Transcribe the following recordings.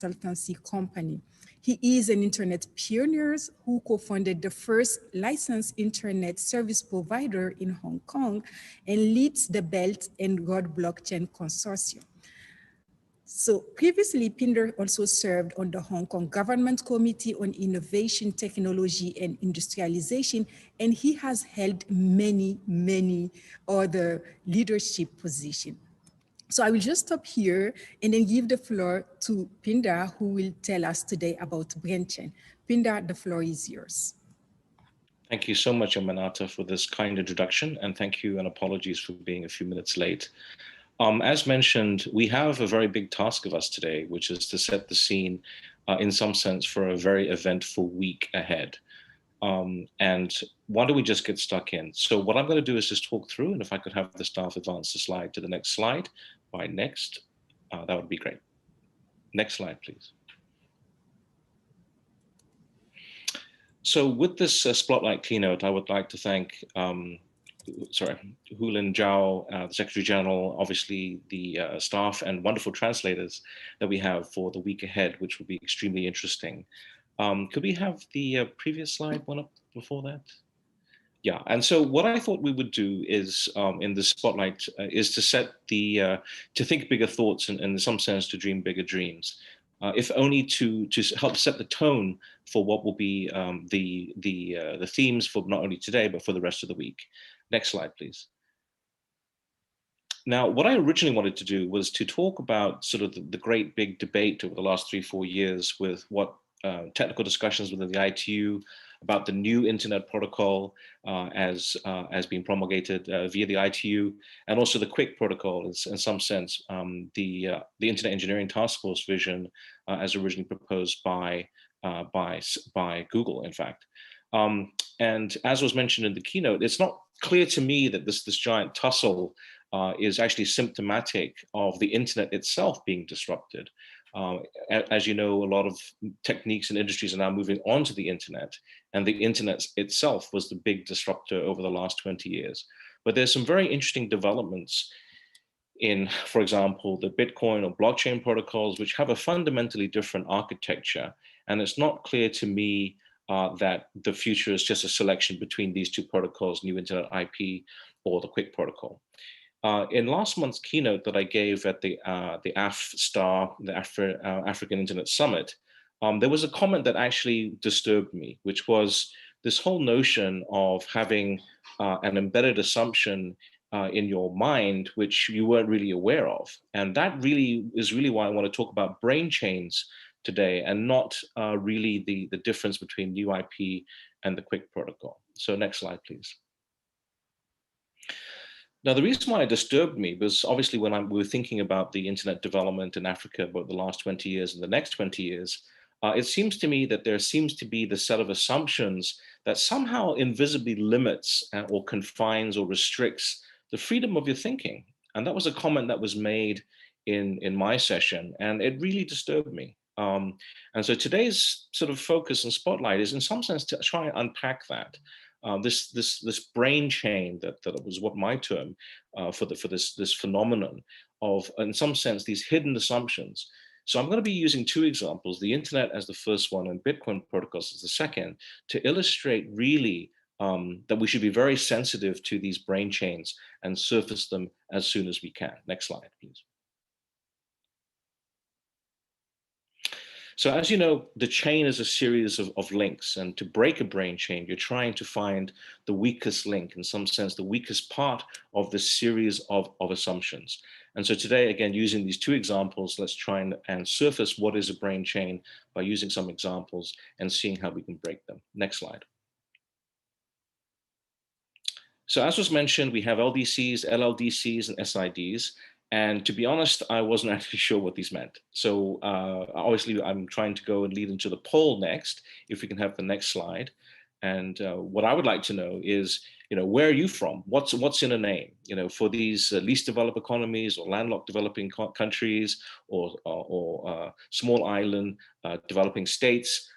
consultancy company. He is an internet pioneer who co-founded the first licensed internet service provider in Hong Kong and leads the Belt and Road Blockchain Consortium. So previously, Pinder also served on the Hong Kong Government Committee on Innovation, Technology and Industrialization, and he has held many other leadership positions. So I will just stop here and then give the floor to Pinder, who will tell us today about brainchain. Pinder, the floor is yours. Thank you so much, Amanata, for this kind introduction, and thank you and apologies for being a few minutes late. As mentioned, we have a very big task of us today, which is to set the scene in some sense for a very eventful week ahead. And why don't we just get stuck in? So what I'm going to do is just talk through, and if I could have the staff advance the slide to the next slide by next, that would be great. Next slide, please. So with this Spotlight keynote, I would like to thank Hulin Zhao, the Secretary General, obviously the staff and wonderful translators that we have for the week ahead, which will be extremely interesting. Could we have the previous slide one up before that? Yeah, and so what I thought we would do is in the Spotlight is to set the, to think bigger thoughts and in some sense to dream bigger dreams. If only to help set the tone for what will be the themes for not only today, but for the rest of the week. Next slide, please. Now, what I originally wanted to do was to talk about sort of the great big debate over the last 3-4 years with what technical discussions within the ITU about the new internet protocol as being promulgated via the ITU, and also the QUIC protocol in some sense, the Internet Engineering Task Force vision as originally proposed by Google, in fact. And as was mentioned in the keynote, it's not clear to me that this giant tussle is actually symptomatic of the internet itself being disrupted. As you know, a lot of techniques and industries are now moving onto the internet, and the internet itself was the big disruptor over the last 20 years. But there's some very interesting developments in, for example, the Bitcoin or blockchain protocols, which have a fundamentally different architecture. And it's not clear to me that the future is just a selection between these two protocols, New Internet IP or the QUIC protocol. In last month's keynote that I gave at the AFSTAR, the African Internet Summit, there was a comment that actually disturbed me, which was this whole notion of having an embedded assumption in your mind, which you weren't really aware of. And that really is why I want to talk about brain chains today, and not really the difference between new IP and the QUIC protocol. So next slide, please. Now, the reason why it disturbed me was obviously when we were thinking about the internet development in Africa about the last 20 years and the next 20 years, it seems to me that there seems to be the set of assumptions that somehow invisibly limits or confines or restricts the freedom of your thinking. And that was a comment that was made in my session, and it really disturbed me. And so today's sort of focus and spotlight is in some sense to try and unpack that. This brain chain that was what my term for this phenomenon of, in some sense, these hidden assumptions. So I'm going to be using two examples, the internet as the first one and Bitcoin protocols as the second, to illustrate really that we should be very sensitive to these brain chains and surface them as soon as we can. Next slide, please. So as you know, the chain is a series of links, and to break a brain chain, you're trying to find the weakest link, in some sense, the weakest part of this series of assumptions. And so today, again, using these two examples, let's try and surface what is a brain chain by using some examples and seeing how we can break them. Next slide. So as was mentioned, we have LDCs, LLDCs, and SIDs. And to be honest, I wasn't actually sure what these meant. So obviously, I'm trying to go and lead into the poll next, if we can have the next slide. And what I would like to know is, where are you from? What's in a name? For these least developed economies or landlocked developing countries or small island developing states.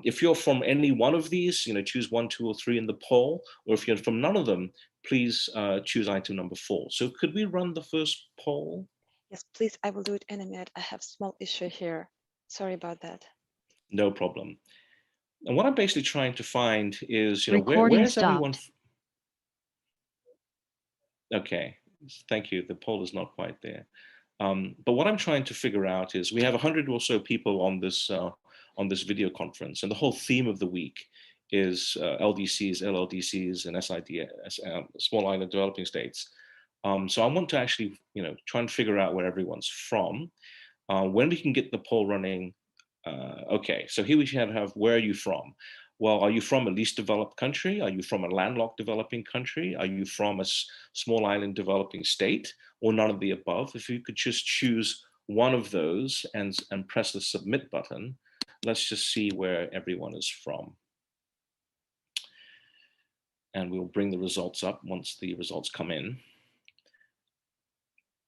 If you're from any one of these, choose 1, 2, or 3 in the poll, or if you're from none of them, please choose item number 4. So could we run the first poll? Yes, please. I will do it in a minute. I have a small issue here. Sorry about that. No problem. And what I'm basically trying to find is, Recording where's everyone? stopped. Okay, thank you. The poll is not quite there. But what I'm trying to figure out is we have 100 or so people on this video conference, and the whole theme of the week is LDCs, LLDCs, and SIDS, small island developing states. So I want to actually, try and figure out where everyone's from. When we can get the poll running. Okay, so here we have where are you from? Well, are you from a least developed country? Are you from a landlocked developing country? Are you from a small island developing state, or none of the above? If you could just choose one of those and press the submit button, let's just see where everyone is from. And we'll bring the results up once the results come in.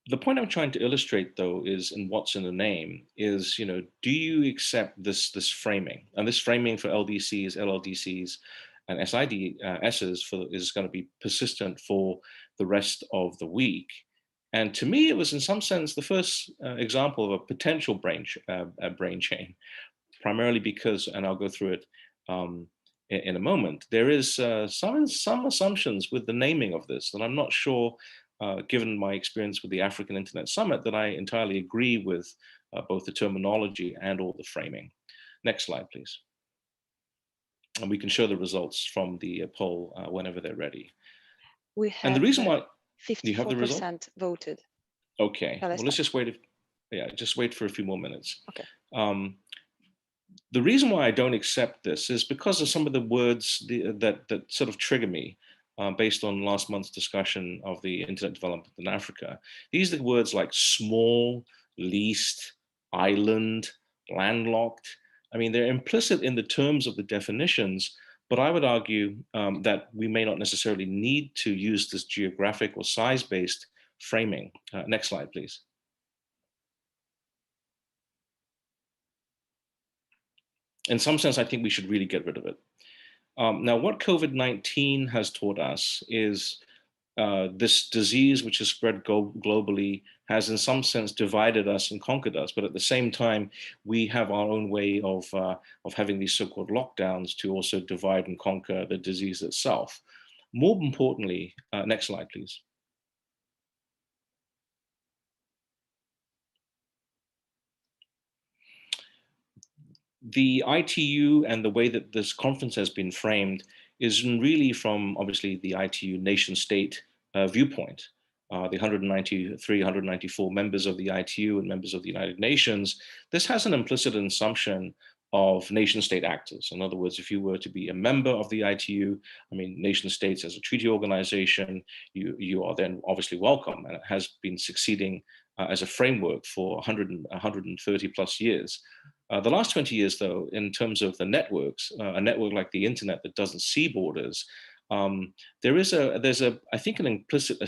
The point I'm trying to illustrate, though, is in what's in the name is, do you accept this framing? And this framing for LDCs, LLDCs, and SIDSs is going to be persistent for the rest of the week. And to me, it was in some sense the first example of a potential brain chain, primarily because, and I'll go through it in a moment, there is some assumptions with the naming of this that I'm not sure, given my experience with the African Internet Summit, that I entirely agree with both the terminology and all the framing. Next slide, please. And we can show the results from the poll whenever they're ready. We have, and the reason why 54% you have the result? voted. Okay, well, let's just wait. Just wait for a few more minutes. Okay. The reason why I don't accept this is because of some of the words that sort of trigger me. Based on last month's discussion of the internet development in Africa. These are the words like small, least, island, landlocked. I mean, they're implicit in the terms of the definitions, but I would argue that we may not necessarily need to use this geographic or size-based framing. Next slide, please. In some sense, I think we should really get rid of it. Now, what COVID-19 has taught us is this disease, which has spread globally, has in some sense divided us and conquered us. But at the same time, we have our own way of having these so-called lockdowns to also divide and conquer the disease itself. More importantly, next slide, please. The ITU and the way that this conference has been framed is really from, obviously, the ITU nation-state viewpoint. The 193, 194 members of the ITU and members of the United Nations, this has an implicit assumption of nation-state actors. In other words, if you were to be a member of the ITU, I mean, nation-states as a treaty organization, you are then obviously welcome, and it has been succeeding as a framework for 130 plus years. The last 20 years, though, in terms of the networks, a network like the internet that doesn't see borders, there's I think an implicit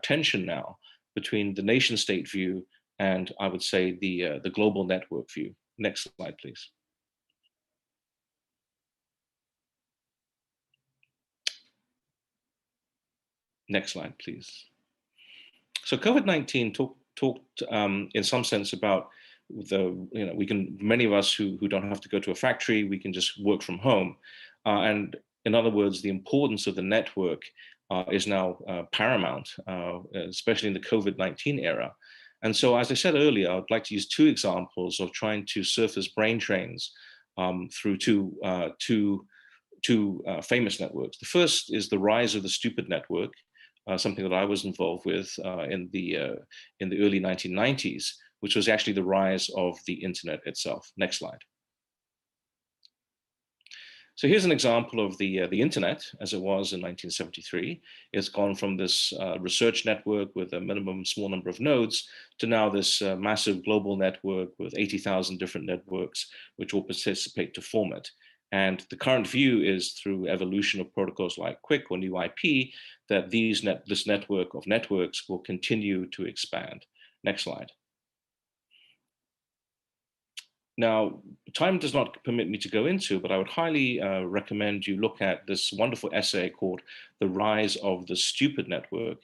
tension now between the nation state view and, I would say, the global network view. Next slide, please. Next slide, please. So COVID-19 talked in some sense about many of us who don't have to go to a factory, we can just work from home. And in other words, the importance of the network is now paramount, especially in the COVID-19 era. And so, as I said earlier, I'd like to use two examples of trying to surface brain trains through two famous networks. The first is the rise of the stupid network, something that I was involved with in the early 1990s, which was actually the rise of the internet itself. Next slide. So here's an example of the internet as it was in 1973. It's gone from this research network with a minimum small number of nodes to now this massive global network with 80,000 different networks which all participate to form it. And the current view is, through evolution of protocols like QUIC or new IP, that this network of networks will continue to expand. Next slide. Now, time does not permit me to go into, but I would highly recommend you look at this wonderful essay called "The Rise of the Stupid Network"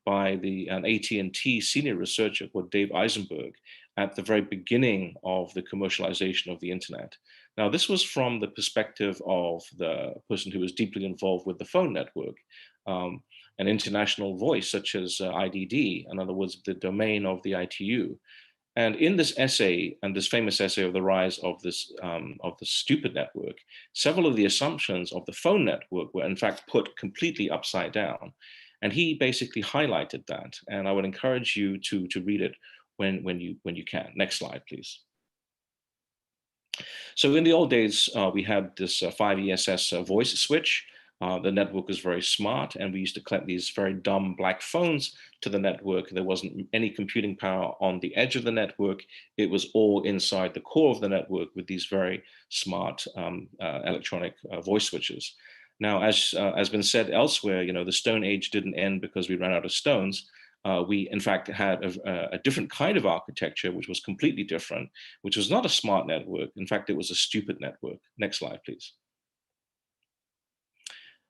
by an AT&T senior researcher called Dave Eisenberg. at the very beginning of the commercialization of the internet. Now, this was from the perspective of the person who was deeply involved with the phone network, an international voice such as IDD, in other words, the domain of the ITU. And in this essay, and this famous essay of the rise of the stupid network, several of the assumptions of the phone network were in fact put completely upside down. And he basically highlighted that. And I would encourage you to read it when you can. Next slide, please. So in the old days, we had this 5ESS voice switch. The network was very smart, and we used to collect these very dumb black phones to the network. There wasn't any computing power on the edge of the network. It was all inside the core of the network with these very smart electronic voice switches. Now, as has been said elsewhere, the Stone Age didn't end because we ran out of stones. We, in fact, had a different kind of architecture, which was completely different, which was not a smart network. In fact, it was a stupid network. Next slide, please.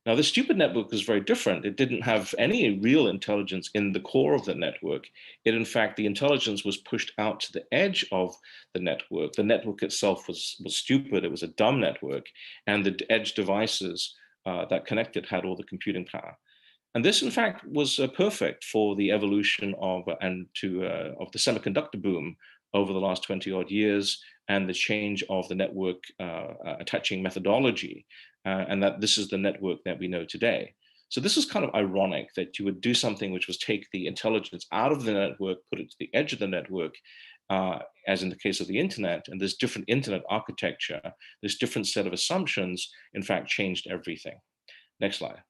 Now, the stupid network was very different. It didn't have any real intelligence in the core of the network. In fact, the intelligence was pushed out to the edge of the network. The network itself was stupid. It was a dumb network. And the edge devices that connected had all the computing power. And this, in fact, was perfect for the evolution of the semiconductor boom over the last 20 odd years, and the change of the network attaching methodology, and that this is the network that we know today. So this is kind of ironic that you would do something which was take the intelligence out of the network, put it to the edge of the network, as in the case of the internet, and this different internet architecture, this different set of assumptions, in fact, changed everything. Next slide.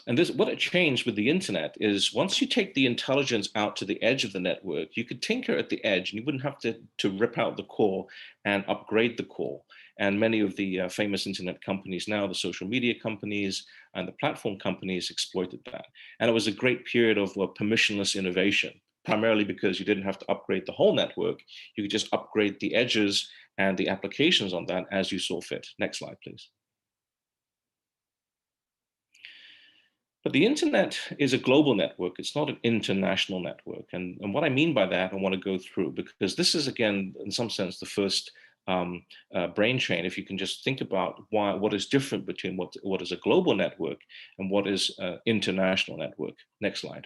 And what it changed with the internet is once you take the intelligence out to the edge of the network, you could tinker at the edge and you wouldn't have to rip out the core and upgrade the core. And many of the famous internet companies now, the social media companies and the platform companies, exploited that. And it was a great period of permissionless innovation, primarily because you didn't have to upgrade the whole network. You could just upgrade the edges and the applications on that as you saw fit. Next slide, please. But the internet is a global network. It's not an international network. And what I mean by that, I want to go through, because this is, again, in some sense, the first brain chain. If you can just think about what is different between what is a global network and what is an international network. Next slide.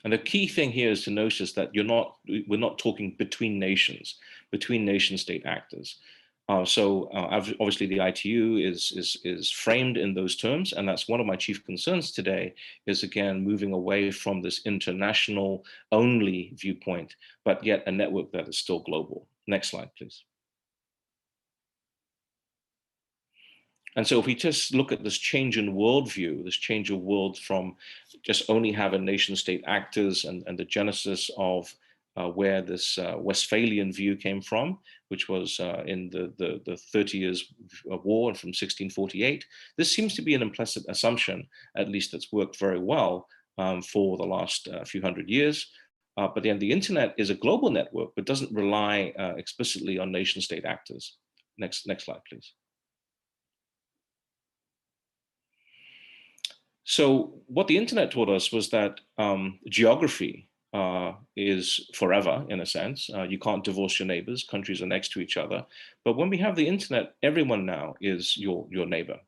And the key thing here is to notice that we're not talking between nations, between nation state actors. Obviously the ITU is framed in those terms, and that's one of my chief concerns today, is again moving away from this international only viewpoint, but yet a network that is still global. Next slide, please. And so if we just look at this change in worldview, this change of world from just only having nation state actors and the genesis of where this Westphalian view came from, which was in the 30 Years War from 1648. This seems to be an implicit assumption, at least that's worked very well for the last few hundred years. But then the internet is a global network, but doesn't rely explicitly on nation state actors. Next slide, please. So what the internet taught us was that geography is forever, in a sense. You can't divorce your neighbors. Countries are next to each other. But when we have the internet, everyone now is your neighbor.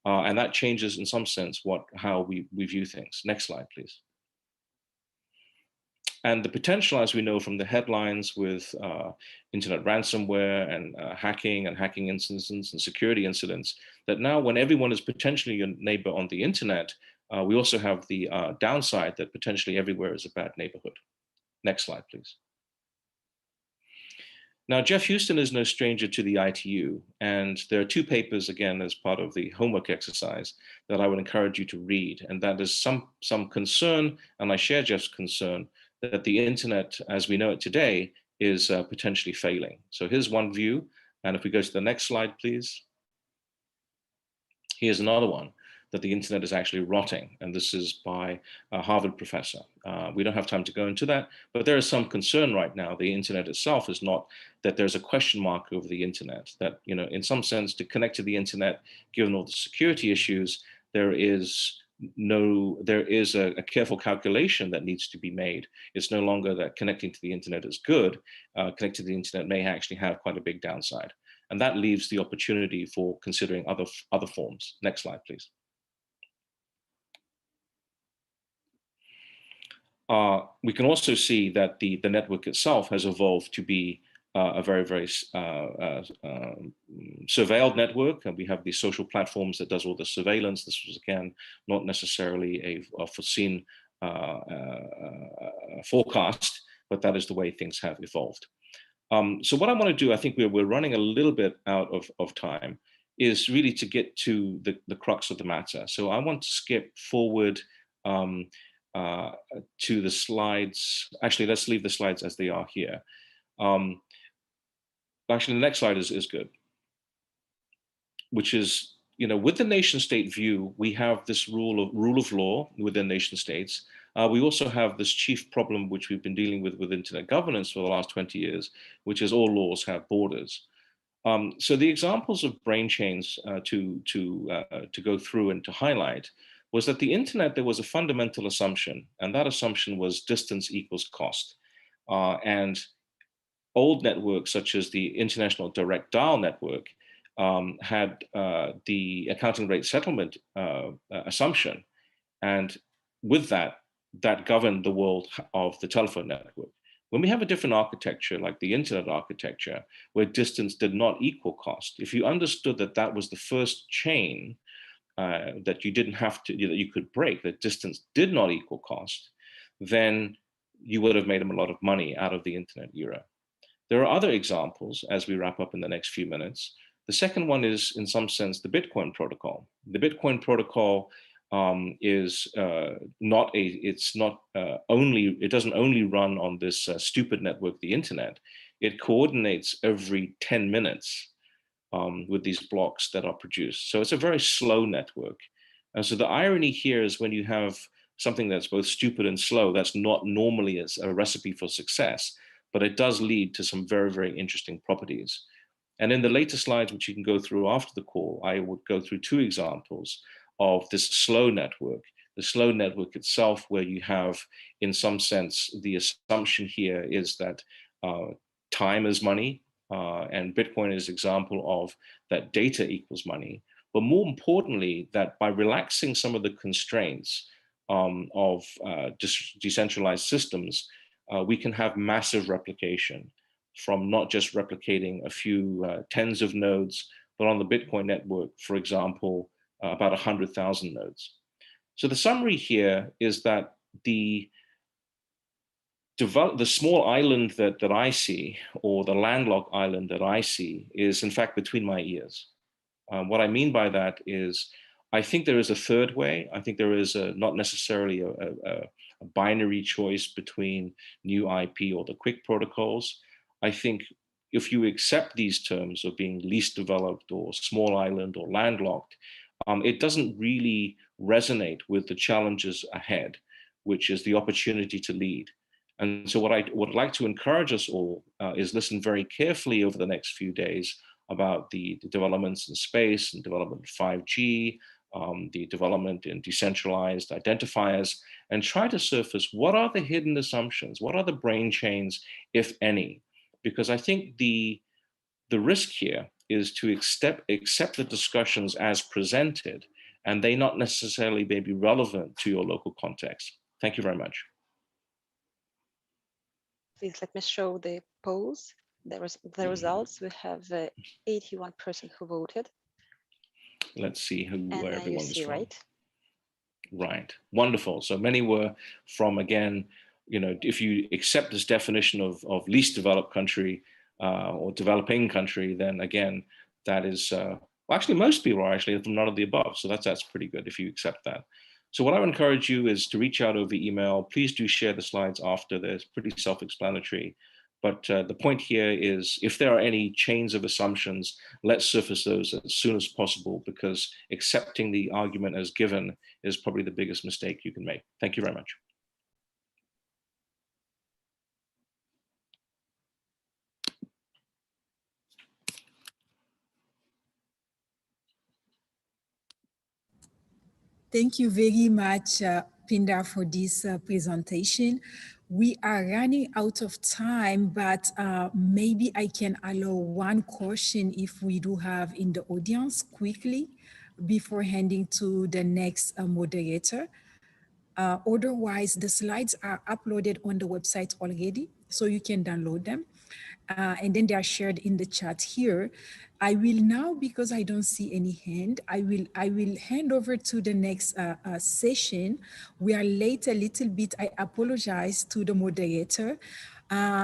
And that changes, in some sense, how we view things. Next slide, please. And the potential, as we know from the headlines with internet ransomware and hacking incidents and security incidents, that now when everyone is potentially your neighbor on the internet, we also have the downside that potentially everywhere is a bad neighborhood. Next slide, please. Now, Jeff Houston is no stranger to the ITU, and there are two papers, again, as part of the homework exercise that I would encourage you to read, and that is some concern, and I share Jeff's concern, that the internet, as we know it today, is potentially failing. So here's one view, and if we go to the next slide, please. Here's another one, that the internet is actually rotting, and this is by a Harvard professor. We don't have time to go into that, but there is some concern right now. The internet itself is not, that there's a question mark over the internet, that, in some sense, to connect to the internet, given all the security issues, there is there is a careful calculation that needs to be made. It's no longer that connecting to the internet is good. Connecting to the internet may actually have quite a big downside. And that leaves the opportunity for considering other forms. Next slide, please. We can also see that the network itself has evolved to be a very, very surveilled network. And we have these social platforms that does all the surveillance. This was, again, not necessarily a foreseen forecast, but that is the way things have evolved. So what I want to do, I think we're running a little bit out of time, is really to get to the crux of the matter. So I want to skip forward to the slides. Actually, let's leave the slides as they are here. Actually, the next slide is good, which is, with the nation state view, we have this rule of law within nation states. We also have this chief problem, which we've been dealing with internet governance for the last 20 years, which is all laws have borders. So the examples of brain chains to go through and to highlight was that the internet, there was a fundamental assumption, and that assumption was distance equals cost. And old networks, such as the International Direct Dial Network, had the accounting rate settlement assumption. And with that governed the world of the telephone network. When we have a different architecture, like the internet architecture, where distance did not equal cost, if you understood that that was the first chain that you didn't have to, that you could break, that distance did not equal cost, then you would have made them a lot of money out of the internet era. There are other examples as we wrap up in the next few minutes. The second one is, in some sense, the Bitcoin protocol. The Bitcoin protocol is it doesn't only run on this stupid network, the internet. It coordinates every 10 minutes with these blocks that are produced. So it's a very slow network. And so the irony here is when you have something that's both stupid and slow, that's not normally a recipe for success, but it does lead to some very, very interesting properties. And in the later slides, which you can go through after the call, I would go through two examples of this slow network. The slow network itself, where you have, in some sense, the assumption here is that time is money, and Bitcoin is an example of that data equals money. But more importantly, that by relaxing some of the constraints of decentralized systems, we can have massive replication, from not just replicating a few tens of nodes, but on the Bitcoin network, for example, about 100,000 nodes. So the summary here is that the small island that I see, or the landlocked island that I see, is in fact between my ears. What I mean by that is, I think there is a third way. I think there is not necessarily a binary choice between new IP or the quick protocols. I think if you accept these terms of being least developed or small island or landlocked, it doesn't really resonate with the challenges ahead, which is the opportunity to lead. And so what I would like to encourage us all is listen very carefully over the next few days about the developments in space and development of 5G, the development in decentralized identifiers, and try to surface what are the hidden assumptions, what are the brain chains, if any. Because I think the risk here is to accept the discussions as presented, and they not necessarily may be relevant to your local context. Thank you very much. Please let me show the polls. The results. We have 81% who voted. Let's see where everyone was from. Right? Right. Wonderful. So many were from, again, if you accept this definition of least developed country or developing country, then again, that is, well, actually, most people are actually from none of the above. So that's pretty good if you accept that. So what I would encourage you is to reach out over email. Please do share the slides after. They're pretty self-explanatory. But the point here is, if there are any chains of assumptions, let's surface those as soon as possible, because accepting the argument as given is probably the biggest mistake you can make. Thank you very much. Thank you very much, Pindar, for this presentation. We are running out of time, but maybe I can allow one question if we do have in the audience quickly before handing to the next moderator. Otherwise, the slides are uploaded on the website already, so you can download them. And then they are shared in the chat here. I will now, because I don't see any hand, I will hand over to the next session. We are late a little bit. I apologize to the moderator.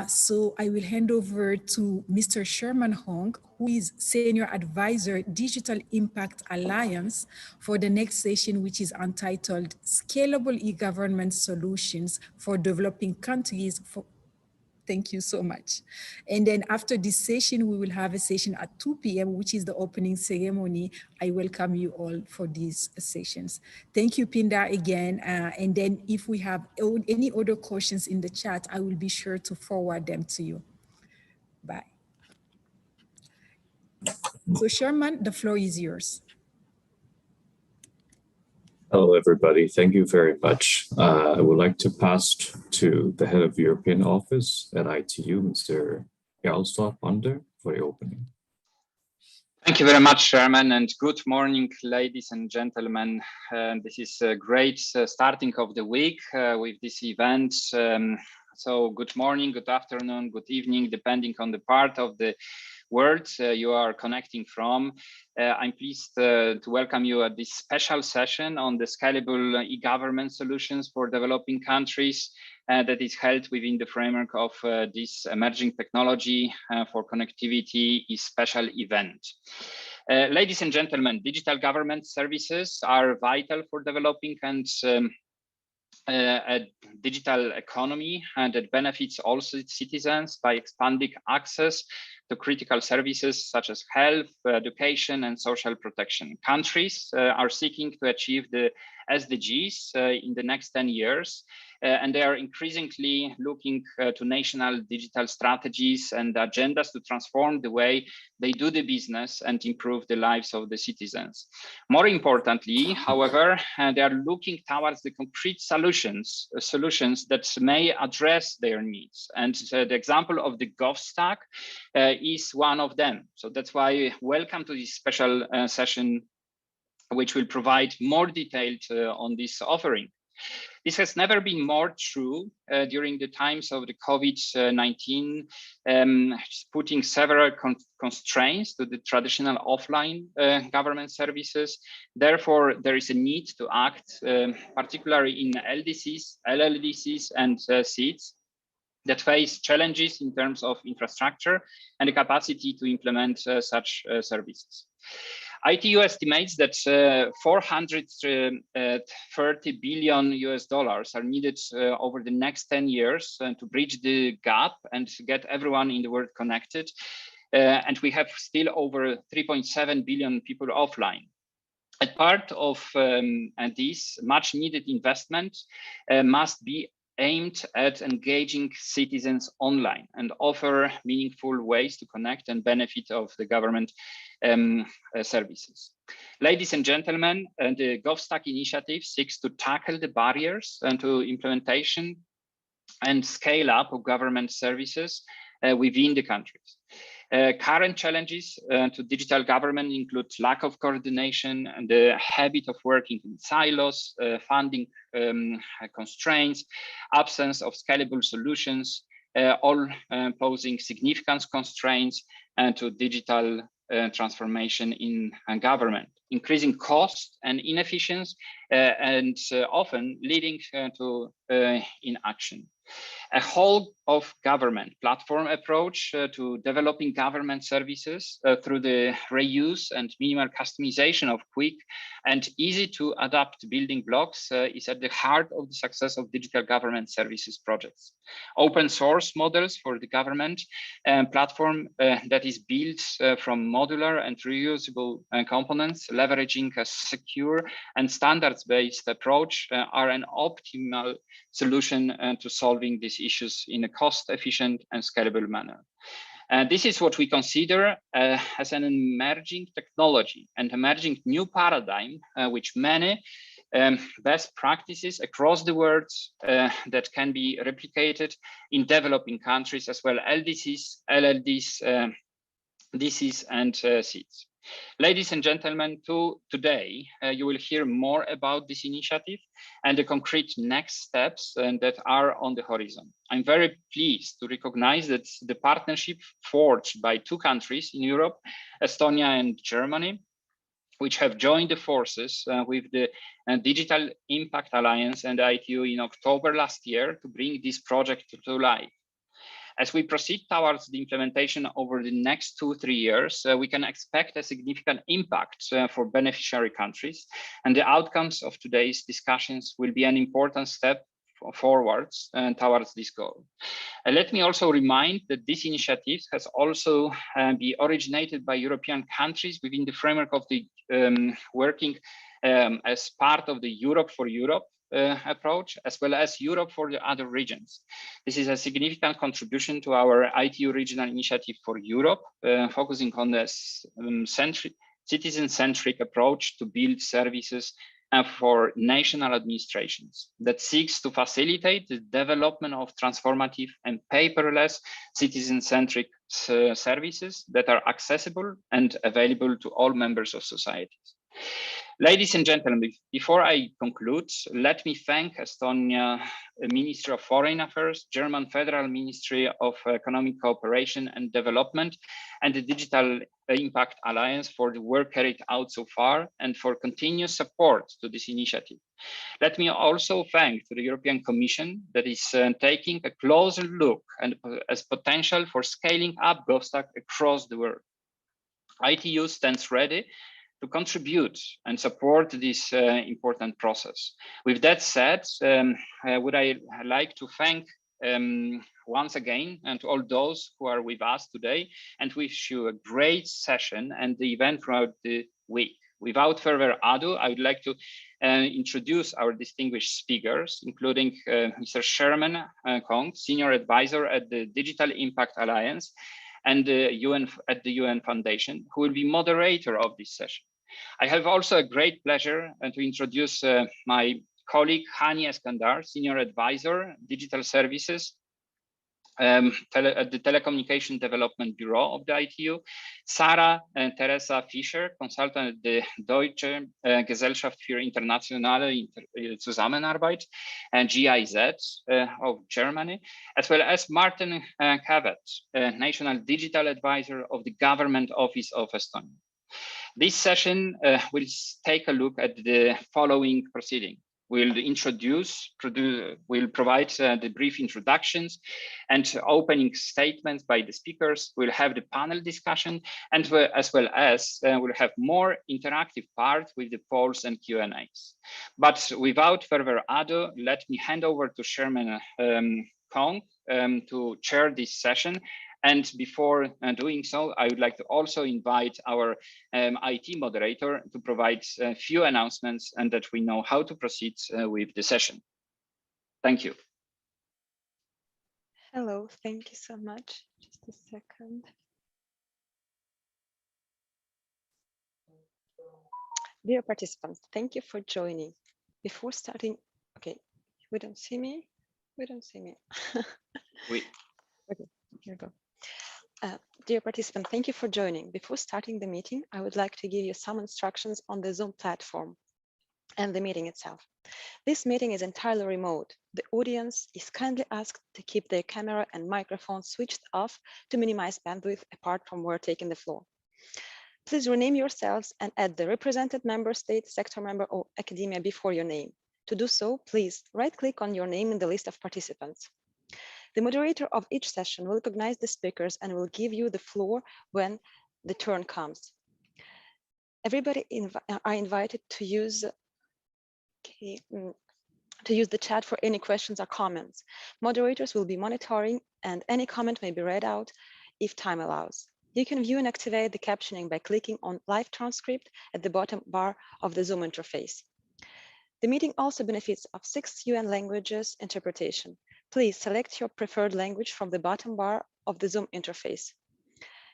So I will hand over to Mr. Sherman Hong, who is Senior Advisor, Digital Impact Alliance, for the next session, which is entitled Scalable E-Government Solutions for Developing Countries. Thank you so much. And then after this session, we will have a session at 2 p.m., which is the opening ceremony. I welcome you all for these sessions. Thank you, Pindar, again. And then if we have any other questions in the chat, I will be sure to forward them to you. Bye. So Sherman, the floor is yours. Hello, everybody. Thank you very much. I would like to pass to the head of European office at ITU, Mr. Jarlstorp, for the opening. Thank you very much, Sherman, and good morning, ladies and gentlemen. This is a great starting of the week with this event. So good morning, good afternoon, good evening, depending on the part of the world you are connecting from. I'm pleased to welcome you at this special session on the scalable e-government solutions for developing countries that is held within the framework of this emerging technology for connectivity special event. Ladies and gentlemen, digital government services are vital for developing and a digital economy that benefits also its citizens by expanding access to critical services such as health, education, and social protection. Countries are seeking to achieve the SDGs in the next 10 years, and they are increasingly looking to national digital strategies and agendas to transform the way they do the business and improve the lives of the citizens. More importantly, however, they are looking towards the concrete solutions that may address their needs. And the example of the GovStack is one of them. So that's why welcome to this special session, which will provide more detail on this offering. This has never been more true during the times of the COVID-19, putting several constraints to the traditional offline government services. Therefore, there is a need to act, particularly in LDCs, LLDCs, and SIDS, that face challenges in terms of infrastructure and the capacity to implement such services. ITU estimates that $430 billion are needed over the next 10 years to bridge the gap and to get everyone in the world connected. And we have still over 3.7 billion people offline. A part of this much needed investment must be aimed at engaging citizens online and offer meaningful ways to connect and benefit of the government services. Ladies and gentlemen, the GovStack initiative seeks to tackle the barriers to implementation and scale up of government services within the countries. Current challenges to digital government include lack of coordination and the habit of working in silos, funding constraints, absence of scalable solutions, all posing significant constraints to digital transformation in government, increasing cost and inefficiencies, and often leading to inaction. A whole of government platform approach to developing government services through the reuse and minimal customization of quick and easy to adapt building blocks is at the heart of the success of digital government services projects. Open source models for the government platform that is built from modular and reusable components, leveraging a secure and standards-based approach are an optimal solution to solving these issues in a cost-efficient and scalable manner. This is what we consider as an emerging technology and emerging new paradigm, which many best practices across the world that can be replicated in developing countries as well, LDCs, LLDs, DCs and SIDS. Ladies and gentlemen, today you will hear more about this initiative and the concrete next steps that are on the horizon. I'm very pleased to recognize that the partnership forged by two countries in Europe, Estonia and Germany, which have joined the forces with the Digital Impact Alliance and ITU in October last year to bring this project to life. As we proceed towards the implementation over the next 2-3 years, we can expect a significant impact for beneficiary countries, and the outcomes of today's discussions will be an important step forwards towards this goal. Let me also remind that this initiative has also been originated by European countries within the framework of the working as part of the Europe for Europe approach, as well as Europe for the other regions. This is a significant contribution to our ITU regional initiative for Europe, focusing on the citizen-centric approach to build services for national administrations that seeks to facilitate the development of transformative and paperless citizen-centric services that are accessible and available to all members of society. Ladies and gentlemen, before I conclude, let me thank Estonia Ministry of Foreign Affairs, German Federal Ministry of Economic Cooperation and Development, and the Digital Impact Alliance for the work carried out so far and for continuous support to this initiative. Let me also thank the European Commission that is taking a closer look and as potential for scaling up GovStack across the world. ITU stands ready to contribute and support this important process. With that said, would I like to thank once again and to all those who are with us today and wish you a great session and the event throughout the week. Without further ado, I would like to introduce our distinguished speakers, including Mr. Sherman Kong, Senior Advisor at the Digital Impact Alliance and the UN Foundation, who will be moderator of this session. I have also a great pleasure to introduce my colleague Hani Eskandar, Senior Advisor, Digital Services at the Telecommunication Development Bureau of the ITU, Sarah Teresa Fischer, Consultant at the Deutsche Gesellschaft für internationale Zusammenarbeit, and GIZ of Germany, as well as Martin Kavet, National Digital Advisor of the Government Office of Estonia. This session will take a look at the following proceeding. We'll provide the brief introductions and opening statements by the speakers. We'll have the panel discussion, and as well as we'll have more interactive part with the polls and Q&As. But without further ado, let me hand over to Sherman Kong to chair this session. And before doing so, I would like to also invite our IT moderator to provide a few announcements and that we know how to proceed with the session. Thank you. Hello, thank you so much. Just a second. Dear participants, thank you for joining. Before starting, okay, we don't see me. We don't see me. Okay, here we go. Dear participant, thank you for joining. Before starting the meeting, I would like to give you some instructions on the Zoom platform and the meeting itself. This meeting is entirely remote. The audience is kindly asked to keep their camera and microphone switched off to minimize bandwidth apart from where taking the floor. Please rename yourselves and add the represented member state, sector member, or academia before your name. To do so, please right-click on your name in the list of participants. The moderator of each session will recognize the speakers and will give you the floor when the turn comes. Everybody are invited to use the chat for any questions or comments. Moderators will be monitoring and any comment may be read out if time allows. You can view and activate the captioning by clicking on live transcript at the bottom bar of the Zoom interface. The meeting also benefits of 6 UN languages interpretation. Please select your preferred language from the bottom bar of the Zoom interface.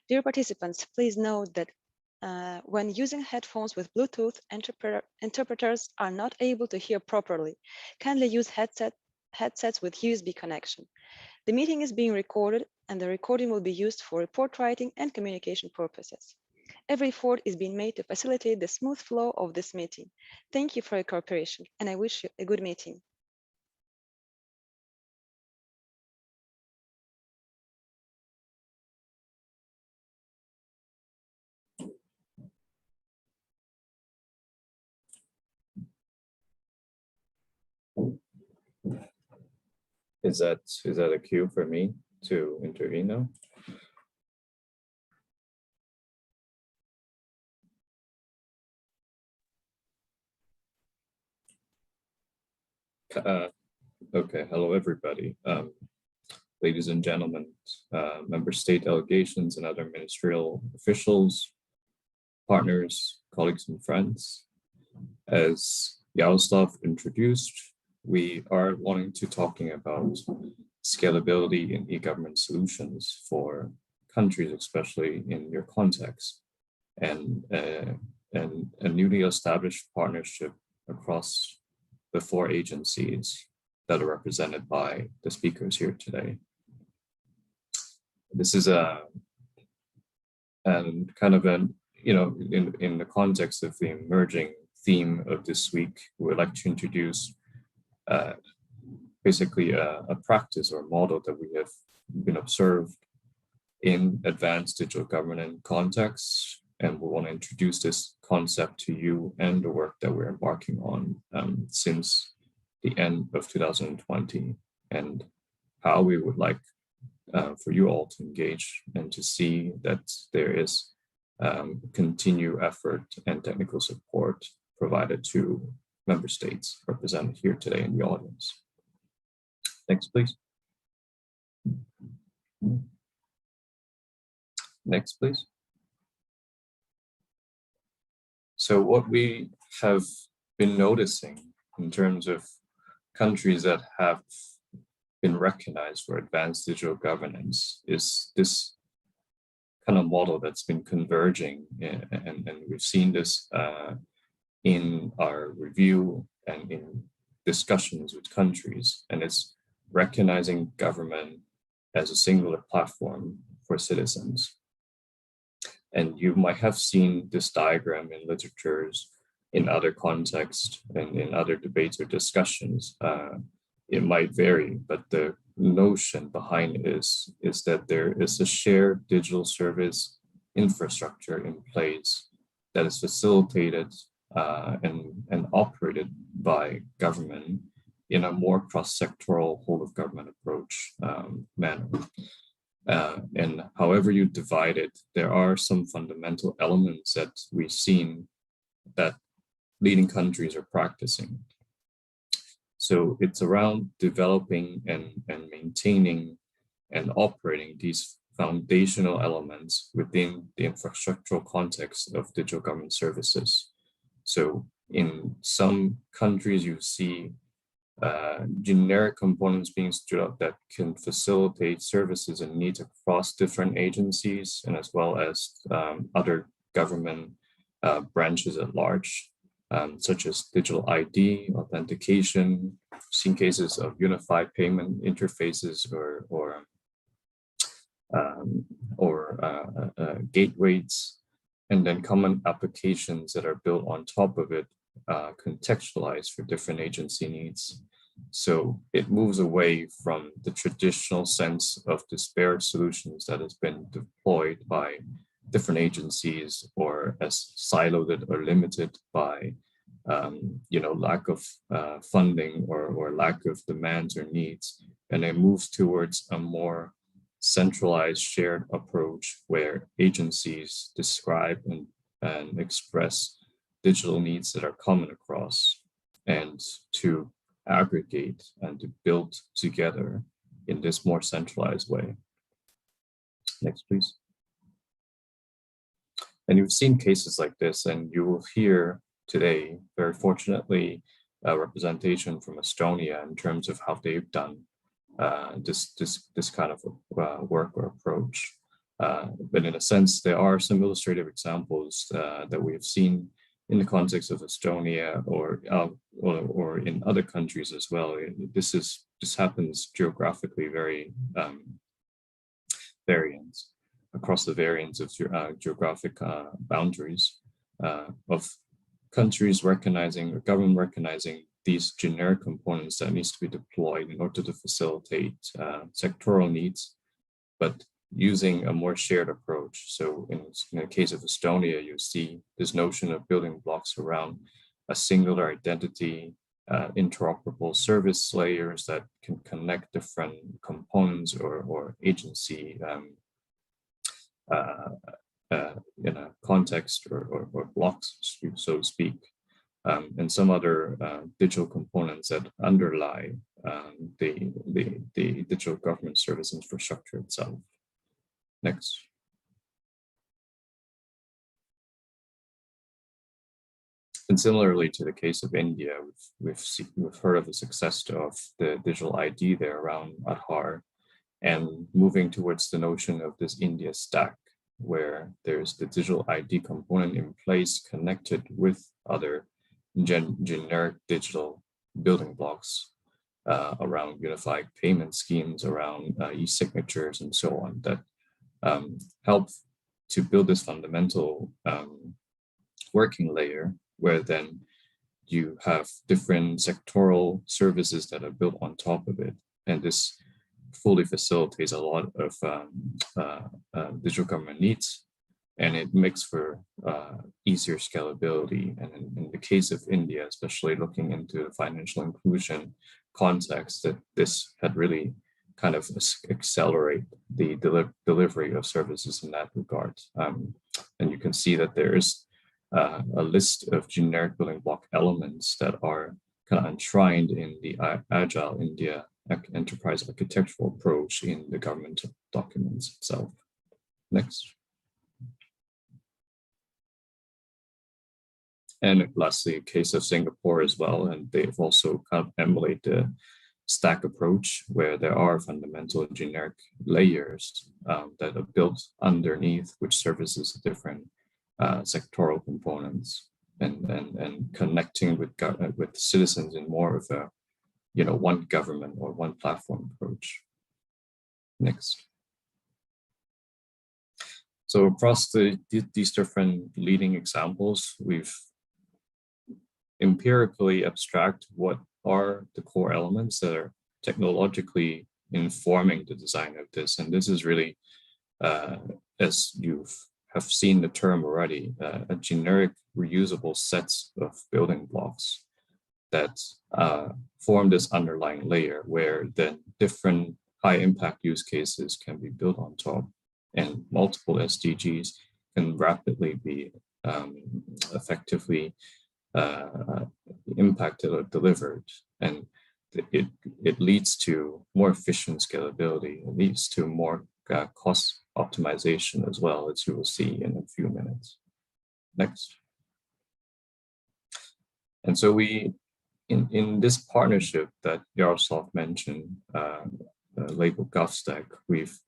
Dear participants, please note that when using headphones with Bluetooth, interpreters are not able to hear properly. Kindly use headsets with USB connection. The meeting is being recorded, and the recording will be used for report writing and communication purposes. Every effort is being made to facilitate the smooth flow of this meeting. Thank you for your cooperation, and I wish you a good meeting. Is that a cue for me to intervene now? Okay, hello everybody. Ladies and gentlemen, member state delegations and other ministerial officials, partners, colleagues and friends. As Yaroslav introduced, we are wanting to talking about scalability in e-government solutions for countries, especially in your context, and a newly established partnership across the 4 agencies that are represented by the speakers here today. This is kind of an, in the context of the emerging theme of this week, we would like to introduce basically a practice or model that we have been observed in advanced digital government contexts, and we want to introduce this concept to you and the work that we're embarking on since the end of 2020, and how we would like for you all to engage and to see that there is continued effort and technical support provided to member states represented here today in the audience. Next, please. Next, please. So what we have been noticing in terms of countries that have been recognized for advanced digital governance is this kind of model that's been converging, and we've seen this in our review and in discussions with countries, and it's recognizing government as a singular platform for citizens. And you might have seen this diagram in literatures, in other contexts, and in other debates or discussions. It might vary, but the notion behind it is that there is a shared digital service infrastructure in place that is facilitated and operated by government in a more cross-sectoral whole of government approach manner. And however you divide it, there are some fundamental elements that we've seen that leading countries are practicing. So it's around developing and maintaining and operating these foundational elements within the infrastructural context of digital government services. So in some countries, you see generic components being stood up that can facilitate services and needs across different agencies and as well as other government branches at large, such as digital ID, authentication, seen cases of unified payment interfaces or gateways, and then common applications that are built on top of it, contextualized for different agency needs. So it moves away from the traditional sense of disparate solutions that has been deployed by different agencies or as siloed or limited by lack of funding or lack of demands or needs. And it moves towards a more centralized shared approach where agencies describe and express digital needs that are common across, and to aggregate and to build together in this more centralized way. Next, please. And you've seen cases like this, and you will hear today, very fortunately, a representation from Estonia in terms of how they've done this kind of work or approach. But in a sense, there are some illustrative examples that we have seen in the context of Estonia or in other countries as well. This happens geographically very variant across the variants of geographic boundaries of countries recognizing, or government recognizing these generic components that needs to be deployed in order to facilitate sectoral needs, but using a more shared approach. So in the case of Estonia, you see this notion of building blocks around a singular identity, interoperable service layers that can connect different components or agency in a context or blocks, so to speak, and some other digital components that underlie the digital government service infrastructure itself. Next. And similarly to the case of India, we've heard of the success of the digital ID there around Aadhaar, and moving towards the notion of this India stack, where there's the digital ID component in place connected with other generic digital building blocks around unified payment schemes, around e-signatures and so on, that help to build this fundamental working layer, where then you have different sectoral services that are built on top of it. And this fully facilitates a lot of digital government needs, and it makes for easier scalability. And in the case of India, especially looking into the financial inclusion context, that this had really kind of accelerate the delivery of services in that regard. And you can see that there is a list of generic building block elements that are kind of enshrined in the Agile India enterprise architectural approach in the government documents itself. Next. And lastly, a case of Singapore as well, and they've also kind of emulate the stack approach, where there are fundamental generic layers that are built underneath, which services different sectoral components, and connecting with citizens in more of a one government or one platform approach. Next. So across these different leading examples, we've empirically abstract what are the core elements that are technologically informing the design of this. And this is really, as you have seen the term already, a generic reusable sets of building blocks that form this underlying layer, where then different high impact use cases can be built on top, and multiple SDGs can rapidly be effectively impacted or delivered. And it leads to more efficient scalability. It leads to more cost optimization as well, as you will see in a few minutes. Next. And so we, in this partnership that Yaroslav mentioned, labeled GovStack, we've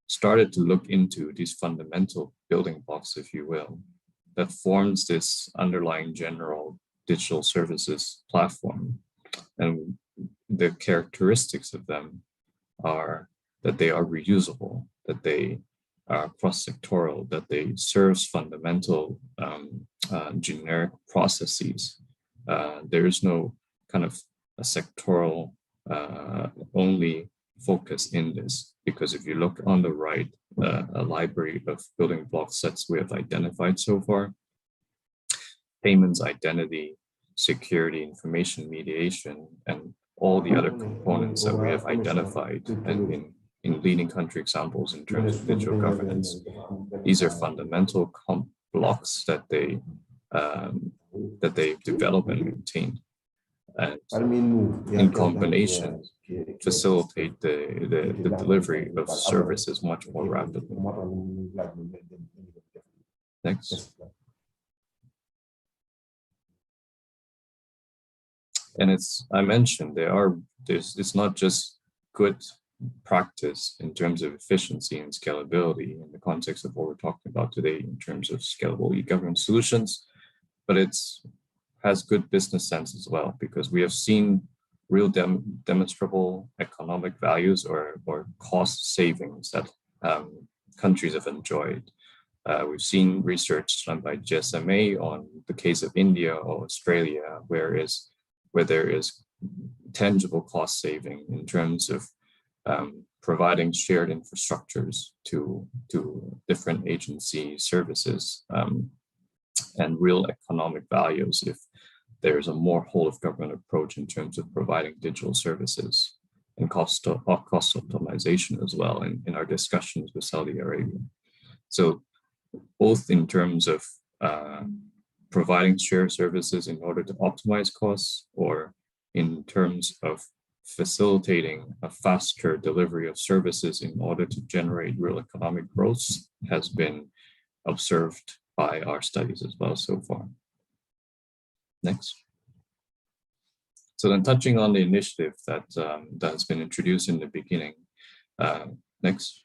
started to look into these fundamental building blocks, if you will, that forms this underlying general digital services platform. And the characteristics of them are that they are reusable, that they are cross-sectoral, that they serve fundamental generic processes. There is no kind of a sectoral only focus in this, because if you look on the right, a library of building block sets we have identified so far: payments, identity, security, information mediation, and all the other components that we have identified and in leading country examples in terms of digital governance. These are fundamental blocks that they develop and maintain, and in combination facilitate the delivery of services much more rapidly. Next. And I mentioned it's not just good practice in terms of efficiency and scalability in the context of what we're talking about today in terms of scalable e-governance solutions, but it's has good business sense as well, because we have seen real demonstrable economic values or cost savings that countries have enjoyed. We've seen research done by GSMA on the case of India or Australia, where there is tangible cost saving in terms of providing shared infrastructures to different agency services and real economic values if there's a more whole of government approach in terms of providing digital services and cost optimization as well in our discussions with Saudi Arabia. So both in terms of providing shared services in order to optimize costs, or in terms of facilitating a faster delivery of services in order to generate real economic growth, has been observed by our studies as well so far. Next. So then, touching on the initiative that has been introduced in the beginning. Next.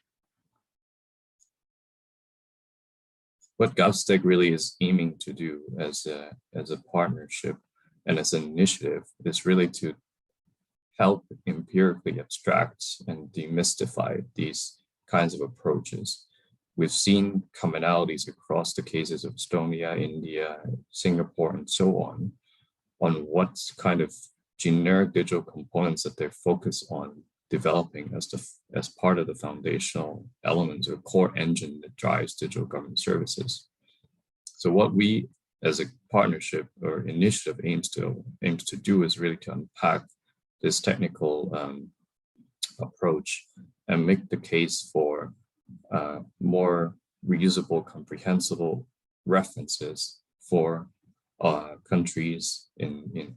What GovStack really is aiming to do as a partnership and as an initiative is really to help empirically abstract and demystify these kinds of approaches. We've seen commonalities across the cases of Estonia, India, Singapore, and so on what kind of generic digital components that they're focused on developing as part of the foundational elements or core engine that drives digital government services. So what we as a partnership or initiative aims to do is really to unpack this technical approach and make the case for more reusable, comprehensible references for countries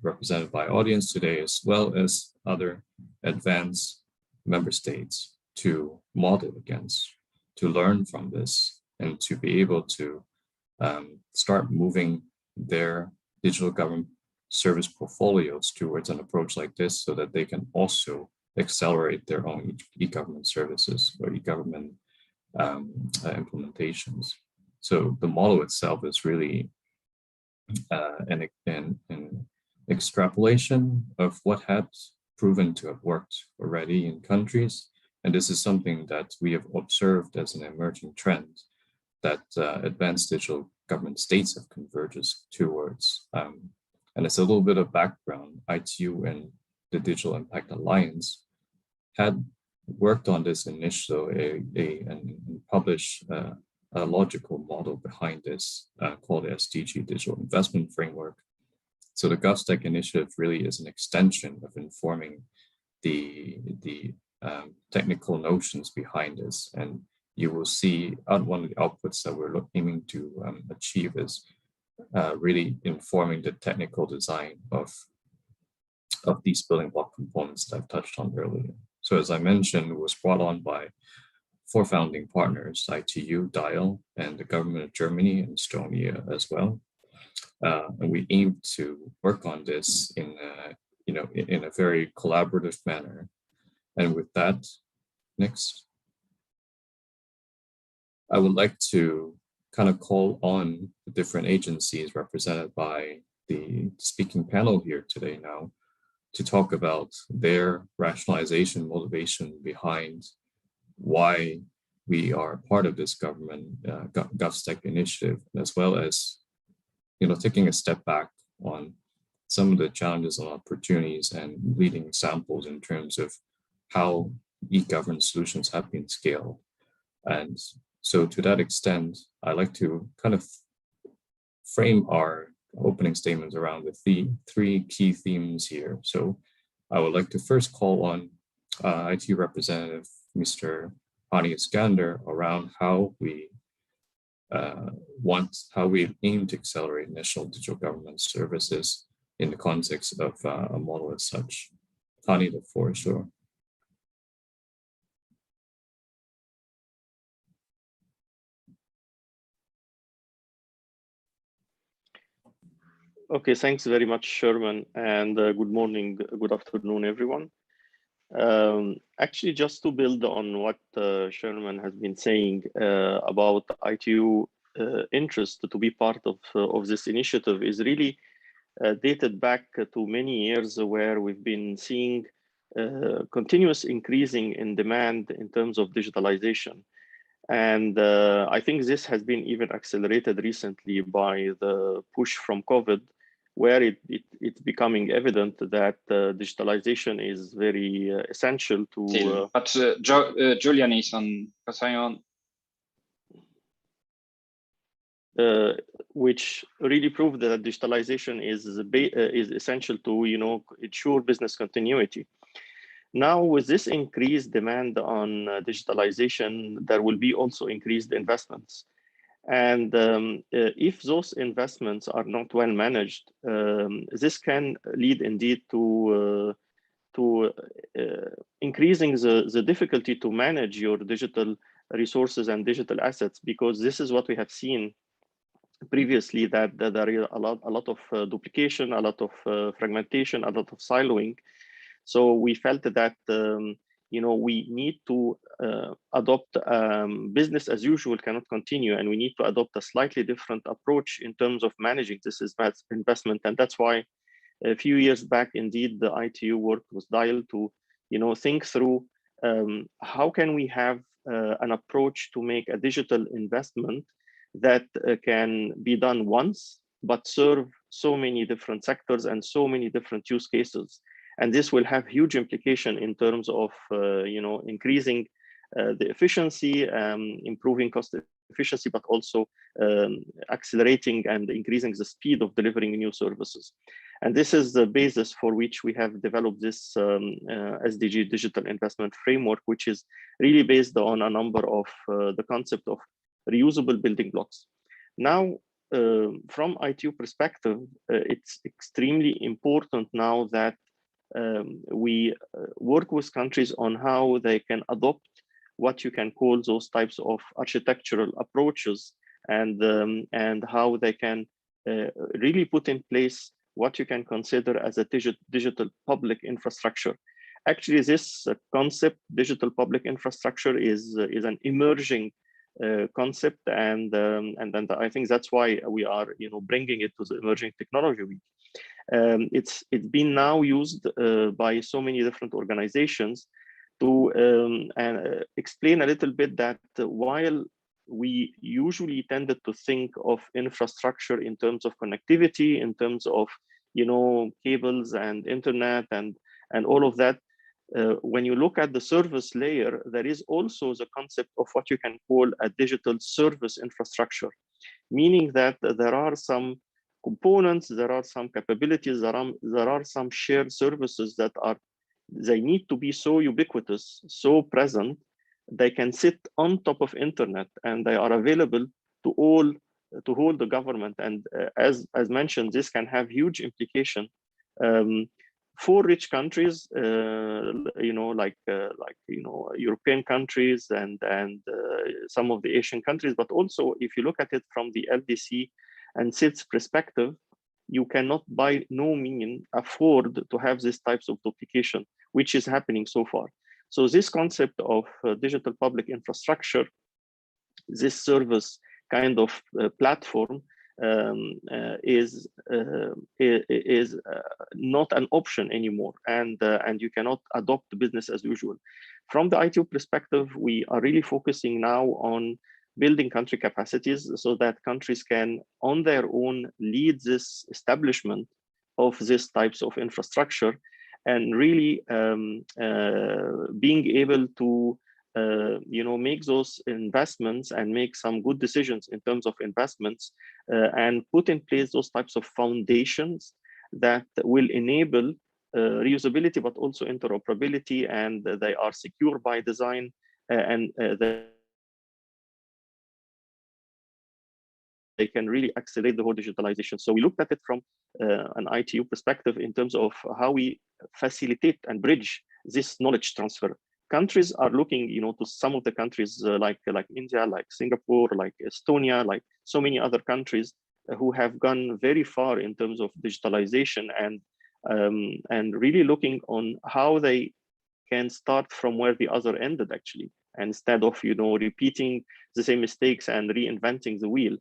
represented by audience today, as well as other advanced member states to model against, to learn from this, and to be able to start moving their digital government service portfolios towards an approach like this, so that they can also accelerate their own e-government services or e-government implementations. So the model itself is really an extrapolation of what had proven to have worked already in countries. And this is something that we have observed as an emerging trend that advanced digital government states have converged towards. And as a little bit of background, ITU and the Digital Impact Alliance had worked on this initially and published a logical model behind this called the SDG Digital Investment Framework. So the GovStack initiative really is an extension of informing the technical notions behind this. And you will see one of the outputs that we're aiming to achieve is really informing the technical design of these building block components that I've touched on earlier. So as I mentioned, it was brought on by 4 founding partners, ITU, DIAL, and the government of Germany and Estonia as well. And we aim to work on this in a very collaborative manner. And with that, next, I would like to kind of call on the different agencies represented by the speaking panel here today now to talk about their rationalization, motivation behind why we are part of this government GovStack initiative, as well as taking a step back on some of the challenges and opportunities and leading examples in terms of how e-governance solutions have been scaled. And so to that extent, I like to kind of frame our opening statements around the 3 key themes here. So I would like to first call on IT representative, Mr. Hani Iskander, around how we aim to accelerate national digital government services in the context of a model as such. Hani, the floor is yours. Okay, thanks very much, Sherman, and good morning, good afternoon, everyone. Actually, just to build on what Sherman has been saying about ITU interest to be part of this initiative is really dated back to many years where we've been seeing continuous increasing in demand in terms of digitalization. And I think this has been even accelerated recently by the push from COVID, where it's becoming evident that digitalization is very essential to. But Julian is on. Which really proved that digitalization is essential to ensure business continuity. Now, with this increased demand on digitalization, there will be also increased investments. And if those investments are not well managed, this can lead indeed to increasing the difficulty to manage your digital resources and digital assets, because this is what we have seen previously, that there is a lot of duplication, a lot of fragmentation, a lot of siloing. So we felt that we need to adopt business as usual cannot continue, and we need to adopt a slightly different approach in terms of managing this investment. And that's why a few years back, indeed, the ITU work was dialed to think through how can we have an approach to make a digital investment that can be done once, but serve so many different sectors and so many different use cases. And this will have huge implication in terms of increasing the efficiency, improving cost efficiency, but also accelerating and increasing the speed of delivering new services. And this is the basis for which we have developed this SDG digital investment framework, which is really based on a number of the concept of reusable building blocks. Now, from ITU perspective, it's extremely important now that we work with countries on how they can adopt what you can call those types of architectural approaches, and how they can really put in place what you can consider as a digital public infrastructure. Actually, this concept, digital public infrastructure, is an emerging concept, and I think that's why we are bringing it to the Emerging Technology Week. It's been now used by so many different organizations to explain a little bit that while we usually tended to think of infrastructure in terms of connectivity, in terms of cables and internet and all of that, when you look at the service layer, there is also the concept of what you can call a digital service infrastructure, meaning that there are some components, there are some capabilities, there are some shared services that they need to be so ubiquitous, so present, they can sit on top of internet, and they are available to all the government. And as mentioned, this can have huge implication for rich countries, like European countries and some of the Asian countries. But also, if you look at it from the LDC and SIDS perspective, you cannot by no means afford to have these types of duplication, which is happening so far. So this concept of digital public infrastructure, this service kind of platform, is not an option anymore, and you cannot adopt business as usual. From the ITU perspective, we are really focusing now on building country capacities so that countries can on their own lead this establishment of these types of infrastructure, and really being able to make those investments and make some good decisions in terms of investments, and put in place those types of foundations that will enable reusability, but also interoperability, and they are secure by design, and they can really accelerate the whole digitalization. So we looked at it from an ITU perspective in terms of how we facilitate and bridge this knowledge transfer. Countries are looking, to some of the countries like India, like Singapore, like Estonia, like so many other countries who have gone very far in terms of digitalization, and really looking on how they can start from where the other ended actually, and instead of repeating the same mistakes and reinventing the wheel.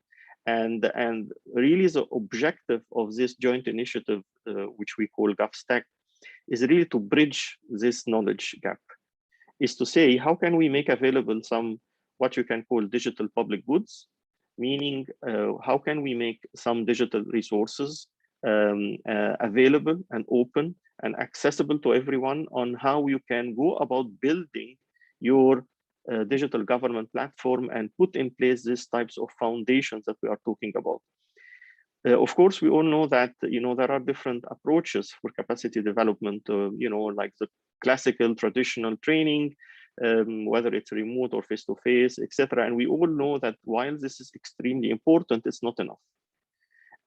And really the objective of this joint initiative, which we call GovStack, is really to bridge this knowledge gap. Is to say, how can we make available some what you can call digital public goods, meaning how can we make some digital resources available and open and accessible to everyone on how you can go about building your digital government platform and put in place these types of foundations that we are talking about. Of course, we all know that there are different approaches for capacity development, like the classical traditional training, whether it's remote or face-to-face, etc. And we all know that while this is extremely important, it's not enough.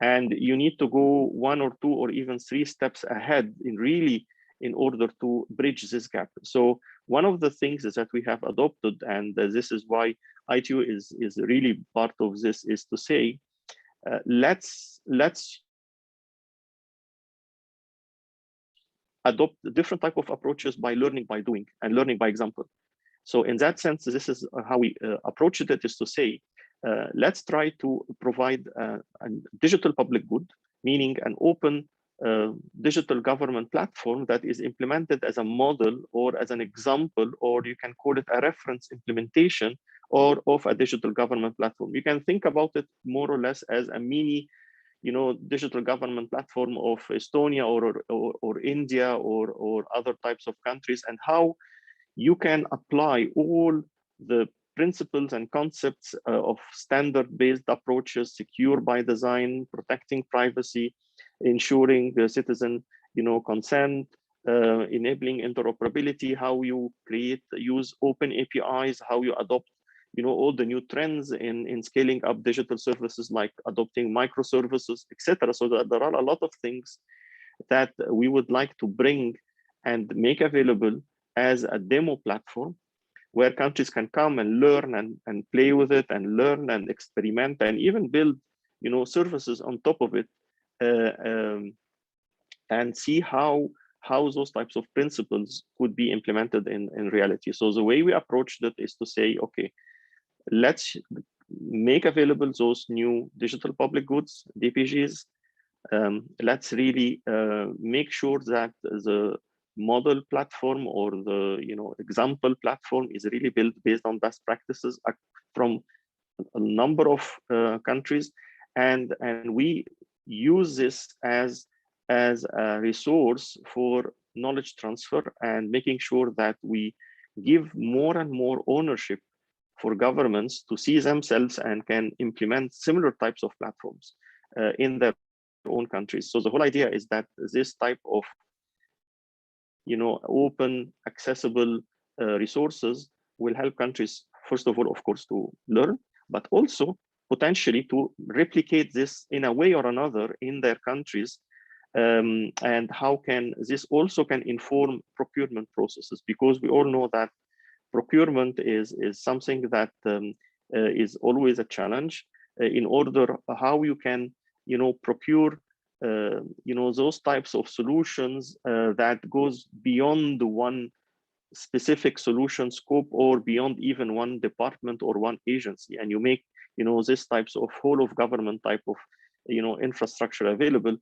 And you need to go 1 or 2 or even 3 steps ahead in order to bridge this gap. So one of the things is that we have adopted, and this is why ITU is really part of this, is to say, let's adopt different type of approaches by learning by doing and learning by example. So in that sense, this is how we approached it, is to say, let's try to provide a digital public good, meaning an open digital government platform that is implemented as a model or as an example, or you can call it a reference implementation or of a digital government platform. You can think about it more or less as a mini digital government platform of Estonia or India or other types of countries, and how you can apply all the principles and concepts of standard-based approaches, secure by design, protecting privacy, ensuring the citizen consent, enabling interoperability, how you use open APIs, how you adopt all the new trends in scaling up digital services, like adopting microservices, etc. So that there are a lot of things that we would like to bring and make available as a demo platform, where countries can come and learn and play with it and learn and experiment and even build services on top of it, and see how those types of principles could be implemented in reality. So the way we approached it is to say, okay, let's make available those new digital public goods, DPGs. Let's really make sure that the model platform or the example platform is really built based on best practices from a number of countries, and we use this as a resource for knowledge transfer and making sure that we give more and more ownership for governments to see themselves and can implement similar types of platforms in their own countries. So the whole idea is that this type of open, accessible resources will help countries, first of all, of course, to learn, but also potentially to replicate this in a way or another in their countries. And how can this also can inform procurement processes, because we all know that procurement is something that is always a challenge in order how you can procure those types of solutions that goes beyond the one specific solution scope or beyond even one department or one agency, and you make these types of whole of government type of infrastructure available.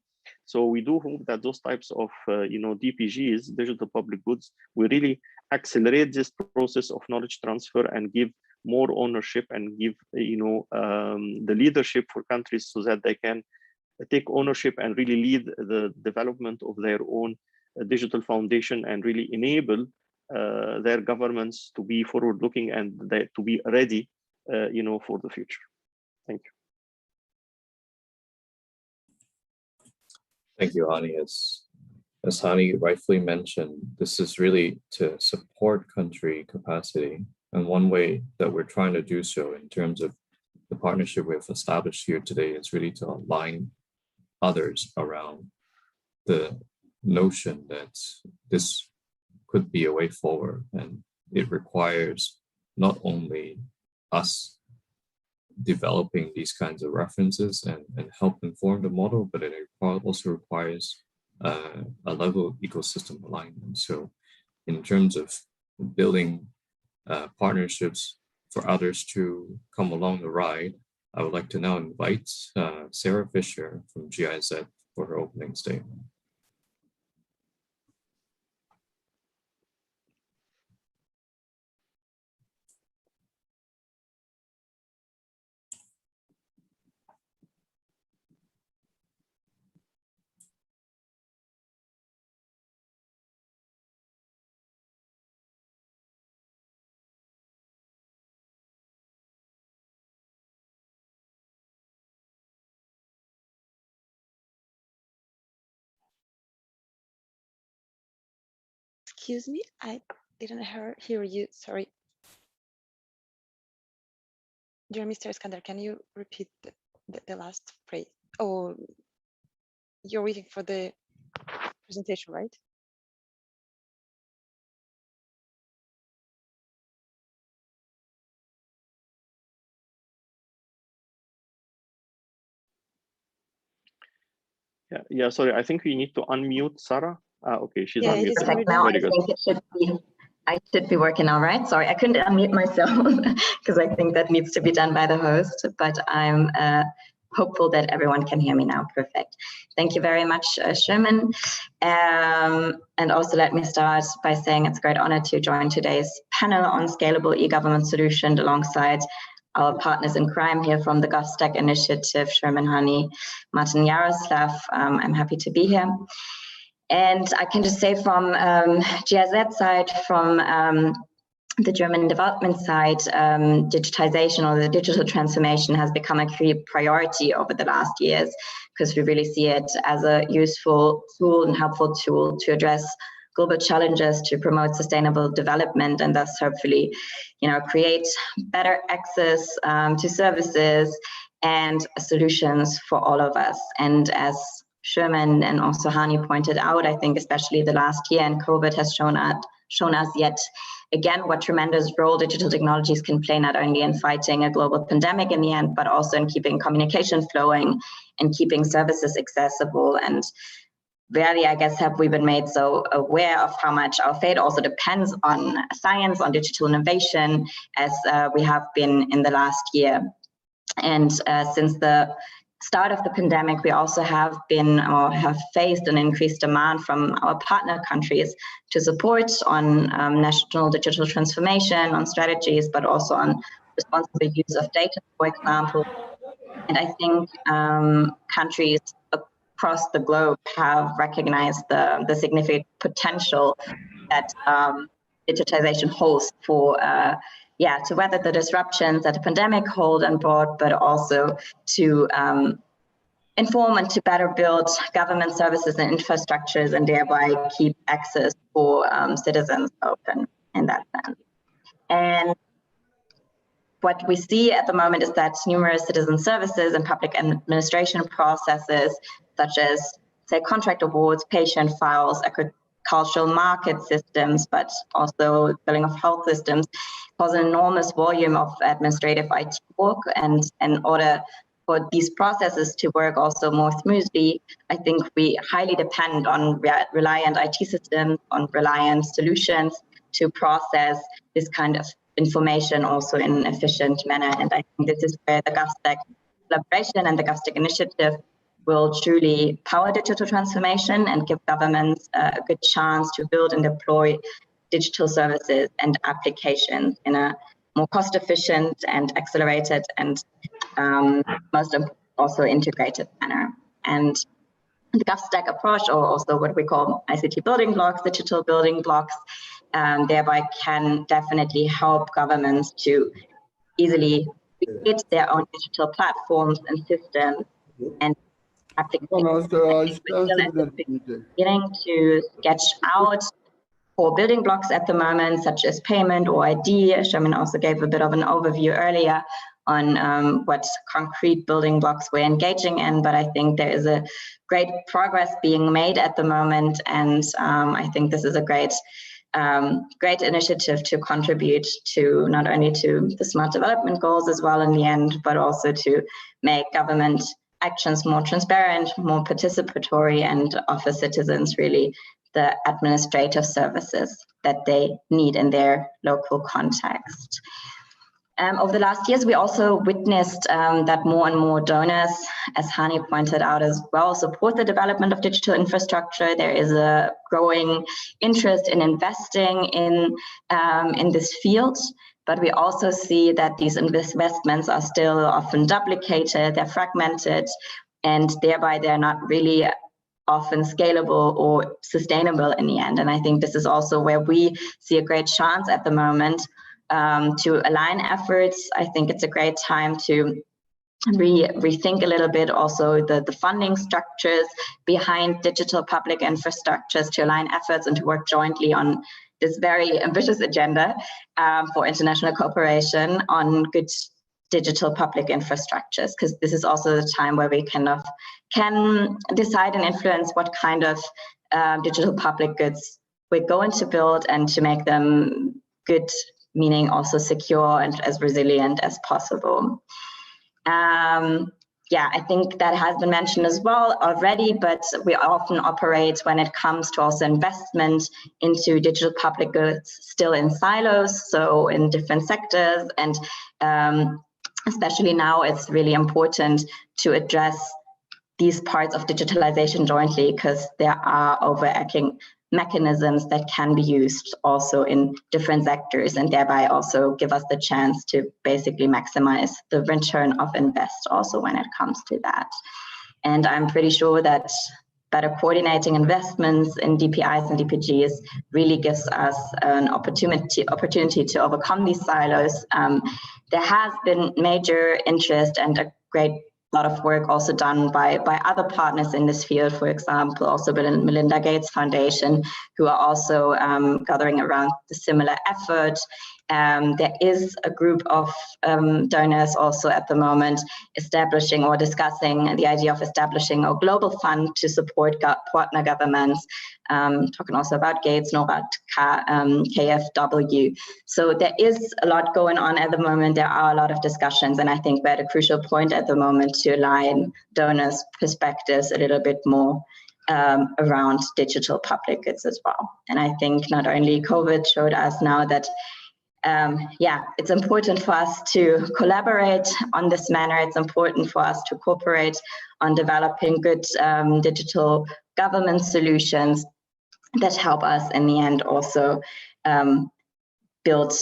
So we do hope that those types of DPGs, digital public goods, will really accelerate this process of knowledge transfer and give more ownership and give the leadership for countries so that they can take ownership and really lead the development of their own digital foundation and really enable their governments to be forward-looking and to be ready, for the future. Thank you. Thank you, Hani. As Hani rightfully mentioned, this is really to support country capacity. And one way that we're trying to do so in terms of the partnership we've established here today is really to align others around the notion that this could be a way forward, and it requires not only us developing these kinds of references and help inform the model, but it also requires a level of ecosystem alignment. So in terms of building partnerships for others to come along the ride, I would like to now invite Sarah Fisher from GIZ for her opening statement. Excuse me, I didn't hear you, sorry. Dear Mr. Iskander, can you repeat the last phrase? Oh, you're waiting for the presentation, right? Yeah, sorry, I think we need to unmute Sarah. Okay, she's Yeah, unmuted. Perfect. Now I think I should be working all right. Sorry, I couldn't unmute myself because I think that needs to be done by the host, but I'm hopeful that everyone can hear me now. Perfect. Thank you very much, Sherman. And also let me start by saying it's a great honor to join today's panel on scalable e-government solution alongside our partners in crime here from the GovStack initiative, Sherman Hani, Martin Jaroslav. I'm happy to be here. And I can just say from GIZ side, from the German development side, digitization or the digital transformation has become a key priority over the last years, because we really see it as a useful tool and helpful tool to address global challenges, to promote sustainable development, and thus hopefully, create better access to services and solutions for all of us. And as Sherman and also Hani pointed out, I think especially the last year and COVID has shown us yet again what tremendous role digital technologies can play, not only in fighting a global pandemic in the end, but also in keeping communication flowing and keeping services accessible. And rarely, I guess, have we been made so aware of how much our fate also depends on science, on digital innovation, as we have been in the last year. And since the start of the pandemic, we also have faced an increased demand from our partner countries to support on national digital transformation, on strategies, but also on responsible use of data, for example. And I think countries across the globe have recognized the significant potential that digitization holds for to weather the disruptions that the pandemic hold and brought, but also to inform and to better build government services and infrastructures, and thereby keep access for citizens open in that sense. And what we see at the moment is that numerous citizen services and public administration processes, such as, say, contract awards, patient files, agricultural market systems, but also billing of health systems, cause an enormous volume of administrative IT work. And in order for these processes to work also more smoothly, I think we highly depend on reliant IT systems, on reliant solutions to process this kind of information also in an efficient manner. And I think this is where the GovStack collaboration and the GovStack initiative will truly power digital transformation and give governments a good chance to build and deploy digital services and applications in a more cost-efficient and accelerated and most important also integrated manner. And the GovStack approach, or also what we call ICT building blocks, digital building blocks, thereby can definitely help governments to easily create their own digital platforms and systems and applications. Beginning to sketch out for building blocks at the moment, such as payment or ID. Sherman also gave a bit of an overview earlier on what concrete building blocks we're engaging in, but I think there is a great progress being made at the moment, and I think this is a great initiative to contribute to not only to the smart development goals as well in the end, but also to make government actions more transparent, more participatory, and offer citizens really the administrative services that they need in their local context. Over the last years, we also witnessed that more and more donors, as Hani pointed out as well, support the development of digital infrastructure. There is a growing interest in investing in this field, but we also see that these investments are still often duplicated, they're fragmented, and thereby they're not really often scalable or sustainable in the end. And I think this is also where we see a great chance at the moment to align efforts. I think it's a great time to rethink a little bit also the funding structures behind digital public infrastructures, to align efforts and to work jointly on this very ambitious agenda for international cooperation on good digital public infrastructures, because this is also the time where we can decide and influence what kind of digital public goods we're going to build and to make them good, meaning also secure and as resilient as possible. Yeah, I think that has been mentioned as well already, but we often operate when it comes to also investment into digital public goods still in silos, so in different sectors. And especially now, it's really important to address these parts of digitalization jointly, because there are overarching mechanisms that can be used also in different sectors, and thereby also give us the chance to basically maximize the return of invest also when it comes to that. And I'm pretty sure that better coordinating investments in DPIs and DPGs really gives us an opportunity to overcome these silos. There has been major interest and a great lot of work also done by other partners in this field, for example, also Bill and Melinda Gates Foundation, who are also gathering around the similar effort. There is a group of donors also at the moment establishing or discussing the idea of establishing a global fund to support partner governments, talking also about Gates, NORAD, KfW. So there is a lot going on at the moment. There are a lot of discussions, and I think we're at a crucial point at the moment to align donors' perspectives a little bit more around digital public goods as well. And I think not only COVID showed us now that yeah, it's important for us to collaborate on this manner. It's important for us to cooperate on developing good digital government solutions that help us in the end also build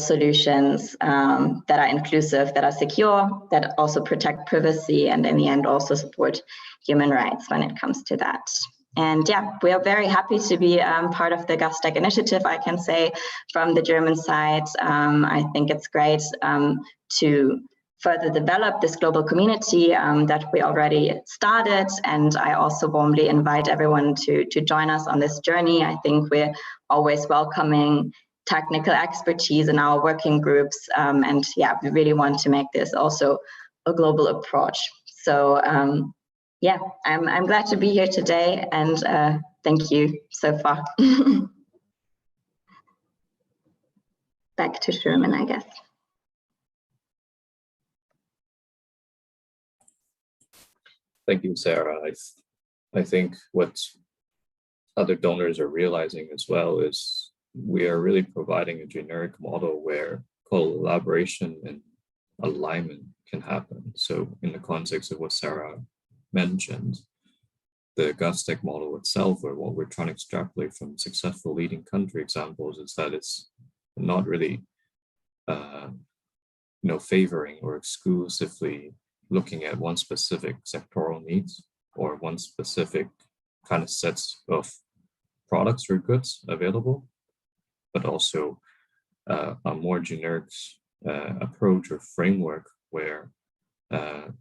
solutions that are inclusive, that are secure, that also protect privacy, and in the end also support human rights when it comes to that. And yeah, we are very happy to be part of the GovStack initiative, I can say, from the German side. I think it's great to further develop this global community that we already started. And I also warmly invite everyone to join us on this journey. I think we're always welcoming technical expertise in our working groups. And yeah, we really want to make this also a global approach. So yeah, I'm glad to be here today, and thank you so far. Back to Sherman, I guess. Thank you, Sarah. I think what other donors are realizing as well is we are really providing a generic model where collaboration and alignment can happen. So in the context of what Sarah mentioned, the GovStack model itself, or what we're trying to extrapolate from successful leading country examples, is that it's not really favoring or exclusively looking at one specific sectoral needs or one specific kind of sets of products or goods available, but also a more generic approach or framework where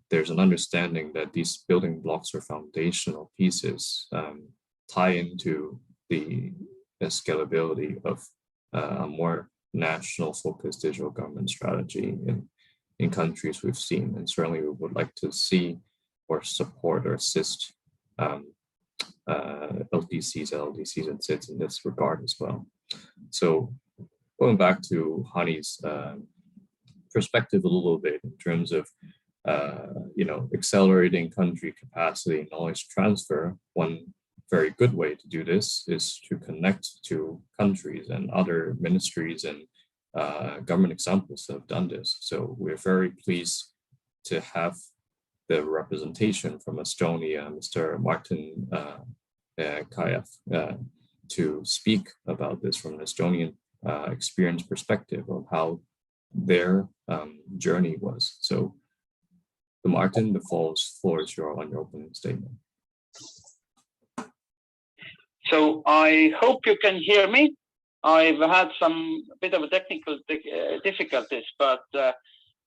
there's an understanding that these building blocks or foundational pieces tie into the scalability of a more national focused digital government strategy in countries we've seen. And certainly we would like to see or support or assist LDCs, LLDCs and SIDS in this regard as well. So going back to Hani's perspective a little bit in terms of accelerating country capacity and knowledge transfer, one very good way to do this is to connect to countries and other ministries and government examples that have done this. So we're very pleased to have the representation from Estonia, Mr. Martin Kajev, to speak about this from an Estonian experience perspective of how their journey was. So, Martin, the floor is yours on your opening statement. So I hope you can hear me. I've had some bit of a technical difficulties, but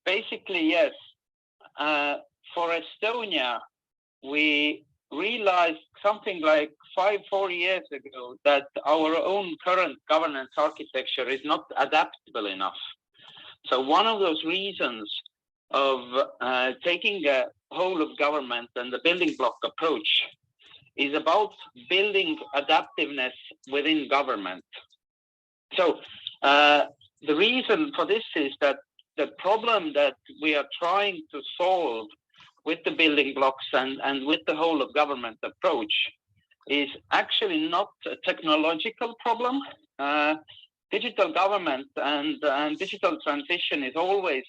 basically, yes. For Estonia, we realized something like 4 years ago that our own current governance architecture is not adaptable enough. So one of those reasons of taking a whole of government and the building block approach is about building adaptiveness within government. So the reason for this is that the problem that we are trying to solve with the building blocks and with the whole of government approach is actually not a technological problem. Digital government and digital transition is always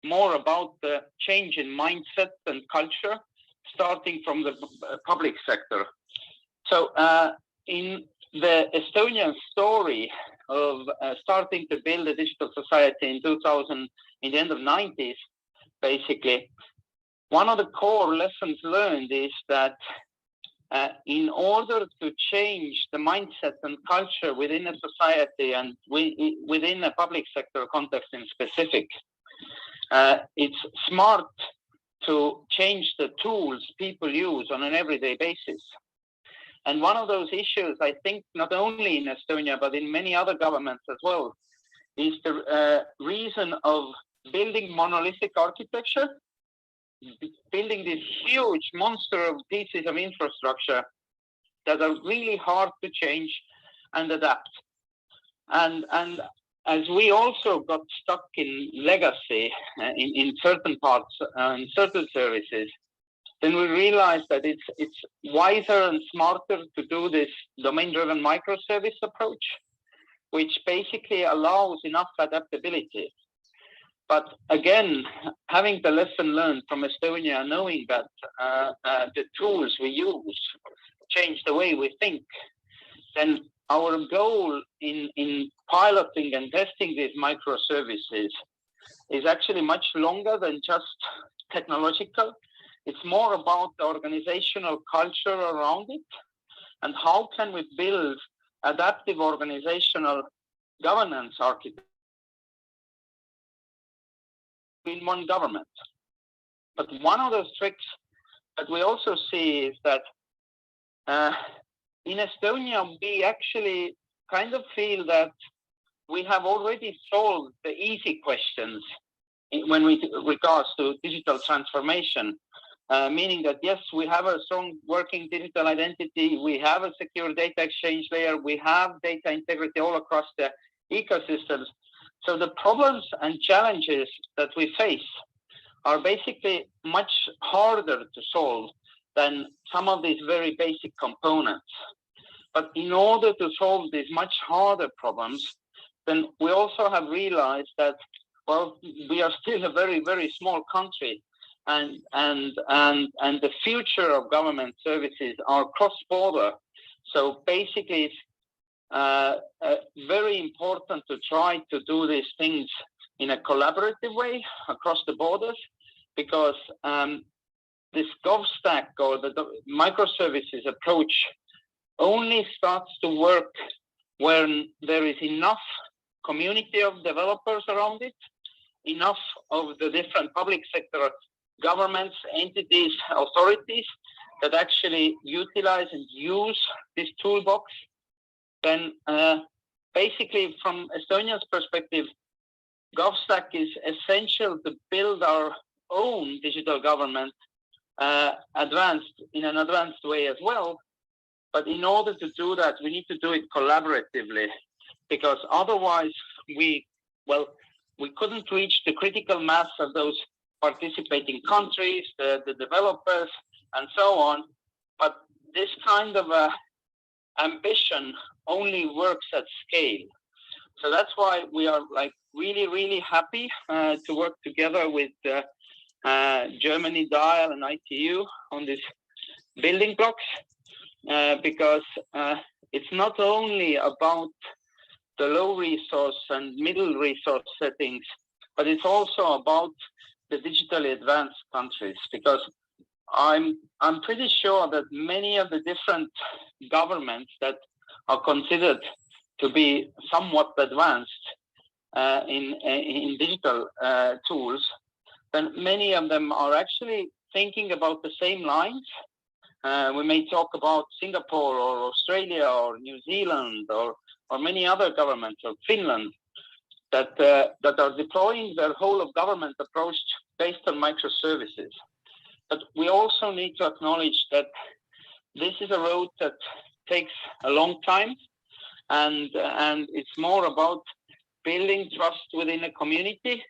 more about the change in mindset and culture, starting from the public sector. So in the Estonian story of starting to build a digital society in 2000, in the end of 90s, basically, one of the core lessons learned is that in order to change the mindset and culture within a society and within a public sector context in specific, it's smart to change the tools people use on an everyday basis. And one of those issues, I think, not only in Estonia, but in many other governments as well, is the reason of building monolithic architecture, building this huge monster of pieces of infrastructure that are really hard to change and adapt. And as we also got stuck in legacy in certain parts, in certain services, then we realized that it's wiser and smarter to do this domain-driven microservice approach, which basically allows enough adaptability. But again, having the lesson learned from Estonia, knowing that the tools we use change the way we think, then our goal in piloting and testing these microservices is actually much longer than just technological. It's more about the organizational culture around it and how can we build adaptive organizational governance architecture in one government. But one of those tricks that we also see is that in Estonia, we actually kind of feel that we have already solved the easy questions when we regards to digital transformation, meaning that yes, we have a strong working digital identity, we have a secure data exchange layer, we have data integrity all across the ecosystems. So the problems and challenges that we face are basically much harder to solve than some of these very basic components. But in order to solve these much harder problems, then we also have realized that, well, we are still a very, very small country, and the future of government services are cross-border. So basically, it's very important to try to do these things in a collaborative way across the borders, because this GovStack or the microservices approach only starts to work when there is enough community of developers around it, enough of the different public sector governments, entities, authorities that actually utilize and use this toolbox. Then basically from Estonia's perspective, GovStack is essential to build our own digital government in an advanced way as well. But in order to do that, we need to do it collaboratively, because otherwise we couldn't reach the critical mass of those participating countries, the developers, and so on. But this kind of ambition only works at scale. So that's why we are like really, really happy to work together with Germany, Dial, and ITU on these building blocks, because it's not only about the low resource and middle resource settings, but it's also about the digitally advanced countries, because I'm pretty sure that many of the different governments that are considered to be somewhat advanced in digital tools, then many of them are actually thinking about the same lines. We may talk about Singapore or Australia or New Zealand or many other governments, or Finland, that are deploying their whole of government approach based on microservices. But we also need to acknowledge that this is a road that takes a long time, and it's more about building trust within a community,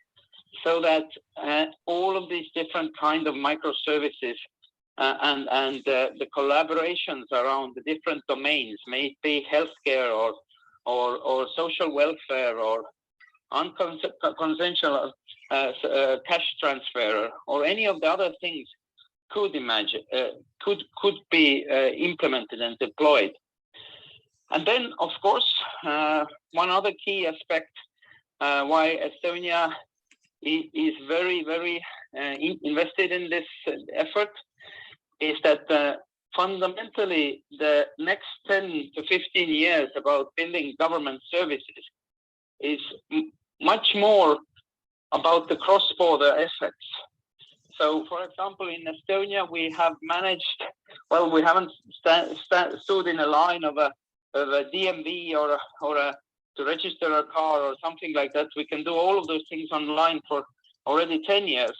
so that all of these different kind of microservices and the collaborations around the different domains, may it be healthcare or social welfare or unconventional cash transfer or any of the other things, could be implemented and deployed. And then, of course, one other key aspect why Estonia is very, very invested in this effort is that fundamentally the next 10 to 15 years about building government services is much more about the cross-border effects. So, for example, in Estonia, we have managed, well, we haven't stood in a line of a DMV or to register a car or something like that. We can do all of those things online for already 10 years.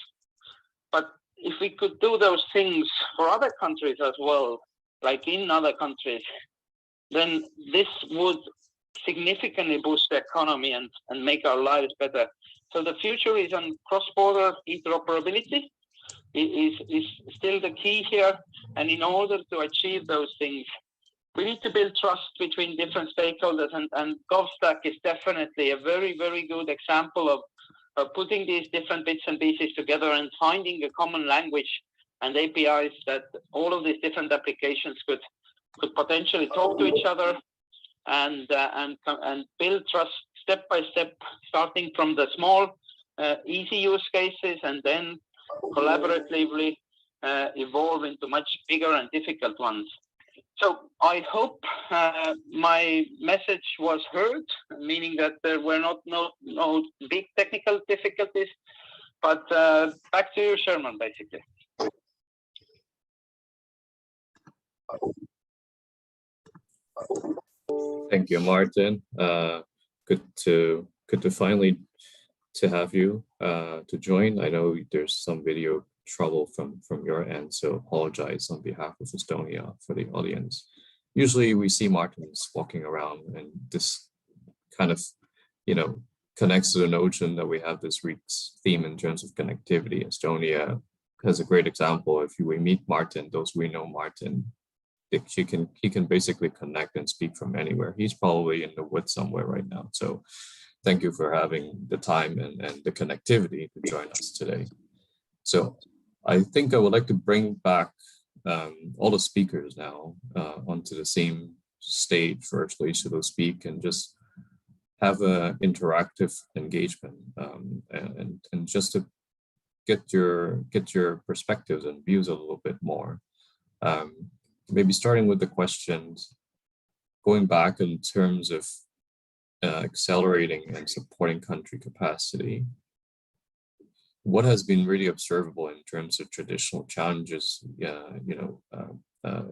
But if we could do those things for other countries as well, like in other countries, then this would significantly boost the economy and make our lives better. So the future is on cross-border interoperability. Is still the key here. And in order to achieve those things, we need to build trust between different stakeholders, and GovStack is definitely a very, very good example of putting these different bits and pieces together and finding a common language and APIs that all of these different applications could potentially talk to each other and build trust step by step, starting from the small, easy use cases, and then collaboratively evolve into much bigger and difficult ones. So I hope my message was heard, meaning that there were no big technical difficulties, but back to you, Sherman, basically. Thank you, Martin. Good to finally to have you to join. I know there's some video trouble from your end, so apologize on behalf of Estonia for the audience. Usually we see Martins walking around, and this kind of, connects to the notion that we have this week's theme in terms of connectivity. Estonia has a great example. If we meet Martin, those we know Martin, he can basically connect and speak from anywhere. He's probably in the woods somewhere right now. So thank you for having the time and the connectivity to join us today. So I think I would like to bring back all the speakers now onto the same stage virtually, so to speak, and just have an interactive engagement and just to get your perspectives and views a little bit more. Maybe starting with the questions, going back in terms of accelerating and supporting country capacity. What has been really observable in terms of traditional challenges,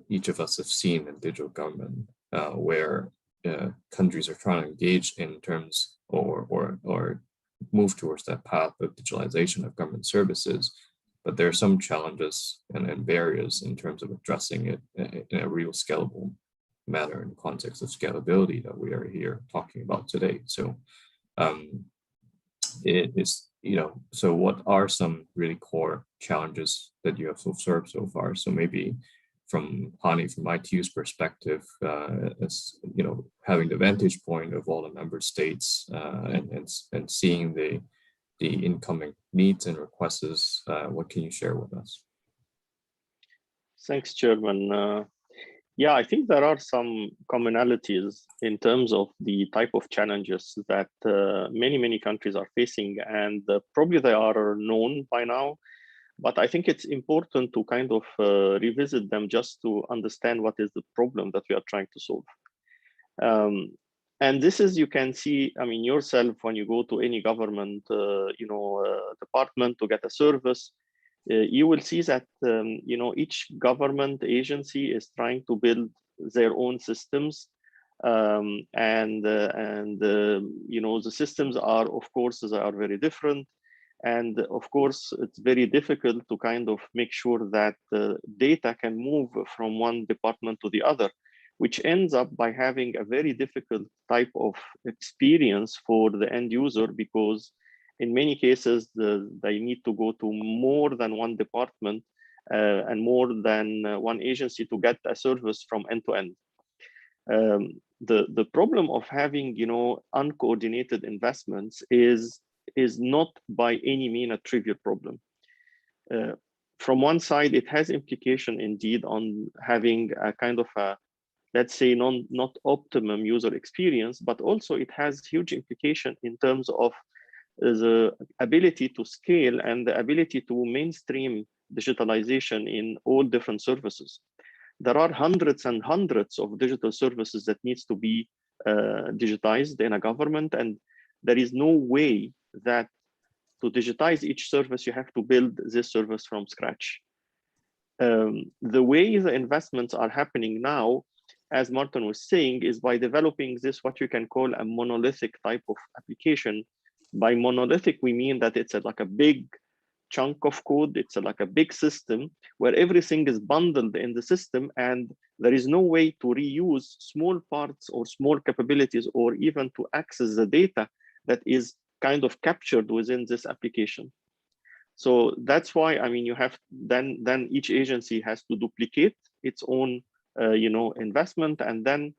each of us have seen in digital government, where countries are trying to engage in terms or move towards that path of digitalization of government services, but there are some challenges and barriers in terms of addressing it in a real scalable manner in the context of scalability that we are here talking about today. So it is, so what are some really core challenges that you have observed so far? So maybe from Hani, from ITU's perspective, as you know, having the vantage point of all the member states and seeing the incoming needs and requests, what can you share with us? Thanks, Chairman. Yeah, I think there are some commonalities in terms of the type of challenges that many countries are facing, and probably they are known by now. But I think it's important to kind of revisit them just to understand what is the problem that we are trying to solve. And this is, you can see, I mean, yourself when you go to any government, department to get a service, you will see that each government agency is trying to build their own systems, and the systems are, of course, they are very different. And of course, it's very difficult to kind of make sure that data can move from one department to the other, which ends up by having a very difficult type of experience for the end user, because in many cases, they need to go to more than one department and more than one agency to get a service from end to end. The problem of having uncoordinated investments is not by any means a trivial problem. From one side, it has implication indeed on having a kind of a, let's say, not optimum user experience, but also it has huge implication in terms of the ability to scale and the ability to mainstream digitalization in all different services. There are hundreds and hundreds of digital services that needs to be digitized in a government, and there is no way that to digitize each service, you have to build this service from scratch. The way the investments are happening now, as Martin was saying, is by developing this, what you can call a monolithic type of application. By monolithic, we mean that it's like a big chunk of code. It's like a big system where everything is bundled in the system, and there is no way to reuse small parts or small capabilities or even to access the data that is kind of captured within this application. So that's why, I mean, you have then each agency has to duplicate its own investment, and then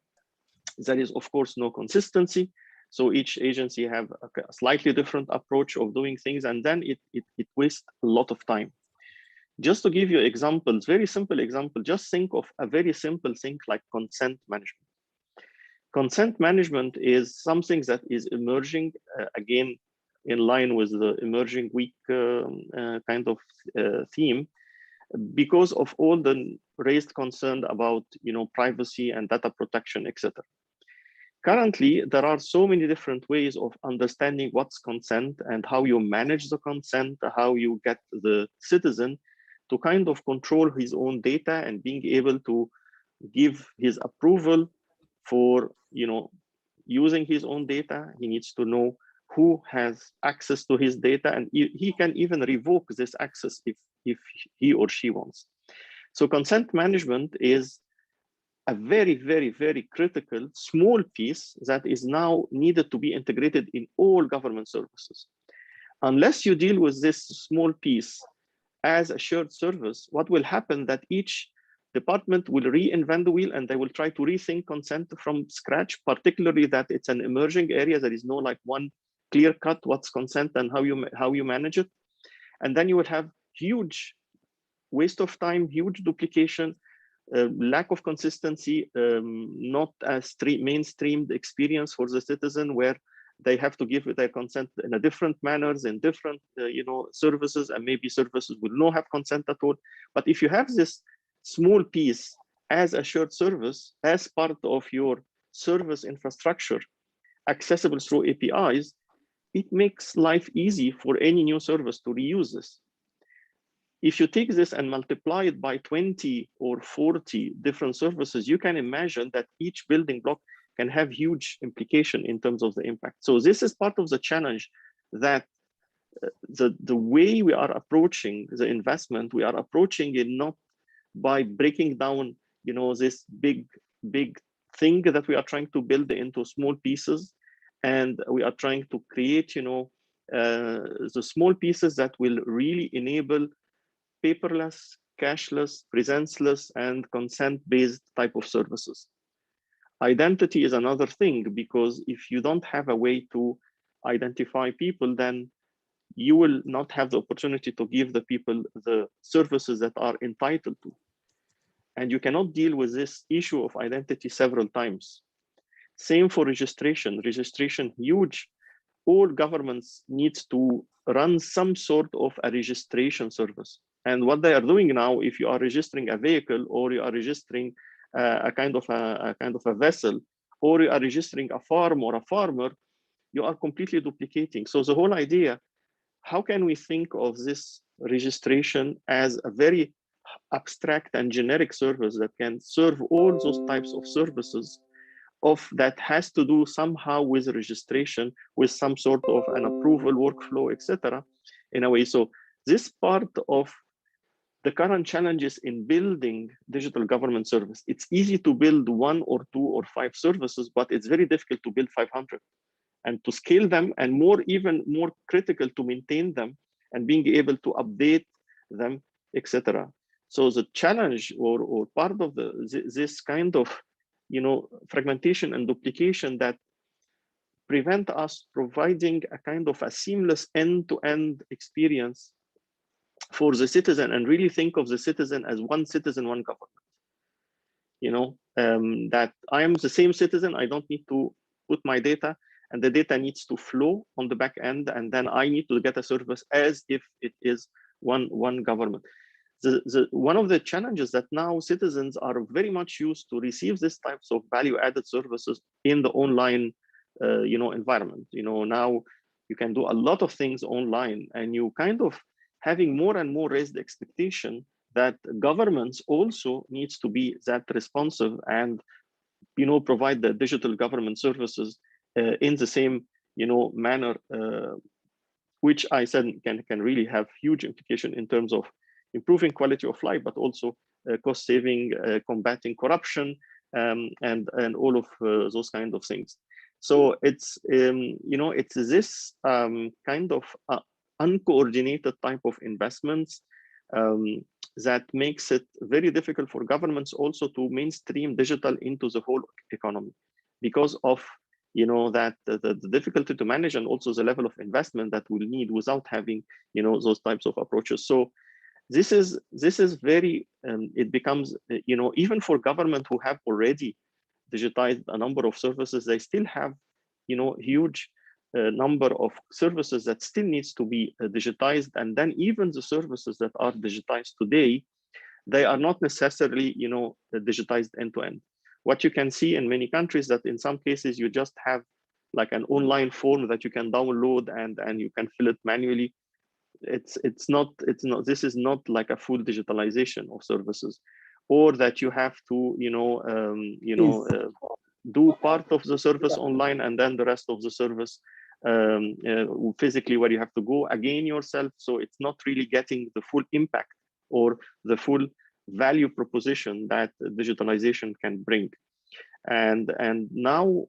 there is of course no consistency. So each agency have a slightly different approach of doing things, and then it wastes a lot of time. Just to give you examples, very simple example, just think of a very simple thing like consent management. Consent management is something that is emerging, again, in line with the emerging week kind of theme, because of all the raised concern about privacy and data protection, etc. Currently, there are so many different ways of understanding what's consent and how you manage the consent, how you get the citizen to kind of control his own data and being able to give his approval for using his own data. He needs to know who has access to his data, and he can even revoke this access if he or she wants. So consent management is a very, very, very critical small piece that is now needed to be integrated in all government services. Unless you deal with this small piece as a shared service, what will happen that each department will reinvent the wheel and they will try to rethink consent from scratch, particularly that it's an emerging area. There is no like one clear cut what's consent and how you manage it. And then you would have huge waste of time, huge duplication, lack of consistency, not a mainstreamed experience for the citizen, where they have to give their consent in a different manners, in different services, and maybe services will not have consent at all. But if you have this small piece as a shared service, as part of your service infrastructure, accessible through APIs, it makes life easy for any new service to reuse this. If you take this and multiply it by 20 or 40 different services, you can imagine that each building block can have huge implication in terms of the impact. So this is part of the challenge, that the way we are approaching the investment, we are approaching it not by breaking down, this big thing that we are trying to build into small pieces, and we are trying to create, the small pieces that will really enable paperless, cashless, presence-less, and consent-based type of services. Identity is another thing, because if you don't have a way to identify people, then you will not have the opportunity to give the people the services that are entitled to. And you cannot deal with this issue of identity several times. Same for registration. Registration, huge. All governments need to run some sort of a registration service. And what they are doing now, if you are registering a vehicle, or you are registering a kind of a vessel, or you are registering a farm or a farmer, you are completely duplicating. So the whole idea, how can we think of this registration as a very abstract and generic service that can serve all those types of services that has to do somehow with registration, with some sort of an approval workflow, etc. in a way. So this part of the current challenges in building digital government service. It's easy to build 1 or 2 or 5 services, but it's very difficult to build 500 and to scale them, and even more critical to maintain them and being able to update them, etc. So the challenge or part of this kind of fragmentation and duplication that prevent us providing a kind of a seamless end-to-end experience for the citizen, and really think of the citizen as one citizen, one government. That I am the same citizen, I don't need to put my data, and the data needs to flow on the back end, and then I need to get a service as if it is one government. One of the challenges that now citizens are very much used to receive these types of value-added services in the online environment. Now you can do a lot of things online, and you kind of having more and more raised expectation that governments also needs to be that responsive and provide the digital government services in the same manner, which I said can really have huge implication in terms of improving quality of life, but also cost saving, combating corruption, and all of those kind of things. So it's it's this kind of uncoordinated type of investments that makes it very difficult for governments also to mainstream digital into the whole economy, because of that the difficulty to manage, and also the level of investment that we'll need without having those types of approaches. So this is very it becomes even for government who have already digitized a number of services, they still have huge number of services that still needs to be digitized. And then even the services that are digitized today, they are not necessarily digitized end to end. What you can see in many countries, that in some cases you just have like an online form that you can download and you can fill it manually. It's not this is not like a full digitalization of services, or that you have to do part of the service online and then the rest of the service physically, where you have to go again yourself. So it's not really getting the full impact or the full value proposition that digitalization can bring. And now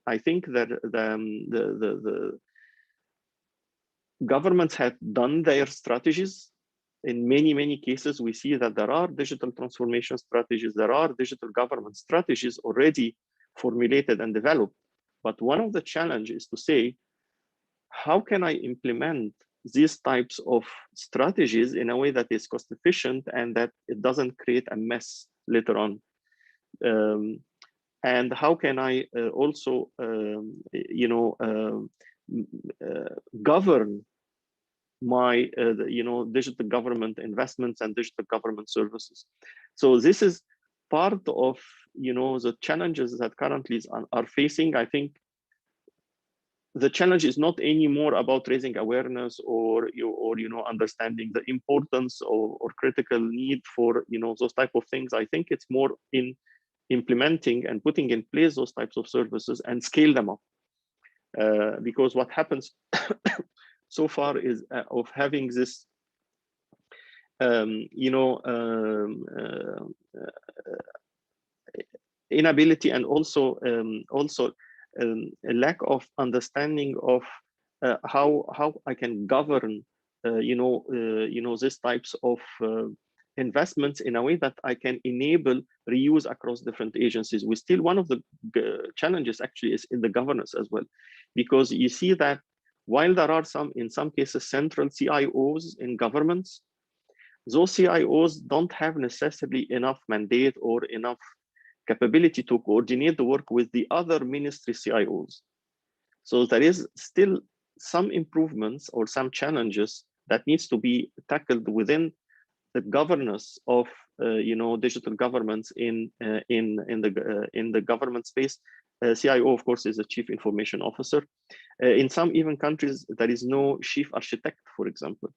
I think that the governments have done their strategies. In many cases, we see that there are digital transformation strategies, there are digital government strategies already formulated and developed. But one of the challenges is to say, how can I implement these types of strategies in a way that is cost efficient and that it doesn't create a mess later on? And how can I also, govern my, digital government investments and digital government services? So this is part of, the challenges that currently are facing. I think the challenge is not anymore about raising awareness or understanding the importance or critical need for those type of things. I think it's more in implementing and putting in place those types of services and scale them up, because what happens so far is of having this inability, and also a lack of understanding of how I can govern these types of investments in a way that I can enable reuse across different agencies. We still, one of the challenges actually is in the governance as well, because you see that while there are some, in some cases, central CIOs in governments, those CIOs don't have necessarily enough mandate or enough capability to coordinate the work with the other ministry CIOs. So there is still some improvements or some challenges that needs to be tackled within the governance of digital governments in the government space. CIO, of course, is a chief information officer. In some even countries, there is no chief architect, for example.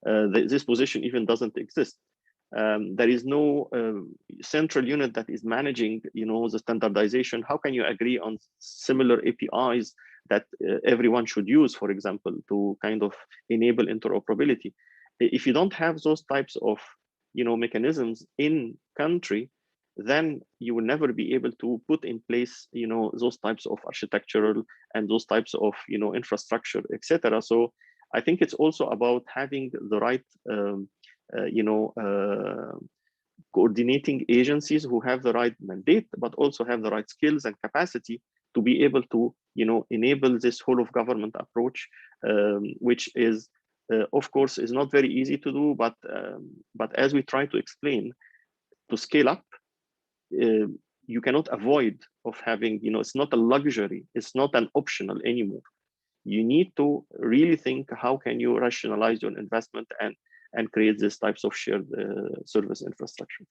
This position even doesn't exist. There is no central unit that is managing, the standardization. How can you agree on similar APIs that everyone should use, for example, to kind of enable interoperability? If you don't have those types of, mechanisms in country, then you will never be able to put in place, those types of architectural and those types of, infrastructure, etc. So I think it's also about having the right, coordinating agencies who have the right mandate, but also have the right skills and capacity to be able to, enable this whole of government approach, which is, of course, is not very easy to do, but as we try to explain, to scale up, you cannot avoid of having, it's not a luxury, it's not an optional anymore. You need to really think, how can you rationalize your investment and create these types of shared service infrastructure.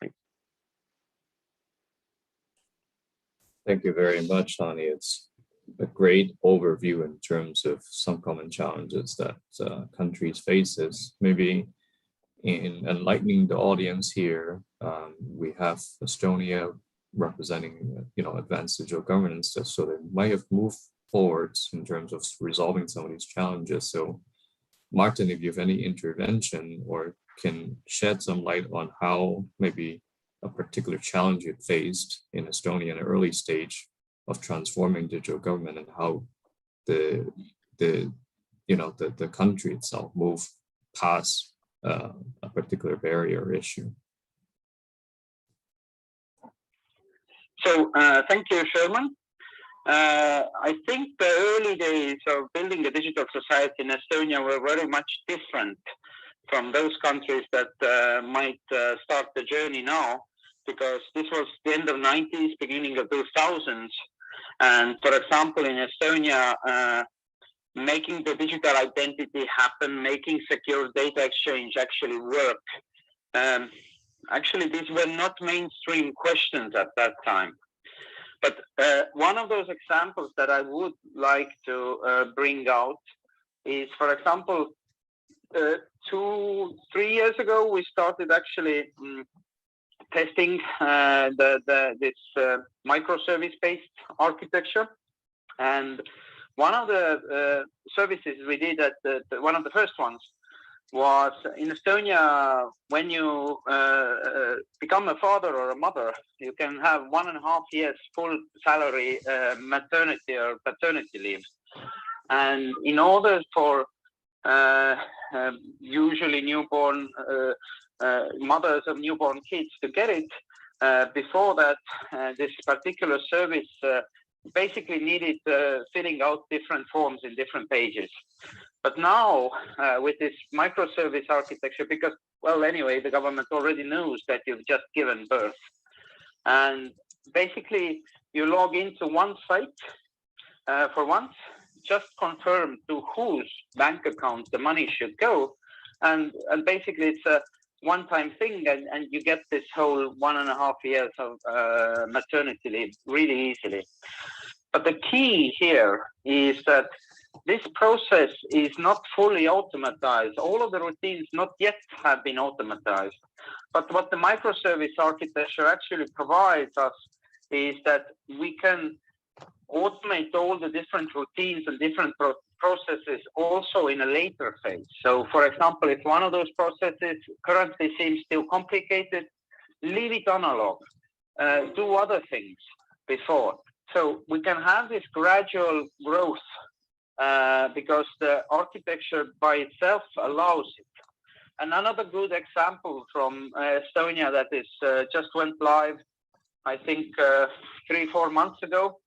Thank you very much, Hani. It's a great overview in terms of some common challenges that countries faces. Maybe in enlightening the audience here, we have Estonia representing, advanced digital governance, so they might have moved forwards in terms of resolving some of these challenges. So Martin, if you have any intervention or can shed some light on how maybe a particular challenge you faced in Estonia in an early stage of transforming digital government, and how the country itself moved past a particular barrier or issue. So thank you, Sherman. I think the early days of building a digital society in Estonia were very much different from those countries that might start the journey now, because this was the end of 90s, beginning of 2000s. And for example, in Estonia, making the digital identity happen, making secure data exchange actually work. Actually, these were not mainstream questions at that time. But one of those examples that I would like to bring out is, for example, 2-3 years ago, we started actually testing this microservice-based architecture. And one of the services we did at one of the first ones was in Estonia. When you become a father or a mother, you can have 1.5 years full salary maternity or paternity leave. And in order for usually newborn mothers of newborn kids to get it, before that, this particular service basically needed filling out different forms in different pages. But now, with this microservice architecture, because, well, anyway, the government already knows that you've just given birth. And basically, you log into one site for once, just confirm to whose bank account the money should go. And basically, it's a one-time thing, and you get this whole 1.5 years of maternity leave really easily. But the key here is that this process is not fully automatized. All of the routines not yet have been automatized. But what the microservice architecture actually provides us is that we can automate all the different routines and different processes also in a later phase. So, for example, if one of those processes currently seems too complicated, leave it analog, do other things before. So we can have this gradual growth because the architecture by itself allows it. another good example from Estonia that is just went live, I think 3-4 months ago,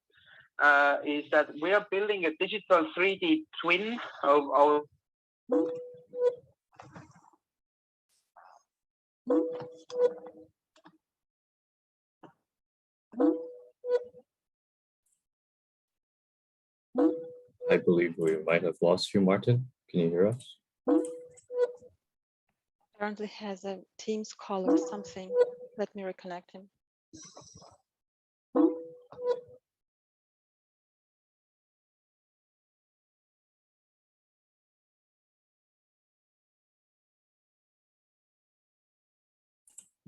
is that we are building a digital 3D twin of our I believe we might have lost you, Martin. Can you hear us? Apparently has a Teams call or something. Let me reconnect him.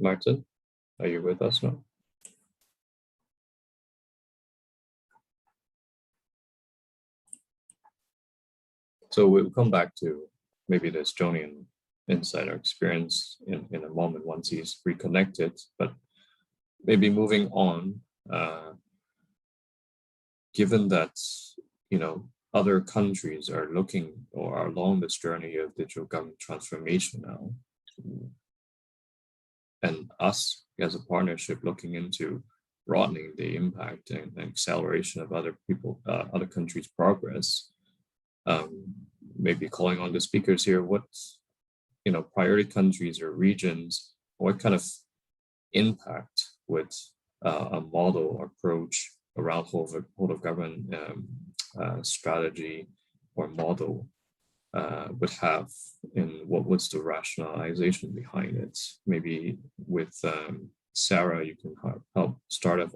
Martin, are you with us now? So we'll come back to maybe the Estonian insider experience in a moment once he's reconnected, but maybe moving on, given that, other countries are looking or are along this journey of digital government transformation now, and us as a partnership looking into broadening the impact and acceleration of other countries' progress, maybe calling on the speakers here, what priority countries or regions, what kind of impact would a model or approach around whole of government strategy or model would have, and what's the rationalization behind it? Maybe with Sarah, you can help start us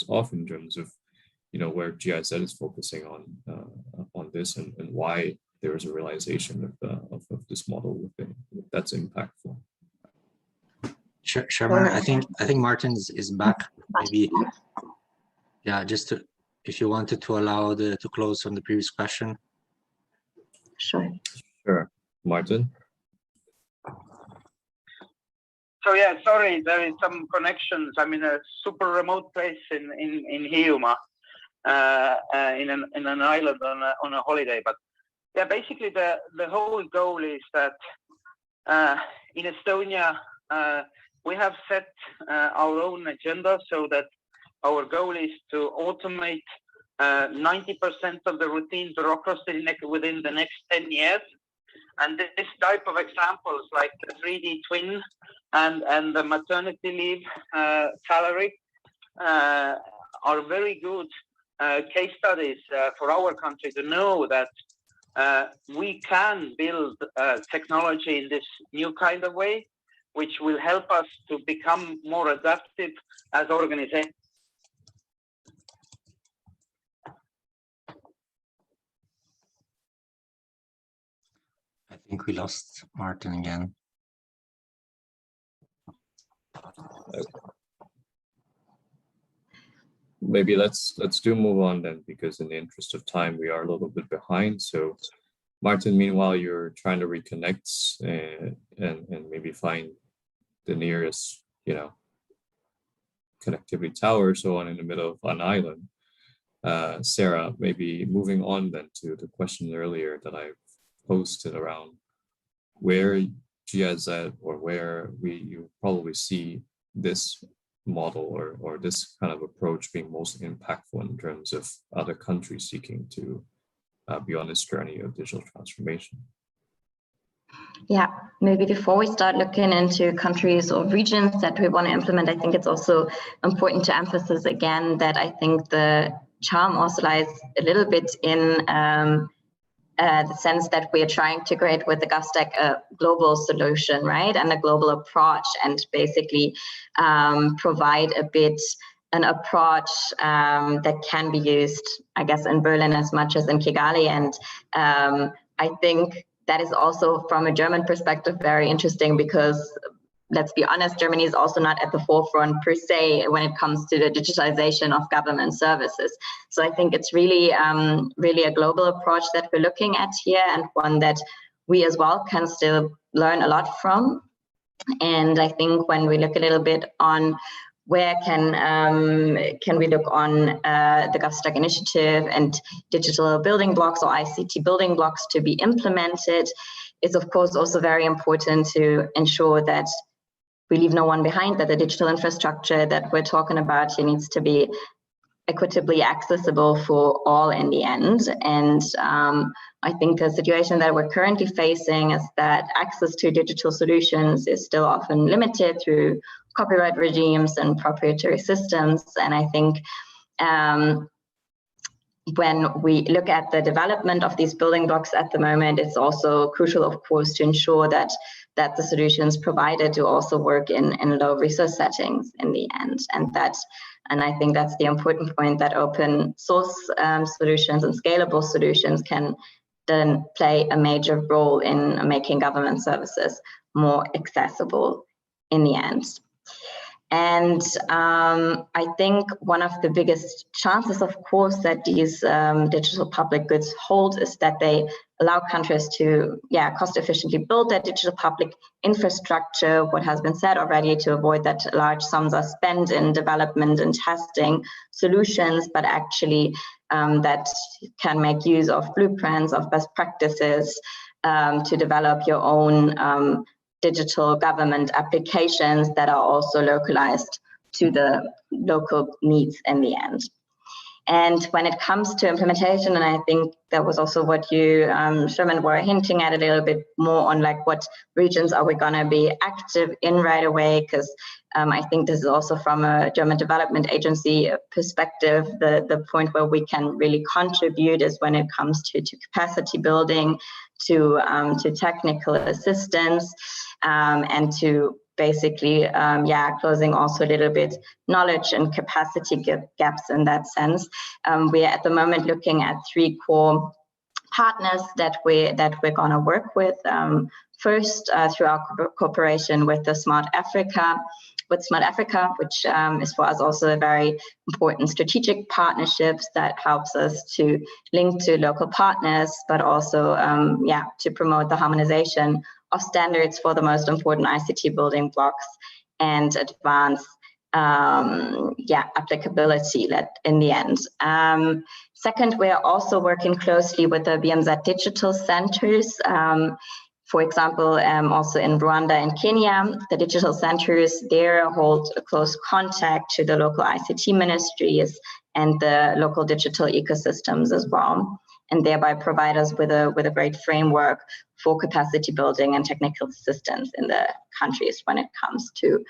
off in terms of where GIZ is focusing on this and why there is a realization of this model that's impactful. Sherman, I think Martin is back. Maybe, yeah, just if you wanted to allow to close on the previous question. Sure, Martin. So yeah, sorry, there is some connections. I'm in a super remote place in Hiiumaa, in an island on a holiday. But yeah, basically the whole goal is that in Estonia we have set our own agenda so that our goal is to automate 90% of the routine bureaucracy within the next 10 years. And this type of examples like the 3D twin and the maternity leave salary are very good case studies for our country to know that we can build technology in this new kind of way, which will help us to become more adaptive as organizations. I think we lost Martin again. Maybe let's move on then, because in the interest of time, we are a little bit behind. So Martin, meanwhile, you're trying to reconnect and maybe find the nearest, connectivity tower, so on, in the middle of an island. Sarah, maybe moving on then to the question earlier that I posted around where GIZ or where you probably see this model or this kind of approach being most impactful in terms of other countries seeking to be on this journey of digital transformation. Yeah, maybe before we start looking into countries or regions that we want to implement, I think it's also important to emphasize again that I think the charm also lies a little bit in the sense that we are trying to create with the GovStack a global solution, right, and a global approach, and basically provide a bit an approach that can be used, I guess, in Berlin as much as in Kigali. And I think that is also, from a German perspective, very interesting because, let's be honest, Germany is also not at the forefront per se when it comes to the digitalization of government services. So I think it's really, really a global approach that we're looking at here, and one that we as well can still learn a lot from. And I think when we look a little bit on where can we look on the GovStack initiative and digital building blocks or ICT building blocks to be implemented, it's of course also very important to ensure that we leave no one behind, that the digital infrastructure that we're talking about here needs to be equitably accessible for all in the end. And I think the situation that we're currently facing is that access to digital solutions is still often limited through copyright regimes and proprietary systems. And I think when we look at the development of these building blocks at the moment, it's also crucial, of course, to ensure that the solutions provided do also work in low resource settings in the end. And I think that's the important point, that open source solutions and scalable solutions can then play a major role in making government services more accessible in the end. And I think one of the biggest chances, of course, that these digital public goods hold is that they allow countries to, cost efficiently build their digital public infrastructure, what has been said already, to avoid that large sums are spent in development and testing solutions, but actually that can make use of blueprints, of best practices to develop your own digital government applications that are also localized to the local needs in the end. And when it comes to implementation, and I think that was also what you, Sherman, were hinting at a little bit more on, like, what regions are we going to be active in right away? Because I think this is also from a German Development Agency perspective, the point where we can really contribute is when it comes to capacity building, to technical assistance, and to basically, closing also a little bit knowledge and capacity gaps in that sense. We are at the moment looking at 3 core partners that we're going to work with. First, through our cooperation with the Smart Africa, which is for us also a very important strategic partnerships that helps us to link to local partners, but also, to promote the harmonization of standards for the most important ICT building blocks and advance applicability in the end. Second, we are also working closely with the BMZ digital centers. For example, also in Rwanda and Kenya, the digital centers there hold a close contact to the local ICT ministries and the local digital ecosystems as well, and thereby provide us with a great framework for capacity building and technical assistance in the countries when it comes to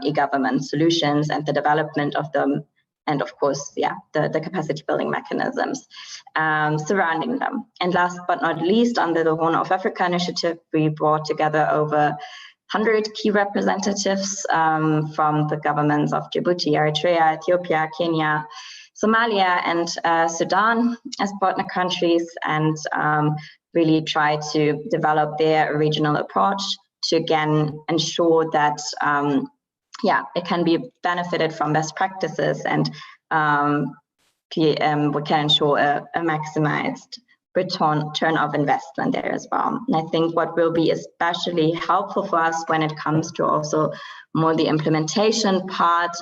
e-government solutions and the development of them, and of course, the capacity building mechanisms surrounding them. And last but not least, under the Horn of Africa initiative, we brought together over 100 key representatives from the governments of Djibouti, Eritrea, Ethiopia, Kenya, Somalia, and Sudan as partner countries, and really try to develop their regional approach to, again, ensure that it can be benefited from best practices, and we can ensure a maximized return of investment there as well. And I think what will be especially helpful for us when it comes to also more the implementation part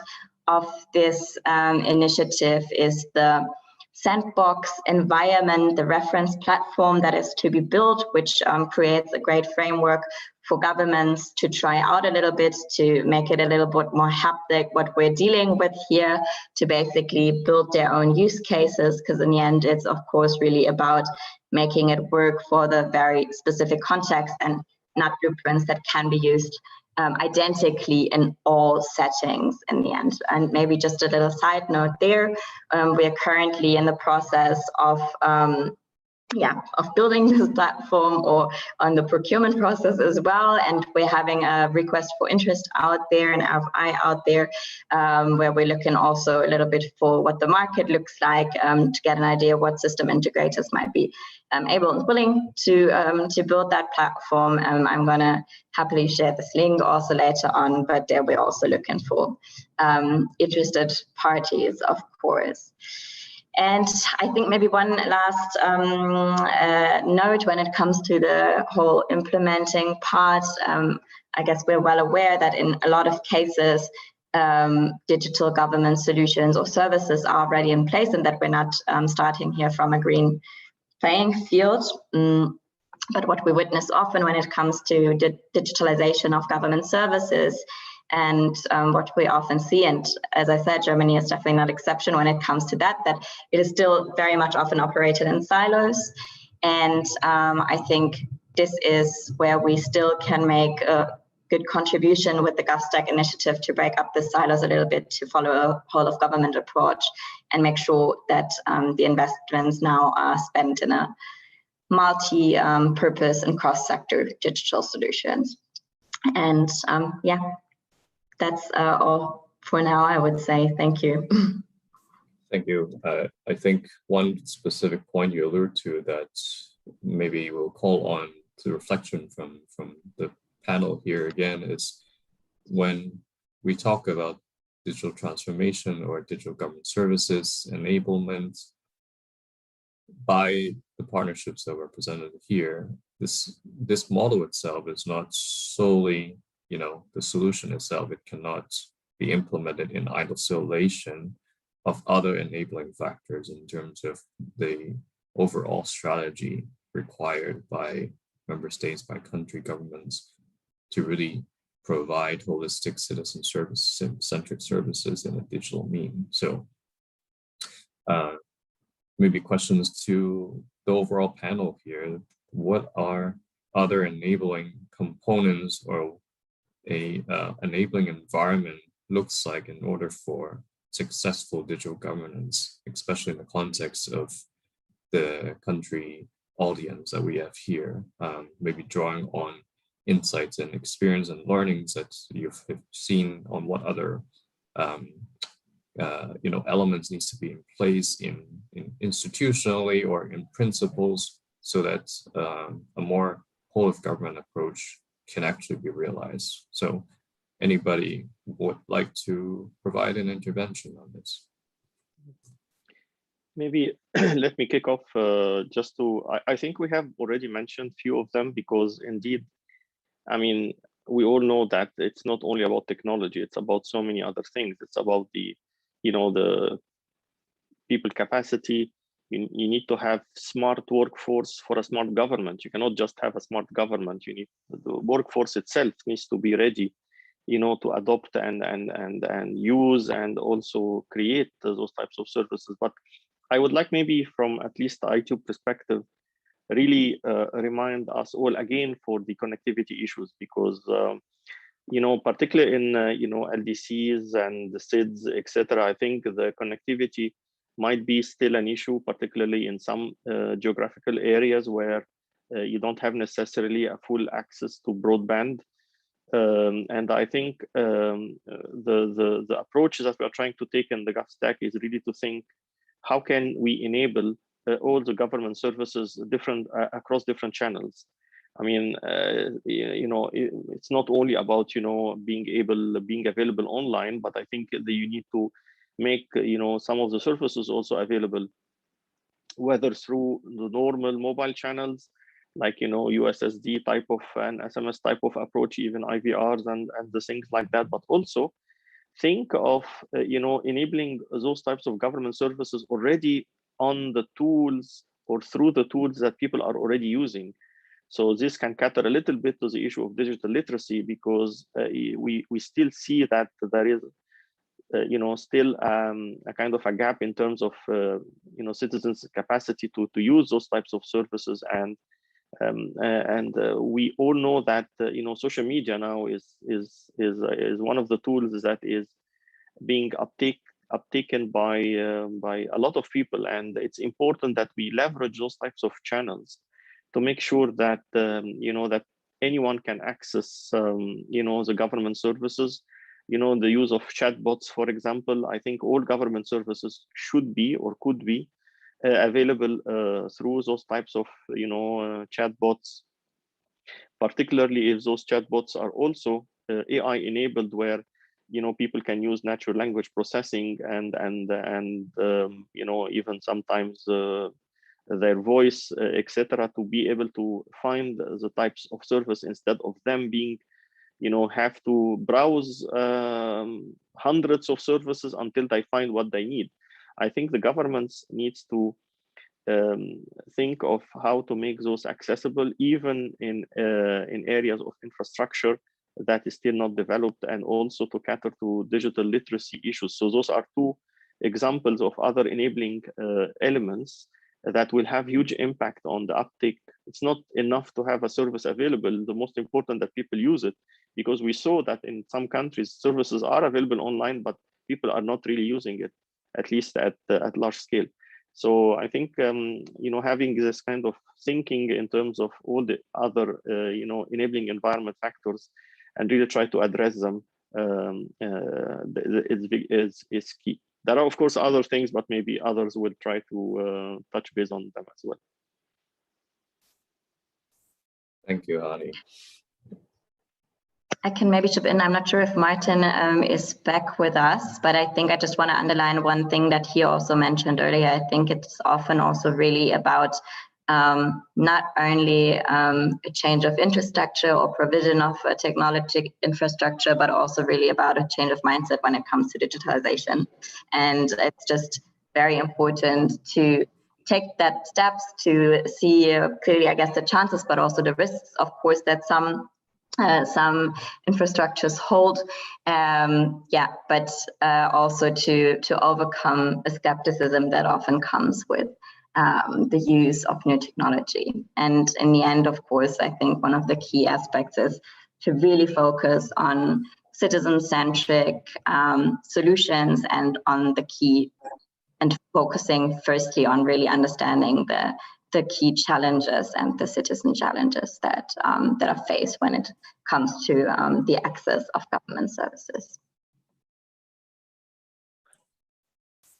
of this initiative is the sandbox environment, the reference platform that is to be built, which creates a great framework for governments to try out a little bit, to make it a little bit more haptic, what we're dealing with here, to basically build their own use cases, because in the end, it's of course really about making it work for the very specific context and not blueprints that can be used identically in all settings in the end. And maybe just a little side note there, we are currently in the process of building this platform, or on the procurement process as well. And we're having a request for interest out there, an RFI out there, where we're looking also a little bit for what the market looks like, to get an idea what system integrators might be able and willing to build that platform. I'm gonna happily share this link also later on, but there we're also looking for interested parties, of course. And I think maybe one last note when it comes to the whole implementing part, I guess we're well aware that in a lot of cases, digital government solutions or services are already in place, and that we're not starting here from a green playing field. But what we witness often when it comes to digitalization of government services, and what we often see, and as I said, Germany is definitely not exception when it comes to that it is still very much often operated in silos. And I think this is where we still can make a good contribution with the GovStack initiative to break up the silos a little bit, to follow a whole of government approach and make sure that the investments now are spent in a multi-purpose and cross-sector digital solutions. And yeah, that's all for now, I would say. Thank you. Thank you. I think one specific point you allude to that maybe will call on to reflection from the panel here again is when we talk about digital transformation or digital government services enablement by the partnerships that were presented here, this model itself is not solely, the solution itself. It cannot be implemented in isolation of other enabling factors in terms of the overall strategy required by member states, by country governments to really provide holistic citizen-centric services in a digital mean. So maybe questions to the overall panel here. What are other enabling components or a enabling environment looks like in order for successful digital governance, especially in the context of the country audience that we have here, maybe drawing on insights and experience and learnings that you've seen on what other elements needs to be in place in institutionally or in principles so that a more whole of government approach can actually be realized. So anybody would like to provide an intervention on this? Maybe let me kick off just to, I think we have already mentioned few of them because indeed, I mean, we all know that it's not only about technology, it's about so many other things. It's about the people capacity. You need to have smart workforce for a smart government. You cannot just have a smart government. You need the workforce itself needs to be ready, to adopt and use and also create those types of services. But I would like maybe from at least the ITU perspective, really remind us all again for the connectivity issues because, particularly in, LDCs and the SIDS, etc. I think the connectivity might be still an issue, particularly in some geographical areas where you don't have necessarily a full access to broadband. And I think the approaches that we are trying to take in the GovStack is really to think, how can we enable all the government services across different channels? I mean, it's not only about, being available online, but I think that you need to make, some of the services also available, whether through the normal mobile channels, like, USSD type of and SMS type of approach, even IVRs and the things like that, but also think of, enabling those types of government services already on the tools or through the tools that people are already using. So this can cater a little bit to the issue of digital literacy because we still see that there is, still a kind of a gap in terms of, citizens' capacity to use those types of services. And we all know that, social media now is one of the tools that is being uptaken by a lot of people. And it's important that we leverage those types of channels to make sure that, that anyone can access, the government services. The use of chatbots, for example. I think all government services should be or could be available through those types of, chatbots, particularly if those chatbots are also AI enabled, where, people can use natural language processing and even sometimes their voice, etc., to be able to find the types of service instead of them being, have to browse hundreds of services until they find what they need. I think the governments needs to think of how to make those accessible, even in areas of infrastructure that is still not developed, and also to cater to digital literacy issues. So those are two examples of other enabling elements that will have huge impact on the uptake. It's not enough to have a service available. The most important that people use it, because we saw that in some countries services are available online, but people are not really using it, at least at large scale. So I think having this kind of thinking in terms of all the other enabling environment factors and really try to address them is key. There are, of course, other things, but maybe others will try to touch base on them as well. Thank you, Hani. I can maybe chip in. I'm not sure if Martin is back with us, but I think I just want to underline one thing that he also mentioned earlier. I think it's often also really about not only a change of infrastructure or provision of technology infrastructure, but also really about a change of mindset when it comes to digitalization. And it's just very important to take that steps to see clearly, I guess, the chances, but also the risks, of course, that some infrastructures hold, but also to overcome a skepticism that often comes with the use of new technology. And in the end, of course, I think one of the key aspects is to really focus on citizen-centric solutions and on the key, and focusing firstly on really understanding the key challenges and the citizen challenges that are faced when it comes to the access of government services.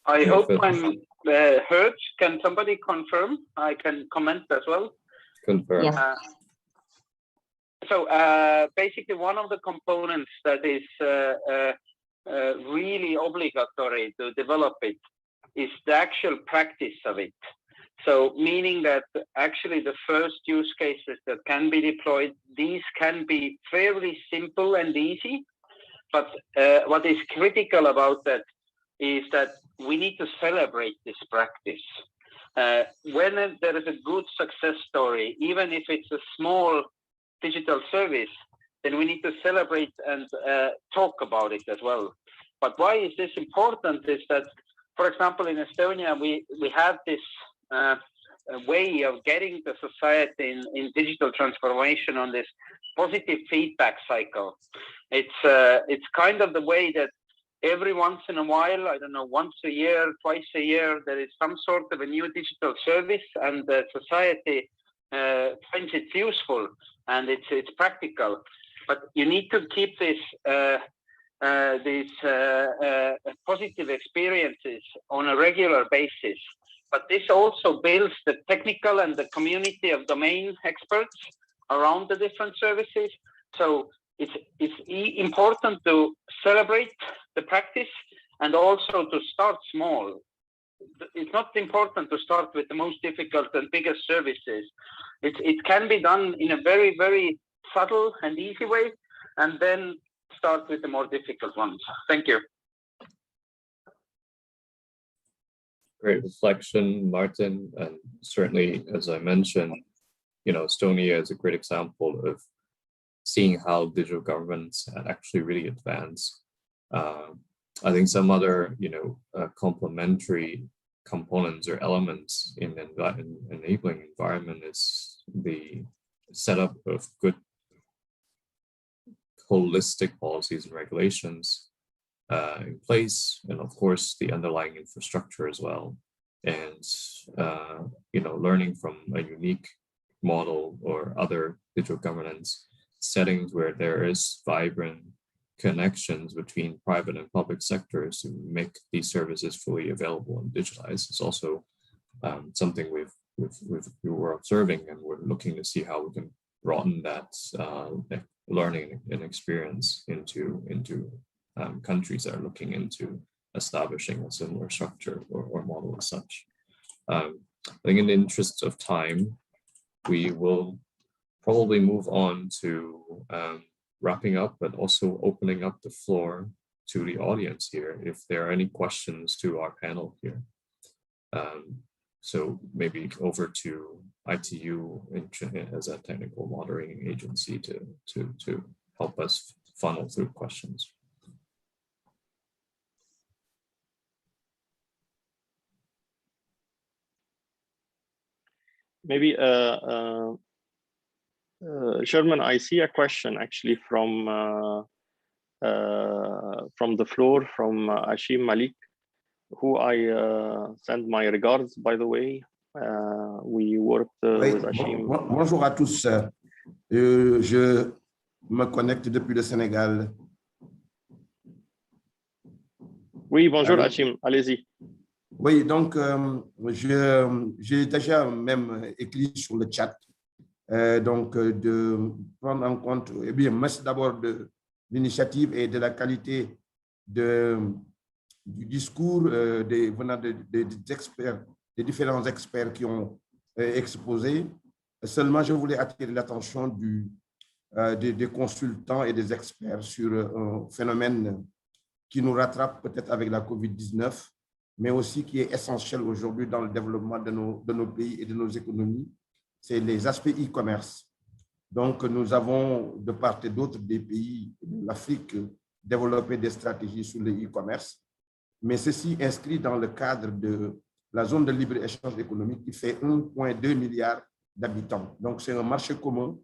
I hope I'm heard. Can somebody confirm? I can comment as well. Confirm. Yes. So basically, one of the components that is really obligatory to develop it is the actual practice of it. So meaning that actually the first use cases that can be deployed, these can be fairly simple and easy. But what is critical about that is that we need to celebrate this practice. When there is a good success story, even if it's a small digital service, then we need to celebrate and talk about it as well. But why is this important is that, for example, in Estonia, we have this way of getting the society in digital transformation on this positive feedback cycle. It's kind of the way that every once in a while, I don't know, once a year, twice a year, there is some sort of a new digital service, and the society finds it useful and it's practical. But you need to keep these positive experiences on a regular basis. But this also builds the technical and the community of domain experts around the different services. So it's important to celebrate the practice and also to start small. It's not important to start with the most difficult and biggest services. It can be done in a very, very subtle and easy way, and then start with the more difficult ones. Thank you. Great reflection, Martin. And certainly, as I mentioned, Estonia is a great example of seeing how digital governments actually really advance. I think some other, complementary components or elements in an enabling environment is the setup of good holistic policies and regulations in place, and of course the underlying infrastructure as well. And learning from a unique model or other digital governance settings where there is vibrant connections between private and public sectors to make these services fully available and digitalized is also something we were observing, and we're looking to see how we can broaden that learning and experience into countries that are looking into establishing a similar structure or model as such. I think in the interest of time, we will probably move on to wrapping up, but also opening up the floor to the audience here if there are any questions to our panel here. So maybe over to ITU as a technical monitoring agency to help us funnel through questions. Maybe Sherman, I see a question actually from the floor from Ashim Malik, who I send my regards, by the way. We worked with Ashim. Bonjour à tous. Je me connecte depuis le Sénégal. Oui, bonjour Ashim, allez-y. Oui, donc j'ai déjà même écrit sur le chat, donc de prendre en compte, eh bien, merci d'abord de l'initiative et de la qualité du discours venant des experts, des différents experts qui ont exposé. Seulement, je voulais attirer l'attention des consultants et des experts sur un phénomène qui nous rattrape peut-être avec la COVID-19, mais aussi qui est essentiel aujourd'hui dans le développement de nos pays et de nos économies, c'est les aspects e-commerce. Donc, nous avons, de part et d'autre des pays de l'Afrique, développé des stratégies sur le e-commerce, mais ceci inscrit dans le cadre de la zone de libre-échange économique qui fait 1,2 milliard d'habitants. Donc, c'est un marché commun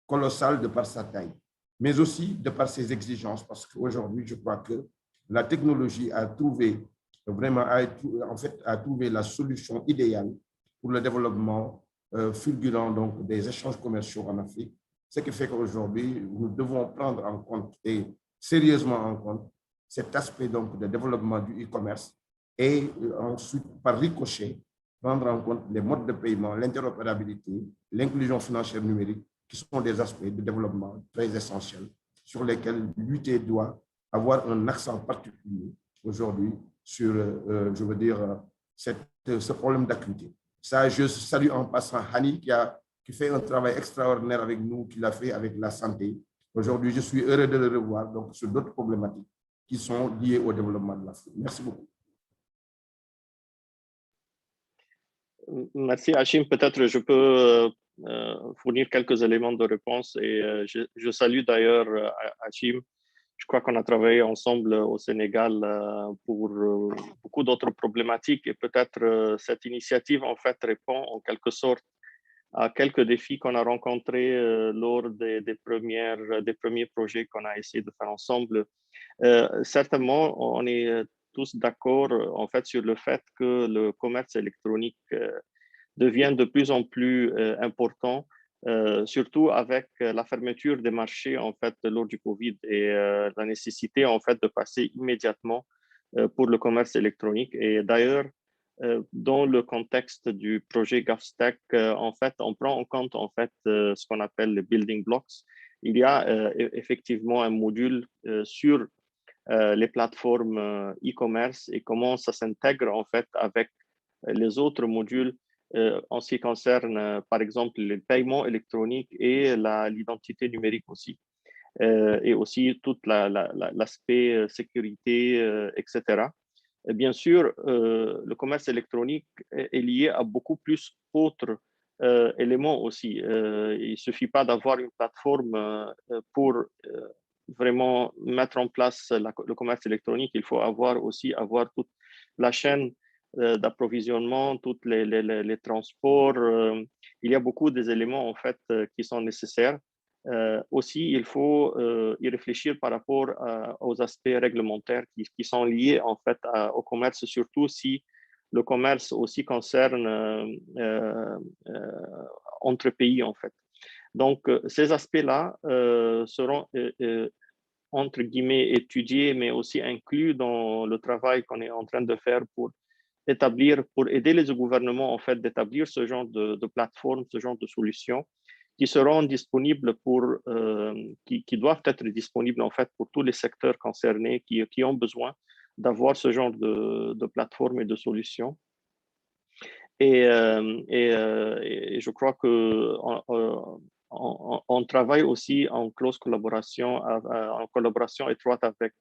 colossal de par sa taille, mais aussi de par ses exigences, parce qu'aujourd'hui, je crois que la technologie a trouvé vraiment, a trouvé la solution idéale pour le développement fulgurant donc, des échanges commerciaux en Afrique. Ce qui fait qu'aujourd'hui, nous devons prendre en compte et sérieusement en compte cet aspect donc, de développement du e-commerce et ensuite, par ricochet, prendre en compte les modes de paiement, l'interopérabilité, l'inclusion financière numérique, qui sont des aspects de développement très essentiels sur lesquels l'UT doit avoir un accent particulier aujourd'hui sur, je veux dire, ce problème d'acuité. Ça, je salue en passant Hani qui fait un travail extraordinaire avec nous, qu'il a fait avec la santé. Aujourd'hui, je suis heureux de le revoir donc, sur d'autres problématiques qui sont liées au développement de l'Afrique. Merci beaucoup. Merci Hachim. Peut-être je peux fournir quelques éléments de réponse et je salue d'ailleurs Hachim. Je crois qu'on a travaillé ensemble au Sénégal pour beaucoup d'autres problématiques et peut-être cette initiative en fait répond en quelque sorte à quelques défis qu'on a rencontrés lors des premiers projets qu'on a essayé de faire ensemble. Certainement, on est tous d'accord en fait sur le fait que le commerce électronique devient de plus en plus important, surtout avec la fermeture des marchés en fait lors du Covid et la nécessité en fait de passer immédiatement pour le commerce électronique. Et d'ailleurs, dans le contexte du projet GovStack, en fait, on prend en compte en fait ce qu'on appelle les building blocks. Il y a effectivement un module sur les plateformes e-commerce et comment ça s'intègre en fait avec les autres modules en ce qui concerne par exemple les paiements électroniques et l'identité numérique aussi. Et aussi tout l'aspect sécurité, etc. Et bien sûr, le commerce électronique est lié à beaucoup plus d'autres éléments aussi. Il ne suffit pas d'avoir une plateforme pour vraiment mettre en place le commerce électronique. Il faut aussi avoir toute la chaîne d'approvisionnement, tous les transports. Il y a beaucoup des éléments en fait qui sont nécessaires. Aussi, il faut y réfléchir par rapport aux aspects réglementaires qui sont liés en fait au commerce, surtout si le commerce aussi concerne entre pays en fait. Donc, ces aspects-là seront entre guillemets étudiés, mais aussi inclus dans le travail qu'on est en train de faire pour aider les gouvernements en fait d'établir ce genre de plateforme, ce genre de solutions qui seront disponibles qui doivent être disponibles en fait pour tous les secteurs concernés qui ont besoin d'avoir ce genre de plateforme et de solutions. Et je crois que on travaille aussi en close collaboration, en collaboration étroite avec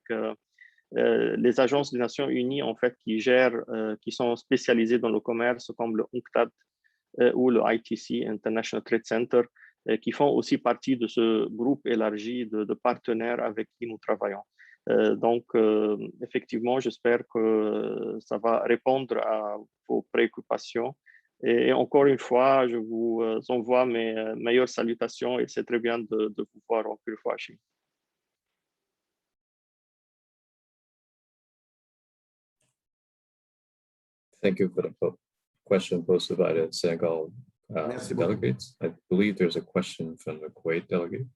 les agences des Nations Unies, en fait, qui gèrent, qui sont spécialisées dans le commerce, comme le UNCTAD ou le ITC, International Trade Center, qui font aussi partie de ce groupe élargi de partenaires avec qui nous travaillons. Donc, effectivement, j'espère que ça va répondre à vos préoccupations. Et encore une fois, je vous envoie mes meilleures salutations et c'est très bien de vous voir encore une fois. Thank you for the question posted by the Senegal delegates. I believe there's a question from the Kuwait delegate.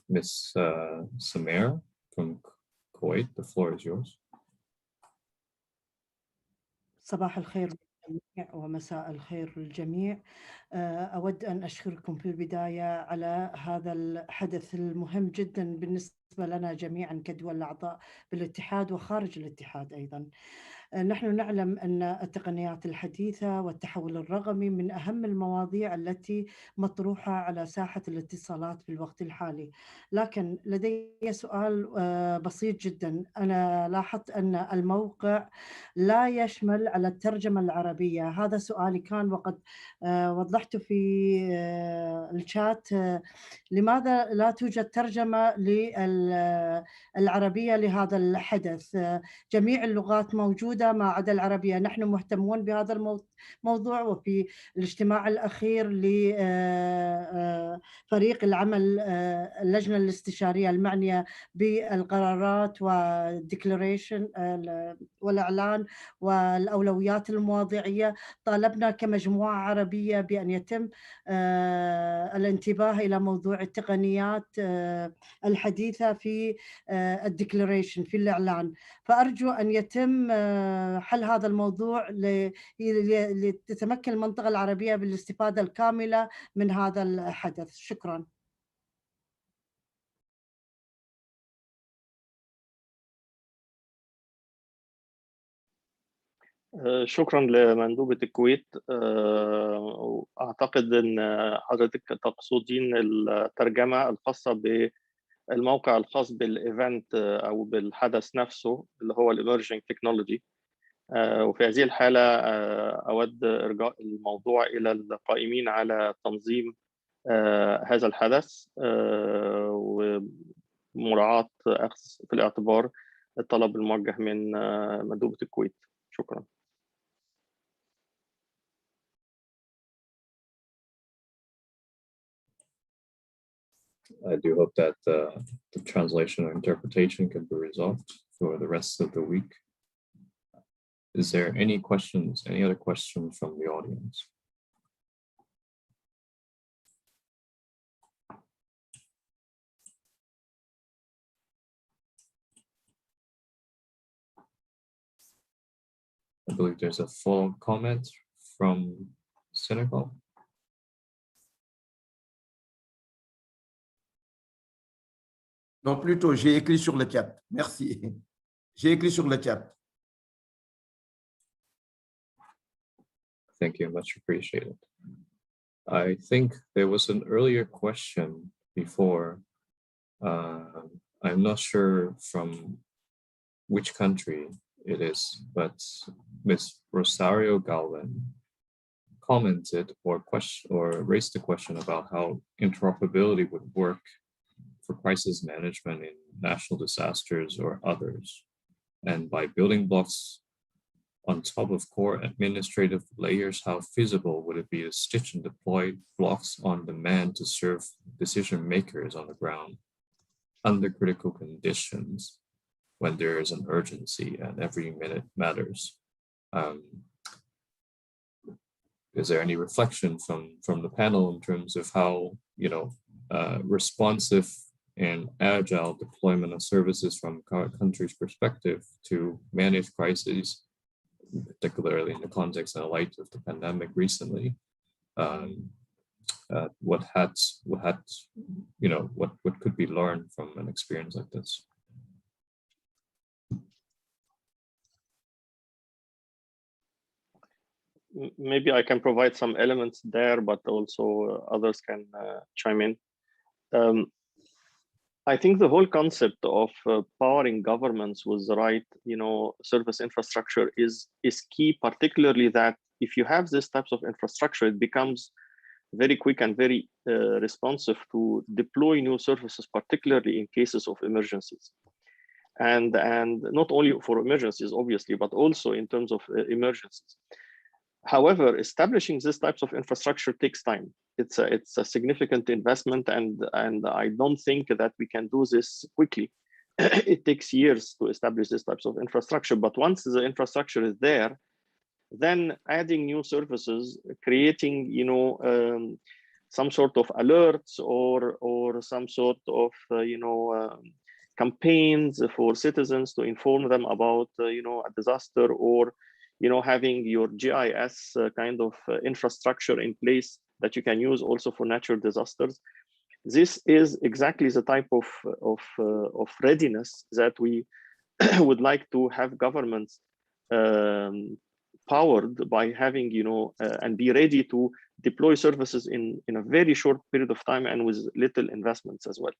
Ms. Samir from Kuwait, the floor is yours. صباح الخير للجميع ومساء الخير للجميع. أود أن أشكركم في البداية على هذا الحدث المهم جدا بالنسبة لنا جميعا كدول أعضاء بالاتحاد وخارج الاتحاد أيضا. نحن نعلم أن التقنيات الحديثة والتحول الرقمي من أهم المواضيع التي مطروحة على ساحة الاتصالات في الوقت الحالي، لكن لدي سؤال بسيط جدا. أنا لاحظت أن الموقع لا يشمل على الترجمة العربية. هذا سؤالي كان وقد وضحت في الشات. لماذا لا توجد ترجمة للعربية لهذا الحدث؟ جميع اللغات موجودة ما عدا العربية. نحن مهتمون بهذا الموضوع، وفي الاجتماع الأخير لفريق العمل اللجنة الاستشارية المعنية بالقرارات والديكلاريشن والإعلان والأولويات المواضيعية، طالبنا كمجموعة عربية بأن يتم الانتباه إلى موضوع التقنيات الحديثة في الديكلاريشن في الإعلان. فأرجو أن يتم حل هذا الموضوع لتتمكن المنطقة العربية بالاستفادة الكاملة من هذا الحدث. شكرا. شكرا لمندوبة الكويت. أعتقد أن حضرتك تقصدين الترجمة الخاصة بالموقع الخاص بالإيفنت أو بالحدث نفسه اللي هو الإميرجينج تكنولوجي. وفي هذه الحالة أود إرجاء الموضوع إلى القائمين على تنظيم هذا الحدث ومراعاة أخذ في الاعتبار الطلب الموجه من مندوبة الكويت. شكرا. I do hope that the translation or interpretation can be resolved for the rest of the week. Is there any questions, any other questions from the audience? I believe there's a full comment from Senegal. Non, plutôt, j'ai écrit sur le chat. Merci. J'ai écrit sur le chat. Thank you, much appreciated. I think there was an earlier question before. I'm not sure from which country it is, but Ms. Rosario Galvin commented or raised the question about how interoperability would work for crisis management in national disasters or others. And by building blocks on top of core administrative layers, how feasible would it be to stitch and deploy blocks on demand to serve decision makers on the ground under critical conditions when there is an urgency and every minute matters? Is there any reflection from the panel in terms of how, responsive and agile deployment of services from a country's perspective to manage crises, particularly in the context and light of the pandemic recently? What could be learned from an experience like this? maybe I can provide some elements there, but also others can chime in. I think the whole concept of powering governments with the right, service infrastructure is key, particularly that if you have these types of infrastructure, it becomes very quick and very responsive to deploy new services, particularly in cases of emergencies. And not only for emergencies, obviously, but also in terms of emergencies. However, establishing these types of infrastructure takes time. It's a significant investment, and I don't think that we can do this quickly. It takes years to establish these types of infrastructure, but once the infrastructure is there, then adding new services, creating some sort of alerts or some sort of campaigns for citizens to inform them about a disaster, or having your GIS kind of infrastructure in place that you can use also for natural disasters. This is exactly the type of readiness that we would like to have governments powered by having, and be ready to deploy services in a very short period of time and with little investments as well.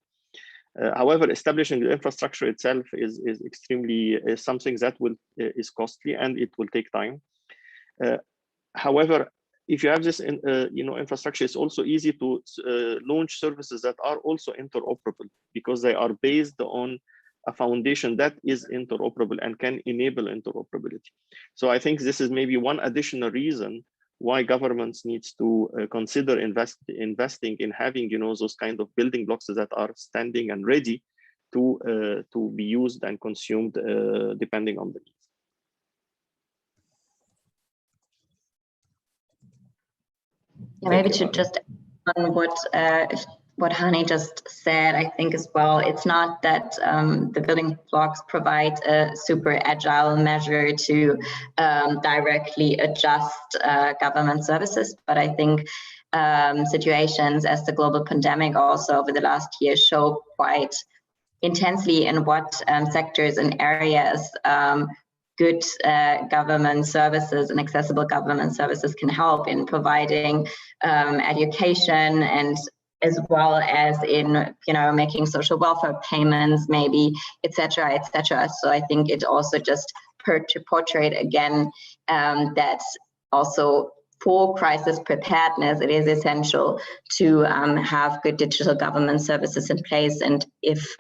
However, establishing the infrastructure itself is extremely something that is costly, and it will take time. However, if you have this infrastructure, it's also easy to launch services that are also interoperable, because they are based on a foundation that is interoperable and can enable interoperability. So I think this is maybe one additional reason why governments needs to consider investing in having those kind of building blocks that are standing and ready to be used and consumed depending on the needs. Yeah, maybe to just on what Hani just said, I think as well, it's not that the building blocks provide a super agile measure to directly adjust government services, but I think situations as the global pandemic also over the last year show quite intensely in what sectors and areas good government services and accessible government services can help in providing education, and as well as in making social welfare payments, maybe, etc., etc. So I think it also just to portray again that also for crisis preparedness, it is essential to have good digital government services in place. And if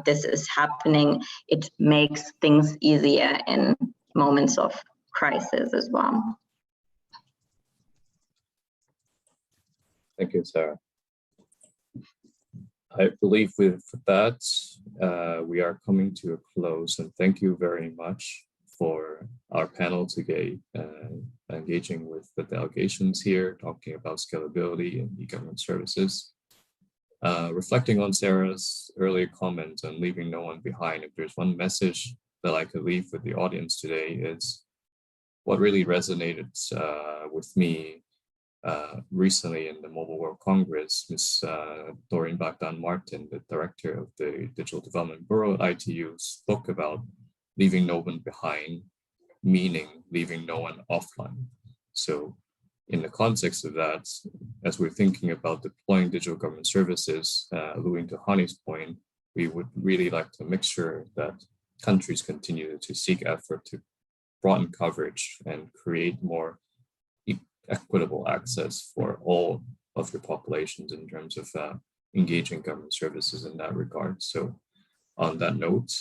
this is happening, it makes things easier in moments of crisis as well. Thank you, Sarah. I believe with that, we are coming to a close, and thank you very much for our panel today, engaging with the delegations here, talking about scalability and e-government services. Reflecting on Sarah's earlier comment on leaving no one behind, if there's one message that I could leave with the audience today, it's what really resonated with me recently in the Mobile World Congress. Ms. Doreen Bagdan-Martin, the director of the Digital Development Bureau at ITU, spoke about leaving no one behind, meaning leaving no one offline. So in the context of that, as we're thinking about deploying digital government services, alluding to Hani's point, we would really like to make sure that countries continue to seek effort to broaden coverage and create more equitable access for all of your populations in terms of engaging government services in that regard. So on that note,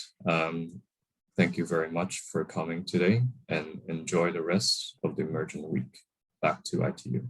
thank you very much for coming today, and enjoy the rest of the emergent week. Back to ITU.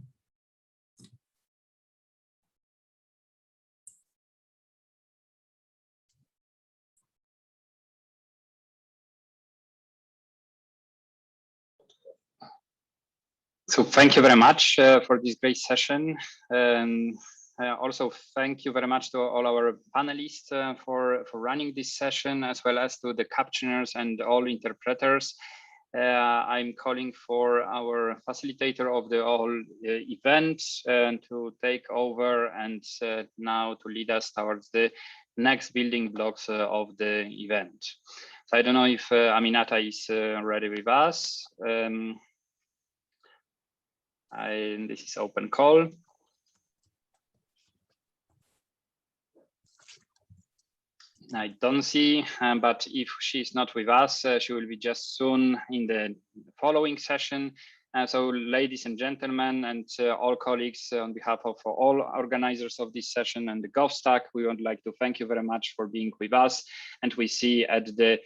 So thank you very much for this great session. Also, thank you very much to all our panelists for running this session, as well as to the captioners and all interpreters. I'm calling for our facilitator of the whole event to take over and now to lead us towards the next building blocks of the event. So I don't know if Aminata is ready with us. This is open call. I don't see, but if she's not with us, she will be just soon in the following session. So ladies and gentlemen, and all colleagues, on behalf of all organizers of this session and the GovStack, we would like to thank you very much for being with us. And we see at the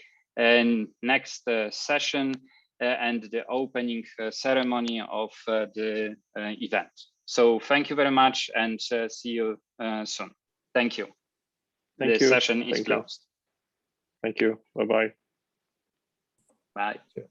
next session and the opening ceremony of the event. So thank you very much and see you soon. Thank you. The session is closed. Thank you. Bye-bye. Bye. Yes.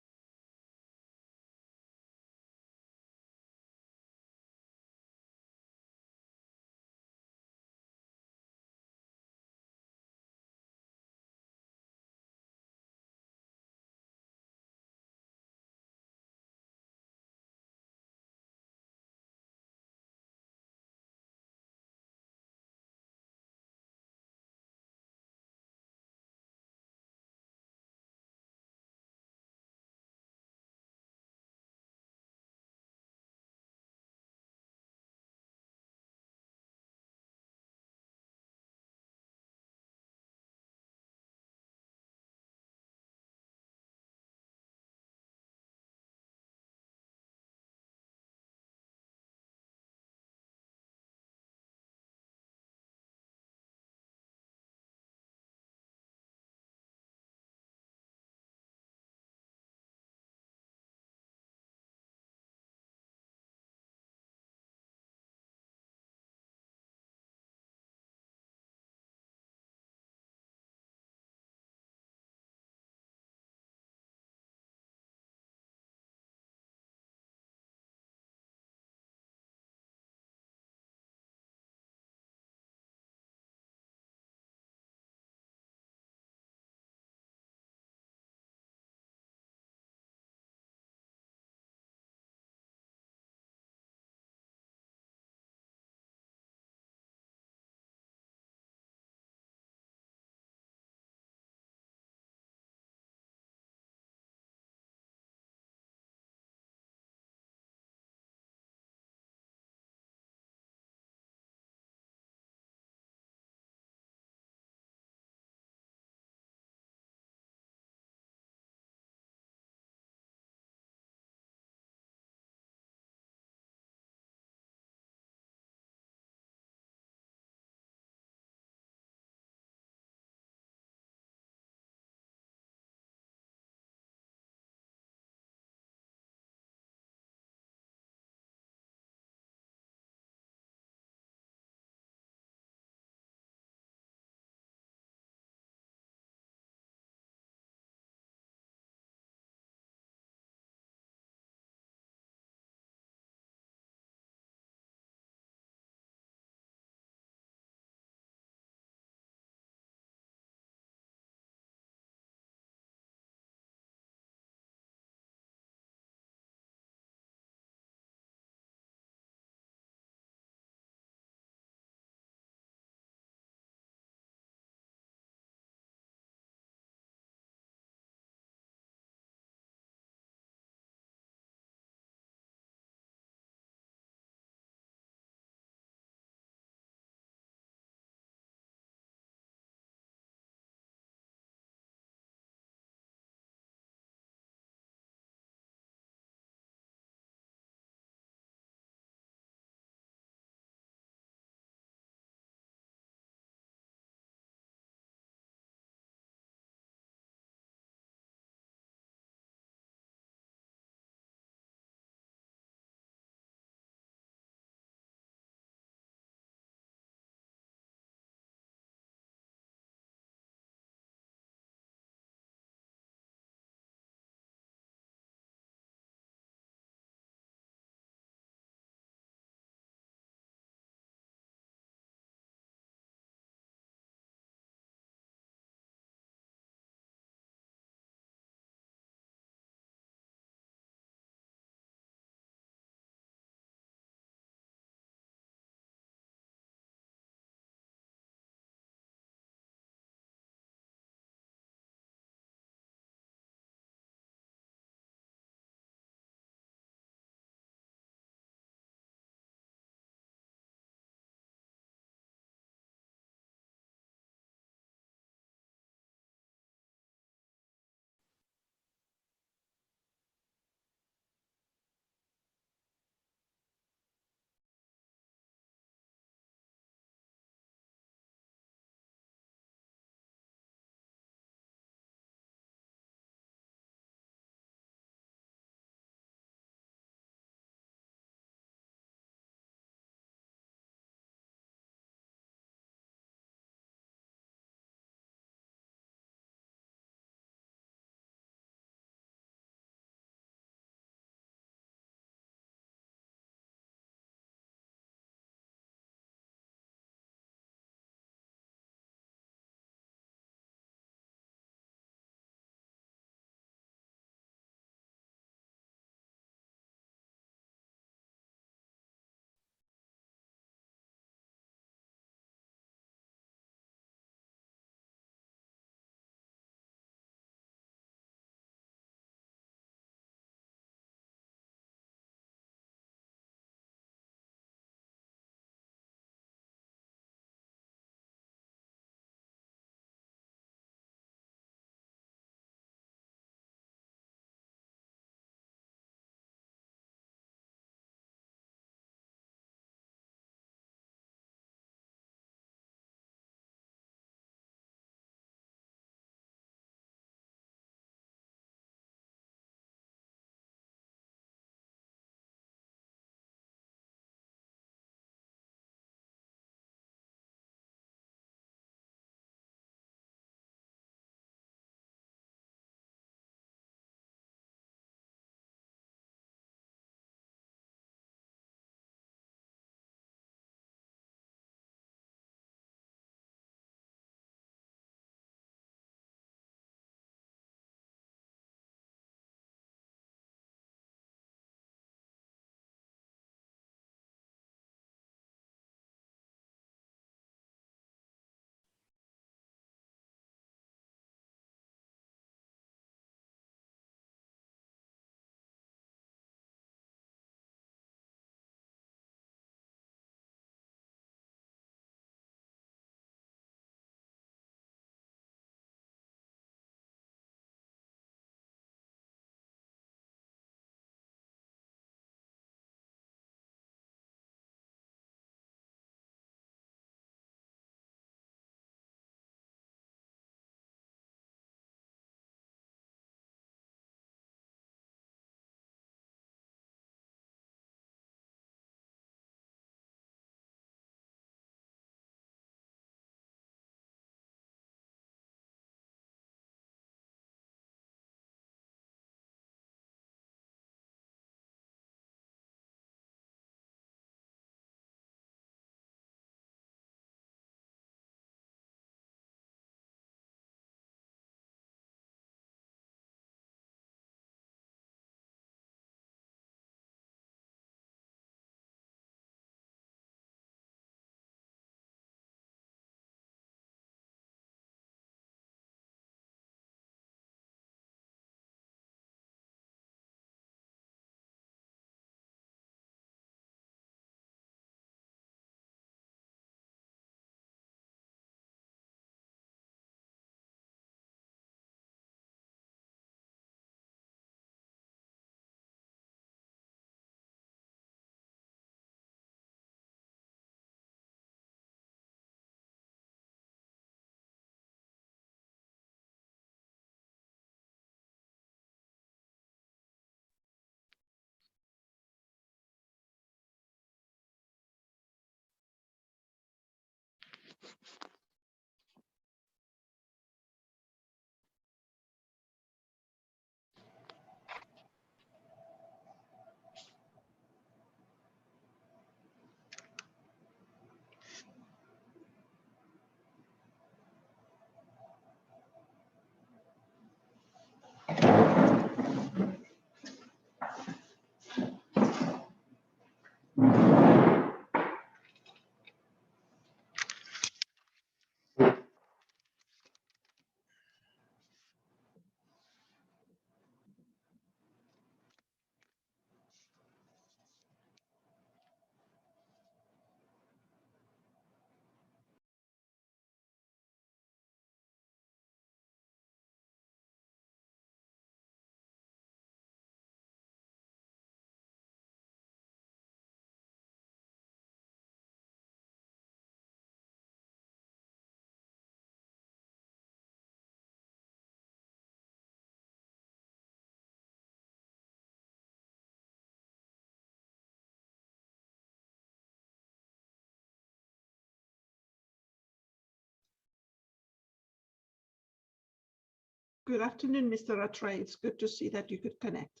Good afternoon, Mr. Rattray. It's good to see that you could connect.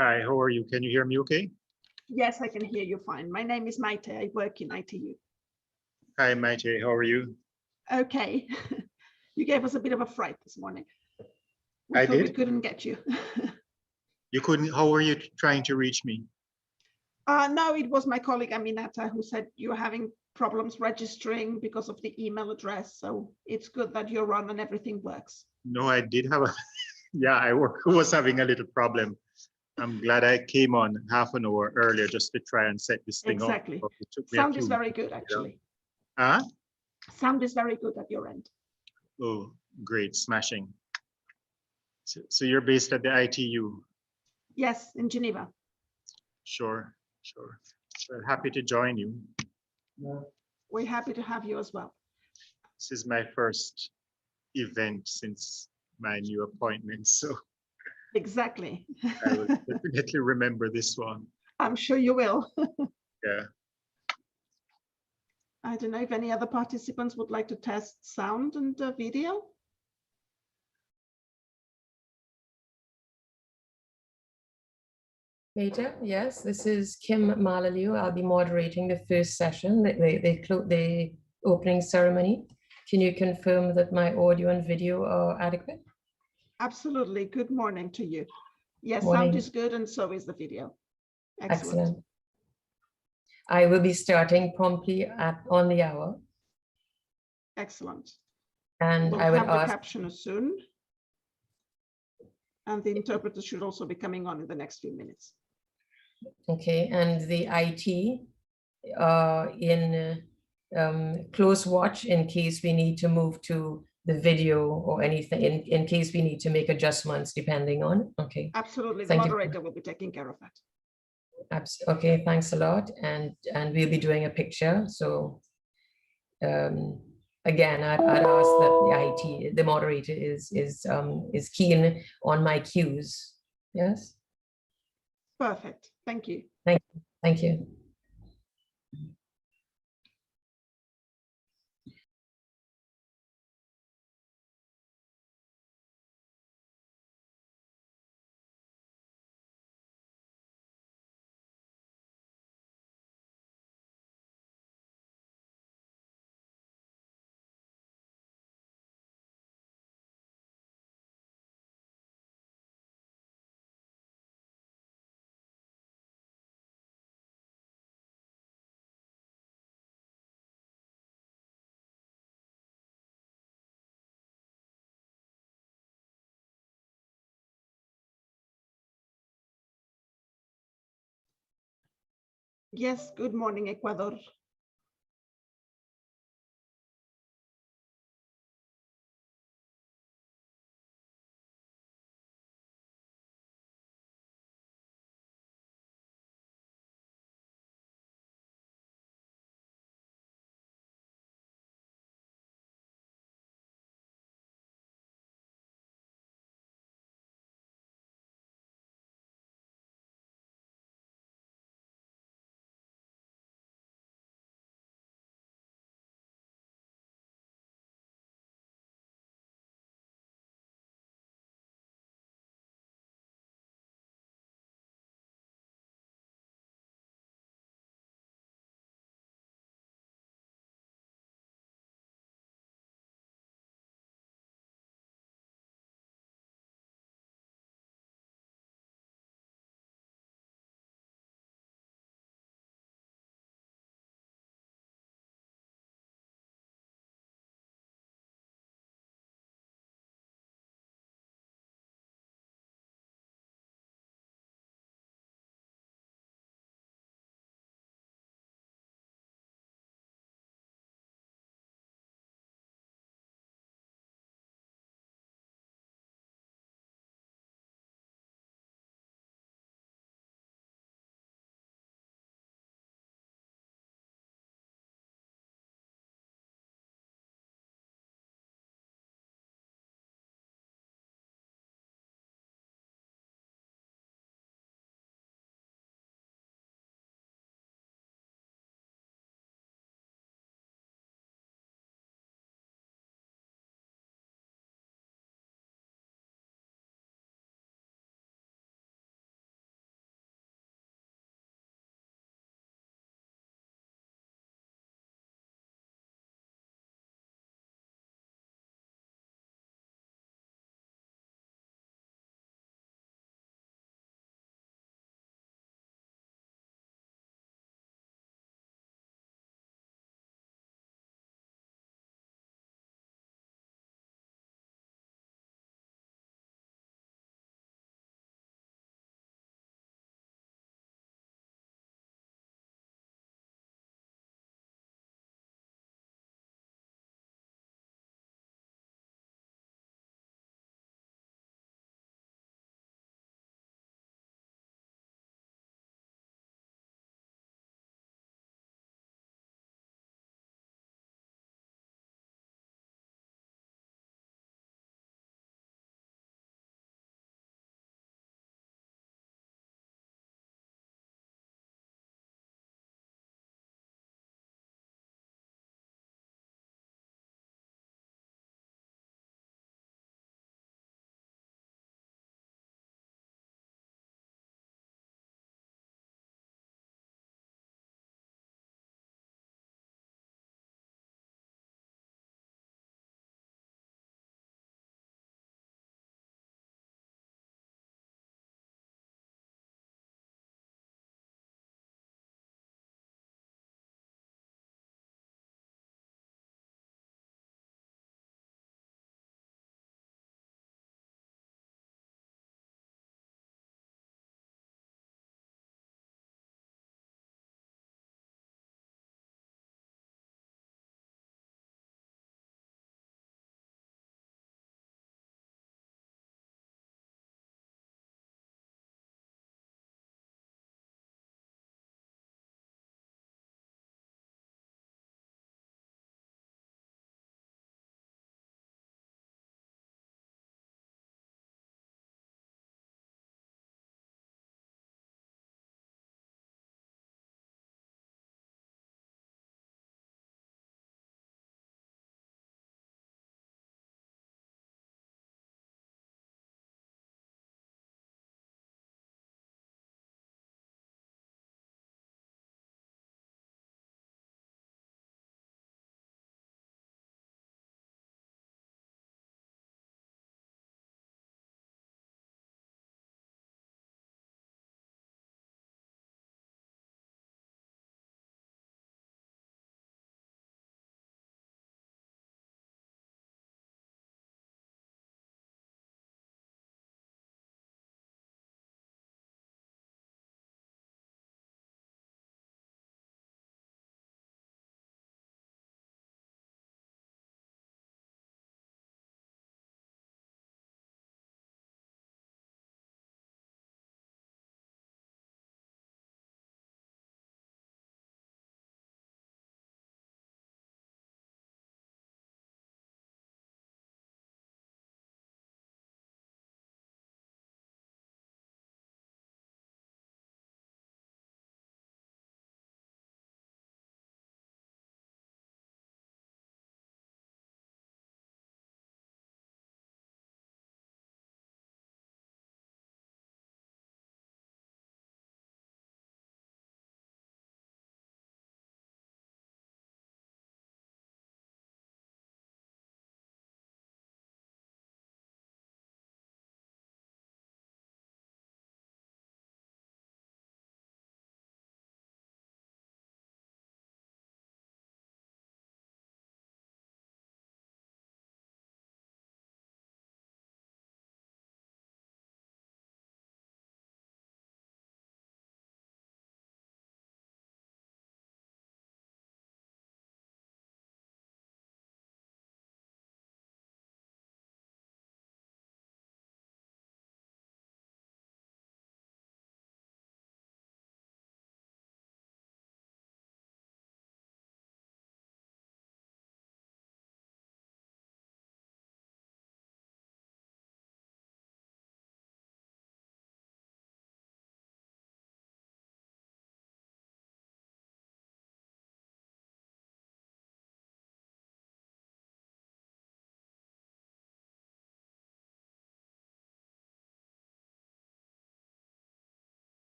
Hi, how are you? Can you hear me okay? Yes, I can hear you fine. My name is Maite. I work in ITU. Hi, Maite, how are you? Okay. You gave us a bit of a fright this morning. We I thought we did? couldn't get you. You couldn't, how were you trying to reach me? No, it was my colleague Aminata who said you're having problems registering because of the email address. So it's good that you're on and everything works. No, I did have a, yeah, I was having a little problem. I'm glad I came on half an hour earlier just to try and set this thing up. Exactly. It took me a Sound few is very minutes, good, actually. Huh? Sound is very good at your end. Oh, great, smashing. So you're based at the ITU? Yes, in Geneva. Sure, sure. So happy to join you. We're happy to have you as well. This is my first event since my new appointment, so Exactly. I will definitely remember this one. I'm sure you will. Yeah. I don't know if any other participants would like to test sound and video. Later, yes, this is Kim Malaliu. I'll be moderating the first session, the opening ceremony. Can you confirm that my audio and video are adequate? Absolutely. Good morning to you. Yes, Morning. sound is good and so is the video. Excellent. Excellent. I will be starting promptly on the hour. Excellent. And We'll I would have the ask, captioner soon. And the interpreter should also be coming on in the next few minutes. okay, and the IT in close watch in case we need to move to the video or anything, in case we need to make adjustments depending on, okay. Absolutely, the Thank you. moderator will be taking care of that. Okay, thanks a lot. And we'll be doing a picture. So again, I'd ask that the moderator is keen on my cues. Yes. Perfect. Thank you. Thank you. Yes, good morning, Ecuador.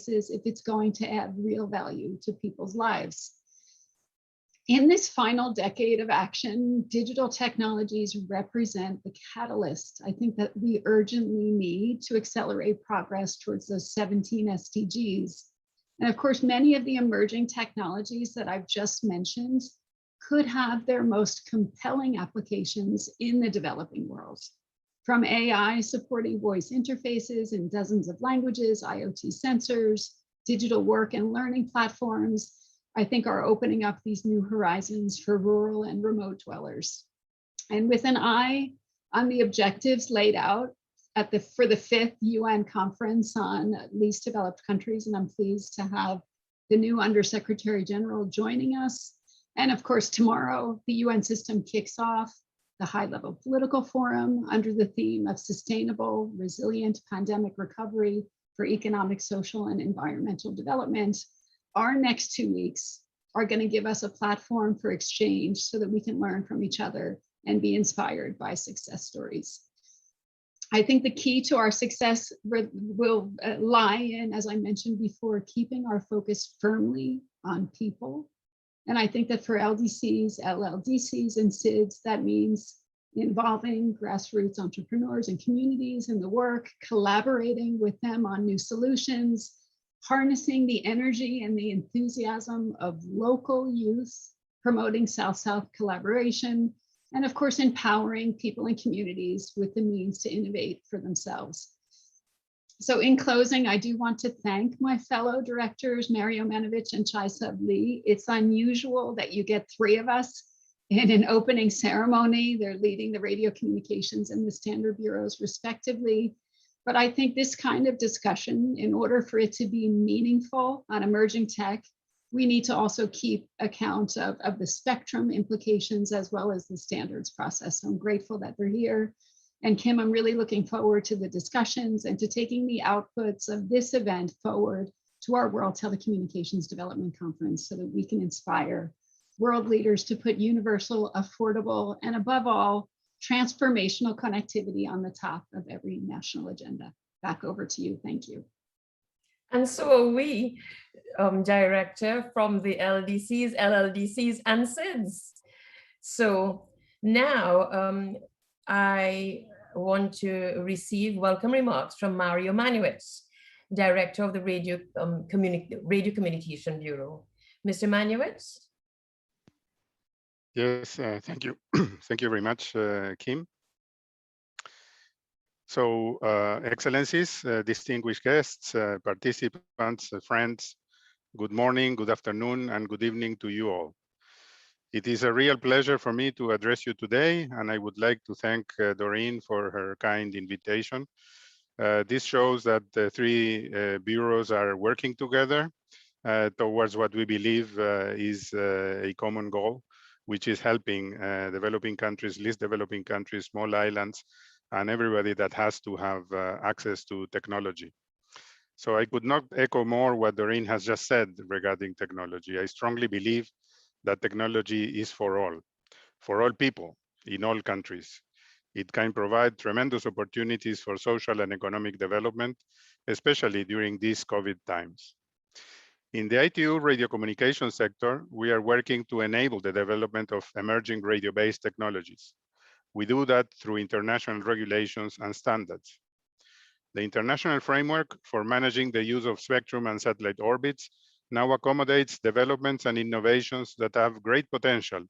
if it's going to add real value to people's lives. In this final decade of action, digital technologies represent the catalyst I think that we urgently need to accelerate progress towards those 17 SDGs. And of course, many of the emerging technologies that I've just mentioned could have their most compelling applications in the developing world. From AI supporting voice interfaces in dozens of languages, IoT sensors, digital work and learning platforms, I think are opening up these new horizons for rural and remote dwellers. And with an eye on the objectives laid out for the 5th UN Conference on Least Developed Countries, and I'm pleased to have the new Undersecretary General joining us. And of course, tomorrow, the UN system kicks off the high-level political forum under the theme of sustainable, resilient pandemic recovery for economic, social, and environmental development. Our next 2 weeks are going to give us a platform for exchange so that we can learn from each other and be inspired by success stories. I think the key to our success will lie in, as I mentioned before, keeping our focus firmly on people. And I think that for LDCs, LLDCs, and SIDS, that means involving grassroots entrepreneurs and communities in the work, collaborating with them on new solutions, harnessing the energy and the enthusiasm of local youth, promoting South-South collaboration, and of course, empowering people and communities with the means to innovate for themselves. So in closing, I do want to thank my fellow directors, Mario Manovich and Chaisab Lee. It's unusual that you get 3 of us in an opening ceremony. They're leading the radio communications and the standard bureaus respectively. But I think this kind of discussion, in order for it to be meaningful on emerging tech, we need to also keep account of the spectrum implications as well as the standards process. So I'm grateful that they're here. And Kim, I'm really looking forward to the discussions and to taking the outputs of this event forward to our World Telecommunications Development Conference so that we can inspire world leaders to put universal, affordable, and above all, transformational connectivity on the top of every national agenda. Back over to you. Thank you. And so are we, Director, from the LDCs, LLDCs, and SIDS. So now I want to receive welcome remarks from Mario Manuetz, Director of the Radio Communication Bureau. Mr. Manuetz? Yes, thank you. Thank you very much, Kim. So, Excellencies, distinguished guests, participants, friends, good morning, good afternoon, and good evening to you all. It is a real pleasure for me to address you today, and I would like to thank Doreen for her kind invitation. This shows that the 3 bureaus are working together towards what we believe is a common goal, which is helping developing countries, least developing countries, small islands, and everybody that has to have access to technology. So I could not echo more what Doreen has just said regarding technology. I strongly believe that technology is for all people in all countries. It can provide tremendous opportunities for social and economic development, especially during these COVID times. In the ITU radio communication sector, we are working to enable the development of emerging radio-based technologies. We do that through international regulations and standards. The international framework for managing the use of spectrum and satellite orbits now accommodates developments and innovations that have great potential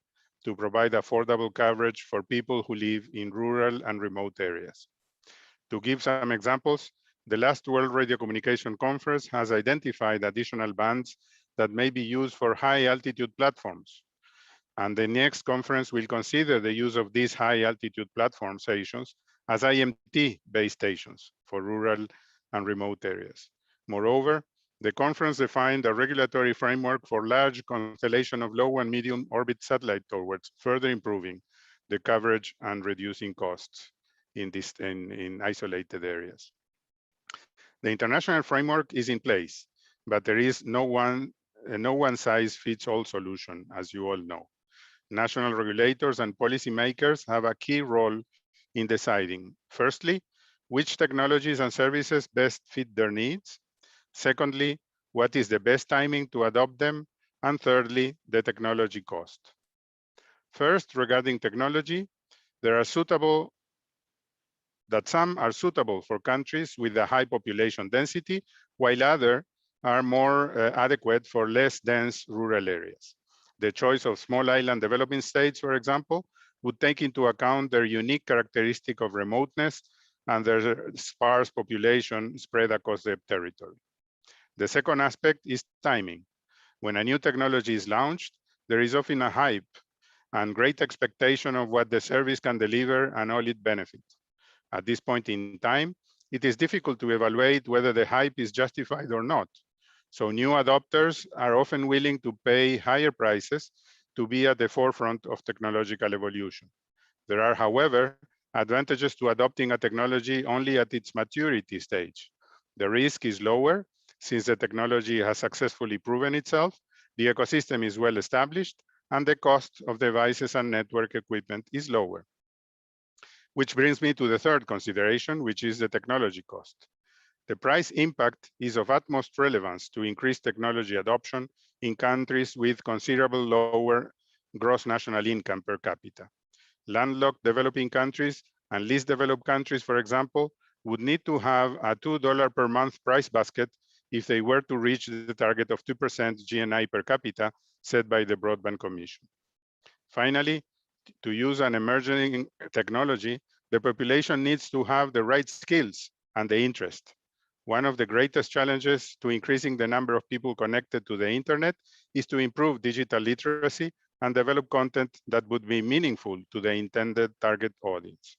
to provide affordable coverage for people who live in rural and remote areas. To give some examples, the last World Radio Communication Conference has identified additional bands that may be used for high altitude platforms. And the next conference will consider the use of these high altitude platform stations as IMT base stations for rural and remote areas. Moreover, the conference defined a regulatory framework for large constellation of low and medium orbit satellite towards further improving the coverage and reducing costs in isolated areas. The international framework is in place, but there is no one size fits all solution, as you all know. National regulators and policymakers have a key role in deciding, firstly, which technologies and services best fit their needs, Secondly, what is the best timing to adopt them? And thirdly, the technology cost. First, regarding technology, some are suitable for countries with a high population density, while others are more adequate for less dense rural areas. The choice of small island developing states, for example, would take into account their unique characteristic of remoteness and their sparse population spread across their territory. The second aspect is timing. When a new technology is launched, there is often a hype and great expectation of what the service can deliver and all its benefits. At this point in time, it is difficult to evaluate whether the hype is justified or not. So new adopters are often willing to pay higher prices to be at the forefront of technological evolution. There are, however, advantages to adopting a technology only at its maturity stage. The risk is lower since the technology has successfully proven itself, the ecosystem is well established, and the cost of devices and network equipment is lower. Which brings me to the third consideration, which is the technology cost. The price impact is of utmost relevance to increase technology adoption in countries with considerable lower gross national income per capita. Landlocked developing countries and least developed countries, for example, would need to have a $2 per month price basket if they were to reach the target of 2% GNI per capita set by the Broadband Commission. Finally, to use an emerging technology, the population needs to have the right skills and the interest. One of the greatest challenges to increasing the number of people connected to the internet is to improve digital literacy and develop content that would be meaningful to the intended target audience.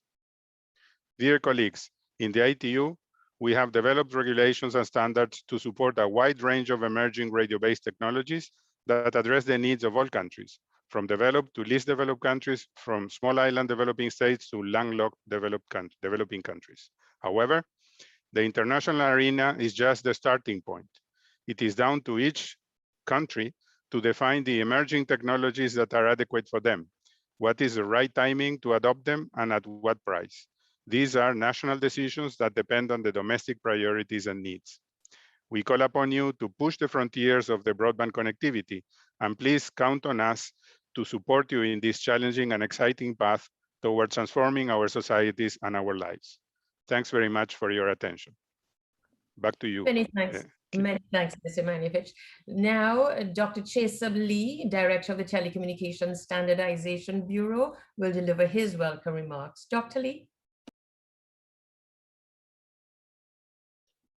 Dear colleagues, in the ITU, we have developed regulations and standards to support a wide range of emerging radio-based technologies that address the needs of all countries, from developed to least developed countries, from small island developing states to landlocked developing countries. However, the international arena is just the starting point. It is down to each country to define the emerging technologies that are adequate for them. What is the right timing to adopt them and at what price? These are national decisions that depend on the domestic priorities and needs. We call upon you to push the frontiers of the broadband connectivity, and please count on us to support you in this challenging and exciting path towards transforming our societies and our lives. Thanks very much for your attention. Back to you. Many thanks. Many thanks, Mr. Manevich. Now, Dr. Chesab Lee, Director of the Telecommunications Standardization Bureau, will deliver his welcome remarks. Dr. Lee.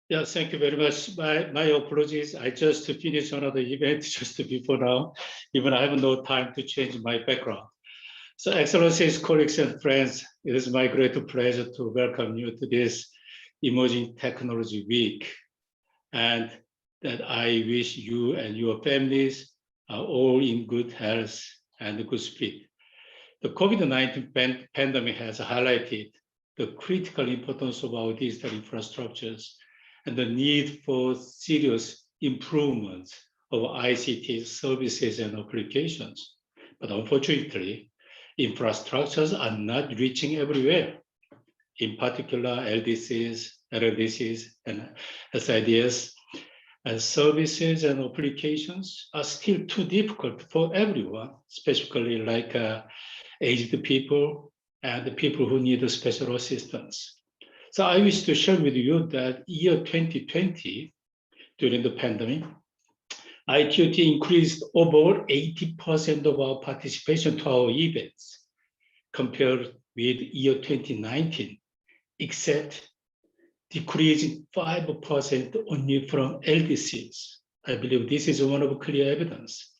Yeah, thank you very much. My apologies. I just finished another event just before now. Even I have no time to change my background. So, Excellencies, colleagues, and friends, it is my great pleasure to welcome you to this Emerging Technology Week, and that I wish you and your families are all in good health and good spirit. The COVID-19 pandemic has highlighted the critical importance of our digital infrastructures and the need for serious improvements of ICT services and applications. But unfortunately, infrastructures are not reaching everywhere. In particular, LDCs, LLDCs, and SIDS services and applications are still too difficult for everyone, especially like aged people and the people who need special assistance. So I wish to share with you that year 2020, during the pandemic, ITUT increased over 80% of our participation to our events compared with year 2019, except decreasing 5% only from LDCs. I believe this is one of clear evidence.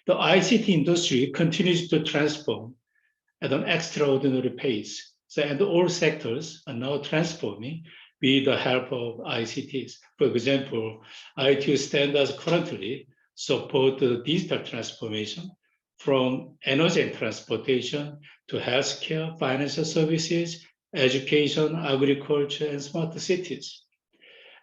The ICT industry continues to transform at an extraordinary pace. So, and all sectors are now transforming with the help of ICTs. For example, ITU standards currently support the digital transformation from energy and transportation to healthcare, financial services, education, agriculture, and smart cities.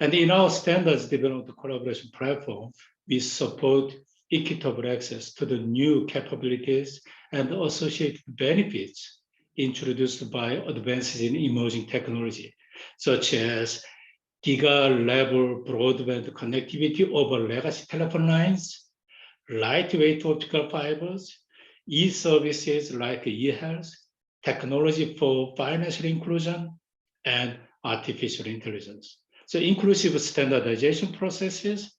And in our standards development collaboration platform, we support equitable access to the new capabilities and associated benefits introduced by advances in emerging technology, such as giga-level broadband connectivity over legacy telephone lines, lightweight optical fibers, e-services like e-health, technology for financial inclusion, and artificial intelligence. So inclusive standardization processes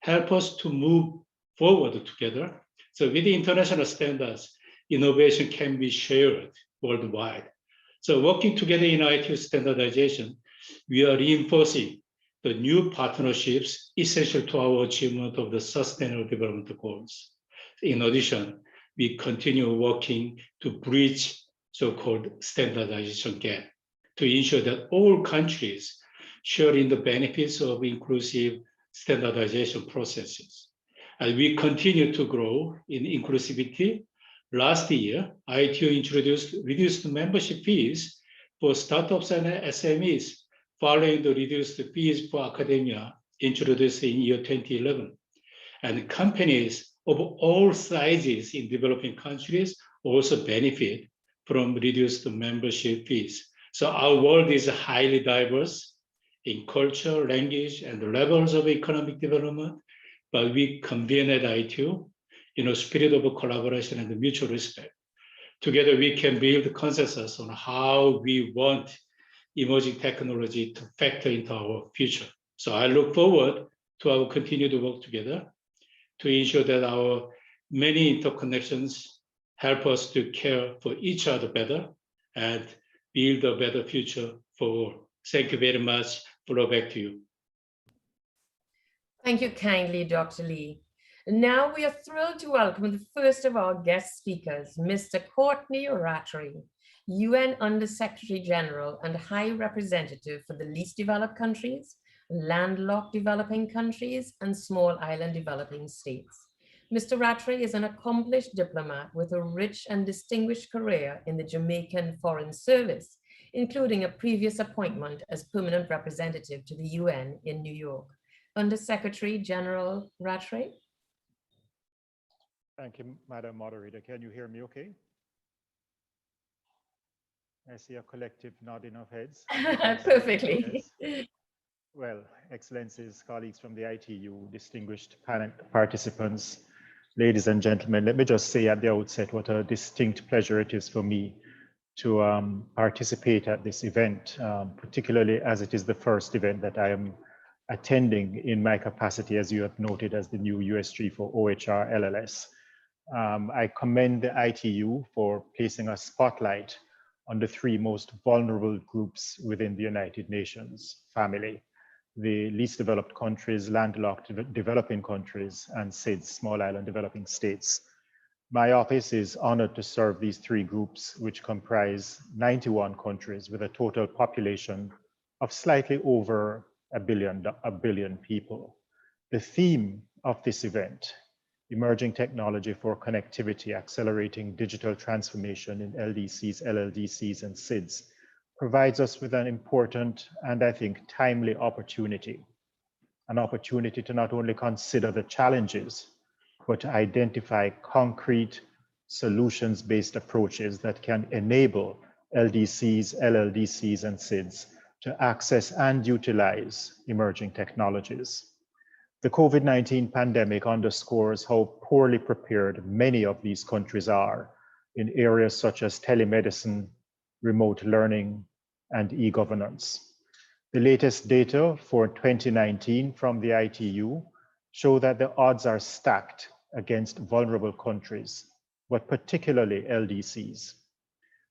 help us to move forward together. So with the international standards, innovation can be shared worldwide. So working together in IT standardization, we are reinforcing the new partnerships essential to our achievement of the Sustainable Development Goals. In addition, we continue working to bridge so-called standardization gap to ensure that all countries share in the benefits of inclusive standardization processes. As we continue to grow in inclusivity, last year, ITU introduced reduced membership fees for startups and SMEs following the reduced fees for academia introduced in year 2011. And companies of all sizes in developing countries also benefit from reduced membership fees. So our world is highly diverse in culture, language, and levels of economic development, but we convene at ITU in a spirit of collaboration and mutual respect. Together, we can build consensus on how we want emerging technology to factor into our future. So I look forward to our continued work together to ensure that our many interconnections help us to care for each other better and build a better future for all. Thank you very much. Floor back to you. Thank you kindly, Dr. Lee. Now we are thrilled to welcome the first of our guest speakers, Mr. Courtney Rattray, UN Under-Secretary General and High Representative for the Least Developed Countries, Landlocked Developing Countries, and Small Island Developing States. Mr. Rattray is an accomplished diplomat with a rich and distinguished career in the Jamaican Foreign Service, including a previous appointment as permanent representative to the UN in New York. Under-Secretary General Rattray. Thank you, Madam Moderator. Can you hear me okay? I see a collective nodding of heads. Perfectly. Yes. Well, Excellencies, colleagues from the ITU, distinguished panel participants, ladies and gentlemen, let me just say at the outset what a distinct pleasure it is for me to participate at this event, particularly as it is the first event that I am attending in my capacity, as you have noted, as the new USG for OHR LLS. I commend the ITU for placing a spotlight on the three most vulnerable groups within the United Nations family: the least developed countries, landlocked developing countries, and SIDS, small island developing states. My office is honored to serve these three groups, which comprise 91 countries with a total population of slightly over a billion people. The theme of this event, Emerging Technology for Connectivity, Accelerating Digital Transformation in LDCs, LLDCs, and SIDS, provides us with an important and I think timely opportunity. An opportunity to not only consider the challenges, but to identify concrete solutions-based approaches that can enable LDCs, LLDCs, and SIDS to access and utilize emerging technologies. The COVID-19 pandemic underscores how poorly prepared many of these countries are in areas such as telemedicine, remote learning, and e-governance. The latest data for 2019 from the ITU show that the odds are stacked against vulnerable countries, but particularly LDCs.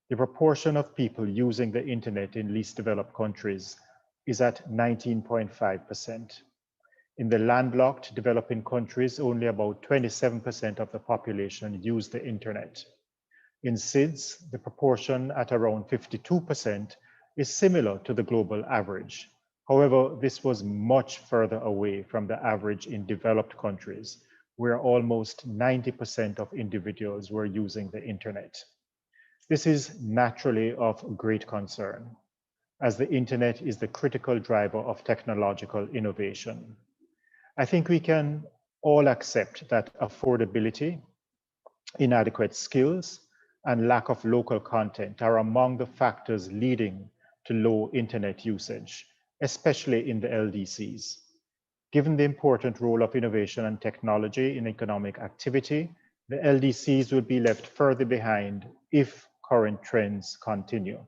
The proportion of people using the internet in least developed countries is at 19.5%. In the landlocked developing countries, only about 27% of the population use the internet. In SIDS, the proportion at around 52% is similar to the global average. However, this was much further away from the average in developed countries, where almost 90% of individuals were using the internet. This is naturally of great concern, as the internet is the critical driver of technological innovation. I think we can all accept that affordability, inadequate skills, and lack of local content are among the factors leading to low internet usage, especially in the LDCs. Given the important role of innovation and technology in economic activity, the LDCs will be left further behind if current trends continue.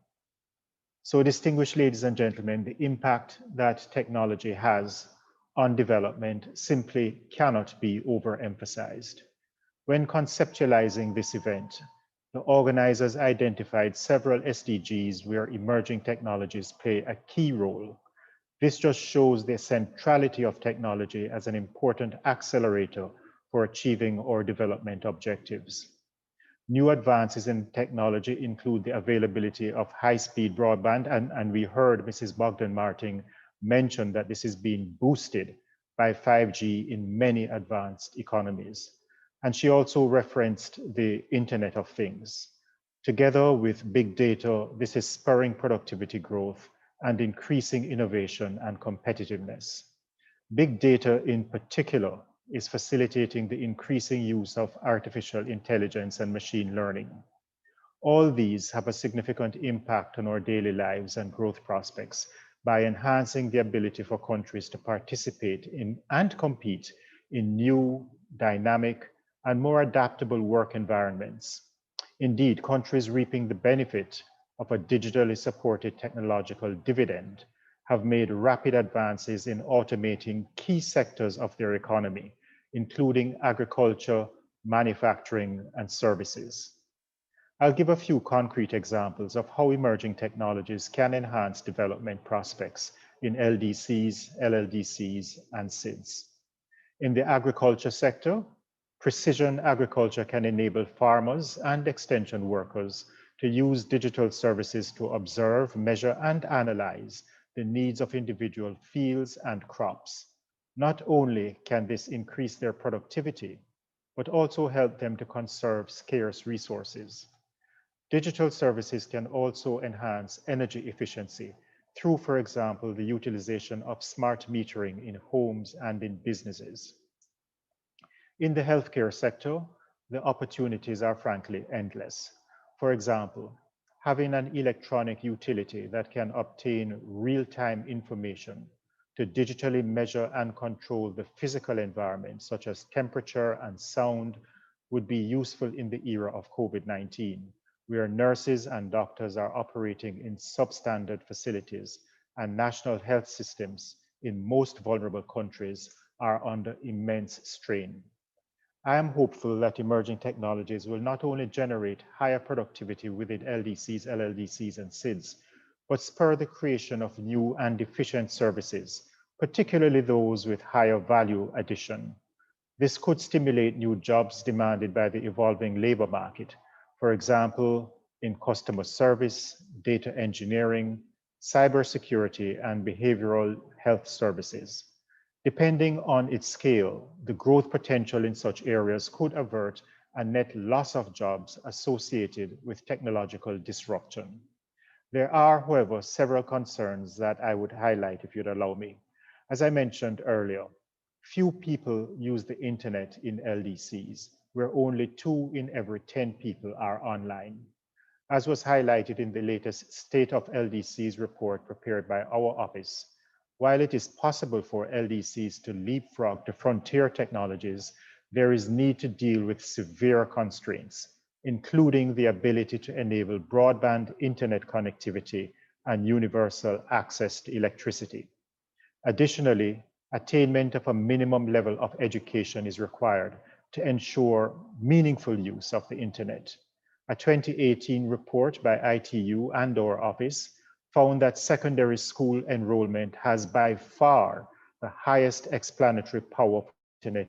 So, distinguished ladies and gentlemen, the impact that technology has on development simply cannot be overemphasized. When conceptualizing this event, the organizers identified several SDGs where emerging technologies play a key role. This just shows the centrality of technology as an important accelerator for achieving our development objectives. New advances in technology include the availability of high-speed broadband, and we heard Mrs. Bogdan-Martin mention that this is being boosted by 5G in many advanced economies. And she also referenced the Internet of Things. Together with big data, this is spurring productivity growth and increasing innovation and competitiveness. Big data in particular is facilitating the increasing use of artificial intelligence and machine learning. All these have a significant impact on our daily lives and growth prospects by enhancing the ability for countries to participate in and compete in new, dynamic, and more adaptable work environments. Indeed, countries reaping the benefit of a digitally supported technological dividend have made rapid advances in automating key sectors of their economy, including agriculture, manufacturing, and services. I'll give a few concrete examples of how emerging technologies can enhance development prospects in LDCs, LLDCs, and SIDS. In the agriculture sector, precision agriculture can enable farmers and extension workers to use digital services to observe, measure, and analyze the needs of individual fields and crops. Not only can this increase their productivity, but also help them to conserve scarce resources. Digital services can also enhance energy efficiency through, for example, the utilization of smart metering in homes and in businesses. In the healthcare sector, the opportunities are frankly endless. For example, having an electronic utility that can obtain real-time information to digitally measure and control the physical environment, such as temperature and sound, would be useful in the era of COVID-19, where nurses and doctors are operating in substandard facilities and national health systems in most vulnerable countries are under immense strain. I am hopeful that emerging technologies will not only generate higher productivity within LDCs, LLDCs, and SIDS, but spur the creation of new and efficient services, particularly those with higher value addition. This could stimulate new jobs demanded by the evolving labor market, for example, in customer service, data engineering, cybersecurity, and behavioral health services. Depending on its scale, the growth potential in such areas could avert a net loss of jobs associated with technological disruption. There are, however, several concerns that I would highlight if you'd allow me. As I mentioned earlier, few people use the internet in LDCs, where only 2 in every 10 people are online. As was highlighted in the latest State of LDCs report prepared by our office, while it is possible for LDCs to leapfrog to frontier technologies, there is need to deal with severe constraints, including the ability to enable broadband internet connectivity and universal access to electricity. Additionally, attainment of a minimum level of education is required to ensure meaningful use of the internet. A 2018 report by ITU and our office found that secondary school enrollment has by far the highest explanatory power for internet.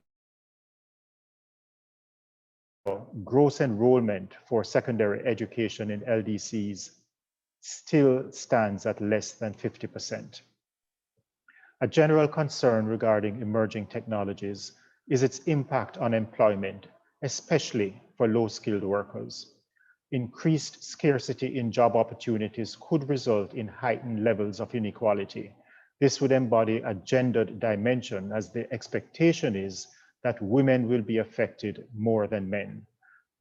Gross enrollment for secondary education in LDCs still stands at less than 50%. A general concern regarding emerging technologies is its impact on employment, especially for low-skilled workers. Increased scarcity in job opportunities could result in heightened levels of inequality. This would embody a gendered dimension, as the expectation is that women will be affected more than men.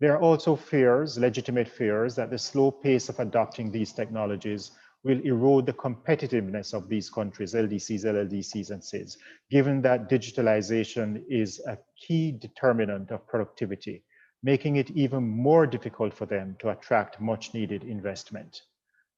There are also fears, legitimate fears, that the slow pace of adopting these technologies will erode the competitiveness of these countries, LDCs, LLDCs, and SIDS, given that digitalization is a key determinant of productivity, making it even more difficult for them to attract much needed investment.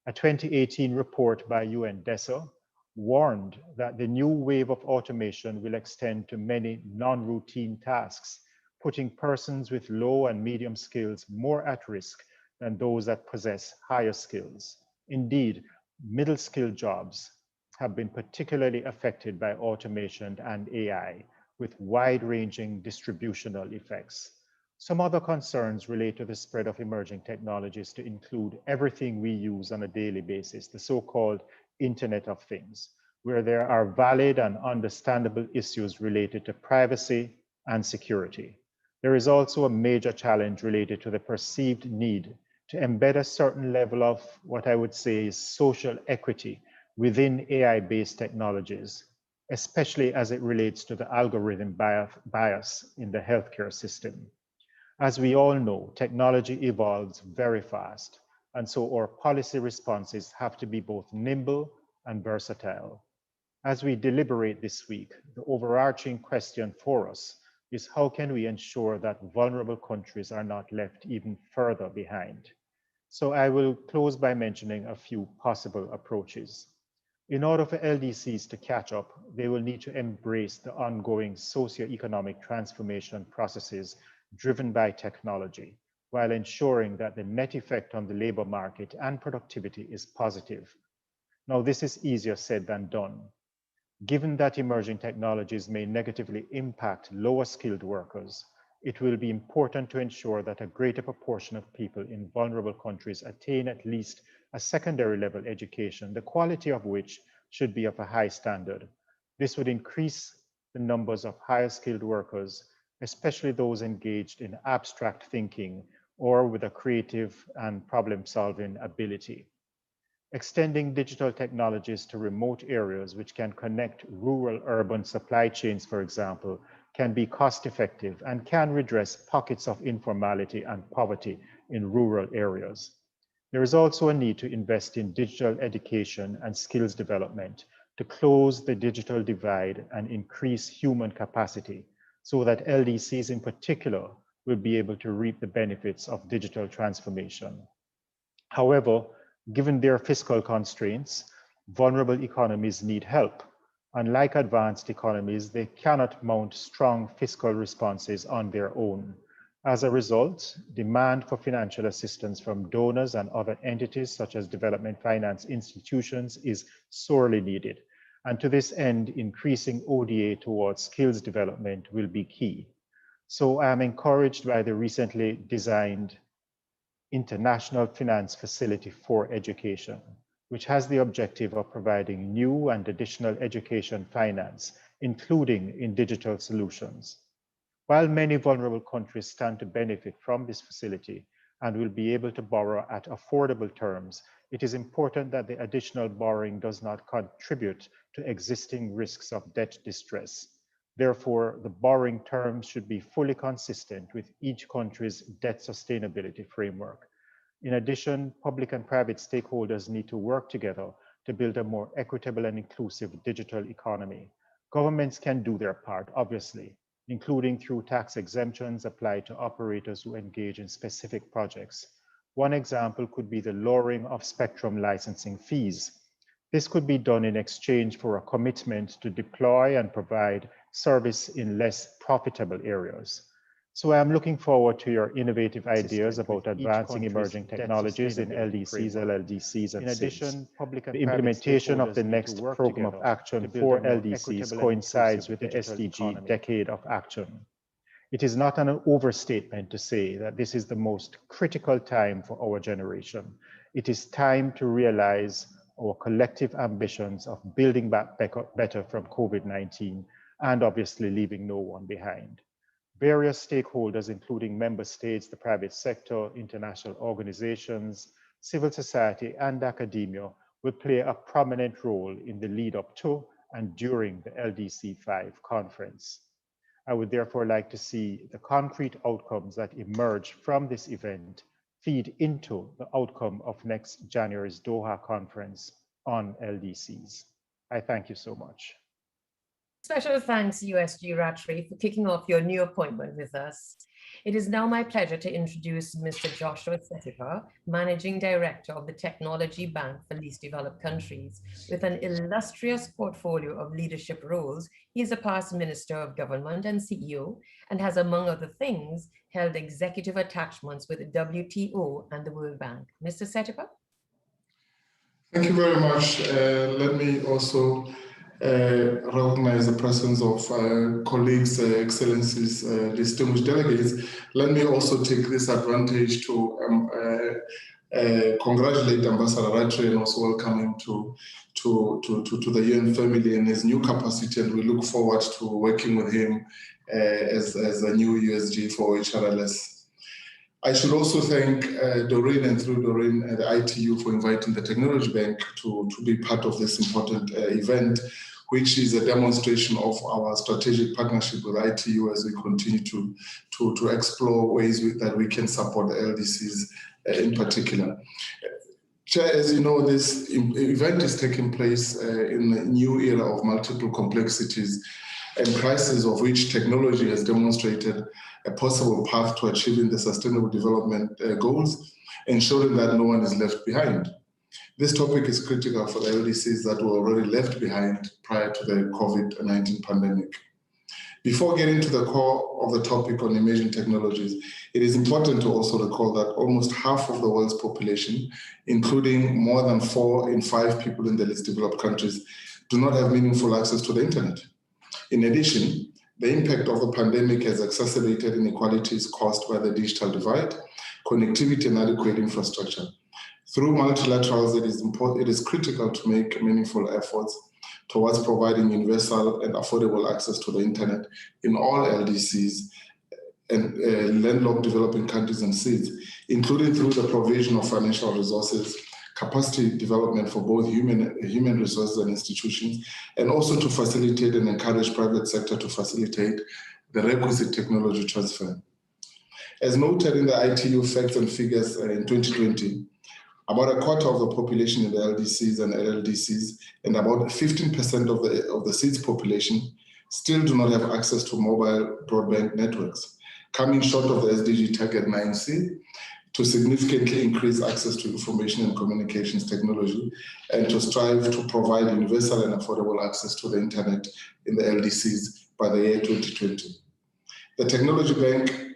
A 2018 report by UNDESA warned that the new wave of automation will extend to many non-routine tasks, putting persons with low and medium skills more at risk than those that possess higher skills. Indeed, middle-skilled jobs have been particularly affected by automation and AI, with wide-ranging distributional effects. Some other concerns relate to the spread of emerging technologies to include everything we use on a daily basis, the so-called Internet of Things, where there are valid and understandable issues related to privacy and security. There is also a major challenge related to the perceived need to embed a certain level of what I would say is social equity within AI-based technologies, especially as it relates to the algorithm bias in the healthcare system. As we all know, technology evolves very fast, and so our policy responses have to be both nimble and versatile. As we deliberate this week, the overarching question for us is how can we ensure that vulnerable countries are not left even further behind? So I will close by mentioning a few possible approaches. In order for LDCs to catch up, they will need to embrace the ongoing socio-economic transformation processes driven by technology, while ensuring that the net effect on the labor market and productivity is positive. Now, this is easier said than done. Given that emerging technologies may negatively impact lower skilled workers, it will be important to ensure that a greater proportion of people in vulnerable countries attain at least a secondary level education, the quality of which should be of a high standard. This would increase the numbers of higher skilled workers, especially those engaged in abstract thinking or with a creative and problem-solving ability. Extending digital technologies to remote areas which can connect rural-urban supply chains, for example, can be cost-effective and can redress pockets of informality and poverty in rural areas. There is also a need to invest in digital education and skills development to close the digital divide and increase human capacity so that LDCs in particular will be able to reap the benefits of digital transformation. However, given their fiscal constraints, vulnerable economies need help. Unlike advanced economies, they cannot mount strong fiscal responses on their own. As a result, demand for financial assistance from donors and other entities such as development finance institutions is sorely needed. And to this end, increasing ODA towards skills development will be key. So I am encouraged by the recently designed International Finance Facility for Education, which has the objective of providing new and additional education finance, including in digital solutions. While many vulnerable countries stand to benefit from this facility and will be able to borrow at affordable terms, it is important that the additional borrowing does not contribute to existing risks of debt distress. Therefore, the borrowing terms should be fully consistent with each country's debt sustainability framework. In addition, public and private stakeholders need to work together to build a more equitable and inclusive digital economy. Governments can do their part, obviously, including through tax exemptions applied to operators who engage in specific projects. One example could be the lowering of spectrum licensing fees. This could be done in exchange for a commitment to deploy and provide service in less profitable areas. So I am looking forward to your innovative ideas about advancing emerging technologies in LDCs, LLDCs, and SIDS. In addition, the implementation of the next program of action for LDCs coincides with the SDG Decade of Action. It is not an overstatement to say that this is the most critical time for our generation. It is time to realize our collective ambitions of building back better from COVID-19 and obviously leaving no one behind. Various stakeholders, including member states, the private sector, international organizations, civil society, and academia, will play a prominent role in the lead up to and during the LDC5 conference. I would therefore like to see the concrete outcomes that emerge from this event feed into the outcome of next January's Doha conference on LDCs. I thank you so much. Special thanks, USG Rattray, for kicking off your new appointment with us. It is now my pleasure to introduce Mr. Joshua Setipa, Managing Director of the Technology Bank for Least Developed Countries. With an illustrious portfolio of leadership roles, he is a past Minister of Government and CEO, and has, among other things, held executive attachments with the WTO and the World Bank. Mr. Setipa? Thank you very much. Let me also recognize the presence of colleagues, excellencies, distinguished delegates. Let me also take this advantage to congratulate Ambassador Rattray and also welcome him to the UN family in his new capacity, and we look forward to working with him as a new USG for HRLS. I should also thank Doreen, and through Doreen, the ITU, for inviting the Technology Bank to be part of this important event, which is a demonstration of our strategic partnership with ITU as we continue to explore ways that we can support the LDCs in particular. Chair, as you know, this event is taking place in a new era of multiple complexities and crises, of which technology has demonstrated a possible path to achieving the Sustainable Development Goals, ensuring that no one is left behind. This topic is critical for the LDCs that were already left behind prior to the COVID-19 pandemic. Before getting to the core of the topic on emerging technologies, it is important to also recall that almost half of the world's population, including more than 4 in 5 people in the least developed countries, do not have meaningful access to the internet. In addition, the impact of the pandemic has exacerbated inequalities caused by the digital divide, connectivity, and adequate infrastructure. Through multilaterals, it is critical to make meaningful efforts towards providing universal and affordable access to the internet in all LDCs and landlocked developing countries and SIDS, including through the provision of financial resources, capacity development for both human resources and institutions, and also to facilitate and encourage private sector to facilitate the requisite technology transfer. As noted in the ITU facts and figures in 2020, about a quarter of the population in the LDCs and LLDCs and about 15% of the SIDS population still do not have access to mobile broadband networks, coming short of the SDG target 9C to significantly increase access to information and communications technology and to strive to provide universal and affordable access to the internet in the LDCs by the year 2020. The Technology Bank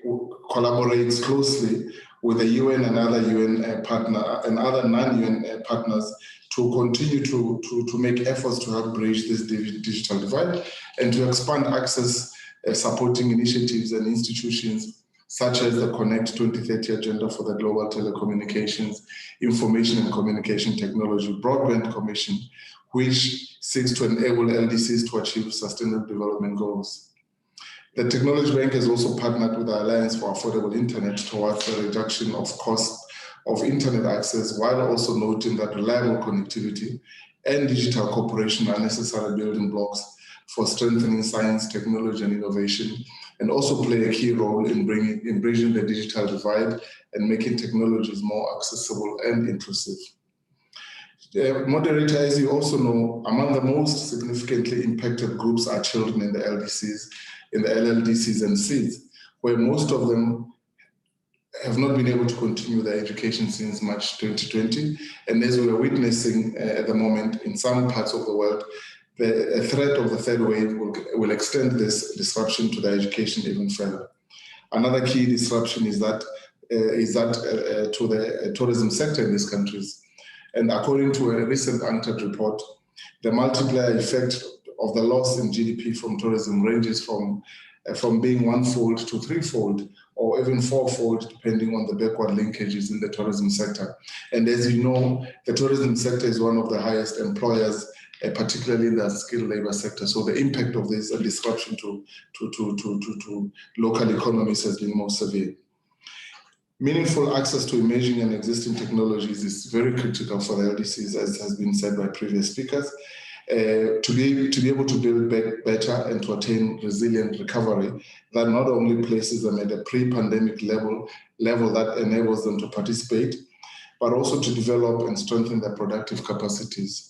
collaborates closely with the UN and other UN partner and other non-UN partners to continue to make efforts to help bridge this digital divide and to expand access, supporting initiatives and institutions such as the Connect 2030 Agenda for the Global Telecommunications, Information and Communication Technology Broadband Commission, which seeks to enable LDCs to achieve Sustainable Development Goals. The Technology Bank has also partnered with the Alliance for Affordable Internet towards the reduction of cost of internet access, while also noting that reliable connectivity and digital cooperation are necessary building blocks for strengthening science, technology, and innovation, and also play a key role in bridging the digital divide and making technologies more accessible and inclusive. Moderator, as you also know, among the most significantly impacted groups are children in the LDCs, in the LLDCs and SIDS, where most of them have not been able to continue their education since March 2020. And as we are witnessing at the moment in some parts of the world, the threat of the third wave will extend this disruption to their education even further. Another key disruption is that to the tourism sector in these countries. And according to a recent UNCTAD report, the multiplier effect of the loss in GDP from tourism ranges from being 1-fold to 3-fold, or even 4-fold, depending on the backward linkages in the tourism sector. And as you know, the tourism sector is one of the highest employers, particularly in the skilled labor sector. So the impact of this disruption to local economies has been more severe. Meaningful access to emerging and existing technologies is very critical for the LDCs, as has been said by previous speakers. To be able to build back better and to attain resilient recovery that not only places them at a pre-pandemic level that enables them to participate, but also to develop and strengthen their productive capacities.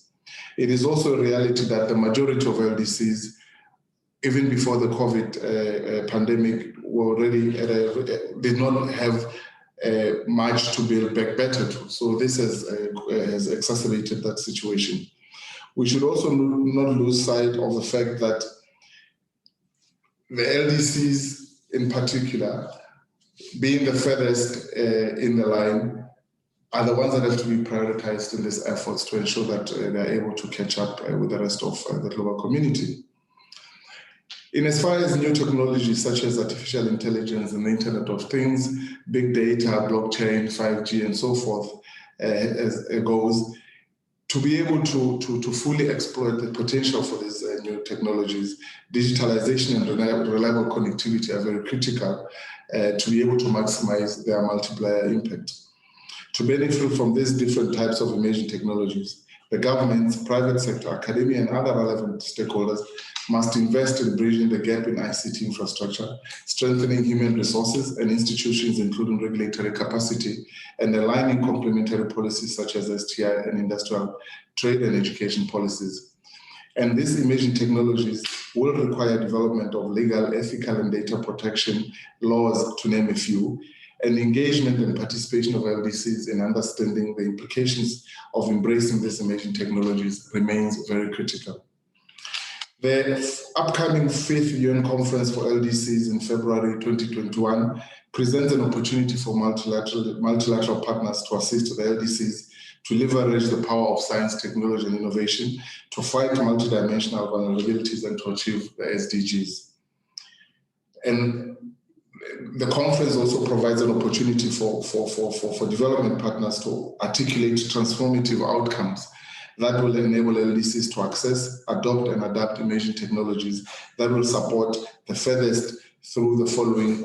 It is also a reality that the majority of LDCs, even before the COVID pandemic, were already did not have much to build back better to. So this has exacerbated that situation. We should also not lose sight of the fact that the LDCs in particular, being the furthest in the line, are the ones that have to be prioritized in these efforts to ensure that they're able to catch up with the rest of the global community. In as far as new technologies such as artificial intelligence and the Internet of Things, big data, blockchain, 5G, and so forth goes, to be able to fully exploit the potential for these new technologies, digitalization and reliable connectivity are very critical to be able to maximize their multiplier impact. To benefit from these different types of emerging technologies, the government, private sector, academia, and other relevant stakeholders must invest in bridging the gap in ICT infrastructure, strengthening human resources and institutions, including regulatory capacity, and aligning complementary policies such as STI and industrial trade and education policies. And these emerging technologies will require development of legal, ethical, and data protection laws, to name a few, and engagement and participation of LDCs in understanding the implications of embracing these emerging technologies remains very critical. The upcoming 5th UN Conference for LDCs in February 2021 presents an opportunity for multilateral partners to assist the LDCs to leverage the power of science, technology, and innovation to fight multidimensional vulnerabilities and to achieve the SDGs. And the conference also provides an opportunity for development partners to articulate transformative outcomes that will enable LDCs to access, adopt, and adapt emerging technologies that will support the furthest through the following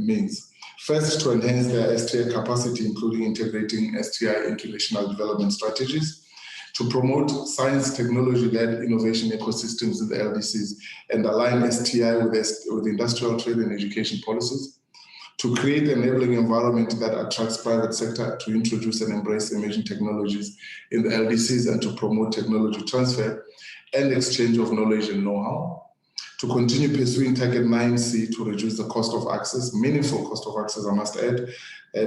means. First, to enhance their STI capacity, including integrating STI into national development strategies, to promote science technology-led innovation ecosystems in the LDCs and align STI with industrial trade and education policies, to create an enabling environment that attracts private sector to introduce and embrace emerging technologies in the LDCs and to promote technology transfer and exchange of knowledge and know-how, to continue pursuing target 9C to reduce the cost of access, meaningful cost of access, I must add,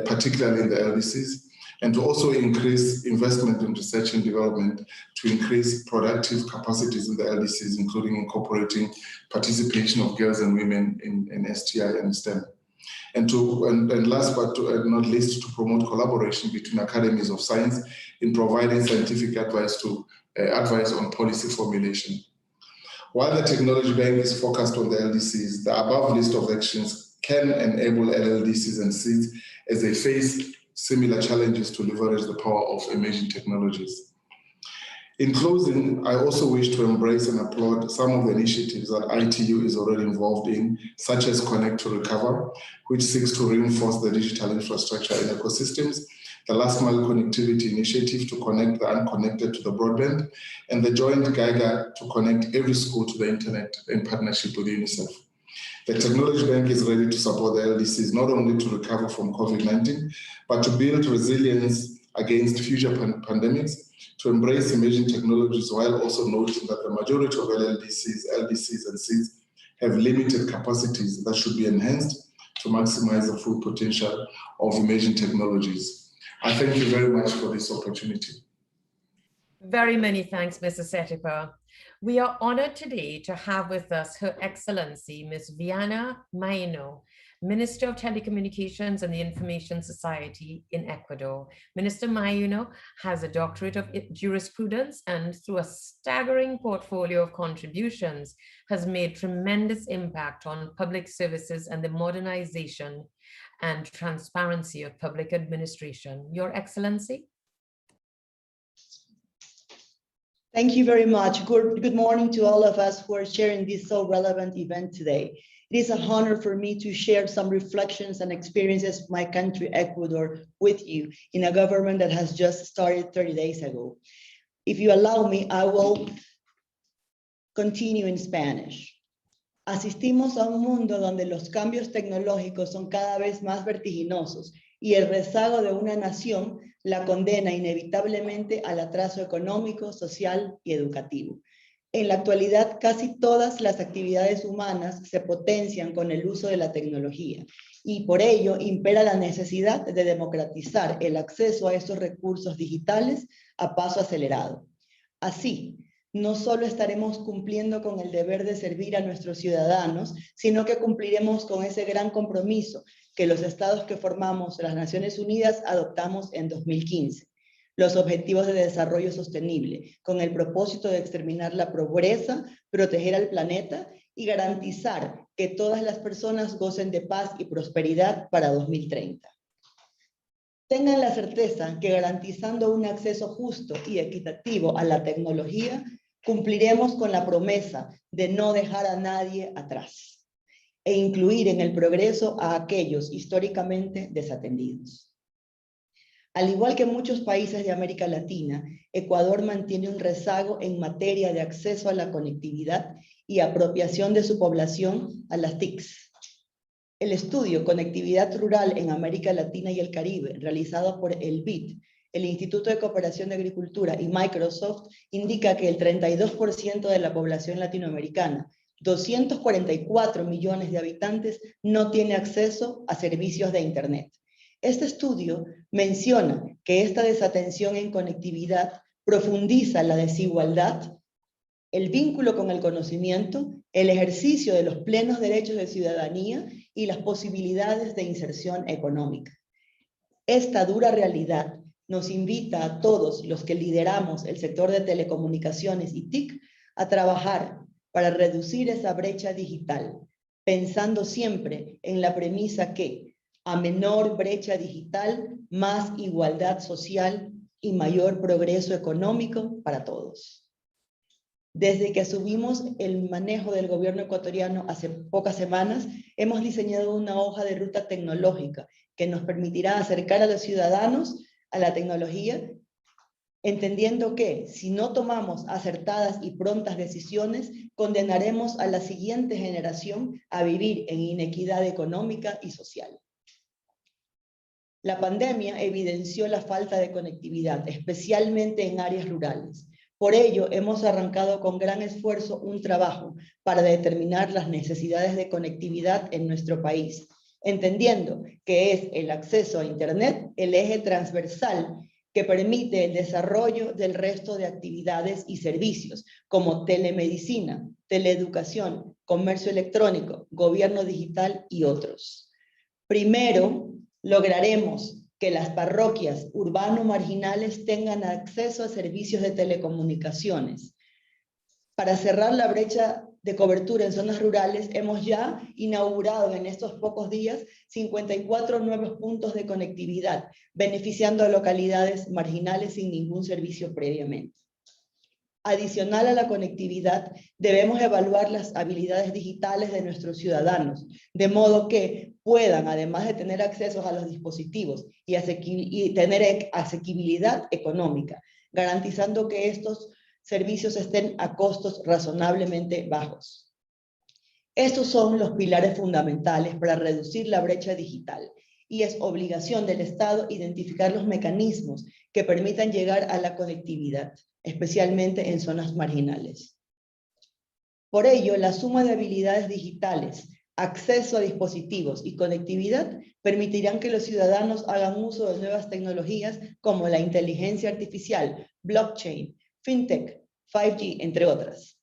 particularly in the LDCs, and to also increase investment in research and development to increase productive capacities in the LDCs, including incorporating participation of girls and women in STI and STEM. And last but not least, to promote collaboration between academies of science in providing scientific advice on policy formulation. While the Technology Bank is focused on the LDCs, the above list of actions can enable LLDCs and SIDS as they face similar challenges to leverage the power of emerging technologies. In closing, I also wish to embrace and applaud some of the initiatives that ITU is already involved in, such as Connect to Recover, which seeks to reinforce the digital infrastructure and ecosystems, the Last Mile Connectivity Initiative to connect the unconnected to the broadband, and the Joint Geiger to connect every school to the internet in partnership with UNICEF. The Technology Bank is ready to support the LDCs not only to recover from COVID-19, but to build resilience against future pandemics, to embrace emerging technologies, while also noting that the majority of LLDCs, LDCs, and SIDS have limited capacities that should be enhanced to maximize the full potential of emerging technologies. I thank you very much for this opportunity. Very many thanks, Mr. Setipa. We are honored today to have with us Her Excellency, Ms. Viana Maino, Minister of Telecommunications and the Information Society in Ecuador. Minister Maino has a doctorate of jurisprudence and through a staggering portfolio of contributions has made tremendous impact on public services and the modernization and transparency of public administration. Your Excellency. Thank you very much. Good morning to all of us who are sharing this so relevant event today. It is an honor for me to share some reflections and experiences of my country, Ecuador, with you in a government that has just started 30 days ago. If you allow me, I will continue in Spanish. Asistimos a un mundo donde los cambios tecnológicos son cada vez más vertiginosos y el rezago de una nación la condena inevitablemente al atraso económico, social y educativo. En la actualidad, casi todas las actividades humanas se potencian con el uso de la tecnología y por ello impera la necesidad de democratizar el acceso a estos recursos digitales a paso acelerado. Así, no solo estaremos cumpliendo con el deber de servir a nuestros ciudadanos, sino que cumpliremos con ese gran compromiso que los estados que formamos las Naciones Unidas adoptamos en 2015. Los Objetivos de Desarrollo Sostenible, con el propósito de exterminar la pobreza, proteger al planeta y garantizar que todas las personas gocen de paz y prosperidad para 2030. Tengan la certeza que garantizando un acceso justo y equitativo a la tecnología, cumpliremos con la promesa de no dejar a nadie atrás e incluir en el progreso a aquellos históricamente desatendidos. Al igual que muchos países de América Latina, Ecuador mantiene un rezago en materia de acceso a la conectividad y apropiación de su población a las TICs. El estudio Conectividad Rural en América Latina y el Caribe, realizado por el BID, el Instituto de Cooperación de Agricultura y Microsoft, indica que el 32% de la población latinoamericana, 244 millones de habitantes, no tiene acceso a servicios de Internet. Este estudio menciona que esta desatención en conectividad profundiza la desigualdad, el vínculo con el conocimiento, el ejercicio de los plenos derechos de ciudadanía y las posibilidades de inserción económica. Esta dura realidad nos invita a todos los que lideramos el sector de telecomunicaciones y TIC a trabajar para reducir esa brecha digital, pensando siempre en la premisa que a menor brecha digital, más igualdad social y mayor progreso económico para todos. Desde que asumimos el manejo del gobierno ecuatoriano hace pocas semanas, hemos diseñado una hoja de ruta tecnológica que nos permitirá acercar a los ciudadanos a la tecnología, entendiendo que si no tomamos acertadas y prontas decisiones, condenaremos a la siguiente generación a vivir en inequidad económica y social. La pandemia evidenció la falta de conectividad, especialmente en áreas rurales. Por ello, hemos arrancado con gran esfuerzo un trabajo para determinar las necesidades de conectividad en nuestro país, entendiendo que es el acceso a Internet el eje transversal que permite el desarrollo del resto de actividades y servicios, como telemedicina, teleeducación, comercio electrónico, gobierno digital y otros. Primero, lograremos que las parroquias urbano-marginales tengan acceso a servicios de telecomunicaciones. Para cerrar la brecha de cobertura en zonas rurales, hemos ya inaugurado en estos pocos días 54 nuevos puntos de conectividad, beneficiando a localidades marginales sin ningún servicio previamente. Adicional a la conectividad, debemos evaluar las habilidades digitales de nuestros ciudadanos, de modo que puedan, además de tener acceso a los dispositivos y tener asequibilidad económica, garantizando que estos servicios estén a costos razonablemente bajos. Estos son los pilares fundamentales para reducir la brecha digital y es obligación del Estado identificar los mecanismos que permitan llegar a la conectividad, especialmente en zonas marginales. Por ello, la suma de habilidades digitales, acceso a dispositivos y conectividad permitirán que los ciudadanos hagan uso de nuevas tecnologías como la inteligencia artificial, blockchain, fintech, 5G, entre otras.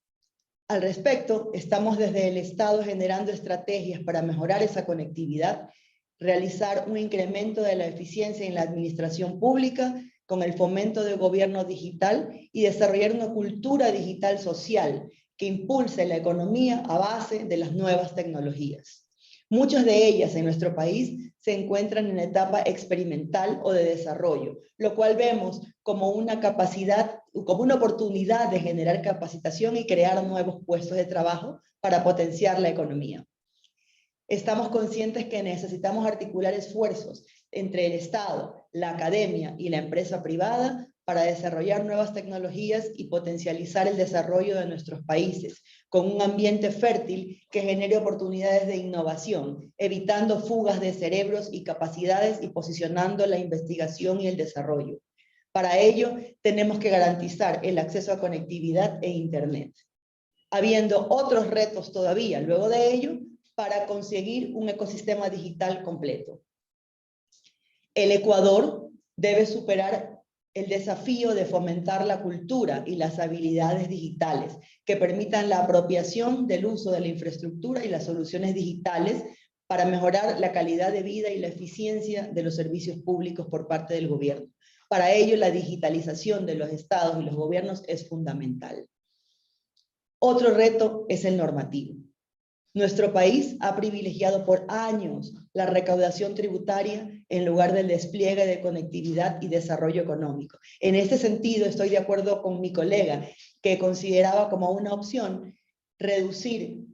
Al respecto, estamos desde el Estado generando estrategias para mejorar esa conectividad, realizar un incremento de la eficiencia en la administración pública con el fomento del gobierno digital y desarrollar una cultura digital social que impulse la economía a base de las nuevas tecnologías. Muchas de ellas en nuestro país se encuentran en etapa experimental o de desarrollo, lo cual vemos como una oportunidad de generar capacitación y crear nuevos puestos de trabajo para potenciar la economía. Estamos conscientes que necesitamos articular esfuerzos entre el Estado, la academia y la empresa privada para desarrollar nuevas tecnologías y potencializar el desarrollo de nuestros países, con un ambiente fértil que genere oportunidades de innovación, evitando fugas de cerebros y capacidades y posicionando la investigación y el desarrollo. Para ello, tenemos que garantizar el acceso a conectividad e Internet, habiendo otros retos todavía luego de ello para conseguir un ecosistema digital completo. El Ecuador debe superar el desafío de fomentar la cultura y las habilidades digitales que permitan la apropiación del uso de la infraestructura y las soluciones digitales para mejorar la calidad de vida y la eficiencia de los servicios públicos por parte del gobierno. Para ello, la digitalización de los estados y los gobiernos es fundamental. Otro reto es el normativo. Nuestro país ha privilegiado por años la recaudación tributaria en lugar del despliegue de conectividad y desarrollo económico. En este sentido, estoy de acuerdo con mi colega, que consideraba como una opción reducir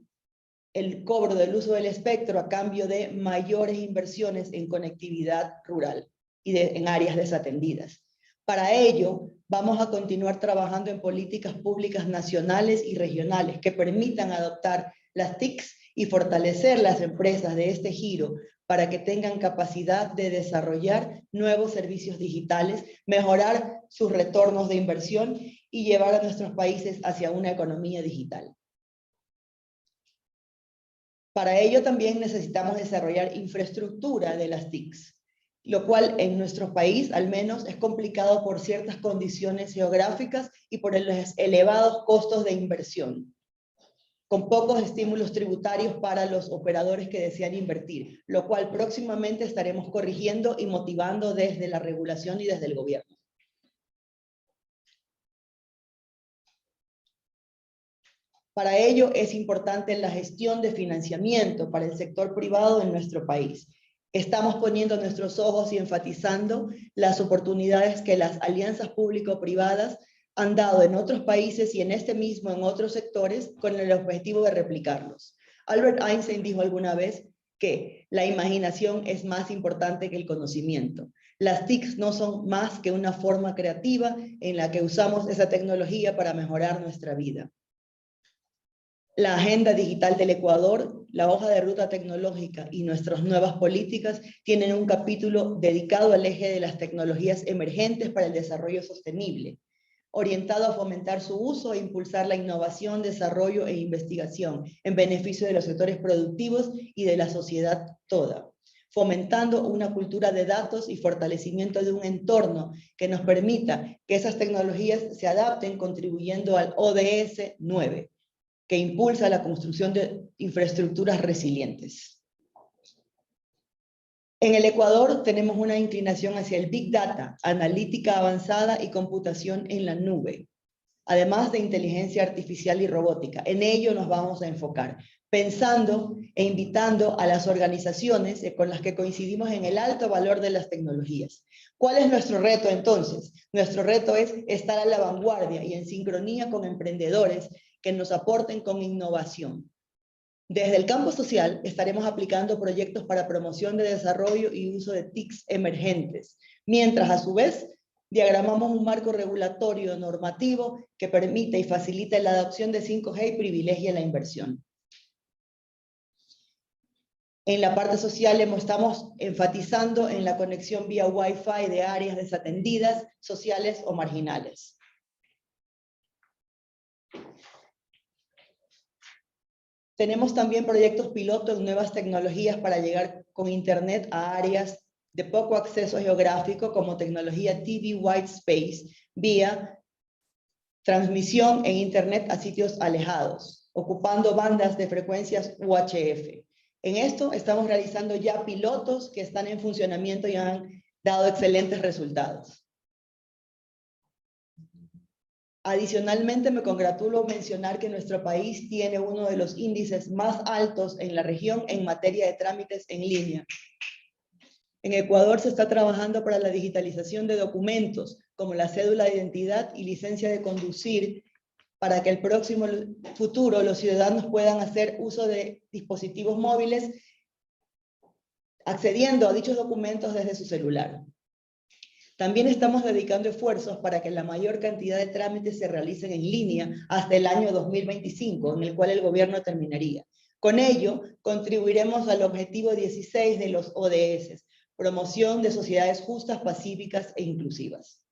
el cobro del uso del espectro a cambio de mayores inversiones en conectividad rural y en áreas desatendidas. Para ello, vamos a continuar trabajando en políticas públicas nacionales y regionales que permitan adoptar las TICs y fortalecer las empresas de este giro para que tengan capacidad de desarrollar nuevos servicios digitales, mejorar sus retornos de inversión y llevar a nuestros países hacia una economía digital. Para ello también necesitamos desarrollar infraestructura de las TICs, lo cual en nuestro país al menos es complicado por ciertas condiciones geográficas y por los elevados costos de inversión, con pocos estímulos tributarios para los operadores que desean invertir, lo cual próximamente estaremos corrigiendo y motivando desde la regulación y desde el gobierno. Para ello es importante la gestión de financiamiento para el sector privado en nuestro país. Estamos poniendo nuestros ojos y enfatizando las oportunidades que las alianzas público-privadas han dado en otros países y en este mismo en otros sectores con el objetivo de replicarlos. Albert Einstein dijo alguna vez que la imaginación es más importante que el conocimiento. Las TICs no son más que una forma creativa en la que usamos esa tecnología para mejorar nuestra vida. La agenda digital del Ecuador, la hoja de ruta tecnológica y nuestras nuevas políticas tienen un capítulo dedicado al eje de las tecnologías emergentes para el desarrollo sostenible, orientado a fomentar su uso e impulsar la innovación, desarrollo e investigación en beneficio de los sectores productivos y de la sociedad toda, fomentando una cultura de datos y fortalecimiento de un entorno que nos permita que esas tecnologías se adapten, contribuyendo al ODS 9, que impulsa la construcción de infraestructuras resilientes. En el Ecuador tenemos una inclinación hacia el Big Data, analítica avanzada y computación en la nube, además de inteligencia artificial y robótica. En ello nos vamos a enfocar, pensando e invitando a las organizaciones con las que coincidimos en el alto valor de las tecnologías. ¿Cuál es nuestro reto entonces? Nuestro reto es estar a la vanguardia y en sincronía con emprendedores que nos aporten con innovación. Desde el campo social estaremos aplicando proyectos para promoción de desarrollo y uso de TICs emergentes, mientras a su vez diagramamos un marco regulatorio normativo que permite y facilite la adopción de 5G y privilegie la inversión. En la parte social estamos enfatizando en la conexión vía Wi-Fi de áreas desatendidas, sociales o marginales. Tenemos también proyectos piloto en nuevas tecnologías para llegar con Internet a áreas de poco acceso geográfico, como tecnología TV White Space, vía transmisión en Internet a sitios alejados, ocupando bandas de frecuencias UHF. En esto estamos realizando ya pilotos que están en funcionamiento y han dado excelentes resultados. Adicionalmente, me congratulo mencionar que nuestro país tiene uno de los índices más altos en la región en materia de trámites en línea. En Ecuador se está trabajando para la digitalización de documentos, como la cédula de identidad y licencia de conducir, para que el próximo futuro los ciudadanos puedan hacer uso de dispositivos móviles, accediendo a dichos documentos desde su celular. También estamos dedicando esfuerzos para que la mayor cantidad de trámites se realicen en línea hasta el año 2025, en el cual el gobierno terminaría. Con ello, contribuiremos al objetivo 16 de los ODS, promoción de sociedades justas, pacíficas e inclusivas.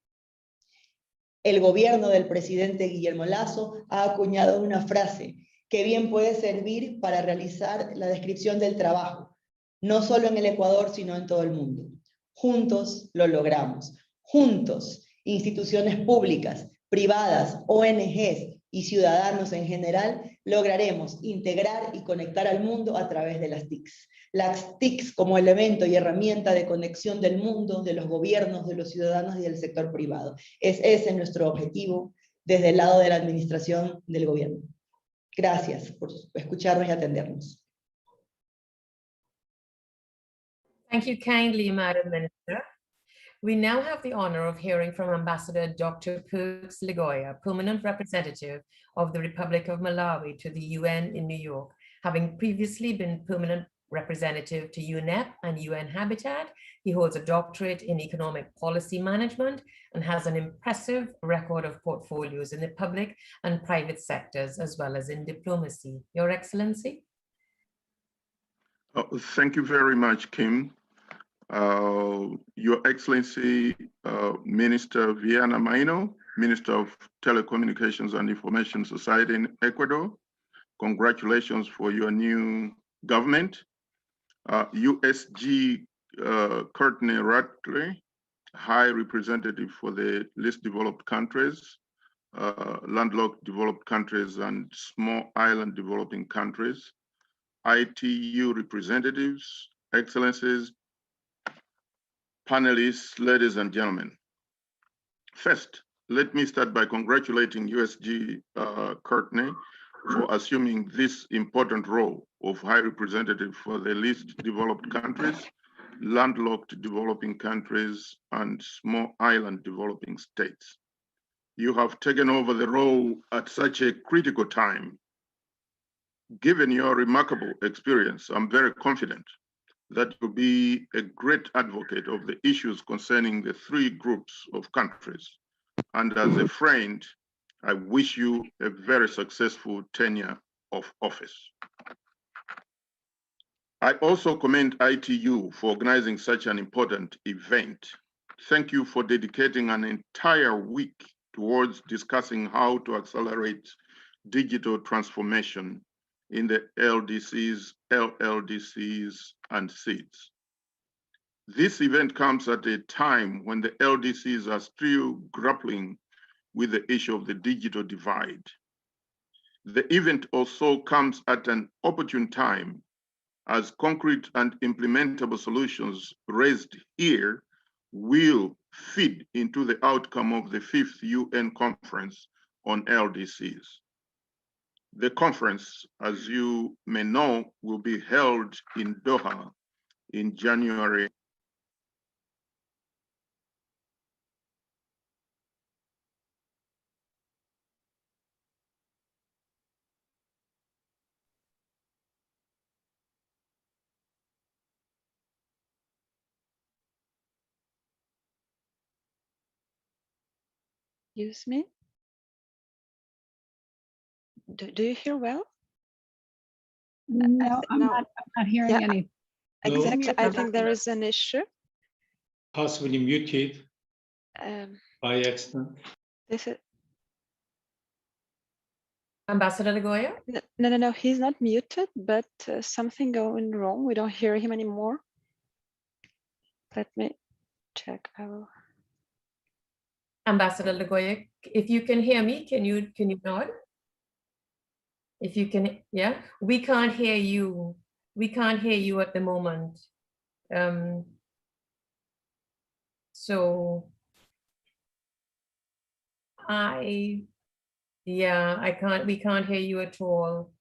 El gobierno del presidente Guillermo Lasso ha acuñado una frase que bien puede servir para realizar la descripción del trabajo, no solo en el Ecuador, sino en todo el mundo. Juntos lo logramos. Juntos, instituciones públicas, privadas, ONGs y ciudadanos en general, lograremos integrar y conectar al mundo a través de las TICs. Las TICs como elemento y herramienta de conexión del mundo, de los gobiernos, de los ciudadanos y del sector privado. Es ese nuestro objetivo desde el lado de la administración del gobierno. Gracias por escucharnos y atendernos. Thank you kindly, Madam Minister. We now have the honor of hearing from Ambassador Dr. Perks Ligoya, Permanent Representative of the Republic of Malawi to the UN in New York, having previously been Permanent Representative to UNEP and UN Habitat. He holds a doctorate in economic policy management and has an impressive record of portfolios in the public and private sectors, as well as in diplomacy. Your Excellency. Thank you very much, Kim. Your Excellency, Minister Viana Maino, Minister of Telecommunications and Information Society in Ecuador, congratulations for your new government. USG Courtney Ratley, High Representative for the least developed countries, landlocked developed countries and small island developing countries, ITU representatives, Excellencies, panelists, ladies and gentlemen. First, let me start by congratulating USG Courtney for assuming this important role of High Representative for the least developed countries, landlocked developing countries, and small island developing states. You have taken over the role at such a critical time. Given your remarkable experience, I'm very confident that you'll be a great advocate of the issues concerning the three groups of countries. And as a friend, I wish you a very successful tenure of office. I also commend ITU for organizing such an important event. Thank you for dedicating an entire week towards discussing how to accelerate digital transformation in the LDCs, LLDCs, and SIDS. This event comes at a time when the LDCs are still grappling with the issue of the digital divide. The event also comes at an opportune time as concrete and implementable solutions raised here will feed into the outcome of the 5th UN Conference on LDCs. The conference, as you may know, will be held in Doha in January. Excuse me? Do you hear well? No, I'm not hearing any. Exactly. No. I think there is an issue. Possibly muted by accident. This is Ambassador Ligoya? no. He's not muted, but something going wrong. We don't hear him anymore. Let me check. Ambassador Ligoya, if you can hear me, can you nod? If you can, yeah, we can't hear you. We can't hear you at the moment. So we can't hear you at all.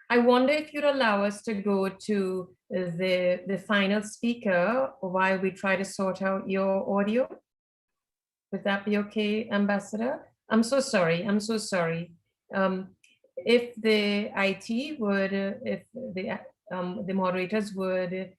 I wonder if you'd allow us to go to the final speaker while we try to sort out your audio. Would that be okay, Ambassador? I'm so sorry. I'm so sorry. If the IT would, if the moderators would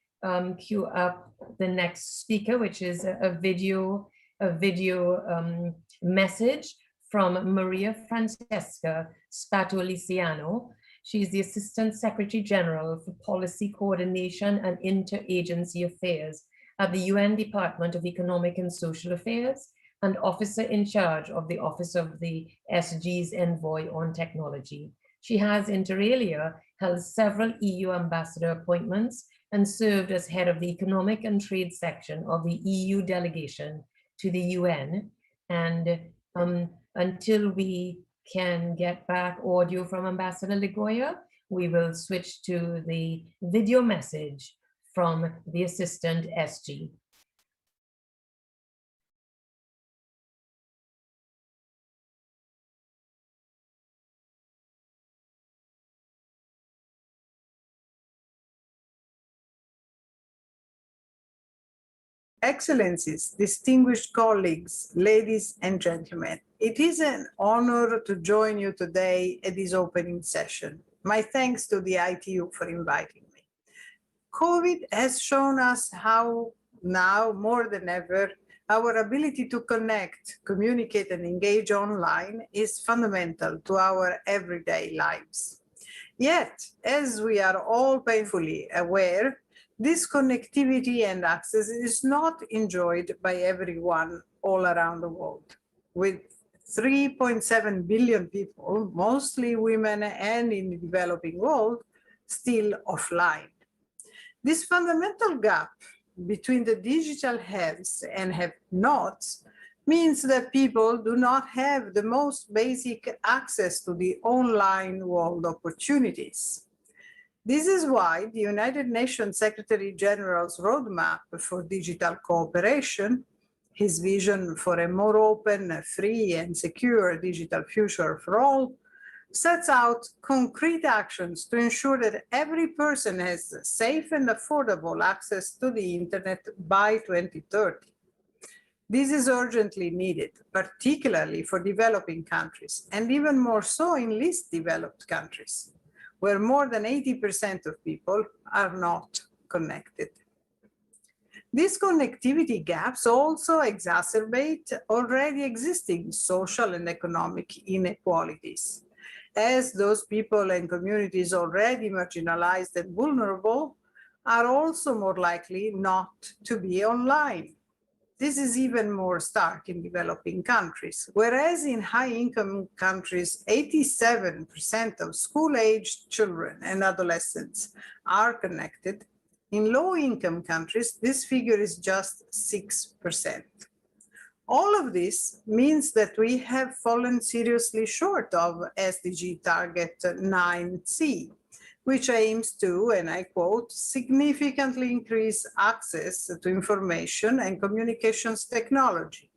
queue up the next speaker, which is a video a video message from Maria Francesca Spatoliciano. She's the Assistant Secretary General for Policy Coordination and Interagency Affairs at the UN Department of Economic and Social Affairs and officer in charge of the Office of the SDGs Envoy on Technology. She has inter alia held several EU ambassador appointments and served as head of the Economic and Trade section of the EU delegation to the UN. And until we can get back audio from Ambassador Ligoya, we will switch to the video message from the Assistant SG. Excellencies, distinguished colleagues, ladies and gentlemen, it is an honor to join you today at this opening session. My thanks to the ITU for inviting me. COVID has shown us how now more than ever, our ability to connect, communicate, and engage online is fundamental to our everyday lives. Yet, as we are all painfully aware, this connectivity and access is not enjoyed by everyone all around the world. With 3.7 billion people, mostly women and in the developing world, still offline. This fundamental gap between the digital haves and have-nots means that people do not have the most basic access to the online world opportunities. This is why the United Nations Secretary General's roadmap for digital cooperation, his vision for a more open, free, and secure digital future for all, sets out concrete actions to ensure that every person has safe and affordable access to the internet by 2030. This is urgently needed, particularly for developing countries, and even more so in least developed countries, where more than 80% of people are not connected. These connectivity gaps also exacerbate already existing social and economic inequalities, as those people and communities already marginalized and vulnerable are also more likely not to be online. This is even more stark in developing countries, whereas in high-income countries, 87% of school-aged children and adolescents are connected. In low-income countries, this figure is just 6%. All of this means that we have fallen seriously short of SDG target 9C, which aims to, and I quote, significantly increase access to information and communications technology,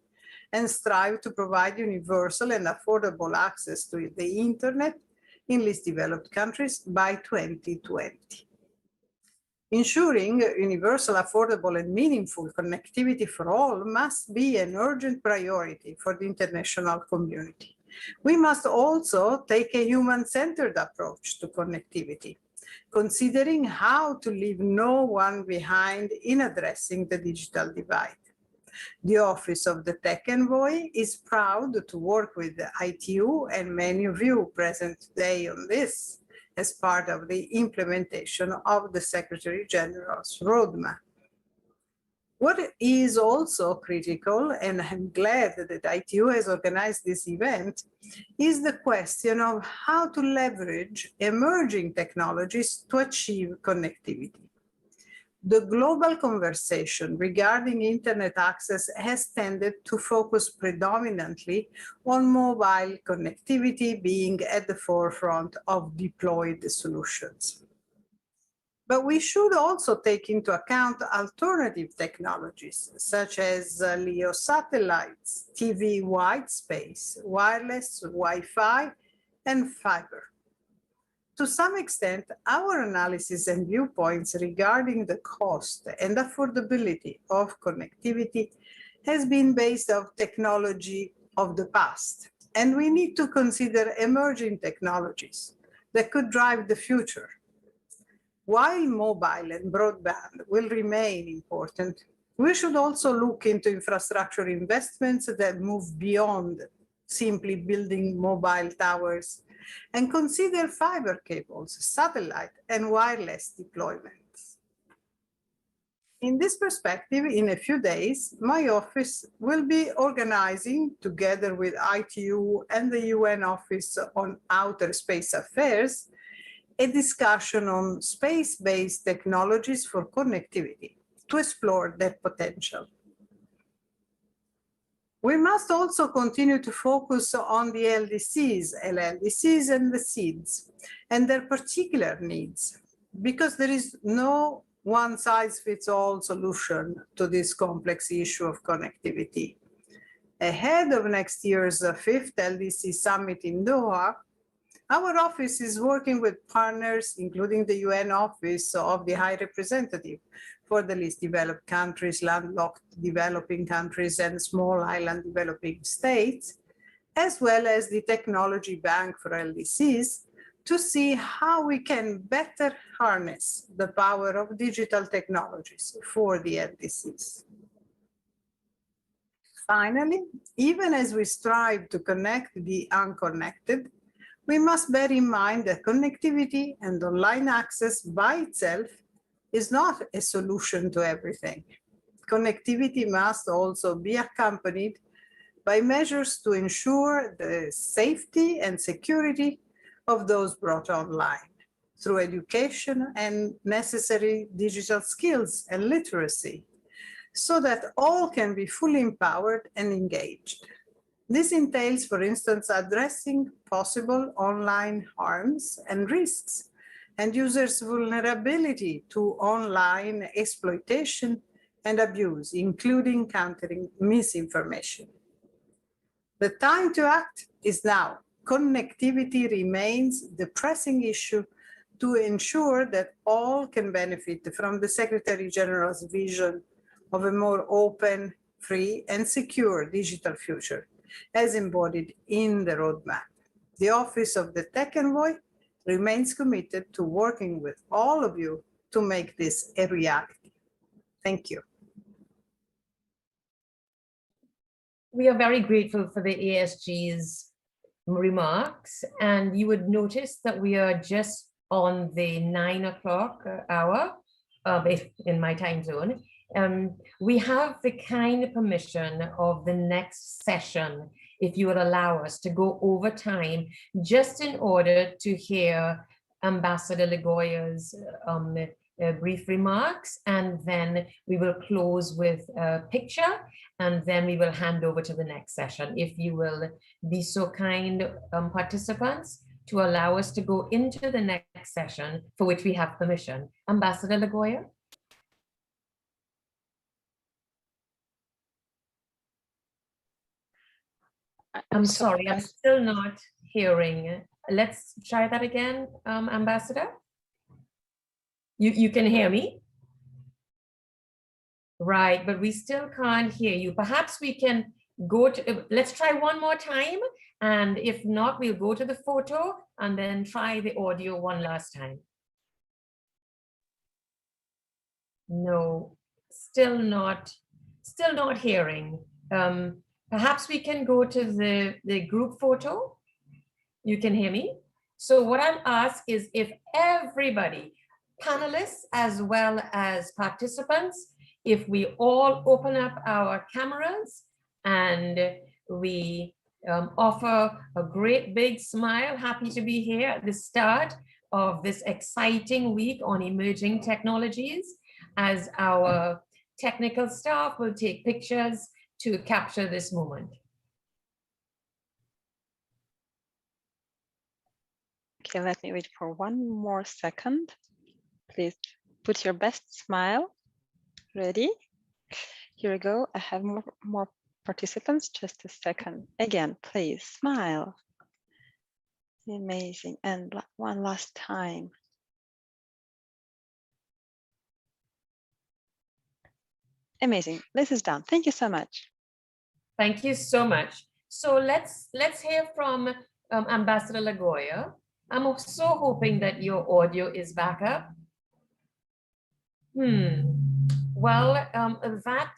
and strive to provide universal and affordable access to the internet in least developed countries by 2020. Ensuring universal, affordable, and meaningful connectivity for all must be an urgent priority for the international community. We must also take a human-centered approach to connectivity, considering how to leave no one behind in addressing the digital divide. The Office of the Tech Envoy is proud to work with the ITU and many of you present today on this as part of the implementation of the Secretary General's roadmap. What is also critical, and I'm glad that ITU has organized this event, is the question of how to leverage emerging technologies to achieve connectivity. The global conversation regarding internet access has tended to focus predominantly on mobile connectivity being at the forefront of deployed solutions. But we should also take into account alternative technologies, such as LEO satellites, TV white space, wireless, Wi-Fi, and fiber. To some extent, our analysis and viewpoints regarding the cost and affordability of connectivity has been based on technology of the past, and we need to consider emerging technologies that could drive the future. While mobile and broadband will remain important, We should also look into infrastructure investments that move beyond simply building mobile towers and consider fiber cables, satellite, and wireless deployments. In this perspective, in a few days, my office will be organizing, together with ITU and the UN Office on Outer Space Affairs, a discussion on space-based technologies for connectivity to explore their potential. We must also continue to focus on the LDCs, LLDCs, and the SIDS, and their particular needs, because there is no one-size-fits-all solution to this complex issue of connectivity. Ahead of next year's 5th LDC Summit in Doha, our office is working with partners, including the UN Office of the High Representative for the least developed countries, landlocked developing countries, and small island developing states, as well as the Technology Bank for LDCs, to see how we can better harness the power of digital technologies for the LDCs. Finally, even as we strive to connect the unconnected, we must bear in mind that connectivity and online access by itself is not a solution to everything. Connectivity must also be accompanied by measures to ensure the safety and security of those brought online through education and necessary digital skills and literacy, so that all can be fully empowered and engaged. This entails, for instance, addressing possible online harms and risks and users' vulnerability to online exploitation and abuse, including countering misinformation. The time to act is now. Connectivity remains the pressing issue to ensure that all can benefit from the Secretary General's vision of a more open, free, and secure digital future, as embodied in the roadmap. The Office of the Tech Envoy remains committed to working with all of you to make this a reality. Thank you. We are very grateful for the ASG's remarks, and you would notice that we are just on the 9 o'clock hour in my time zone. We have the kind permission of the next session, if you would allow us to go over time, just in order to hear Ambassador Legoya's brief remarks, and then we will close with a picture, and then we will hand over to the next session. If you will be so kind, participants, to allow us to go into the next session for which we have permission. Ambassador Legoya. I'm sorry, I'm still not hearing. Let's try that again, Ambassador. You can hear me? Right, but we still can't hear you. Perhaps we can go to, let's try one more time. And if not, we'll go to the photo and then try the audio one last time. No, still not hearing. Perhaps we can go to the group photo. You can hear me? So what I'll ask is if everybody, panelists as well as participants, if we all open up our cameras and we offer a great big smile, happy to be here at the start of this exciting week on emerging technologies, as our technical staff will take pictures to capture this moment. Okay, let me wait for one more second. Please put your best smile. Ready? Here we go. I have more participants. Just a second. Again, please smile. Amazing. And one last time. Amazing. This is done. Thank you so much. Thank you so much. So let's hear from Ambassador Legoya. I'm also hoping that your audio is back up. Well, that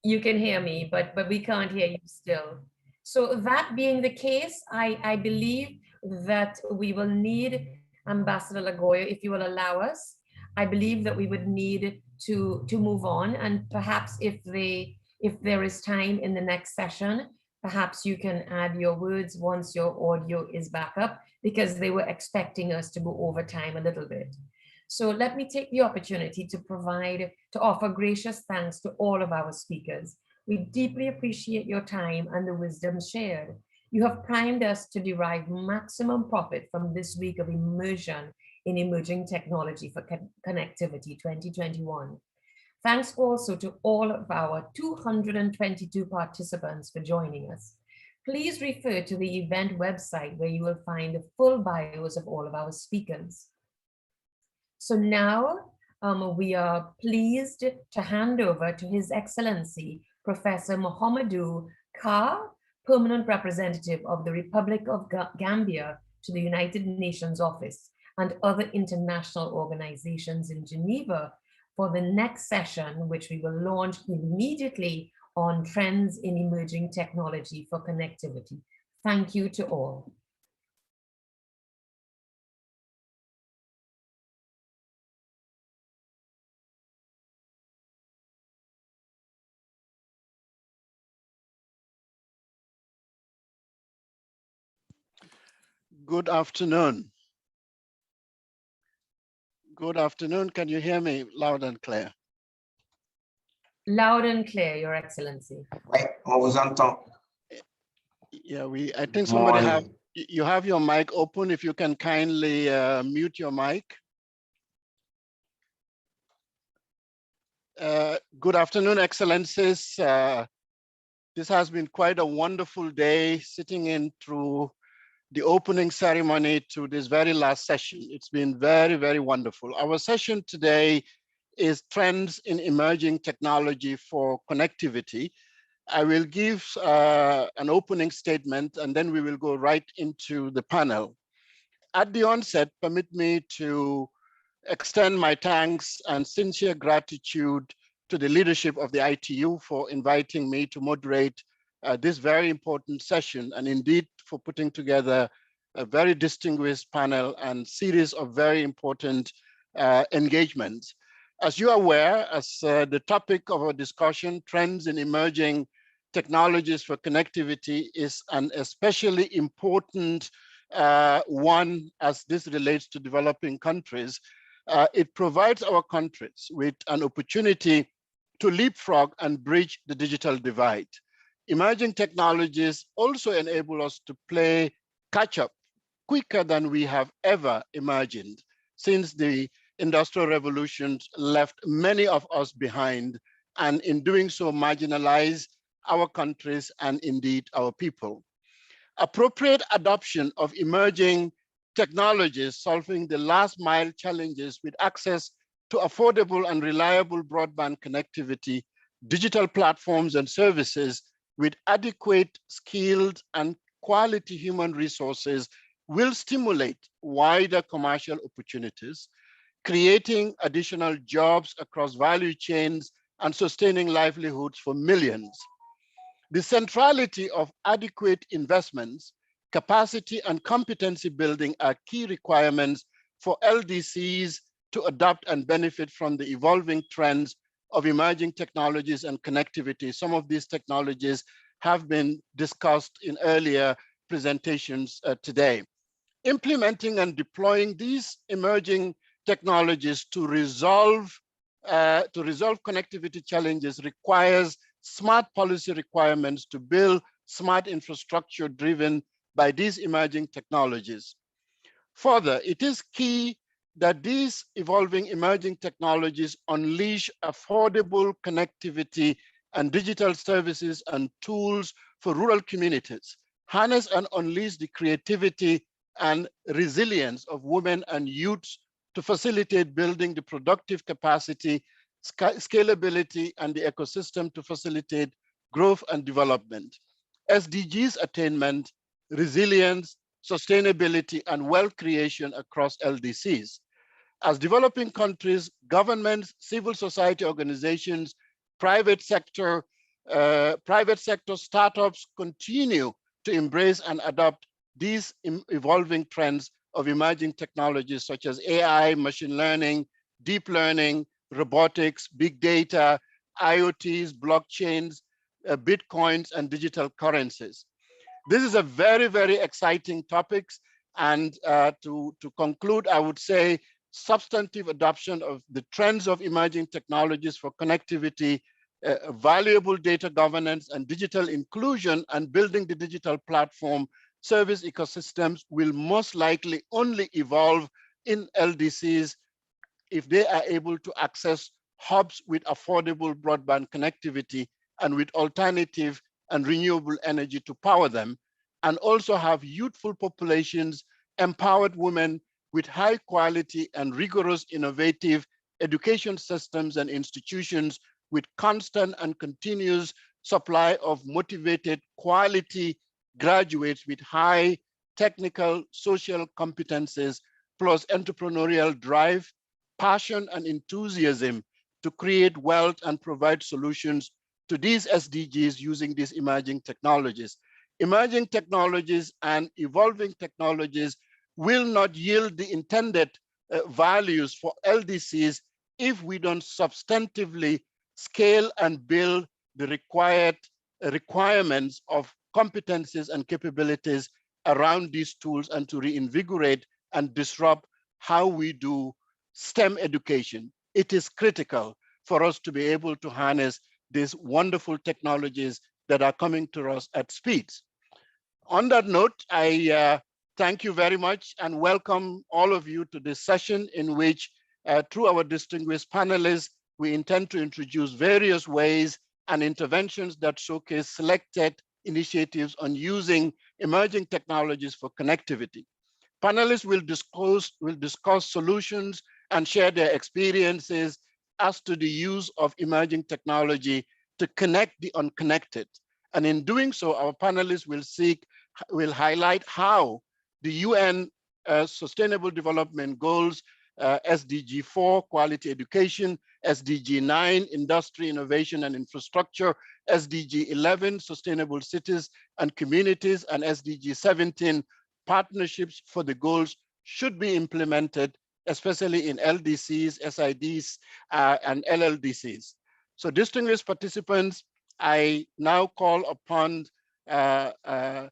you can hear me, but we can't hear you still. So that being the case, I believe that we will need Ambassador Lagoya, if you will allow us. I believe that we would need to move on, and perhaps if there is time in the next session, perhaps you can add your words once your audio is back up, because they were expecting us to go over time a little bit. So let me take the opportunity to offer gracious thanks to all of our speakers. We deeply appreciate your time and the wisdom shared. You have primed us to derive maximum profit from this week of immersion in emerging technology for connectivity 2021. Thanks also to all of our 222 participants for joining us. Please refer to the event website where you will find the full bios of all of our speakers. So now we are pleased to hand over to His Excellency, Professor Mohamedou Ka, Permanent Representative of the Republic of Gambia to the United Nations Office and other international organizations in Geneva, for the next session, which we will launch immediately on trends in emerging technology for connectivity. Thank you to all. Good afternoon. Good afternoon. Can you hear me loud and clear? Loud and clear, Your Excellency. Yeah, I think somebody you have your mic open. If you can kindly mute your mic. Good afternoon, Excellencies. This has been quite a wonderful day, sitting in through the opening ceremony to this very last session. It's been very, very wonderful. Our session today is Trends in Emerging Technology for Connectivity. I will give an opening statement, and then we will go right into the panel. At the onset, permit me to extend my thanks and sincere gratitude to the leadership of the ITU for inviting me to moderate this very important session, and indeed for putting together a very distinguished panel and series of very important engagements. As you are aware, as the topic of our discussion, trends in emerging technologies for connectivity is an especially important one as this relates to developing countries. It provides our countries with an opportunity to leapfrog and bridge the digital divide. Emerging technologies also enable us to play catch up quicker than we have ever imagined, since the Industrial Revolution left many of us behind, and in doing so marginalize our countries and indeed our people. Appropriate adoption of emerging technologies solving the last mile challenges with access to affordable and reliable broadband connectivity, digital platforms and services with adequate, skilled and quality human resources will stimulate wider commercial opportunities, creating additional jobs across value chains and sustaining livelihoods for millions. The centrality of adequate investments, capacity and competency building are key requirements for LDCs to adopt and benefit from the evolving trends of emerging technologies and connectivity. Some of these technologies have been discussed in earlier presentations today. Implementing and deploying these emerging technologies to resolve connectivity challenges requires smart policy requirements to build smart infrastructure driven by these emerging technologies. Further, it is key that these evolving emerging technologies unleash affordable connectivity and digital services and tools for rural communities, harness and unleash the creativity and resilience of women and youths to facilitate building the productive capacity, scalability, and the ecosystem to facilitate growth and development. SDGs attainment, resilience, sustainability, and wealth creation across LDCs. As developing countries, governments, civil society organizations, private sector startups continue to embrace and adopt these evolving trends of emerging technologies such as AI, machine learning, deep learning, robotics, big data, IoTs, blockchains, Bitcoins, and digital currencies. This is a very, very exciting topic. And to conclude, I would say substantive adoption of the trends of emerging technologies for connectivity, valuable data governance, and digital inclusion, and building the digital platform service ecosystems will most likely only evolve in LDCs if they are able to access hubs with affordable broadband connectivity and with alternative and renewable energy to power them, and also have youthful populations, empowered women with high quality and rigorous innovative education systems and institutions with constant and continuous supply of motivated quality graduates with high technical, social competencies, plus entrepreneurial drive, passion, and enthusiasm to create wealth and provide solutions to these SDGs using these emerging technologies. Emerging technologies and evolving technologies will not yield the intended values for LDCs if we don't substantively scale and build the required requirements of competencies and capabilities around these tools, and to reinvigorate and disrupt how we do STEM education. It is critical for us to be able to harness these wonderful technologies that are coming to us at speeds. On that note, I thank you very much and welcome all of you to this session in which, through our distinguished panelists, we intend to introduce various ways and interventions that showcase selected initiatives on using emerging technologies for connectivity. Panelists will discuss solutions and share their experiences as to the use of emerging technology to connect the unconnected. And in doing so, our panelists will highlight how the UN Sustainable Development Goals, SDG 4, quality education, SDG 9, industry, innovation, and infrastructure, SDG 11, sustainable cities and communities, and SDG 17, partnerships for the goals should be implemented, especially in LDCs, SIDs, and LLDCs. So distinguished participants, I now call upon Madam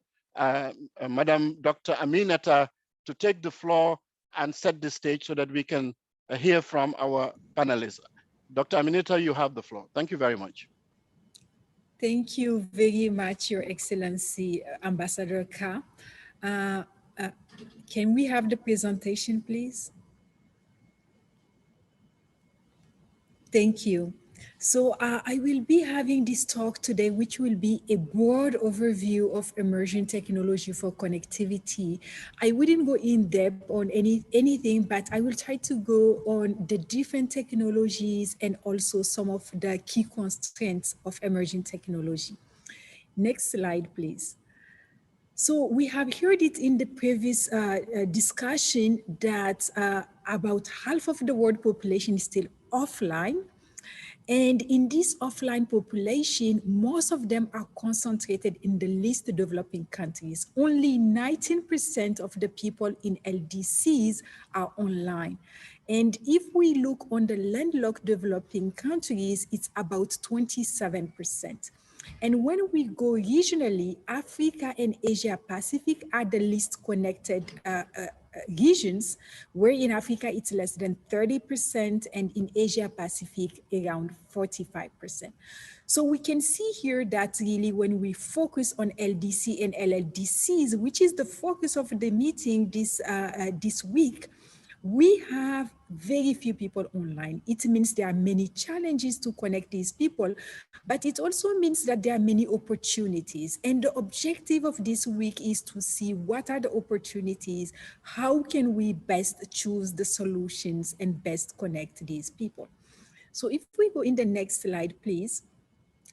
Dr. Aminata to take the floor and set the stage so that we can hear from our panelists. Dr. Aminata, you have the floor. Thank you very much. Thank you very much, Your Excellency, Ambassador Ka. Can we have the presentation, please? Thank you. So I will be having this talk today, which will be a broad overview of emerging technology for connectivity. I wouldn't go in depth on anything, but I will try to go on the different technologies and also some of the key constraints of emerging technology. Next slide, please. So we have heard it in the previous discussion that about half of the world population is still offline. And in this offline population, most of them are concentrated in the least developing countries. Only 19% of the people in LDCs are online. And if we look on the landlocked developing countries, it's about 27%. And when we go regionally, Africa and Asia Pacific are the least connected regions, where in Africa it's less than 30% and in Asia Pacific around 45%. So we can see here that really when we focus on LDC and LLDCs, which is the focus of the meeting this week, we have very few people online. It means there are many challenges to connect these people, but it also means that there are many opportunities. And the objective of this week is to see what are the opportunities, how can we best choose the solutions and best connect these people. So if we go in the next slide, please.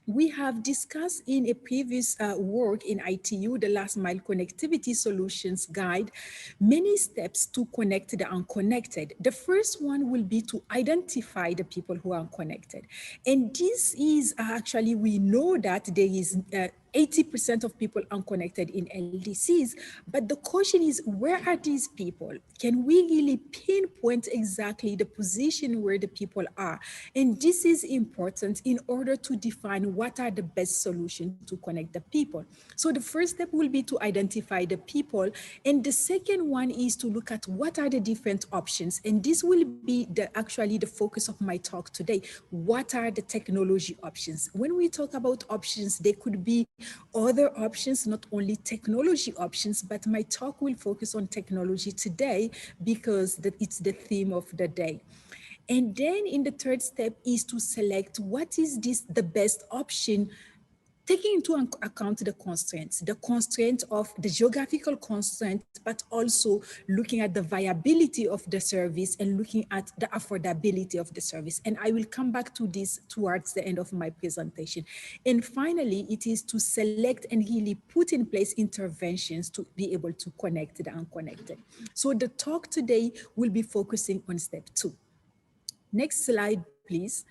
we have discussed in a previous work in ITU, the Last Mile Connectivity Solutions Guide, many steps to connect the unconnected. The first one will be to identify the people who are unconnected. And this is actually, we know that there is 80% of people unconnected in LDCs, but the question is, where are these people? Can we really pinpoint exactly the position where the people are? And this is important in order to define what are the best solutions to connect the people. So the first step will be to identify the people. And the second one is to look at what are the different options. And this will be actually the focus of my talk today. What are the technology options? When we talk about options, they could be other options, not only technology options, but my talk will focus on technology today because it's the theme of the day. And then in the third step is to select what is the best option, taking into account the constraints of the geographical constraints, but also looking at the viability of the service and looking at the affordability of the service. And I will come back to this towards the end of my presentation. And finally, it is to select and really put in place interventions to be able to connect the unconnected. So the talk today will be focusing on step 2. Next slide, please.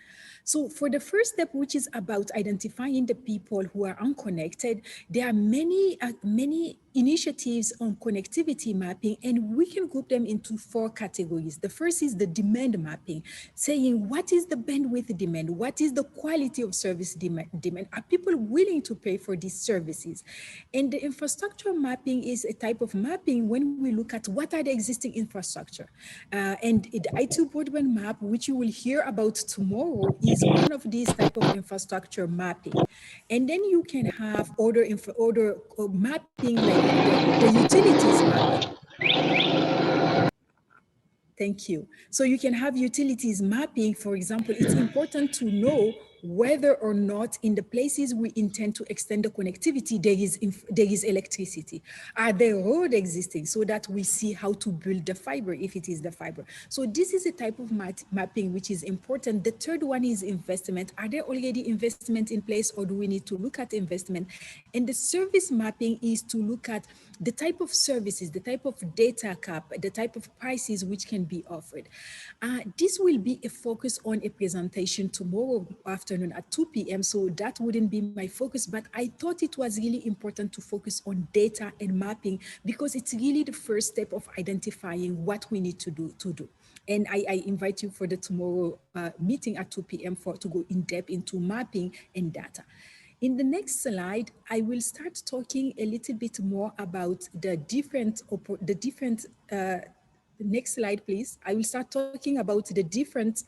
So for the first step, which is about identifying the people who are unconnected, there are many initiatives on connectivity mapping, and we can group them into 4 categories. The first is the demand mapping, saying what is the bandwidth demand? What is the quality of service demand? Are people willing to pay for these services? And the infrastructure mapping is a type of mapping when we look at what are the existing infrastructure. And the ITU Broadband map, which you will hear about tomorrow, is one of these type of infrastructure mapping. And then you can have other mapping like the utilities mapping. Thank you. So you can have utilities mapping. For example, it's important to know whether or not in the places we intend to extend the connectivity, there is electricity. Are there roads existing so that we see how to build the fiber if it is the fiber? So this is a type of mapping which is important. The third one is investment. Are there already investment in place, or do we need to look at investment? And the service mapping is to look at the type of services, the type of data cap, the type of prices which can be offered. This will be a focus on a presentation tomorrow afternoon at 2 p.m. So that wouldn't be my focus, but I thought it was really important to focus on data and mapping because it's really the first step of identifying what we need to do. And I invite you for the tomorrow meeting at 2 p.m. to go in depth into mapping and data. In the next slide, I will start talking a little bit more about the different next slide, please. I will start talking about the different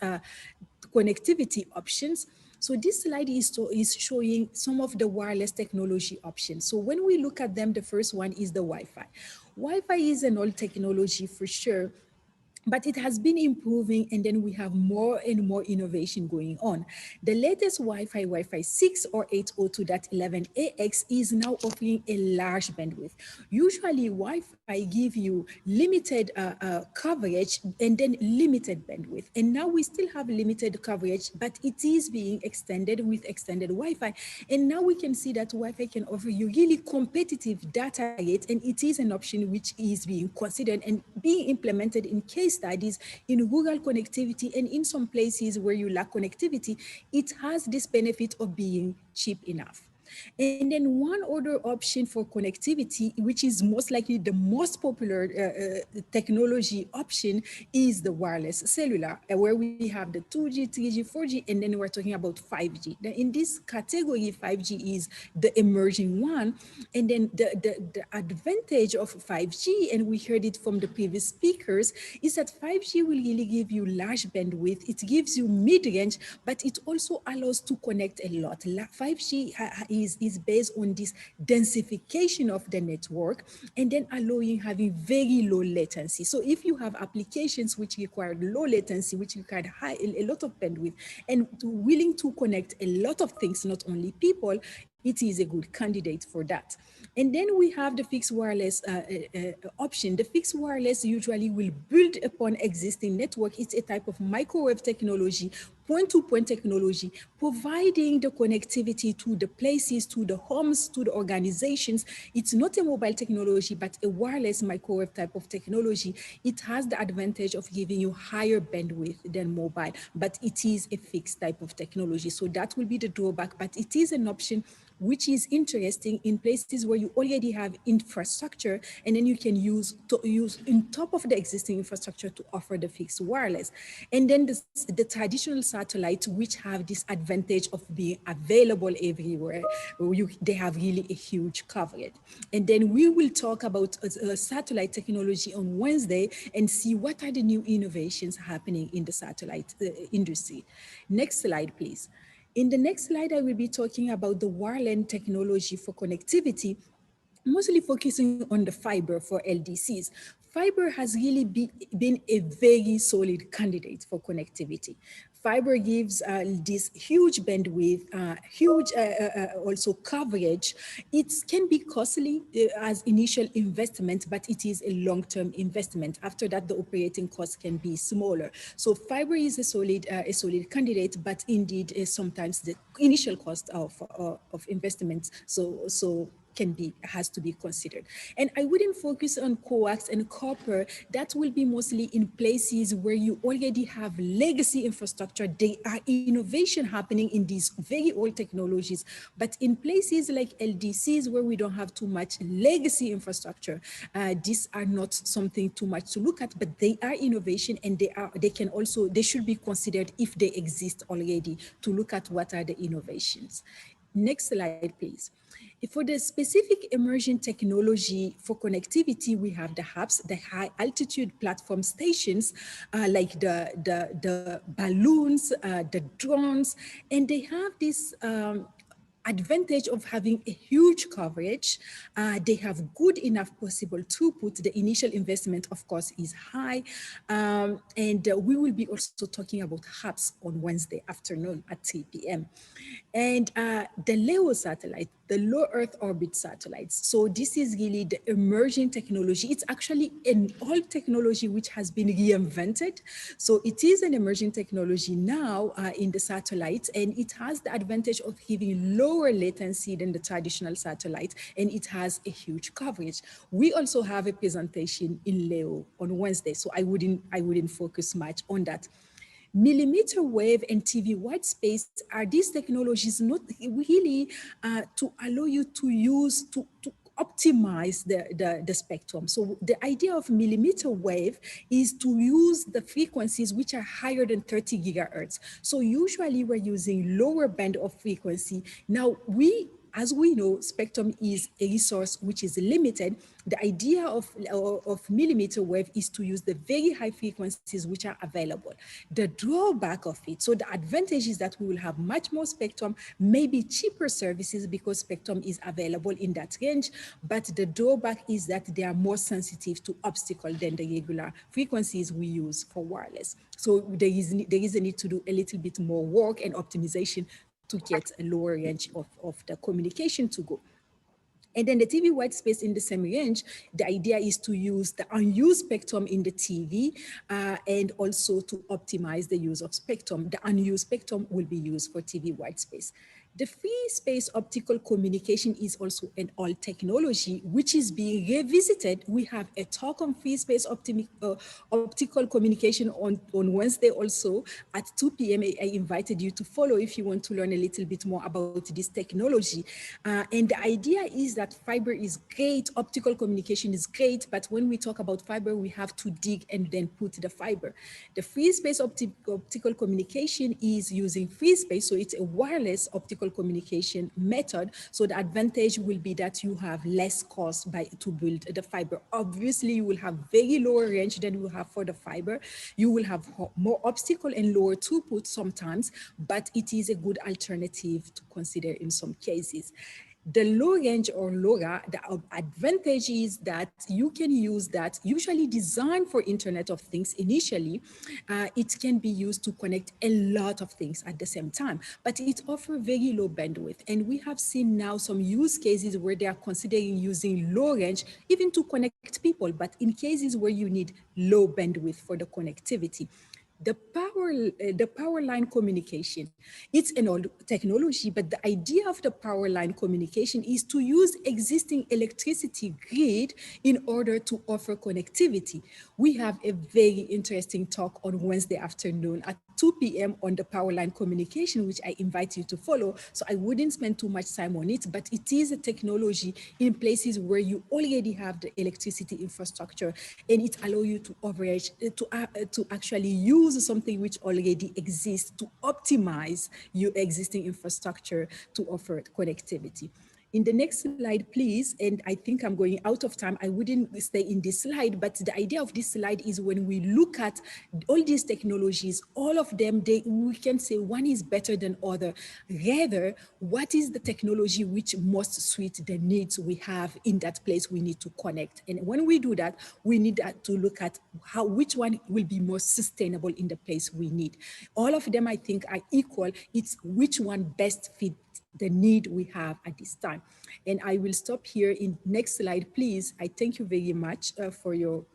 connectivity options. So this slide is showing some of the wireless technology options. So when we look at them, the first one is the Wi-Fi. Wi-Fi is an old technology for sure, but it has been improving, and then we have more and more innovation going on. The latest Wi-Fi 6 or 802.11ax is now offering a large bandwidth. Usually Wi-Fi give you limited coverage and then limited bandwidth. And now we still have limited coverage, but it is being extended with extended Wi-Fi. And now we can see that Wi-Fi can offer you really competitive data rate, and it is an option which is being considered and being implemented in case studies in rural connectivity, and in some places where you lack connectivity, it has this benefit of being cheap enough. And then one other option for connectivity, which is most likely the most popular technology option, is the wireless cellular, where we have the 2G, 3G, 4G, and then we're talking about 5G. In this category, 5G is the emerging one. And then the advantage of 5G, and we heard it from the previous speakers, is that 5G will really give you large bandwidth. It gives you mid-range, but it also allows to connect a lot. 5G is based on this densification of the network and then allowing having very low latency. So if you have applications which require low latency, which require a lot of bandwidth, and willing to connect a lot of things, not only people, it is a good candidate for that. And then we have the fixed wireless option. The fixed wireless usually will build upon existing network. It's a type of microwave technology point-to-point technology, providing the connectivity to the places, to the homes, to the organizations. It's not a mobile technology, but a wireless microwave type of technology. It has the advantage of giving you higher bandwidth than mobile, but it is a fixed type of technology. So that will be the drawback, but it is an option which is interesting in places where you already have infrastructure, and then you can use on top of the existing infrastructure to offer the fixed wireless. And then the traditional satellites, which have this advantage of being available everywhere, they have really a huge coverage. And then we will talk about satellite technology on Wednesday and see what are the new innovations happening in the satellite industry. Next slide, please. In the next slide, I will be talking about the wireline technology for connectivity, mostly focusing on the fiber for LDCs. Fiber has really been a very solid candidate for connectivity. Fiber gives this huge bandwidth, huge also coverage. It can be costly as initial investment, but it is a long-term investment. After that, the operating cost can be smaller. So fiber is a solid candidate, but indeed sometimes the initial cost of investment has to be considered. And I wouldn't focus on coax and copper. That will be mostly in places where you already have legacy infrastructure. There are innovation happening in these very old technologies, but in places like LDCs where we don't have too much legacy infrastructure, these are not something too much to look at, but they are innovation, and they should be considered if they exist already, to look at what are the innovations. Next slide, please. For the specific emerging technology for connectivity, we have the hubs, the high altitude platform stations, like the balloons, the drones, and they have this advantage of having a huge coverage. They have good enough possible throughput. The initial investment, of course, is high. And we will be also talking about hubs on Wednesday afternoon at 3 p.m. And the LEO satellite, the low Earth orbit satellites. So this is really the emerging technology. It's actually an old technology which has been reinvented. So it is an emerging technology now in the satellites, and it has the advantage of giving lower latency than the traditional satellite, and it has a huge coverage. We also have a presentation in LEO on Wednesday, so I wouldn't focus much on that. Millimeter wave and TV white space are these technologies not really to allow you to optimize the spectrum. So the idea of millimeter wave is to use the frequencies which are higher than 30 gigahertz. So usually we're using lower band of frequency. Now as we know, spectrum is a resource which is limited. The idea of millimeter wave is to use the very high frequencies which are available. The drawback of it, so the advantage is that we will have much more spectrum, maybe cheaper services because spectrum is available in that range, but the drawback is that they are more sensitive to obstacle than the regular frequencies we use for wireless. So there is a need to do a little bit more work and optimization to get a lower range of the communication to go. And then the TV white space in the same range, the idea is to use the unused spectrum in the TV and also to optimize the use of spectrum. The unused spectrum will be used for TV white space. The free space optical communication is also an old technology which is being revisited. We have a talk on free space optical communication on Wednesday also at 2 p.m. I invited you to follow if you want to learn a little bit more about this technology. And the idea is that fiber is great, optical communication is great, but when we talk about fiber, we have to dig and then put the fiber. The free space optical communication is using free space, so it's a wireless optical communication method. So the advantage will be that you have less cost to build the fiber. Obviously, you will have very lower range than you have for the fiber. You will have more obstacle and lower throughput sometimes, but it is a good alternative to consider in some cases. The low range or LoRa, the advantage is that you can use that, usually designed for Internet of Things initially. It can be used to connect a lot of things at the same time, but it offers very low bandwidth. And we have seen now some use cases where they are considering using low range even to connect people, but in cases where you need low bandwidth for the connectivity. The power line communication, it's an old technology, but the idea of the power line communication is to use existing electricity grid in order to offer connectivity. We have a very interesting talk on Wednesday afternoon at 2 p.m. on the power line communication, which I invite you to follow. So I wouldn't spend too much time on it, but it is a technology in places where you already have the electricity infrastructure, and it allows you to to actually use something which already exists to optimize your existing infrastructure to offer connectivity. In the next slide, please, and I think I'm going out of time. I wouldn't stay in this slide, but the idea of this slide is when we look at all these technologies, all of them, we can say one is better than other. Rather, what is the technology which most suit the needs we have in that place we need to connect? And when we do that, we need to look at which one will be most sustainable in the place we need. All of them, I think, are equal. It's which one best fits the need we have at this time. And I will stop here. In next slide, please. I thank you very much for your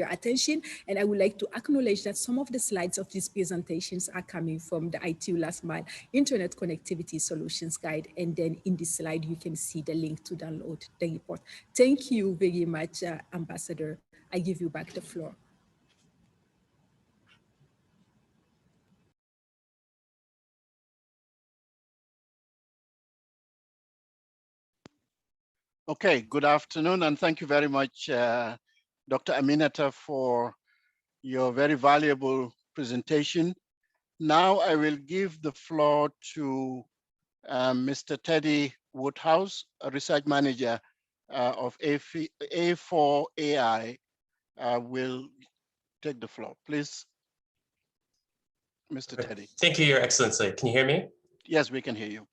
attention. And I would like to acknowledge that some of the slides of these presentations are coming from the ITU Last Mile Internet Connectivity Solutions Guide. And then in this slide, you can see the link to download the report. Thank you very much, Ambassador. I give you back the floor. Okay, good afternoon, and thank you very much, Dr. Aminata, for your very valuable presentation. Now I will give the floor to Mr. Teddy Woodhouse, a research manager of A4AI, will take the floor. Please, Mr. Teddy. Thank you, Your Excellency. Can you hear me? Yes, we can hear you.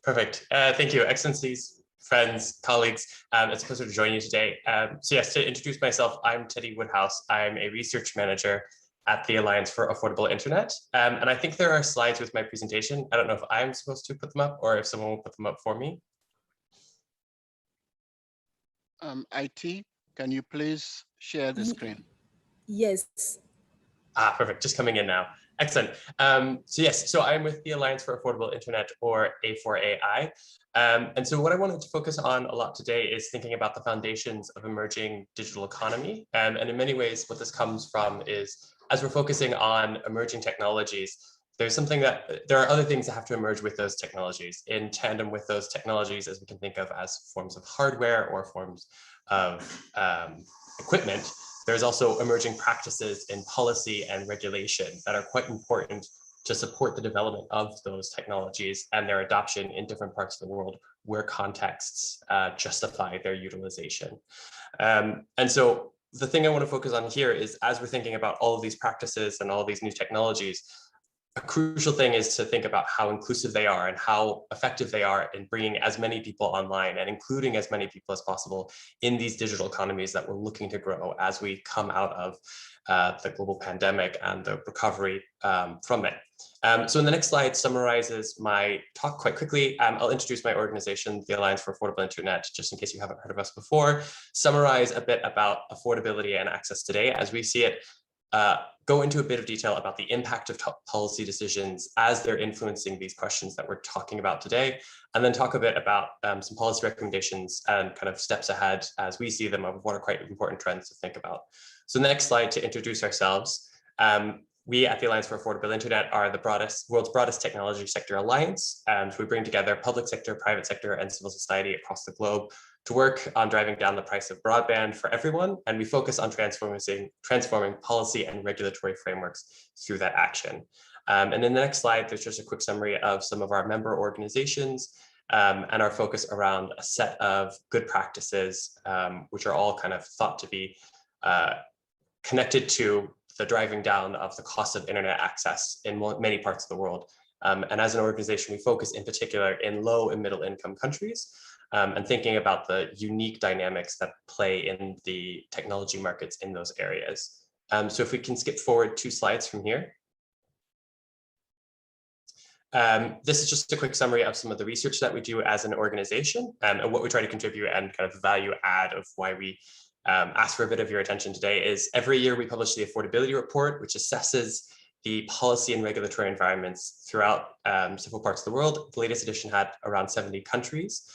Perfect. Thank you, Excellencies, friends, colleagues. It's a pleasure to join you today. So yes, to introduce myself, I'm Teddy Woodhouse. I'm a research manager at the Alliance for Affordable Internet. And I think there are slides with my presentation. I don't know if I'm supposed to put them up or if someone will put them up for me. IT, can you please share the screen? Yes. Perfect, just coming in now. Excellent. So yes, so I'm with the Alliance for Affordable Internet, or A4AI. And so what I wanted to focus on a lot today is thinking about the foundations of emerging digital economy. And in many ways, what this comes from is, as we're focusing on emerging technologies, there are other things that have to emerge with those technologies, in tandem with those technologies, as we can think of as forms of hardware or forms of equipment. There's also emerging practices in policy and regulation that are quite important to support the development of those technologies and their adoption in different parts of the world where contexts justify their utilization. And so the thing I want to focus on here is, as we're thinking about all of these practices and all of these new technologies, a crucial thing is to think about how inclusive they are and how effective they are in bringing as many people online and including as many people as possible in these digital economies that we're looking to grow as we come out of the global pandemic and the recovery from it. So in the next slide summarizes my talk quite quickly. I'll introduce my organization, the Alliance for Affordable Internet, just in case you haven't heard of us before, summarize a bit about affordability and access today as we see it, go into a bit of detail about the impact of policy decisions as they're influencing these questions that we're talking about today, and then talk a bit about some policy recommendations and kind of steps ahead as we see them of what are quite important trends to think about. So next slide to introduce ourselves. We at the Alliance for Affordable Internet are the world's broadest technology sector alliance. So we bring together public sector, private sector, and civil society across the globe to work on driving down the price of broadband for everyone. And we focus on transforming policy and regulatory frameworks through that action. And in the next slide, there's just a quick summary of some of our member organizations and our focus around a set of good practices, which are all kind of thought to be connected to the driving down of the cost of internet access in many parts of the world. And as an organization, we focus in particular in low and middle income countries, and thinking about the unique dynamics that play in the technology markets in those areas. So if we can skip forward 2 slides from here. This is just a quick summary of some of the research that we do as an organization and what we try to contribute and kind of the value add of why we ask for a bit of your attention today is every year we publish the affordability report, which assesses the policy and regulatory environments throughout several parts of the world. The latest edition had around 70 countries,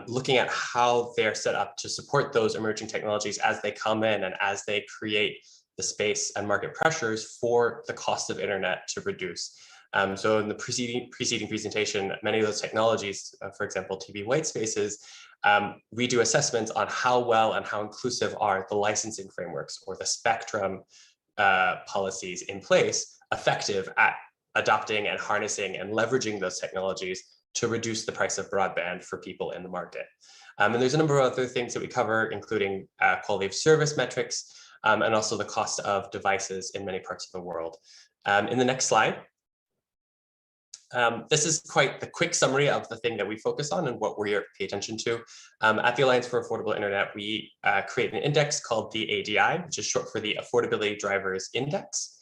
looking at how they're set up to support those emerging technologies as they come in and as they create the space and market pressures for the cost of internet to reduce. So in the preceding presentation, many of those technologies, for example, TV white spaces, we do assessments on how well and how inclusive are the licensing frameworks or the spectrum policies in place effective at adopting and harnessing and leveraging those technologies to reduce the price of broadband for people in the market. And there's a number of other things that we cover, including quality of service metrics, and also the cost of devices in many parts of the world. In the next slide, this is quite the quick summary of the thing that we focus on and what we pay attention to. At the Alliance for Affordable Internet, we create an index called the ADI, which is short for the Affordability Drivers Index.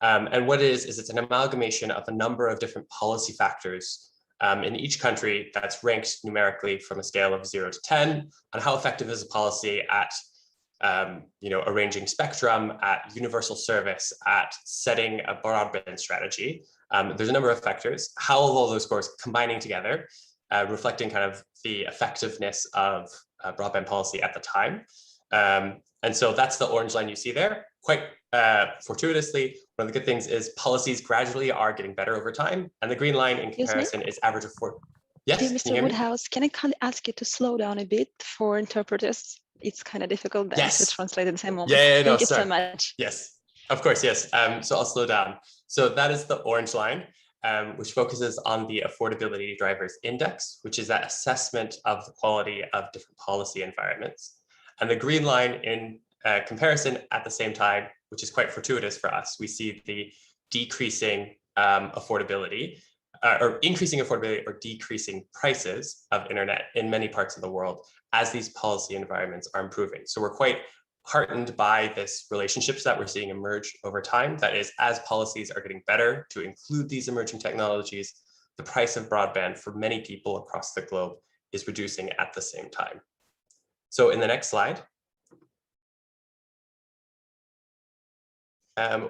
And what it is it's an amalgamation of a number of different policy factors in each country that's ranked numerically from a scale of 0 to 10 on how effective is a policy at arranging spectrum, at universal service, at setting a broadband strategy. There's a number of factors, how all those scores combining together, reflecting kind of the effectiveness of broadband policy at the time. And so that's the orange line you see there. Quite fortuitously, one of the good things is policies gradually are getting better over time. And the green line in comparison is average of 4. Yes, Dear Mr. Woodhouse, can I ask you to slow down a bit for interpreters? It's kind of difficult then to translate at the same moment. Thank you so much. Yes, of course, yes. So I'll slow down. So that is the orange line, which focuses on the Affordability Drivers Index, which is that assessment of the quality of different policy environments. And the green line in comparison at the same time, which is quite fortuitous for us, we see the decreasing affordability, or increasing affordability or decreasing prices of internet in many parts of the world as these policy environments are improving. So we're quite heartened by this relationships that we're seeing emerge over time. That is, as policies are getting better to include these emerging technologies, the price of broadband for many people across the globe is reducing at the same time. So in the next slide,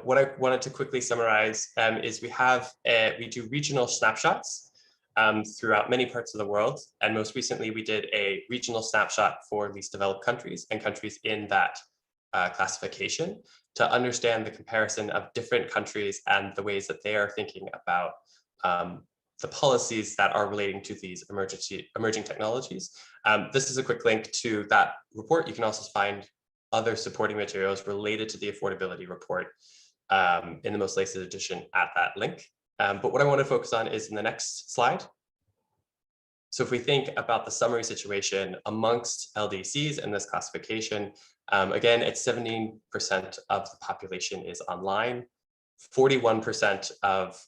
what I wanted to quickly summarize is we do regional snapshots throughout many parts of the world. And most recently, we did a regional snapshot for least developed countries and countries in that classification to understand the comparison of different countries and the ways that they are thinking about the policies that are relating to these emerging technologies. This is a quick link to that report. You can also find other supporting materials related to the affordability report in the most latest edition at that link. But what I want to focus on is in the next slide. So if we think about the summary situation amongst LDCs in this classification, again, it's 17% of the population is online. 41% of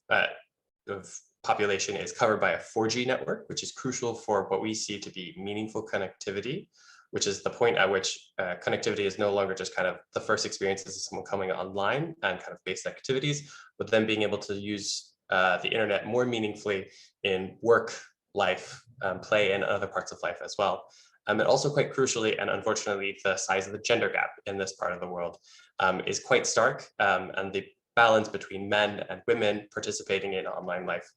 population is covered by a 4G network, which is crucial for what we see to be meaningful connectivity, which is the point at which connectivity is no longer just kind of the first experiences of someone coming online and kind of basic activities, but then being able to use the internet more meaningfully in work, life, play, and other parts of life as well. And also quite crucially, and unfortunately, the size of the gender gap in this part of the world is quite stark, and the balance between men and women participating in online life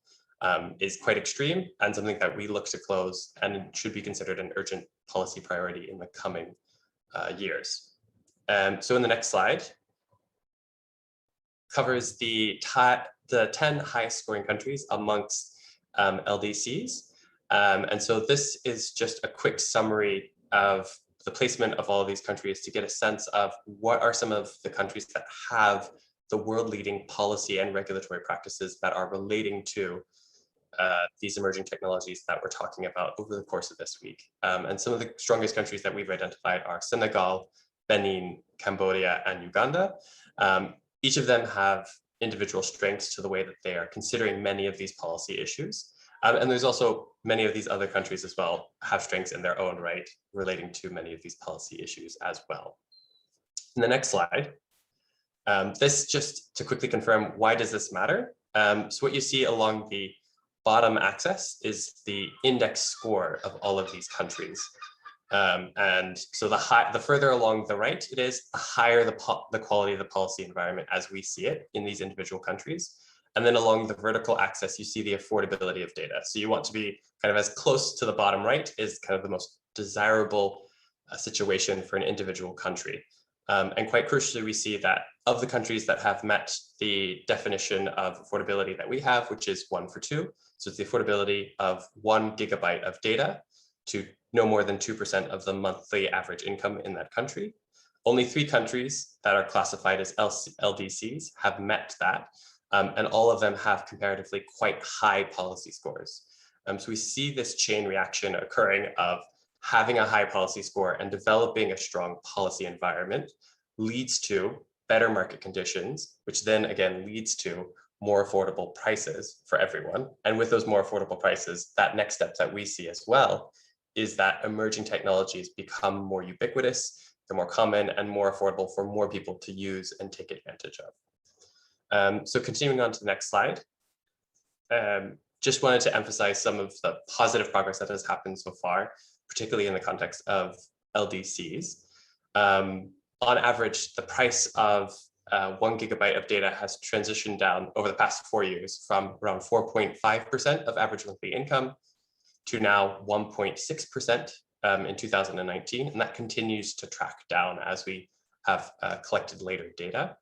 is quite extreme and something that we look to close and should be considered an urgent policy priority in the coming years. So in the next slide, covers the 10 highest scoring countries amongst LDCs. And so this is just a quick summary of the placement of all of these countries to get a sense of what are some of the countries that have the world-leading policy and regulatory practices that are relating to these emerging technologies that we're talking about over the course of this week. And some of the strongest countries that we've identified are Senegal, Benin, Cambodia, and Uganda. Each of them have individual strengths to the way that they are considering many of these policy issues. And there's also many of these other countries as well have strengths in their own right relating to many of these policy issues as well. In the next slide, this just to quickly confirm, why does this matter? So what you see along the bottom axis is the index score of all of these countries. And so the further along the right it is, the higher the quality of the policy environment as we see it in these individual countries. And then along the vertical axis, you see the affordability of data. So you want to be kind of as close to the bottom right is kind of the most desirable situation for an individual country. And quite crucially, we see that of the countries that have met the definition of affordability that we have, which is 1 for 2. So it's the affordability of 1 gigabyte of data to no more than 2% of the monthly average income in that country. Only 3 countries that are classified as LDCs have met that. And all of them have comparatively quite high policy scores. So we see this chain reaction occurring of having a high policy score and developing a strong policy environment leads to better market conditions, which then again leads to more affordable prices for everyone. And with those more affordable prices, that next step that we see as well is that emerging technologies become more ubiquitous, they're more common and more affordable for more people to use and take advantage of. So continuing on to the next slide, just wanted to emphasize some of the positive progress that has happened so far, particularly in the context of LDCs. On average, the price of 1 gigabyte of data has transitioned down over the past 4 years from around 4.5% of average monthly income to now 1.6% in 2019. And that continues to track down as we have collected later data.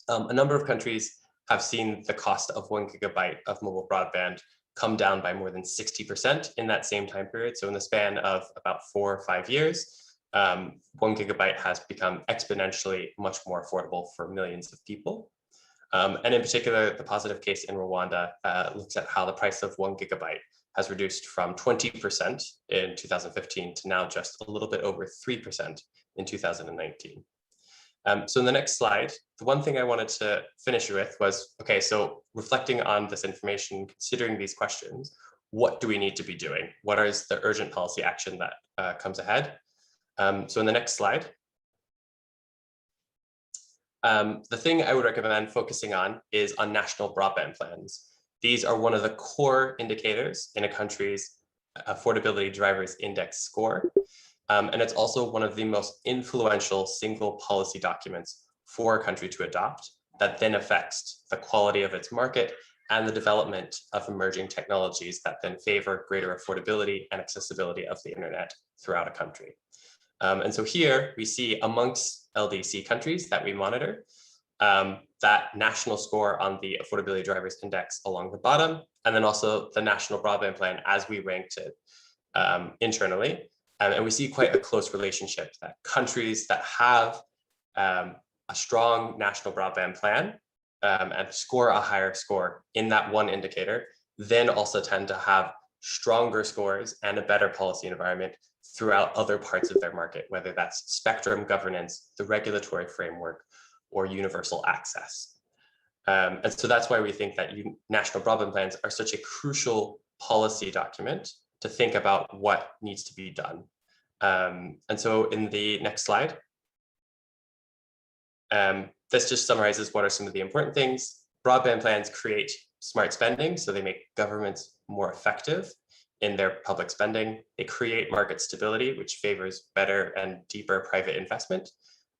A number of countries have seen the cost of 1 gigabyte of mobile broadband come down by more than 60% in that same time period. So in the span of about 4 or 5 years, 1 gigabyte has become exponentially much more affordable for millions of people. And in particular, the positive case in Rwanda looks at how the price of 1 gigabyte has reduced from 20% in 2015 to now just a little bit over 3% in 2019. So in the next slide, the one thing I wanted to finish with was, okay, so reflecting on this information, considering these questions, what do we need to be doing? What is the urgent policy action that comes ahead? So in the next slide, the thing I would recommend focusing on is on national broadband plans. These are one of the core indicators in a country's affordability drivers index score. And it's also one of the most influential single policy documents for a country to adopt that then affects the quality of its market and the development of emerging technologies that then favor greater affordability and accessibility of the internet throughout a country. And so here we see amongst LDC countries that we monitor, that national score on the affordability drivers index along the bottom, and then also the national broadband plan as we ranked it internally. And we see quite a close relationship that countries that have a strong national broadband plan and score a higher score in that one indicator, then also tend to have stronger scores and a better policy environment throughout other parts of their market, whether that's spectrum governance, the regulatory framework, or universal access. And so that's why we think that national broadband plans are such a crucial policy document to think about what needs to be done. And so in the next slide, this just summarizes what are some of the important things. Broadband plans create smart spending, so they make governments more effective in their public spending. They create market stability, which favors better and deeper private investment.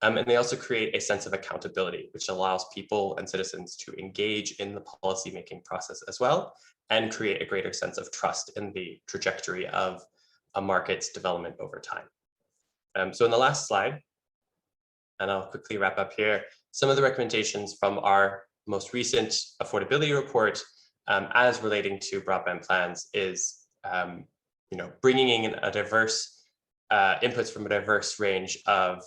And they also create a sense of accountability, which allows people and citizens to engage in the policymaking process as well, and create a greater sense of trust in the trajectory of a market's development over time. So in the last slide, and I'll quickly wrap up here, some of the recommendations from our most recent affordability report as relating to broadband plans is bringing in a diverse inputs from a diverse range of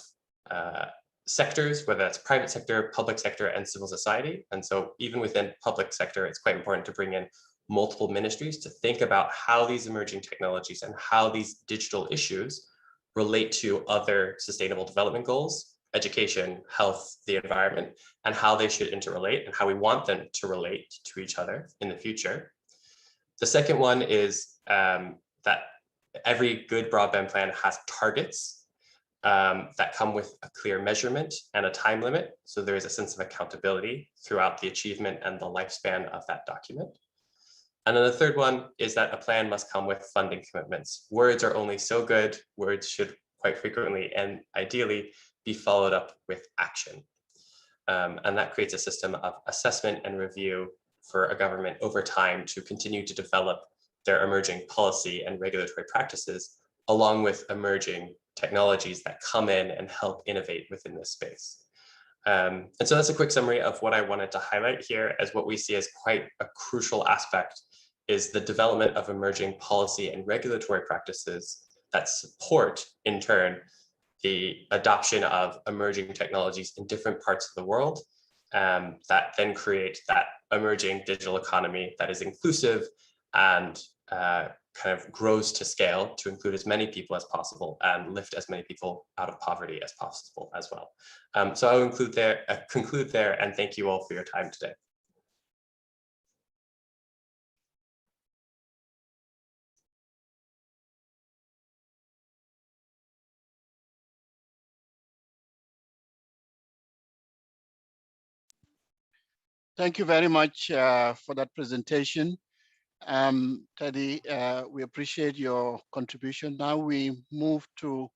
sectors, whether that's private sector, public sector, and civil society. And so even within public sector, it's quite important to bring in multiple ministries to think about how these emerging technologies and how these digital issues relate to other sustainable development goals, education, health, the environment, and how they should interrelate and how we want them to relate to each other in the future. The second one is that every good broadband plan has targets that come with a clear measurement and a time limit. So there is a sense of accountability throughout the achievement and the lifespan of that document. And then the third one is that a plan must come with funding commitments. Words are only so good. Words should quite frequently and ideally be followed up with action. And that creates a system of assessment and review for a government over time to continue to develop their emerging policy and regulatory practices, along with emerging technologies that come in and help innovate within this space. And so that's a quick summary of what I wanted to highlight here as what we see as quite a crucial aspect is the development of emerging policy and regulatory practices that support, in turn, the adoption of emerging technologies in different parts of the world that then create that emerging digital economy that is inclusive and kind of grows to scale to include as many people as possible and lift as many people out of poverty as possible as well. So I'll conclude there and thank you all for your time today. Thank you very much for that presentation. Teddy, we appreciate your contribution. Now we move to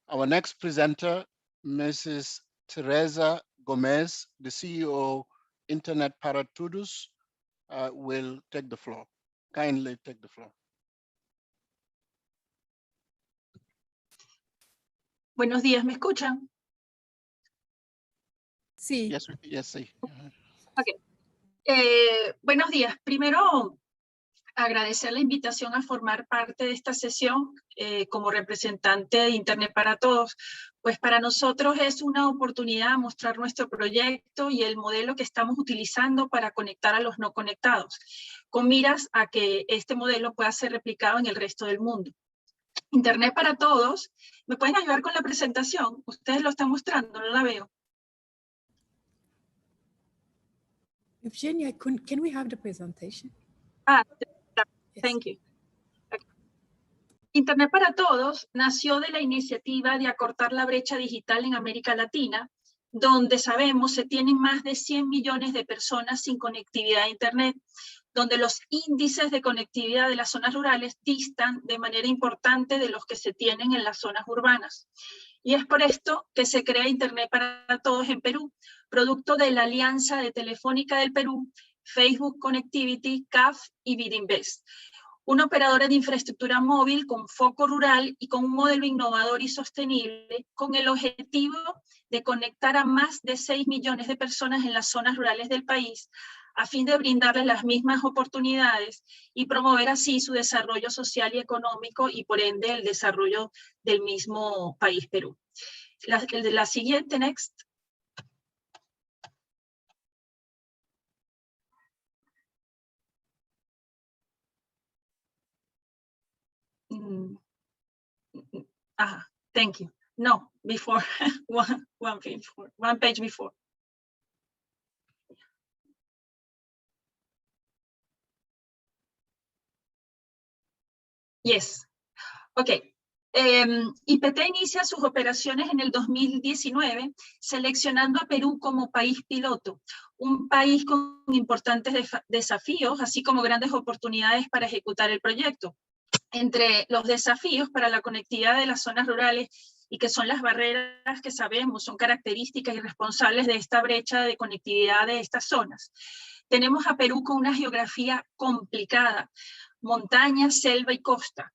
our next presenter, Mrs. Teresa Gomez, the CEO, Internet para Todos, will take the floor. Kindly take the floor. Buenos días, ¿me escuchan? Sí. Yes, yes, sí. Okay. Buenos días. Primero, agradecer la invitación a formar parte de esta sesión como representante de Internet para Todos, pues para nosotros es una oportunidad mostrar nuestro proyecto y el modelo que estamos utilizando para conectar a los no conectados, con miras a que este modelo pueda ser replicado en el resto del mundo. Internet para Todos, ¿me pueden ayudar con la presentación? Ustedes lo están mostrando, no la veo. Eugenia, can we have the presentation? Thank you. Okay. Internet para Todos nació de la iniciativa de acortar la brecha digital en América Latina, donde sabemos se tienen más de 100 millones de personas sin conectividad a Internet, donde los índices de conectividad de las zonas rurales distan de manera importante de los que se tienen en las zonas urbanas. Y es por esto que se crea Internet para Todos en Perú, producto de la alianza de Telefónica del Perú, Facebook Connectivity, CAF y Bidinvest. Una operadora de infraestructura móvil con foco rural y con un modelo innovador y sostenible, con el objetivo de conectar a más de 6 millones de personas en las zonas rurales del país, a fin de brindarles las mismas oportunidades y promover así su desarrollo social y económico y por ende el desarrollo del mismo país Perú. La siguiente, next. Thank you. No, before, one page before. Yes. Ok. IPT inicia sus operaciones en el 2019, seleccionando a Perú como país piloto, un país con importantes desafíos, así como grandes oportunidades para ejecutar el proyecto. Entre los desafíos para la conectividad de las zonas rurales y que son las barreras que sabemos son características y responsables de esta brecha de conectividad de estas zonas. Tenemos a Perú con una geografía complicada, montaña, selva y costa,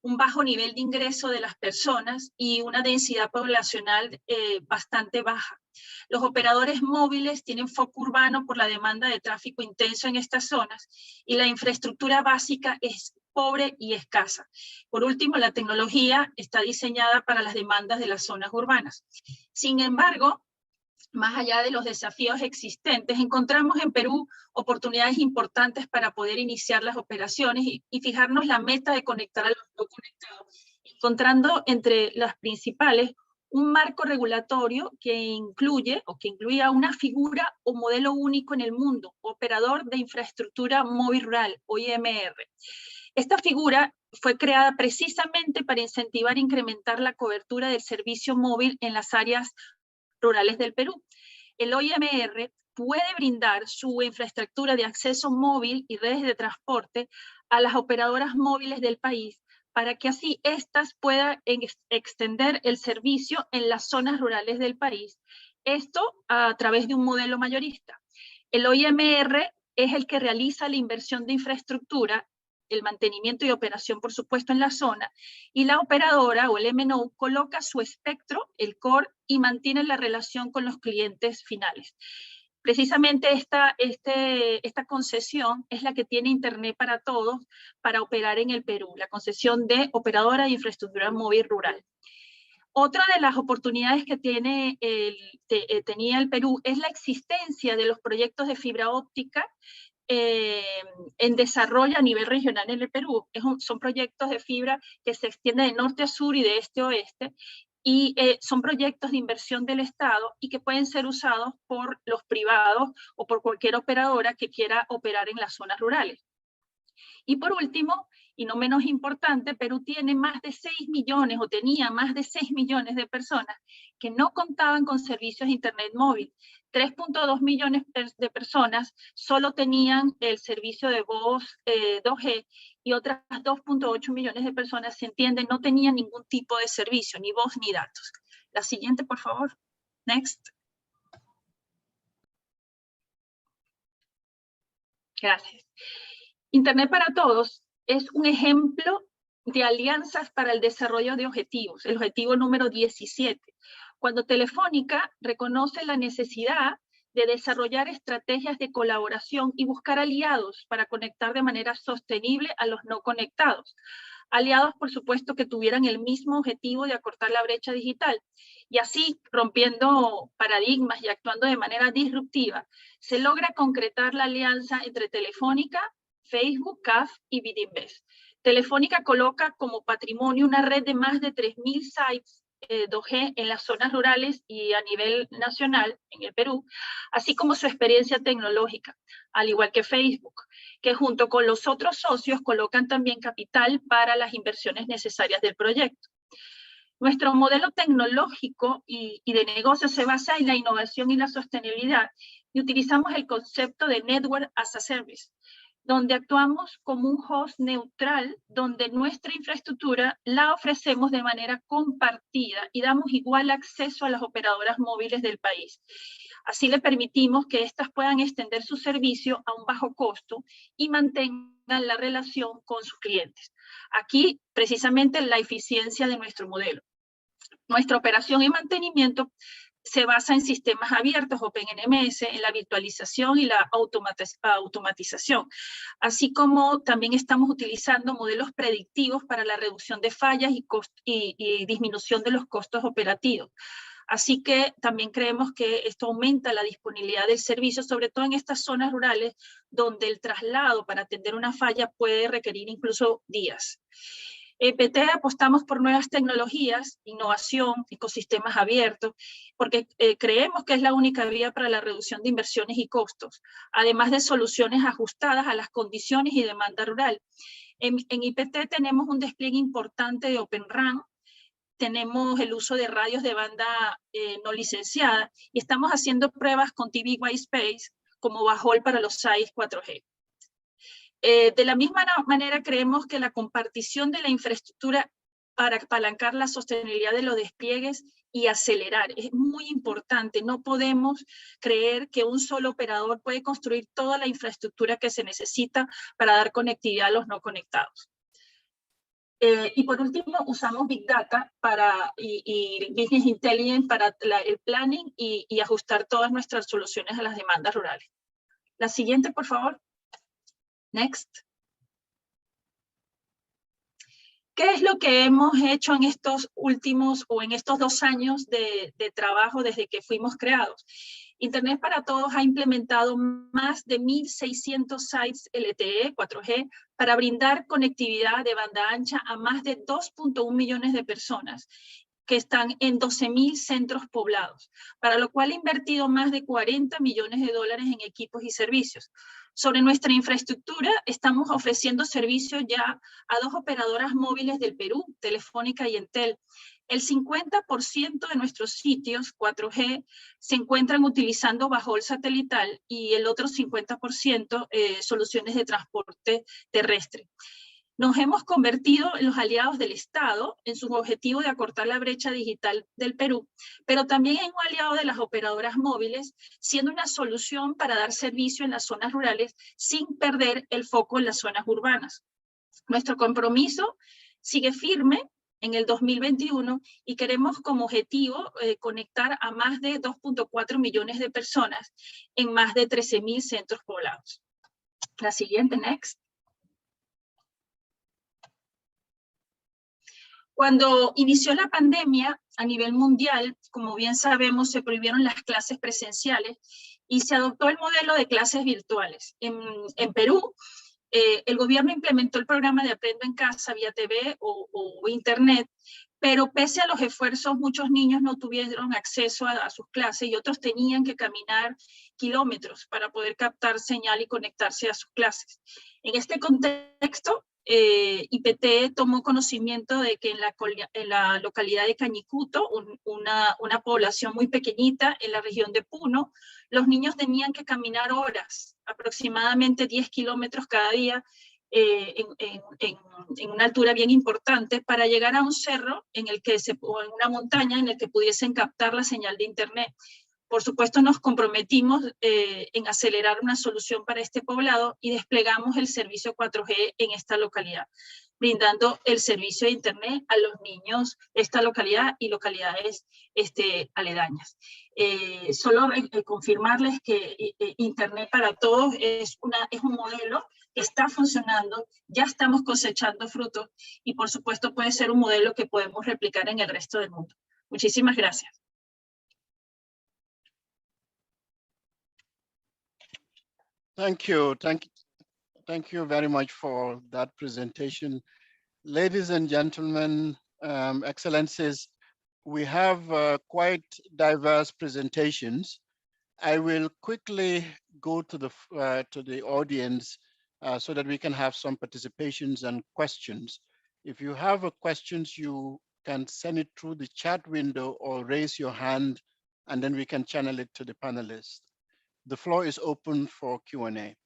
un bajo nivel de ingreso de las personas y una densidad poblacional bastante baja. Los operadores móviles tienen foco urbano por la demanda de tráfico intenso en estas zonas y la infraestructura básica es pobre y escasa. Por último, la tecnología está diseñada para las demandas de las zonas urbanas. Sin embargo, más allá de los desafíos existentes, encontramos en Perú oportunidades importantes para poder iniciar las operaciones y fijarnos la meta de conectar a los no conectados, encontrando entre las principales un marco regulatorio que incluía una figura o modelo único en el mundo, operador de infraestructura móvil rural, o IMR. Esta figura fue creada precisamente para incentivar e incrementar la cobertura del servicio móvil en las áreas rurales del Perú. El OIMR puede brindar su infraestructura de acceso móvil y redes de transporte a las operadoras móviles del país, para que así éstas puedan extender el servicio en las zonas rurales del país. Esto a través de un modelo mayorista. El OIMR es el que realiza la inversión de infraestructura, el mantenimiento y operación, por supuesto, en la zona, y la operadora o el MNO coloca su espectro, el core, y mantiene la relación con los clientes finales. Precisamente esta concesión es la que tiene Internet para Todos para operar en el Perú, la concesión de operadora de infraestructura móvil rural. Otra de las oportunidades que tenía el Perú es la existencia de los proyectos de fibra óptica en desarrollo a nivel regional en el Perú. Son proyectos de fibra que se extienden de norte a sur y de este a oeste, y son proyectos de inversión del Estado y que pueden ser usados por los privados o por cualquier operadora que quiera operar en las zonas rurales. Y por último, y no menos importante, Perú tiene más de 6 millones o tenía más de 6 millones de personas que no contaban con servicios de Internet móvil. 3.2 millones de personas solo tenían el servicio de voz 2G y otras 2.8 millones de personas, se entiende, no tenían ningún tipo de servicio, ni voz ni datos. La siguiente, por favor. Next. Gracias. Internet para Todos es un ejemplo de alianzas para el desarrollo de objetivos, el objetivo número 17, cuando Telefónica reconoce la necesidad de desarrollar estrategias de colaboración y buscar aliados para conectar de manera sostenible a los no conectados. Aliados, por supuesto, que tuvieran el mismo objetivo de acortar la brecha digital. Y así, rompiendo paradigmas y actuando de manera disruptiva, se logra concretar la alianza entre Telefónica, Facebook, CAF y Bidinvest. Telefónica coloca como patrimonio una red de más de 3.000 sites 2G en las zonas rurales y a nivel nacional en el Perú, así como su experiencia tecnológica, al igual que Facebook, que junto con los otros socios colocan también capital para las inversiones necesarias del proyecto. Nuestro modelo tecnológico y de negocio se basa en la innovación y la sostenibilidad, y utilizamos el concepto de Network as a Service, donde actuamos como un host neutral, donde nuestra infraestructura la ofrecemos de manera compartida y damos igual acceso a las operadoras móviles del país. Así le permitimos que éstas puedan extender su servicio a un bajo costo y mantengan la relación con sus clientes. Aquí, precisamente, la eficiencia de nuestro modelo. Nuestra operación y mantenimiento se basa en sistemas abiertos, OpenNMS, en la virtualización y la automatización, así como también estamos utilizando modelos predictivos para la reducción de fallas y disminución de los costos operativos. Así que también creemos que esto aumenta la disponibilidad del servicio, sobre todo en estas zonas rurales, donde el traslado para atender una falla puede requerir incluso días. PT apostamos por nuevas tecnologías, innovación, ecosistemas abiertos, porque creemos que es la única vía para la reducción de inversiones y costos, además de soluciones ajustadas a las condiciones y demanda rural. En IPT tenemos un despliegue importante de Open RAN, tenemos el uso de radios de banda no licenciada y estamos haciendo pruebas con TV White Space como bajol para los sites 4G. De la misma manera, creemos que la compartición de la infraestructura para apalancar la sostenibilidad de los despliegues y acelerar es muy importante. No podemos creer que un solo operador puede construir toda la infraestructura que se necesita para dar conectividad a los no conectados. Y por último, usamos Big Data y Business Intelligence para el planning y ajustar todas nuestras soluciones a las demandas rurales. La siguiente, por favor. Next. ¿Qué es lo que hemos hecho en estos últimos o en estos 2 años de trabajo desde que fuimos creados? Internet para Todos ha implementado más de 1.600 sites LTE 4G para brindar conectividad de banda ancha a más de 2.1 millones de personas que están en 12.000 centros poblados, para lo cual ha invertido más de 40 millones de dólares en equipos y servicios. Sobre nuestra infraestructura, estamos ofreciendo servicios ya a 2 operadoras móviles del Perú, Telefónica y Entel, El 50% de nuestros sitios 4G se encuentran utilizando bajo el satelital y el otro 50% soluciones de transporte terrestre. Nos hemos convertido en los aliados del Estado en su objetivo de acortar la brecha digital del Perú, pero también en un aliado de las operadoras móviles, siendo una solución para dar servicio en las zonas rurales sin perder el foco en las zonas urbanas. Nuestro compromiso sigue firme en el 2021 y queremos como objetivo conectar a más de 2.4 millones de personas en más de 13.000 centros poblados. La siguiente, next. Cuando inició la pandemia a nivel mundial, como bien sabemos, se prohibieron las clases presenciales y se adoptó el modelo de clases virtuales. En Perú, el gobierno implementó el programa de Aprendo en Casa vía TV o Internet, pero pese a los esfuerzos, muchos niños no tuvieron acceso a sus clases y otros tenían que caminar kilómetros para poder captar señal y conectarse a sus clases. En este contexto, IPT tomó conocimiento de que en la localidad de Cañicuto, una población muy pequeñita en la región de Puno, los niños tenían que caminar horas, aproximadamente 10 kilómetros cada día, en una altura bien importante, para llegar a un cerro o en una montaña en el que pudiesen captar la señal de internet. Por supuesto, nos comprometimos en acelerar una solución para este poblado y desplegamos el servicio 4G en esta localidad, brindando el servicio de Internet a los niños de esta localidad y localidades aledañas. Solo confirmarles que Internet para todos es un modelo que está funcionando, ya estamos cosechando frutos y por supuesto puede ser un modelo que podemos replicar en el resto del mundo. Muchísimas gracias. Thank you. Thank you very much for that presentation. Ladies and gentlemen, excellencies, we have quite diverse presentations. I will quickly go to the audience so that we can have some participations and questions. If you have questions, you can send it through the chat window or raise your hand, and then we can channel it to the panelists. The floor is open for Q&A.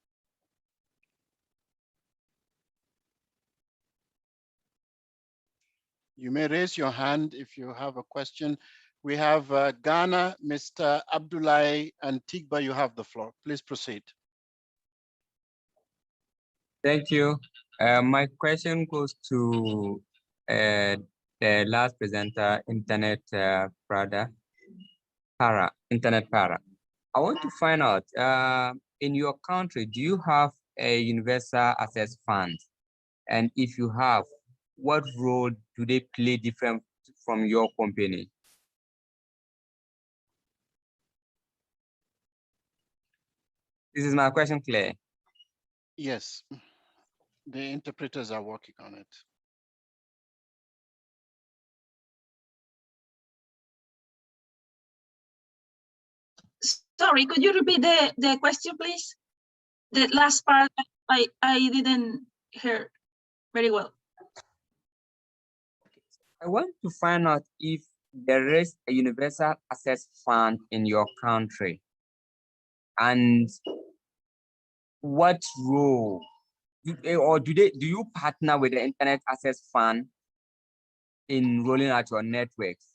You may raise your hand if you have a question. We have Ghana, Mr. Abdullahi and Tigba, you have the floor. Please proceed. Thank you. My question goes to the last presenter, Internet Para. I want to find out, in your country, do you have a universal access fund? And if you have, what role do they play different from your company? This is my question, Claire. Yes, the interpreters are working on it. Sorry, could you repeat the question, please? The last part, I didn't hear very well. I want to find out if there is a universal access fund in your country, and what role, do you partner with the Internet Access Fund in rolling out your networks,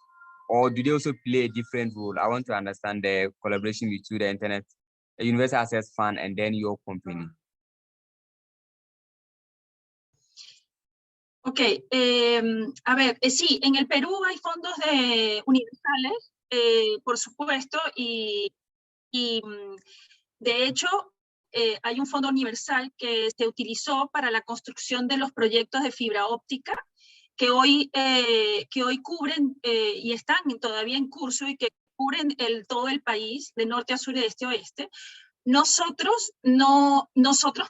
or do they also play a different role? I want to understand the collaboration between the Universal Access Fund and then your company. Ok, a ver, sí, en el Perú hay fondos universales, por supuesto, y de hecho hay un fondo universal que se utilizó para la construcción de los proyectos de fibra óptica que hoy cubren y están todavía en curso y que cubren todo el país, de norte a sur y de este a oeste. Nosotros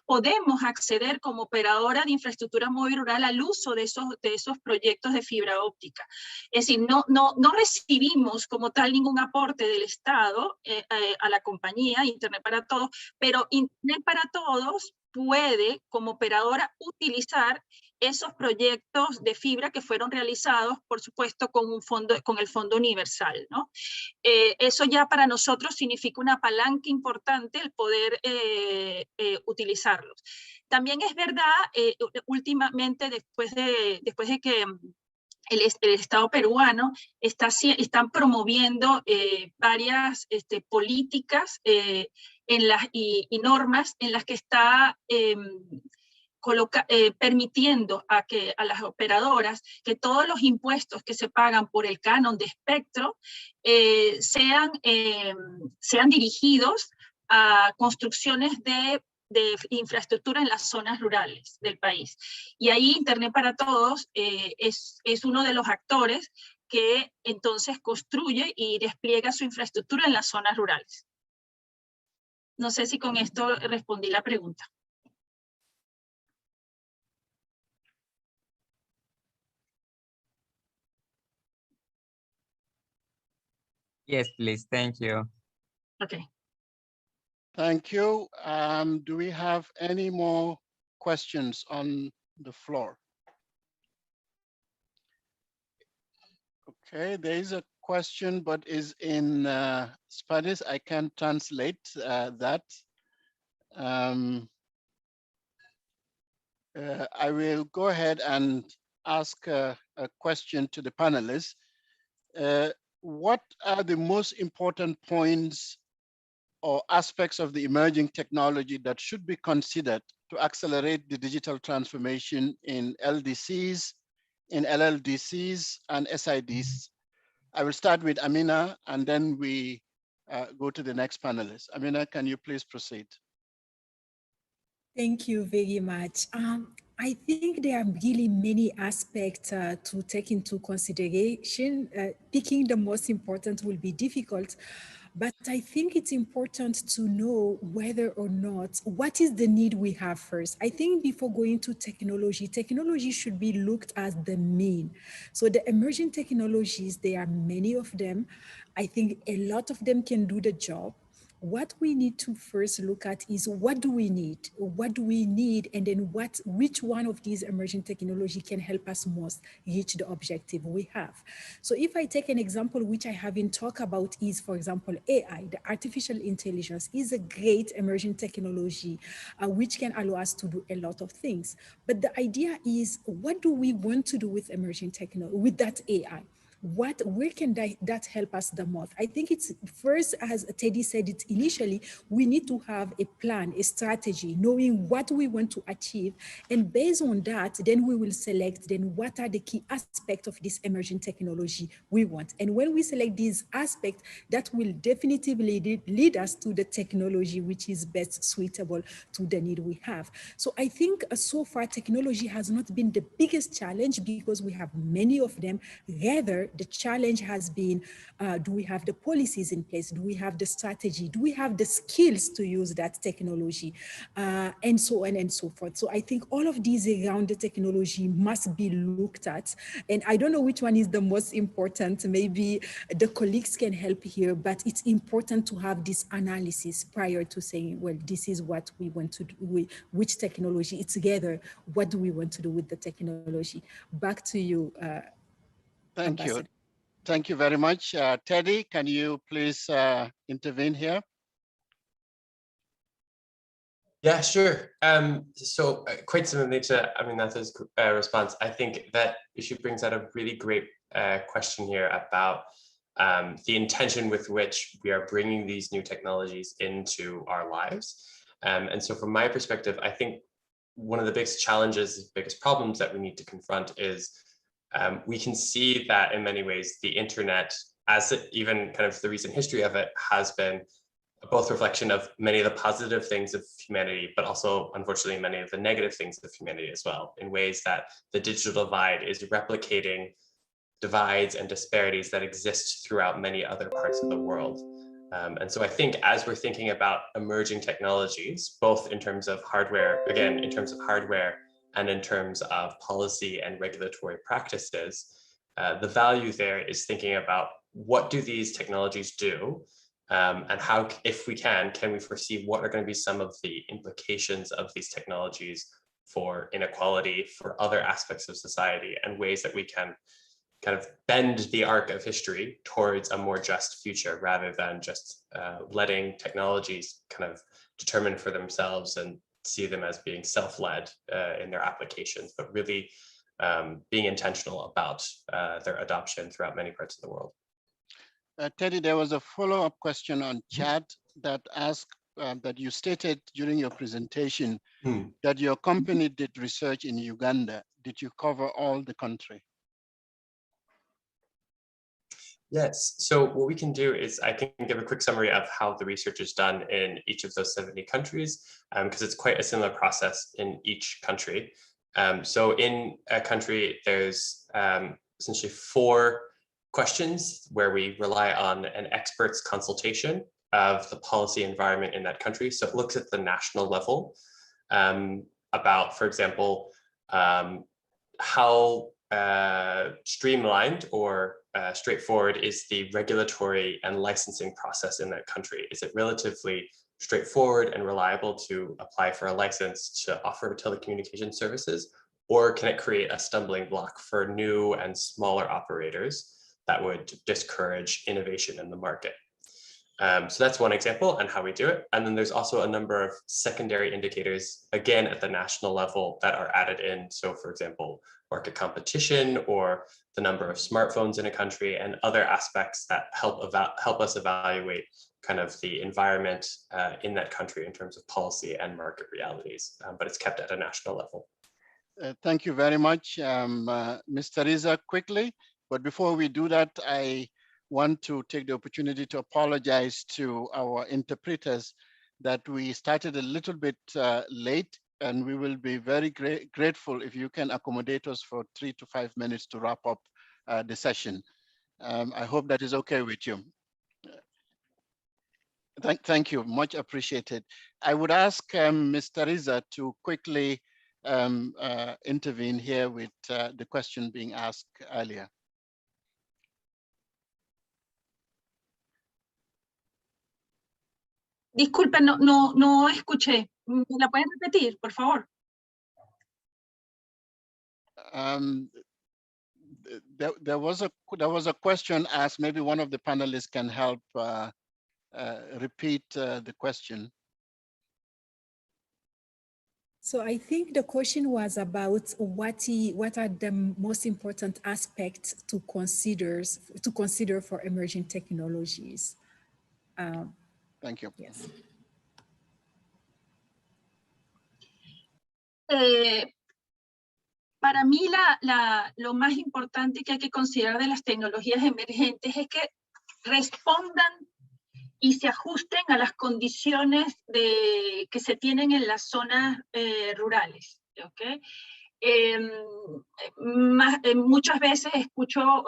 podemos acceder como operadora de infraestructura móvil rural al uso de esos proyectos de fibra óptica. Es decir, no recibimos como tal ningún aporte del Estado a la compañía Internet para Todos, pero Internet para Todos puede como operadora utilizar esos proyectos de fibra que fueron realizados, por supuesto, con el Fondo Universal, ¿no? Eso ya para nosotros significa una palanca importante el poder utilizarlos. También es verdad, últimamente, después de que el Estado peruano están promoviendo varias políticas y normas en las que está permitiendo a las operadoras que todos los impuestos que se pagan por el canon de espectro sean dirigidos a construcciones de infraestructura en las zonas rurales del país. Y ahí Internet para Todos es uno de los actores que entonces construye y despliega su infraestructura en las zonas rurales. No sé si con esto respondí la pregunta. Yes, please. Thank you. Okay. Thank you. Do we have any more questions on the floor? Okay, there is a question, but is in Spanish. I can translate that. I will go ahead and ask a question to the panelists. What are the most important points or aspects of the emerging technology that should be considered to accelerate the digital transformation in LDCs, in LLDCs and SIDs? I will start with Amina and then we go to the next panelist. Amina, can you please proceed? Thank you very much. I think there are really many aspects to take into consideration. Picking the most important will be difficult, but I think it's important to know whether or not, what is the need we have first. I think before going to technology, technology should be looked as the mean. So the emerging technologies, there are many of them. I think a lot of them can do the job. What we need to first look at is what do we need? What do we need? And then which one of these emerging technology can help us most reach the objective we have? So if I take an example, which I haven't talked about is, for example, AI, the artificial intelligence is a great emerging technology, which can allow us to do a lot of things. But the idea is, what do we want to do with emerging technology, with that AI? Where can that help us the most? I think it's first, as Teddy said it initially, we need to have a plan, a strategy, knowing what we want to achieve. And based on that, then we will select then what are the key aspects of this emerging technology we want. And when we select these aspects, that will definitively lead us to the technology which is best suitable to the need we have. So I think so far technology has not been the biggest challenge because we have many of them. Rather, the challenge has been, do we have the policies in place? Do we have the strategy? Do we have the skills to use that technology? And so on and so forth. So I think all of these around the technology must be looked at. And I don't know which one is the most important. Maybe the colleagues can help here, but it's important to have this analysis prior to saying, well, this is what we want to do, which technology, it's together, what do we want to do with the technology? Back to you. Thank Ambassador. you. Thank you very much. Teddy, can you please intervene here? Yeah, sure. So quite similarly to Aminata's response, I think that issue brings out a really great question here about the intention with which we are bringing these new technologies into our lives. And so from my perspective, I think one of the biggest challenges, biggest problems that we need to confront is we can see that in many ways, the internet, as even kind of the recent history of it, has been both reflection of many of the positive things of humanity, but also, unfortunately, many of the negative things of humanity as well, in ways that the digital divide is replicating divides and disparities that exist throughout many other parts of the world. And so I think as we're thinking about emerging technologies, both in terms of hardware, again, in terms of hardware, and in terms of policy and regulatory practices, the value there is thinking about what do these technologies do And how, if we can we foresee what are going to be some of the implications of these technologies for inequality, for other aspects of society, and ways that we can kind of bend the arc of history towards a more just future, rather than just letting technologies kind of determine for themselves and see them as being self-led in their applications, but really being intentional about their adoption throughout many parts of the world. Teddy, there was a follow-up question on chat that asked that you stated during your presentation that your company did research in Uganda. Did you cover all the country? Yes, so what we can do is I can give a quick summary of how the research is done in each of those 70 countries, because it's quite a similar process in each country. So in a country, there's essentially 4 questions where we rely on an expert's consultation of the policy environment in that country. So it looks at the national level about, for example, how streamlined or straightforward is the regulatory and licensing process in that country? Is it relatively straightforward and reliable to apply for a license to offer telecommunication services? Or can it create a stumbling block for new and smaller operators that would discourage innovation in the market? So that's one example and how we do it. And then there's also a number of secondary indicators, again, at the national level that are added in. So for example, market competition or the number of smartphones in a country and other aspects that help us evaluate kind of the environment in that country in terms of policy and market realities, but it's kept at a national level. Thank you very much, Ms. Teresa, quickly. But before we do that, I want to take the opportunity to apologize to our interpreters that we started a little bit late, and we will be very grateful if you can accommodate us for 3 to 5 minutes to wrap up the session. I hope that is okay with you. Thank you, much appreciated. I would ask Ms. Teresa to quickly intervene here with the question being asked earlier. Disculpe, no escuché. ¿Me la pueden repetir, por favor? There was a question asked. Maybe one of the panelists can help repeat the question. So I think the question was about what are the most important aspects to consider for emerging technologies. Thank you. Yes. Para mí lo más importante que hay que considerar de las tecnologías emergentes es que respondan y se ajusten a las condiciones que se tienen en las zonas rurales. ¿Okay? Muchas veces escucho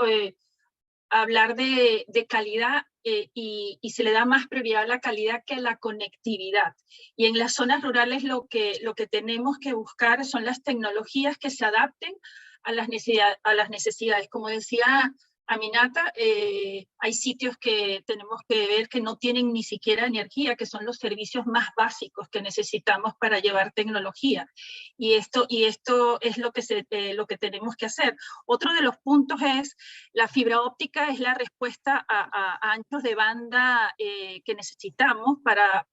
hablar de calidad y se le da más prioridad a la calidad que a la conectividad. Y en las zonas rurales lo que tenemos que buscar son las tecnologías que se adapten a las necesidades. Como decía Aminata, hay sitios que tenemos que ver que no tienen ni siquiera energía, que son los servicios más básicos que necesitamos para llevar tecnología. Y esto es lo que tenemos que hacer. Otro de los puntos es la fibra óptica es la respuesta a anchos de banda que necesitamos para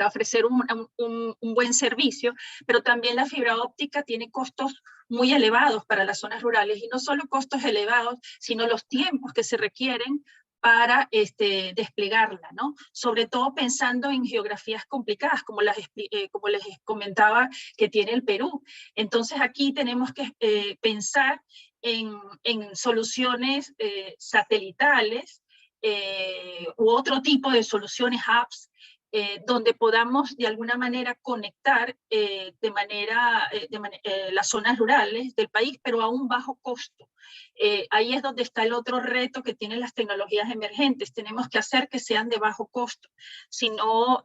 ofrecer un buen servicio, pero también la fibra óptica tiene costos muy elevados para las zonas rurales, y no solo costos elevados, sino los tiempos que se requieren para desplegarla, ¿no? Sobre todo pensando en geografías complicadas, como les comentaba que tiene el Perú. Entonces aquí tenemos que pensar en soluciones satelitales u otro tipo de soluciones, apps, donde podamos de alguna manera conectar las zonas rurales del país, pero a un bajo costo. Ahí es donde está el otro reto que tienen las tecnologías emergentes. Tenemos que hacer que sean de bajo costo, sino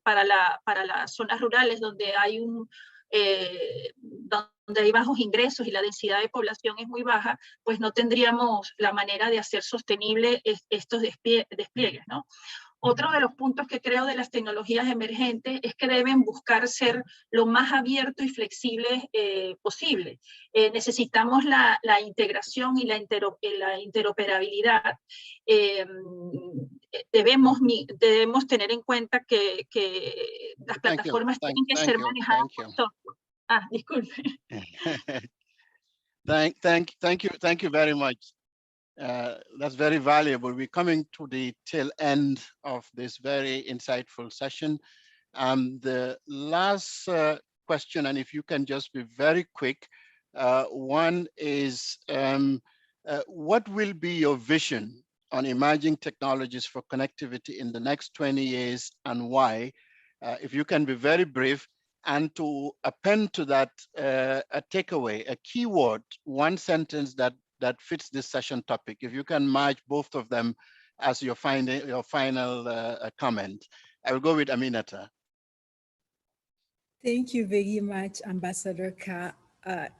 para las zonas rurales donde hay donde hay bajos ingresos y la densidad de población es muy baja, pues no tendríamos la manera de hacer sostenible estos despliegues, ¿no? Otro de los puntos que creo de las tecnologías emergentes es que deben buscar ser lo más abierto y flexible posible. Necesitamos la integración y la interoperabilidad. Debemos tener en cuenta que las plataformas tienen que ser manejadas por software. Ah, disculpe. Thank you very much. That's very valuable. We're coming to the tail end of this very insightful session. The last question, and if you can just be very quick, one is, what will be your vision on emerging technologies for connectivity in the next 20 years and why? If you can be very brief, and to append to that a takeaway, a keyword, one sentence that fits this session topic. If you can match both of them as your final comment. I will go with Aminata. Thank you very much, Ambassador Ka.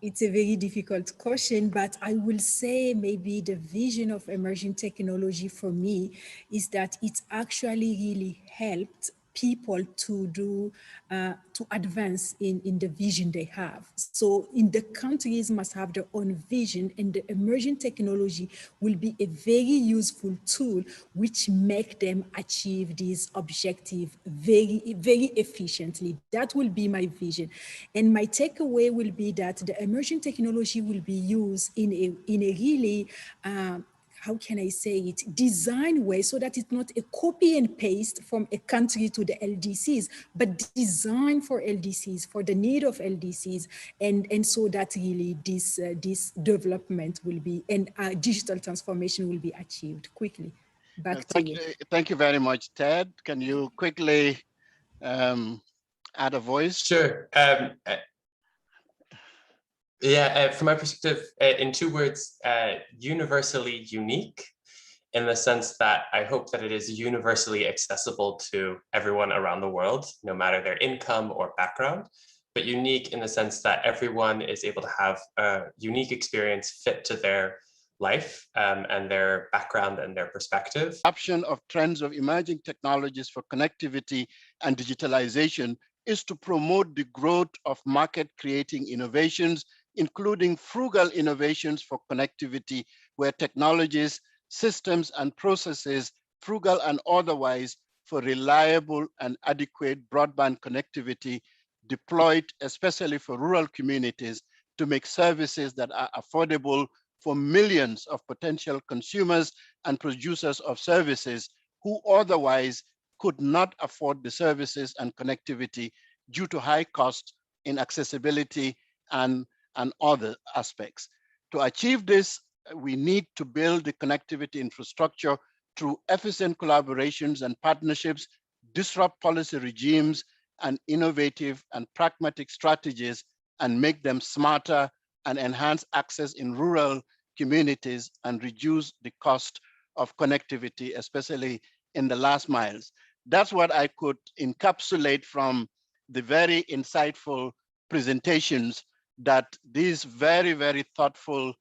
It's a very difficult question, but I will say maybe the vision of emerging technology for me is that it's actually really helped people to do, to advance in the vision they have. So in the countries must have their own vision, and the emerging technology will be a very useful tool which make them achieve this objective very, very efficiently. That will be my vision. And my takeaway will be that the emerging technology will be used in a really, how can I say it, design way, so that it's not a copy and paste from a country to the LDCs, but design for LDCs, for the need of LDCs. And so that really this development will be, and digital transformation will be achieved quickly. Back to you. Thank you very much, Ted. Can you quickly add a voice? Sure. From my perspective, in 2 words, universally unique, in the sense that I hope that it is universally accessible to everyone around the world, no matter their income or background, but unique in the sense that everyone is able to have a unique experience fit to their life and their background and their perspective. Adoption of trends of emerging technologies for connectivity and digitalization is to promote the growth of market-creating innovations, including frugal innovations for connectivity, where technologies, systems, and processes, frugal and otherwise, for reliable and adequate broadband connectivity deployed, especially for rural communities, to make services that are affordable for millions of potential consumers and producers of services who otherwise could not afford the services and connectivity due to high cost, inaccessibility, and other aspects. To achieve this, we need to build the connectivity infrastructure through efficient collaborations and partnerships, disrupt policy regimes, and innovative and pragmatic strategies, and make them smarter and enhance access in rural communities and reduce the cost of connectivity, especially in the last miles. That's what I could encapsulate from the very insightful presentations that these very, very thoughtful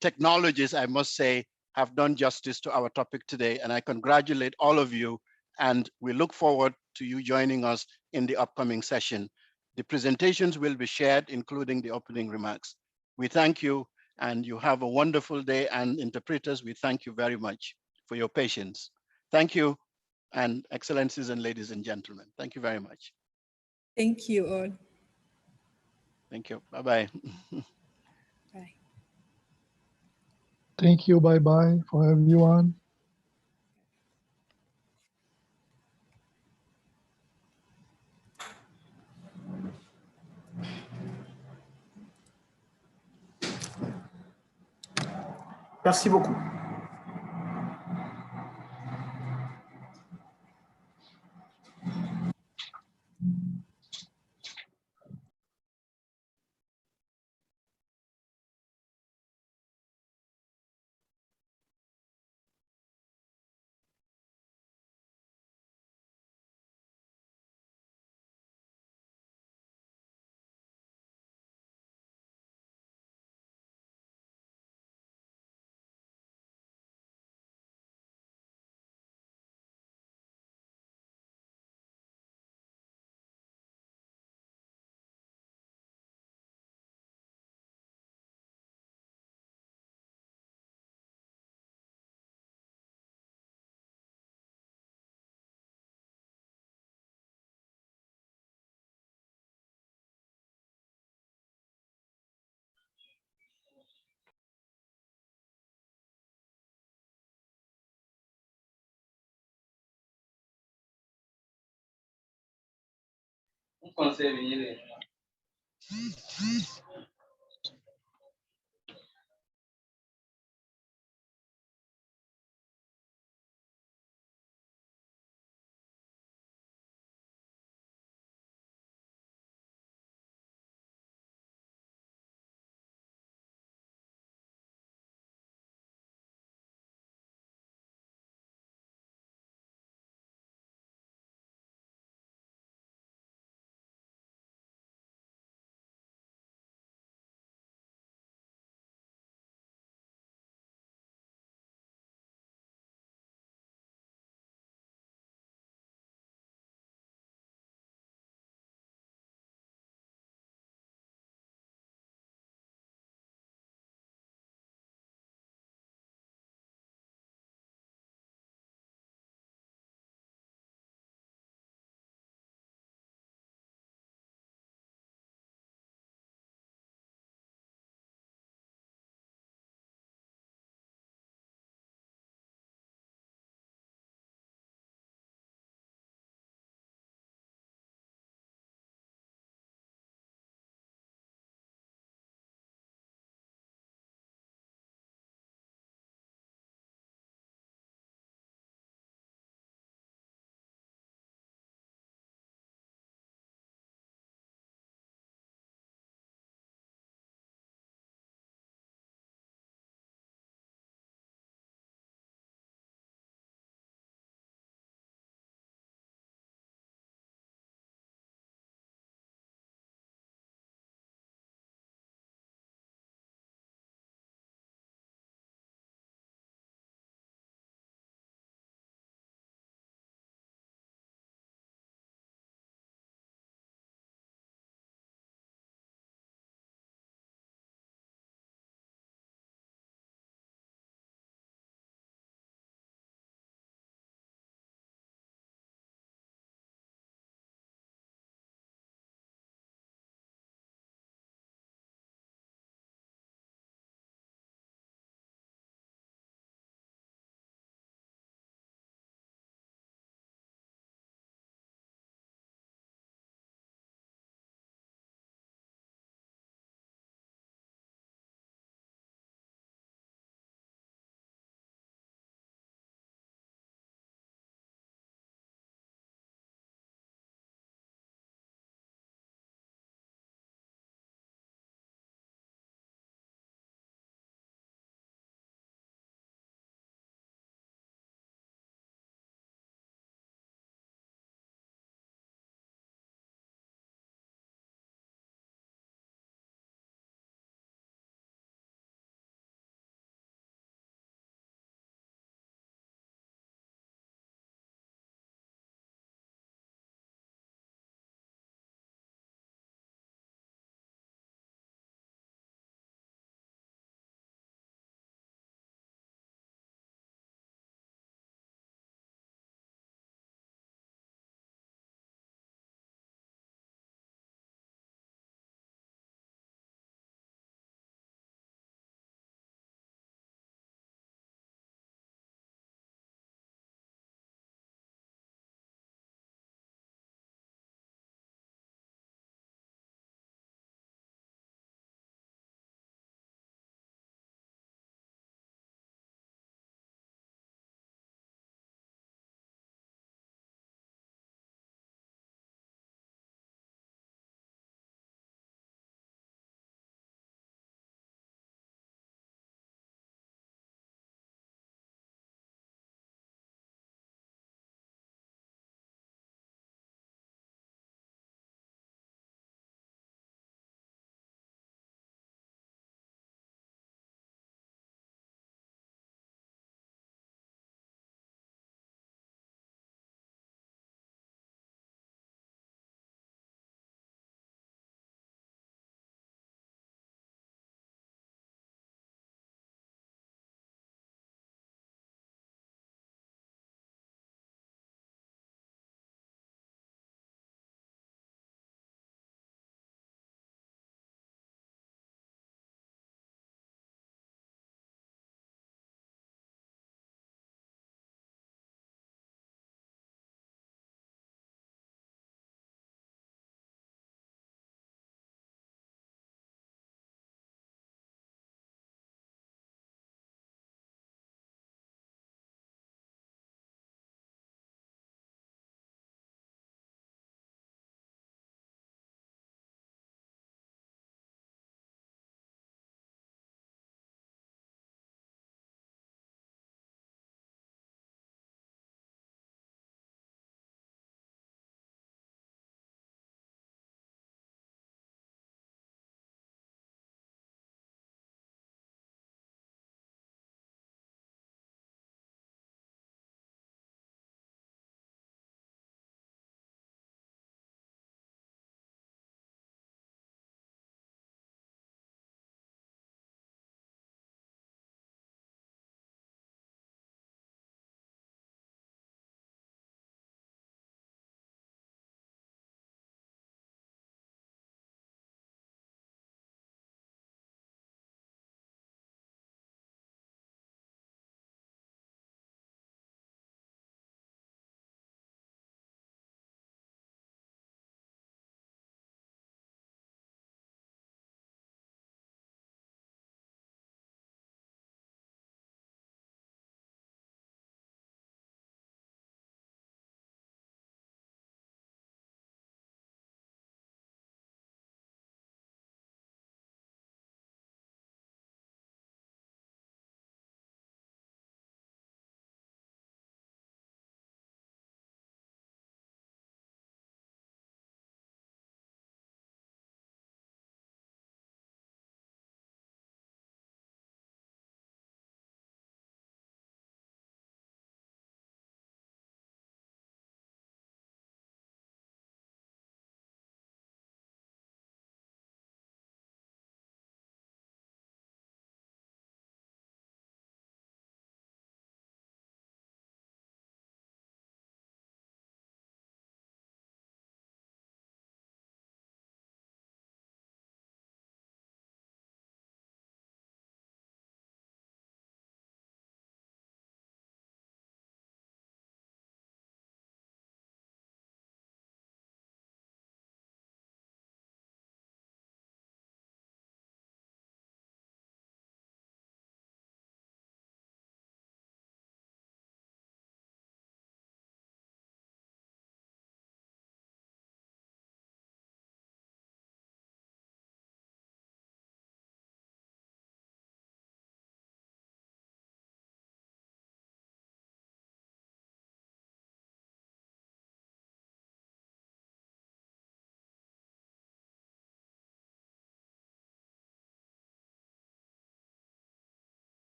technologies, I must say, have done justice to our topic today. And I congratulate all of you, and we look forward to you joining us in the upcoming session. The presentations will be shared, including the opening remarks. We thank you, and you have a wonderful day. And interpreters, we thank you very much for your patience. Thank you, and excellencies and ladies and gentlemen. Thank you very much. Thank you all. Thank you. Bye-bye. Bye. Thank you. Bye-bye for everyone. Merci beaucoup.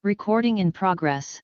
Recording in progress.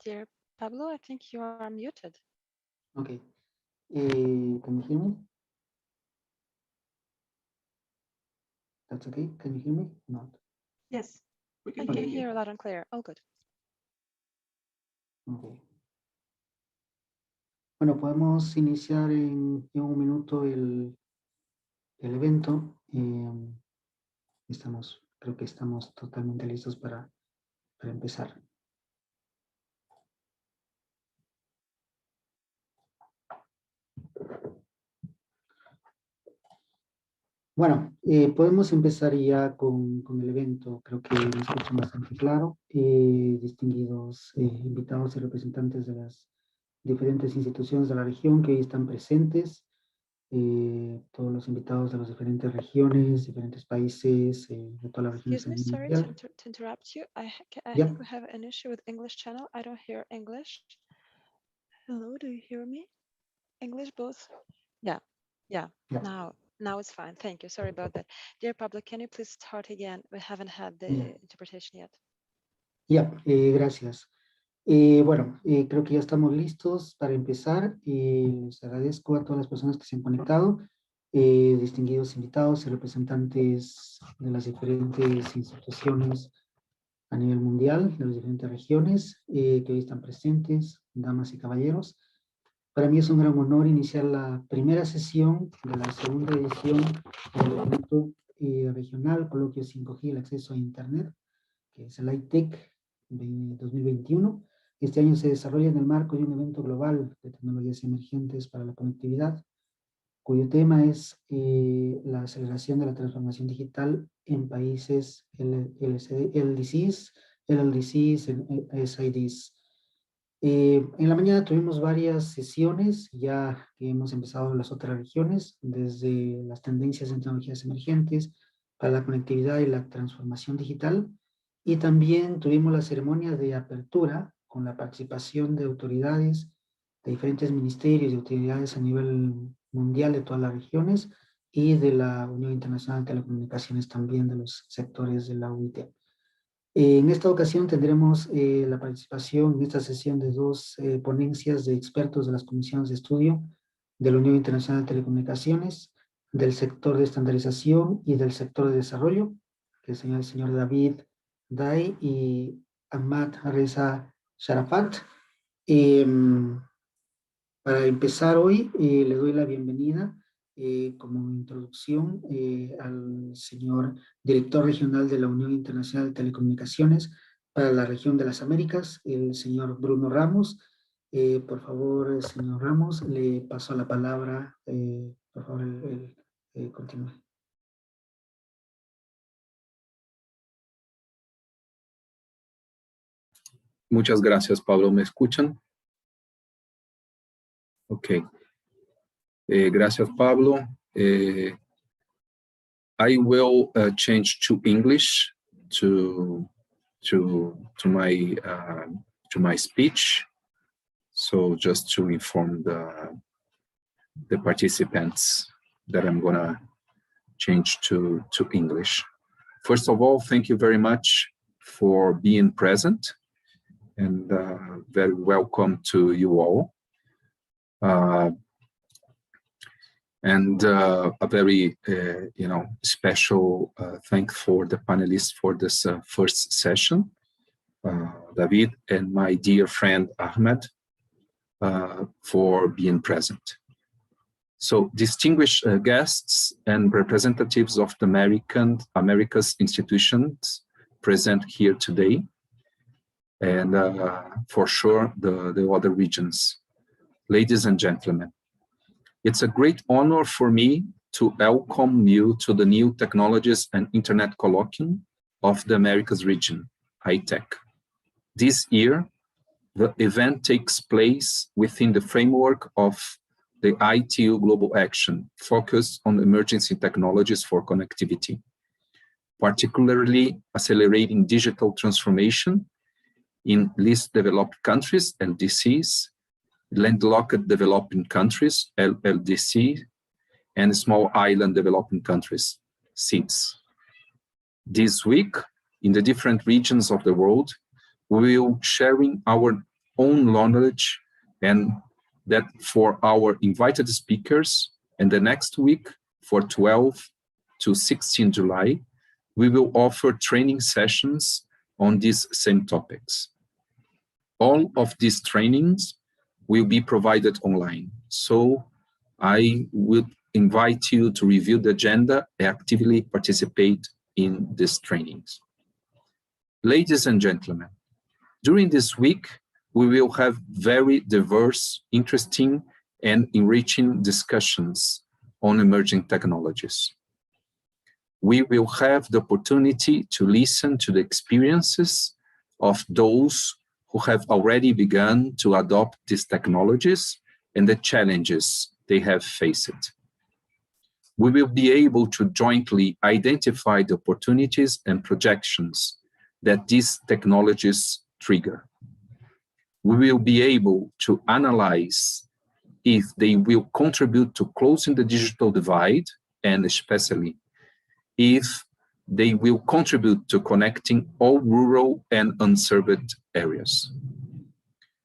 Dear Pablo, I think you are muted. Okay. Can you hear me? That's okay. Can you hear me? Not. Yes, we I can can hear loud and clear. Oh, good. Okay. Bueno, podemos iniciar en un minuto el evento. Creo que estamos totalmente listos para empezar. Bueno, podemos empezar ya con el evento. Creo que me escuchan bastante claro. Distinguidos invitados y representantes de las diferentes instituciones de la región que hoy están presentes. Todos los invitados de las diferentes regiones, diferentes países, de todas las regiones. Excuse me, sorry to interrupt you. I Yeah. think we have an issue with English channel. I don't hear English. Hello, do you hear me? English both? Yeah. Now it's fine. Thank you. Sorry about that. Dear Pablo, can you please start again? We haven't had the interpretation yet. Gracias. Bueno, creo que ya estamos listos para empezar. Les agradezco a todas las personas que se han conectado, distinguidos invitados y representantes de las diferentes instituciones a nivel mundial, de las diferentes regiones que hoy están presentes, damas y caballeros. Para mí es un gran honor iniciar la primera sesión de la segunda edición del evento regional Coloquio 5G, el acceso a Internet, que es el ITEC 2021. Este año se desarrolla en el marco de un evento global de tecnologías emergentes para la conectividad, cuyo tema es la aceleración de la transformación digital en países LDCs, LLDCs and SIDS. En la mañana tuvimos varias sesiones, ya que hemos empezado en las otras regiones, desde las tendencias en tecnologías emergentes para la conectividad y la transformación digital, y también tuvimos la ceremonia de apertura con la participación de autoridades de diferentes ministerios y autoridades a nivel mundial de todas las regiones y de la Unión Internacional de Telecomunicaciones también de los sectores de la UIT. En esta ocasión tendremos la participación en esta sesión de dos ponencias de expertos de las comisiones de estudio de la Unión Internacional de Telecomunicaciones, del sector de estandarización y del sector de desarrollo, que es el señor David Day y Ahmad Reza Sharafat. Para empezar hoy, le doy la bienvenida como introducción al señor director regional de la Unión Internacional de Telecomunicaciones para la región de las Américas, el señor Bruno Ramos. Por favor, señor Ramos, le paso la palabra. Por favor, continúe. Muchas gracias, Pablo. ¿Me escuchan? Ok. Gracias, Pablo. I will change to English to my speech. So just to inform the participants that I'm gonna change to English. First of all, thank you very much for being present, and very welcome to you all. And a very, special thanks for the panelists for this first session. David, and my dear friend Ahmed for being present. So distinguished guests and representatives of the America's institutions present here today, and for sure the other regions. Ladies and gentlemen, it's a great honor for me to welcome you to the New Technologies and Internet Colloquium of the Americas region, HITECH. This year, the event takes place within the framework of the ITU Global Action, focused on emergency technologies for connectivity, particularly accelerating digital transformation in least developed countries, LDCs, landlocked developing countries, LLDCs, and small island developing countries, SIDS. This week, in the different regions of the world, we will sharing our own knowledge, and that for our invited speakers. And the next week, for 12 to 16 July, we will offer training sessions on these same topics. All of these trainings will be provided online. So I would invite you to review the agenda and actively participate in these trainings. Ladies and gentlemen, during this week, we will have very diverse, interesting, and enriching discussions on emerging technologies. We will have the opportunity to listen to the experiences of those who have already begun to adopt these technologies and the challenges they have faced. We will be able to jointly identify the opportunities and projections that these technologies trigger. We will be able to analyze if they will contribute to closing the digital divide, and especially if they will contribute to connecting all rural and unserved areas.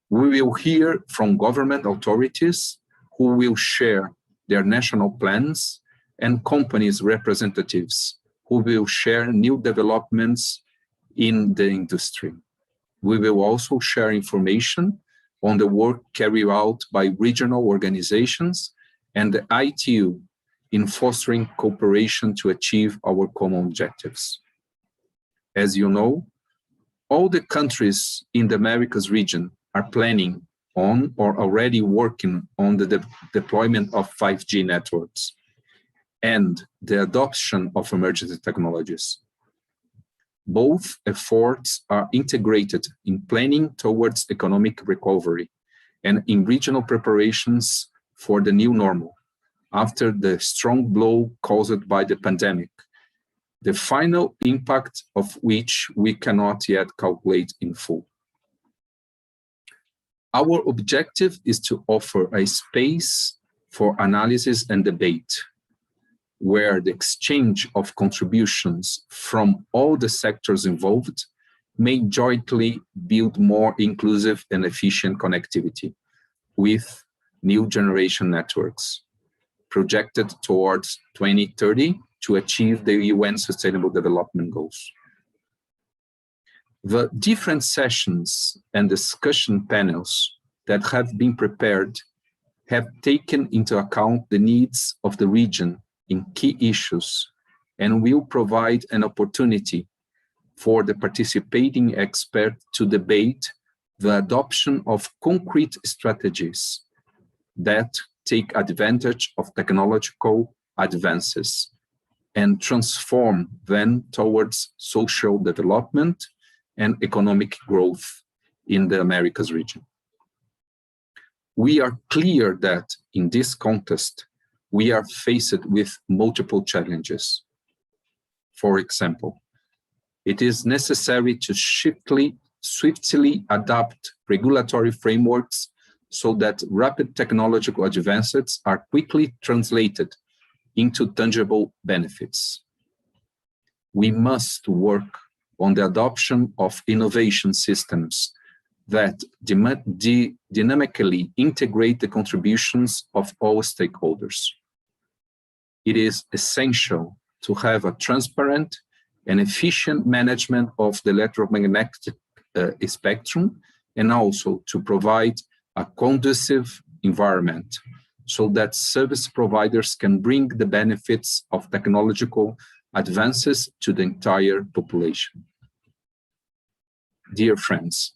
We will hear from government authorities who will share their national plans, and companies' representatives who will share new developments in the industry. We will also share information on the work carried out by regional organizations and the ITU in fostering cooperation to achieve our common objectives. As you know, all the countries in the Americas region are planning on or already working on the deployment of 5G networks and the adoption of emergency technologies. Both efforts are integrated in planning towards economic recovery and in regional preparations for the new normal after the strong blow caused by the pandemic, the final impact of which we cannot yet calculate in full. Our objective is to offer a space for analysis and debate, where the exchange of contributions from all the sectors involved may jointly build more inclusive and efficient connectivity with new generation networks, projected towards 2030 to achieve the UN Sustainable Development Goals. The different sessions and discussion panels that have been prepared have taken into account the needs of the region in key issues and will provide an opportunity for the participating expert to debate the adoption of concrete strategies that take advantage of technological advances and transform them towards social development and economic growth in the Americas region. We are clear that in this context, we are faced with multiple challenges. For example, it is necessary to swiftly adapt regulatory frameworks so that rapid technological advances are quickly translated into tangible benefits. We must work on the adoption of innovation systems that dynamically integrate the contributions of all stakeholders. It is essential to have a transparent and efficient management of the spectrum, and also to provide a conducive environment so that service providers can bring the benefits of technological advances to the entire population. Dear friends,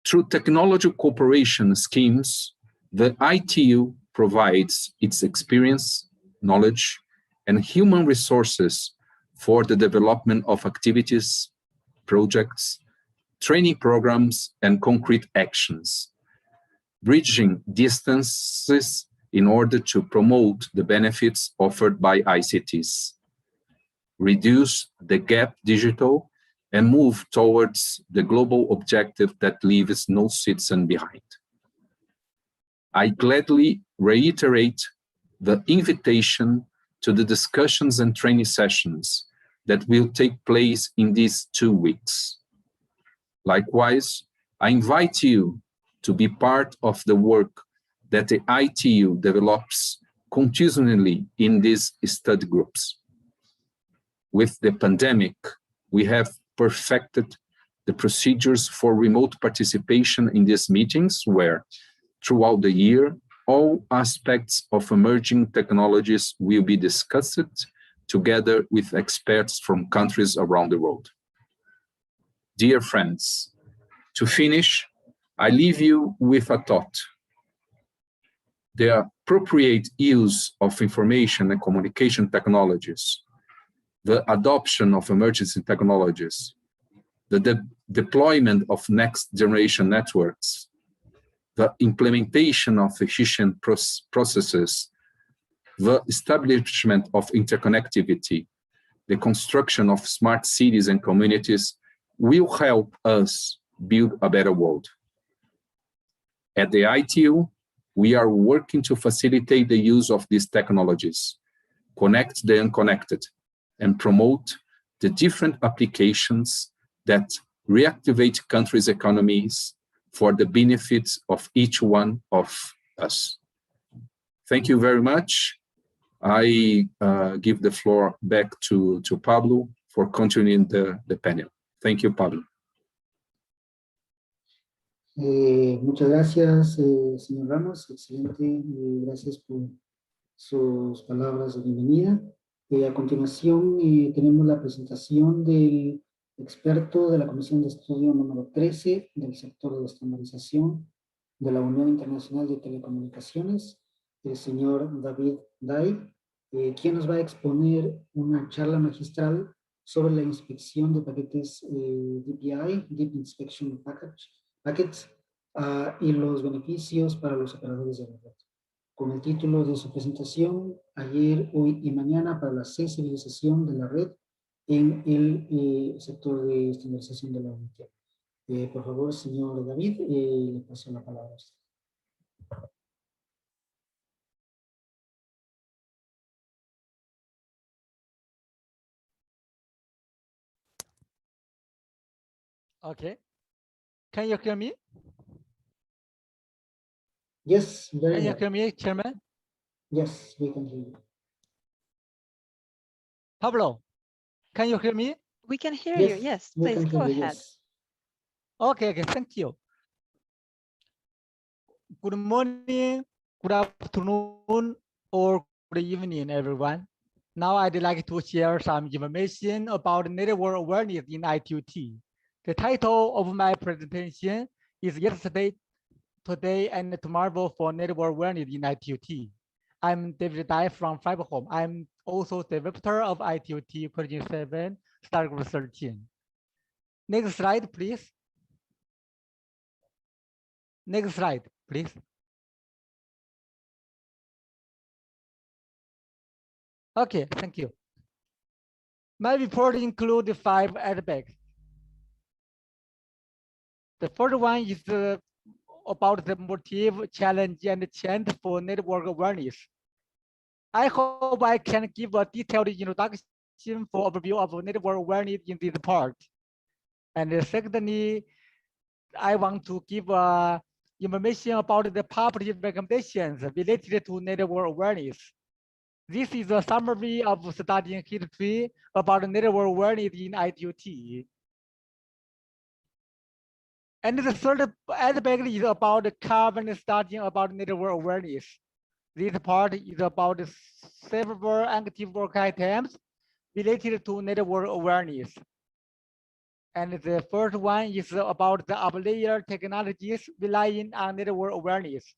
through technology cooperation schemes, the ITU provides its experience, knowledge, and human resources for the development of activities, projects, training programs, and concrete actions, bridging distances in order to promote the benefits offered by ICTs, reduce the gap digital, and move towards the global objective that leaves no citizen behind. I gladly reiterate the invitation to the discussions and training sessions that will take place in these 2 weeks. Likewise, I invite you to be part of the work that the ITU develops continually in these study groups. With the pandemic, we have perfected the procedures for remote participation in these meetings where, throughout the year, all aspects of emerging technologies will be discussed together with experts from countries around the world. Dear friends, to finish, I leave you with a thought. The appropriate use of information and communication technologies, the adoption of emergency technologies, the deployment of next generation networks, the implementation of efficient processes, the establishment of interconnectivity, the construction of smart cities and communities will help us build a better world. At the ITU, we are working to facilitate the use of these technologies, connect the unconnected, and promote the different applications that reactivate countries' economies for the benefits of each one of us. Thank you very much. I give the floor back to Pablo for continuing the panel. Thank you, Pablo. Muchas gracias, señor Ramos. Excelente. Gracias por sus palabras de bienvenida. A continuación, tenemos la presentación del experto de la Comisión de Estudio número 13 del sector de estandarización de la Unión Internacional de Telecomunicaciones, el señor David Day, quien nos va a exponer una charla magistral sobre la inspección de paquetes DPI, Deep Inspection Packets, y los beneficios para los operadores de la red. Con el título de su presentación, Ayer, Hoy y Mañana para la sensibilización de la red en el sector de estandarización de la OIT. Por favor, señor David, le paso la palabra a usted. Okay. Can you hear me? Yes, very Can you well. hear me, Chairman? Yes, we can hear you. Pablo, can you hear me? We can hear you. Yes, please go ahead. Yes. Okay, thank you. Good morning, good afternoon, or good evening, everyone. Now I'd like to share some information about network awareness in ITUT. The title of my presentation is Yesterday, Today, and Tomorrow for Network Awareness in ITUT. I'm David Dai from FiberHome. I'm also the developer of ITUT Version 7, Start Group 13. Next slide, please. Next slide, please. Okay, thank you. My report includes 5 aspects. The first one is about the motive, challenge, and chant for network awareness. I hope I can give a detailed introduction for overview of network awareness in this part. And secondly, I want to give information about the public recommendations related to network awareness. This is a summary of studying history about network awareness in ITUT. And the third aspect is about the carbon studying about network awareness. This part is about several active work items related to network awareness. And the first one is about the upper-layer technologies relying on network awareness.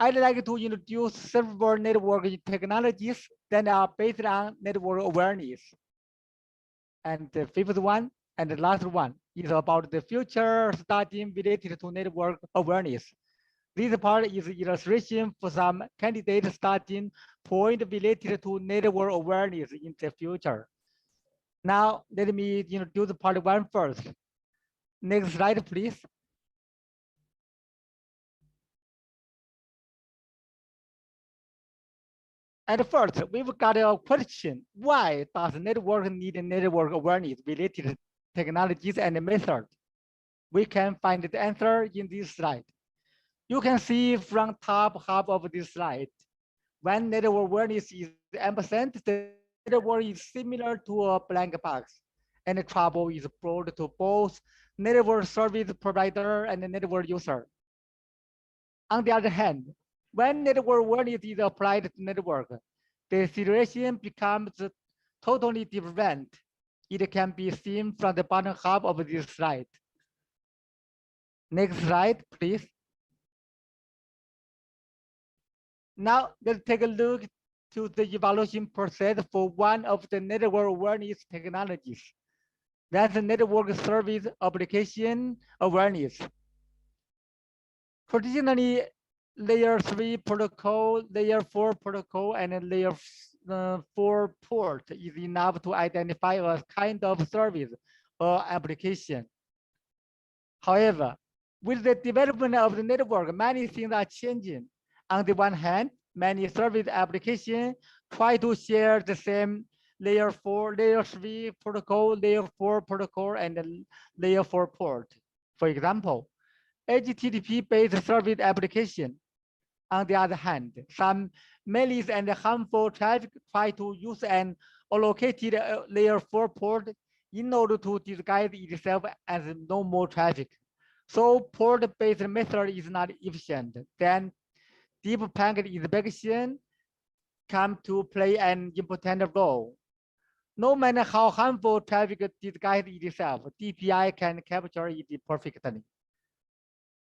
I'd like to introduce several network technologies that are based on network awareness. And the fifth one and the last one is about the future studying related to network awareness. This part is illustration for some candidate starting point related to network awareness in the future. Now, let me introduce part one first. Next slide, please. And first, we've got a question. Why does network need network awareness related technologies and methods? We can find the answer in this slide. You can see from top half of this slide, when network awareness is ampersand, the network is similar to a blank box, and the trouble is brought to both network service provider and the network user. On the other hand, when network awareness is applied to network, the situation becomes totally different. It can be seen from the bottom half of this slide. Next slide, please. Now let's take a look to the evaluation process for one of the network awareness technologies. That's the network service application awareness. Traditionally, layer 3 protocol, layer 4 protocol, and layer 4 port is enough to identify a kind of service or application. However, with the development of the network, many things are changing. On the one hand, many service applications try to share the same layer 4, layer 3 protocol, layer 4 protocol, and layer 4 port. For example, HTTP-based service application. On the other hand, some malicious and harmful traffic try to use an allocated layer 4 port in order to disguise itself as normal traffic. So port-based method is not efficient. Then deep packet inspection come to play an important role. No matter how harmful traffic disguises itself, DPI can capture it perfectly.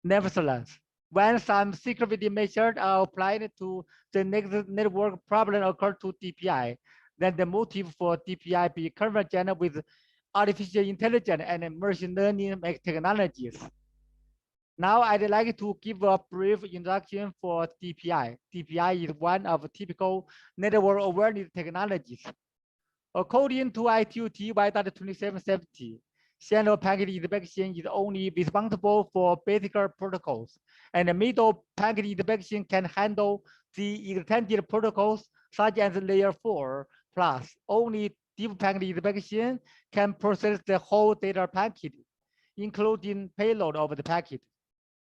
Nevertheless, when some security measures are applied to the next network problem occur to DPI, then the motive for DPI be convergent with artificial intelligence and machine learning technologies. Now I'd like to give a brief introduction for DPI. DPI is one of typical network awareness technologies. According to ITU-T Y.2770, channel packet inspection is only responsible for basic protocols, and the middle packet inspection can handle the extended protocols such as layer 4 plus. Only deep packet inspection can process the whole data packet, including payload of the packet.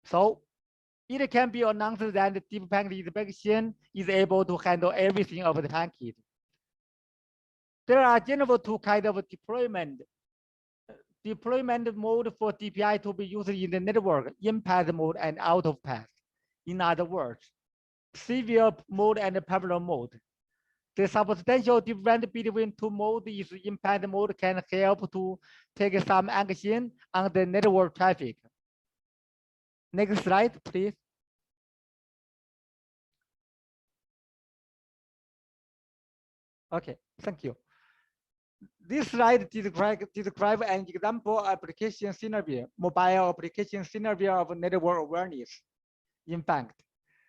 So it can be announced that the deep packet inspection is able to handle everything of the packet. There are general two kinds of deployment. Deployment mode for DPI to be used in the network, in-path mode and out-of-path. In other words, severe mode and parallel mode. The substantial difference between two modes is in-path mode can help to take some action on the network traffic. Next slide, please. Okay, thank you. This slide describes an example application scenario, mobile application scenario of network awareness. In fact,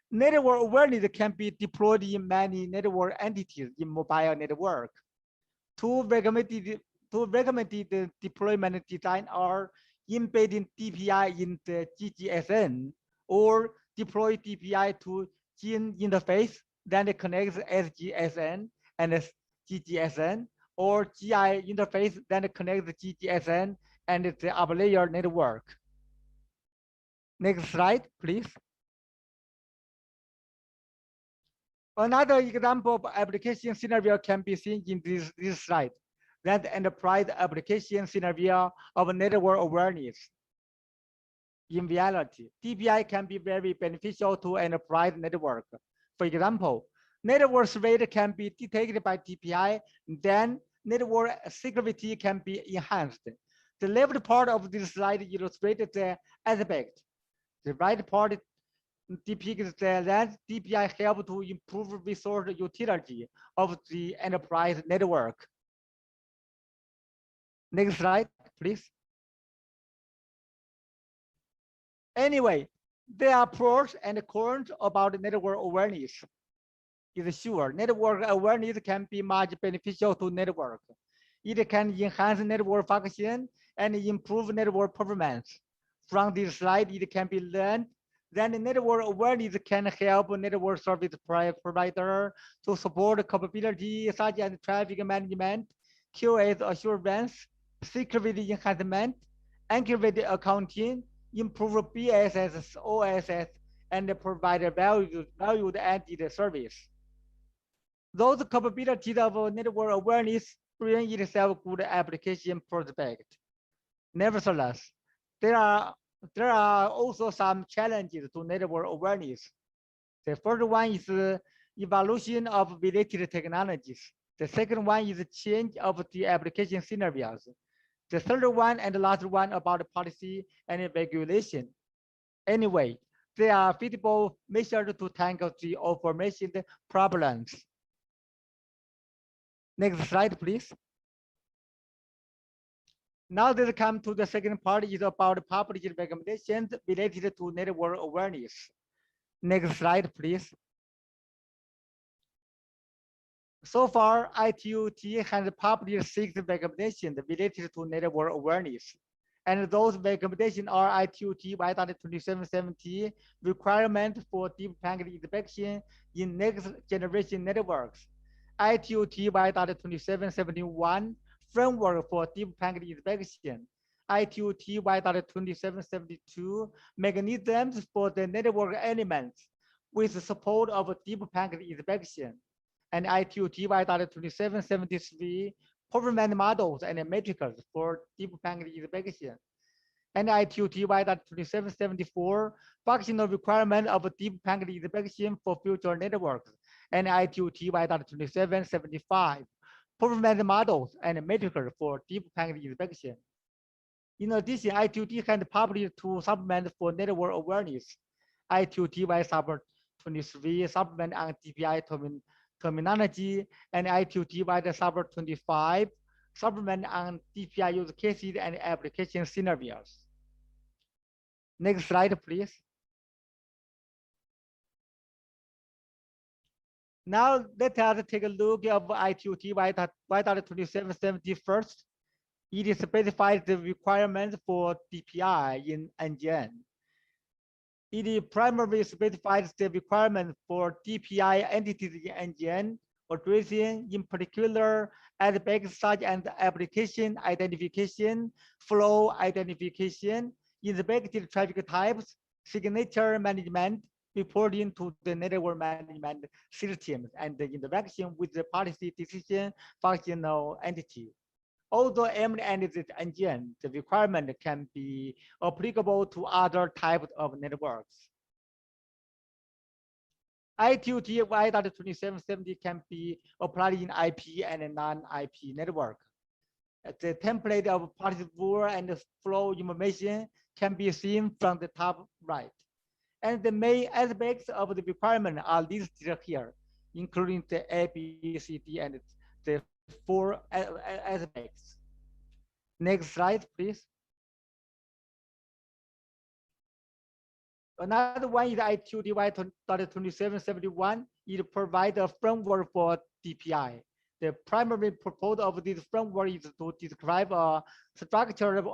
network awareness can be deployed in many network entities in mobile network. Two recommended deployment design are embedding DPI in the GGSN or deploy DPI to gene interface, then it connects SGSN and GGSN, or GI interface, then it connects the GGSN and the upper layer network. Next slide, please. Another example of application scenario can be seen in this slide. That enterprise application scenario of network awareness. In reality, DPI can be very beneficial to enterprise network. For example, network rate can be detected by DPI, then network security can be enhanced. The left part of this slide illustrates the aspect. The right part depicts that DPI help to improve resource utility of the enterprise network. Next slide, please. Anyway, there are pros and cons about network awareness. It's sure, network awareness can be much beneficial to network. It can enhance network function and improve network performance. From this slide, it can be learned that network awareness can help network service provider to support capabilities such as traffic management, QoS assurance, security enhancement, accurate accounting, improve BSS, OSS, and provide valued added service. Those capabilities of network awareness bring itself good application prospect. Nevertheless, there are also some challenges to network awareness. The first one is the evolution of related technologies. The second one is the change of the application scenarios. The third one and the last one about policy and regulation. Anyway, there are feasible measures to tackle the aforementioned problems. Next slide, please. Now let's come to the second part is about public recommendations related to network awareness. Next slide, please. So far, ITU-T has published 6 recommendations related to network awareness. And those recommendations are ITU-T Y.2770 requirement for deep packet inspection in next generation networks. ITU-T Y.2771 framework for deep packet inspection. ITU-T Y.2772 mechanisms for the network elements with support of deep packet inspection. And ITU-T Y.2773 performance models and metrics for deep packet inspection. And ITU-T Y.2774 functional requirement of deep packet inspection for future networks. And ITU-T Y.2775 performance models and metrics for deep packet inspection. In addition, ITU-T has published 2 supplements for network awareness. ITU-T Y.23 supplement on DPI terminology, and ITU-T Y.25 supplement on DPI use cases and application scenarios. Next slide, please. Now let us take a look at ITU-T Y.2770 first. It specifies the requirements for DPI in NGN. It primarily specifies the requirement for DPI entities in NGN, addressing in particular aspects such as application identification, flow identification, inspected traffic types, signature management, reporting to the network management systems, and the interaction with the policy decision functional entity. Although aimed at the NGN, the requirement can be applicable to other types of networks. ITU-T Y.2770 can be applied in IP and non-IP network. The template of policy rule and flow information can be seen from the top right. And the main aspects of the requirement are listed here, including the A, B, C, D, and the 4 aspects. Next slide, please. Another one is ITU-T Y.2771. It provides a framework for DPI. The primary purpose of this framework is to describe a structured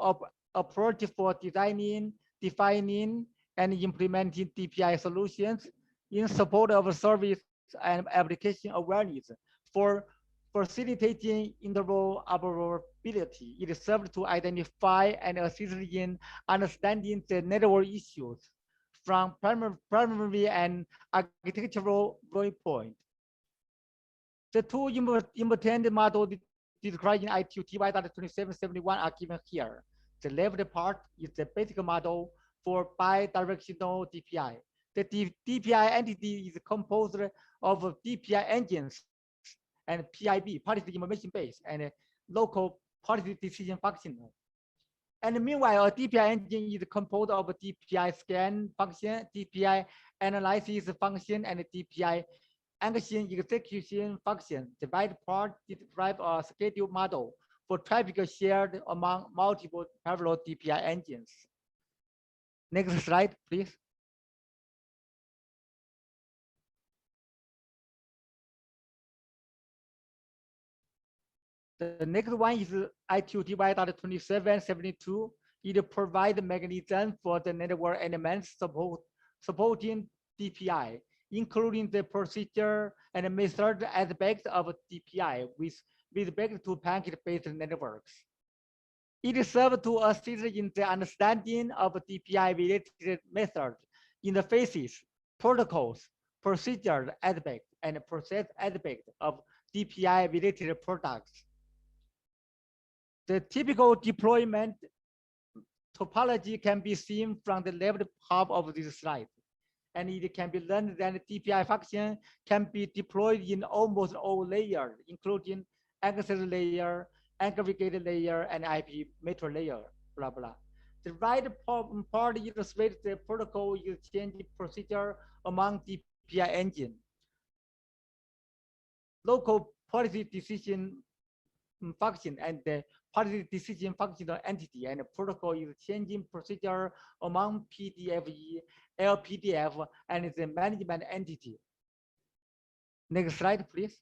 approach for designing, defining, and implementing DPI solutions in support of service and application awareness for facilitating interoperability. It serves to identify and assist in understanding the network issues from primary and architectural viewpoint. The 2 important models described in ITU-T Y.2771 are given here. The left part is the basic model for bidirectional DPI. The DPI entity is composed of DPI engines and PIB, policy information base, and local policy decision function. And meanwhile, a DPI engine is composed of a DPI scan function, DPI analysis function, and DPI action execution function. The right part describes a schedule model for traffic shared among multiple parallel DPI engines. Next slide, please. The next one is ITU-2772. It provides mechanism for the network elements supporting DPI, including the procedure and method aspects of DPI with respect to packet-based networks. It serves to assist in the understanding of DPI-related methods, interfaces, protocols, procedure aspects, and process aspects of DPI-related products. The typical deployment topology can be seen from the left half of this slide. And it can be learned that the DPI function can be deployed in almost all layers, including access layer, aggregated layer, and IP metro layer, blah, blah. The right part illustrates the protocol exchange procedure among DPI engine. Local policy decision function and the policy decision functional entity and protocol exchanging procedure among PDFE, LPDF, and the management entity. Next slide, please.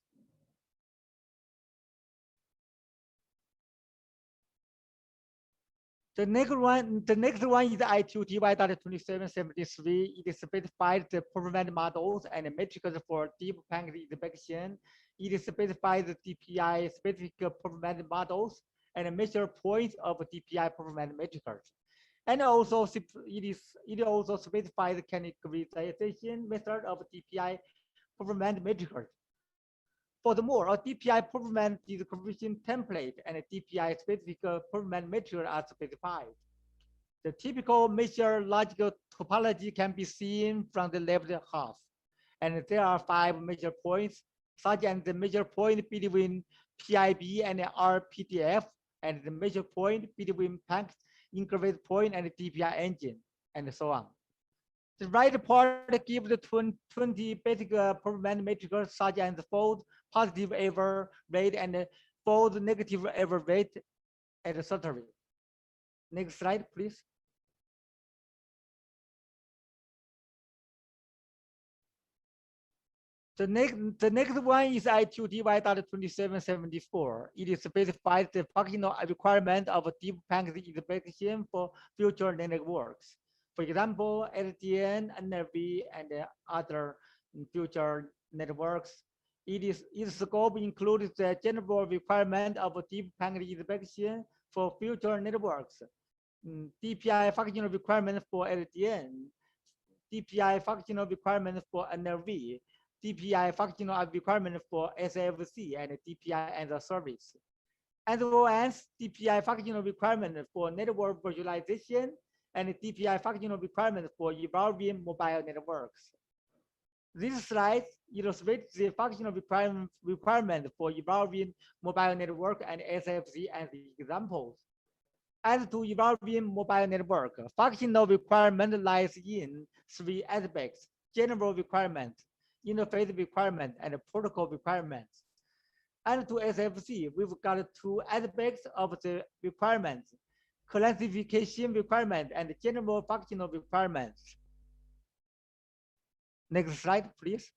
The next one is ITU-2773. It specifies the performance models and metrics for deep packet inspection. It specifies the DPI specific performance models and measure points of DPI performance metrics. And also it also specifies the categorization method of DPI performance metrics. Furthermore, a DPI performance description template and a DPI specific performance metric are specified. The typical measure logical topology can be seen from the left half. And there are 5 measure points, such as the measure point between PIB and RPDF, and the measure point between packet increment point and DPI engine, and so on. The right part gives the 20 basic performance metrics, such as the false positive error rate and false negative error rate, etc. Next slide, please. The next one is ITU-2774. It specifies the functional requirement of deep packet inspection for future networks. For example, LDN, NRV, and other future networks. Its scope includes the general requirement of deep packet inspection for future networks, DPI functional requirement for LDN, DPI functional requirement for NRV, DPI functional requirement for SFC, and DPI as a service, as well as DPI functional requirement for network virtualization and DPI functional requirement for evolving mobile networks. This slide illustrates the functional requirement for evolving mobile network and SFC as examples. As to evolving mobile network, functional requirement lies in 3 aspects: general requirements, interface requirement, and protocol requirements. And to SFC, we've got 2 aspects of the requirements: classification requirement and general functional requirements. Next slide, please.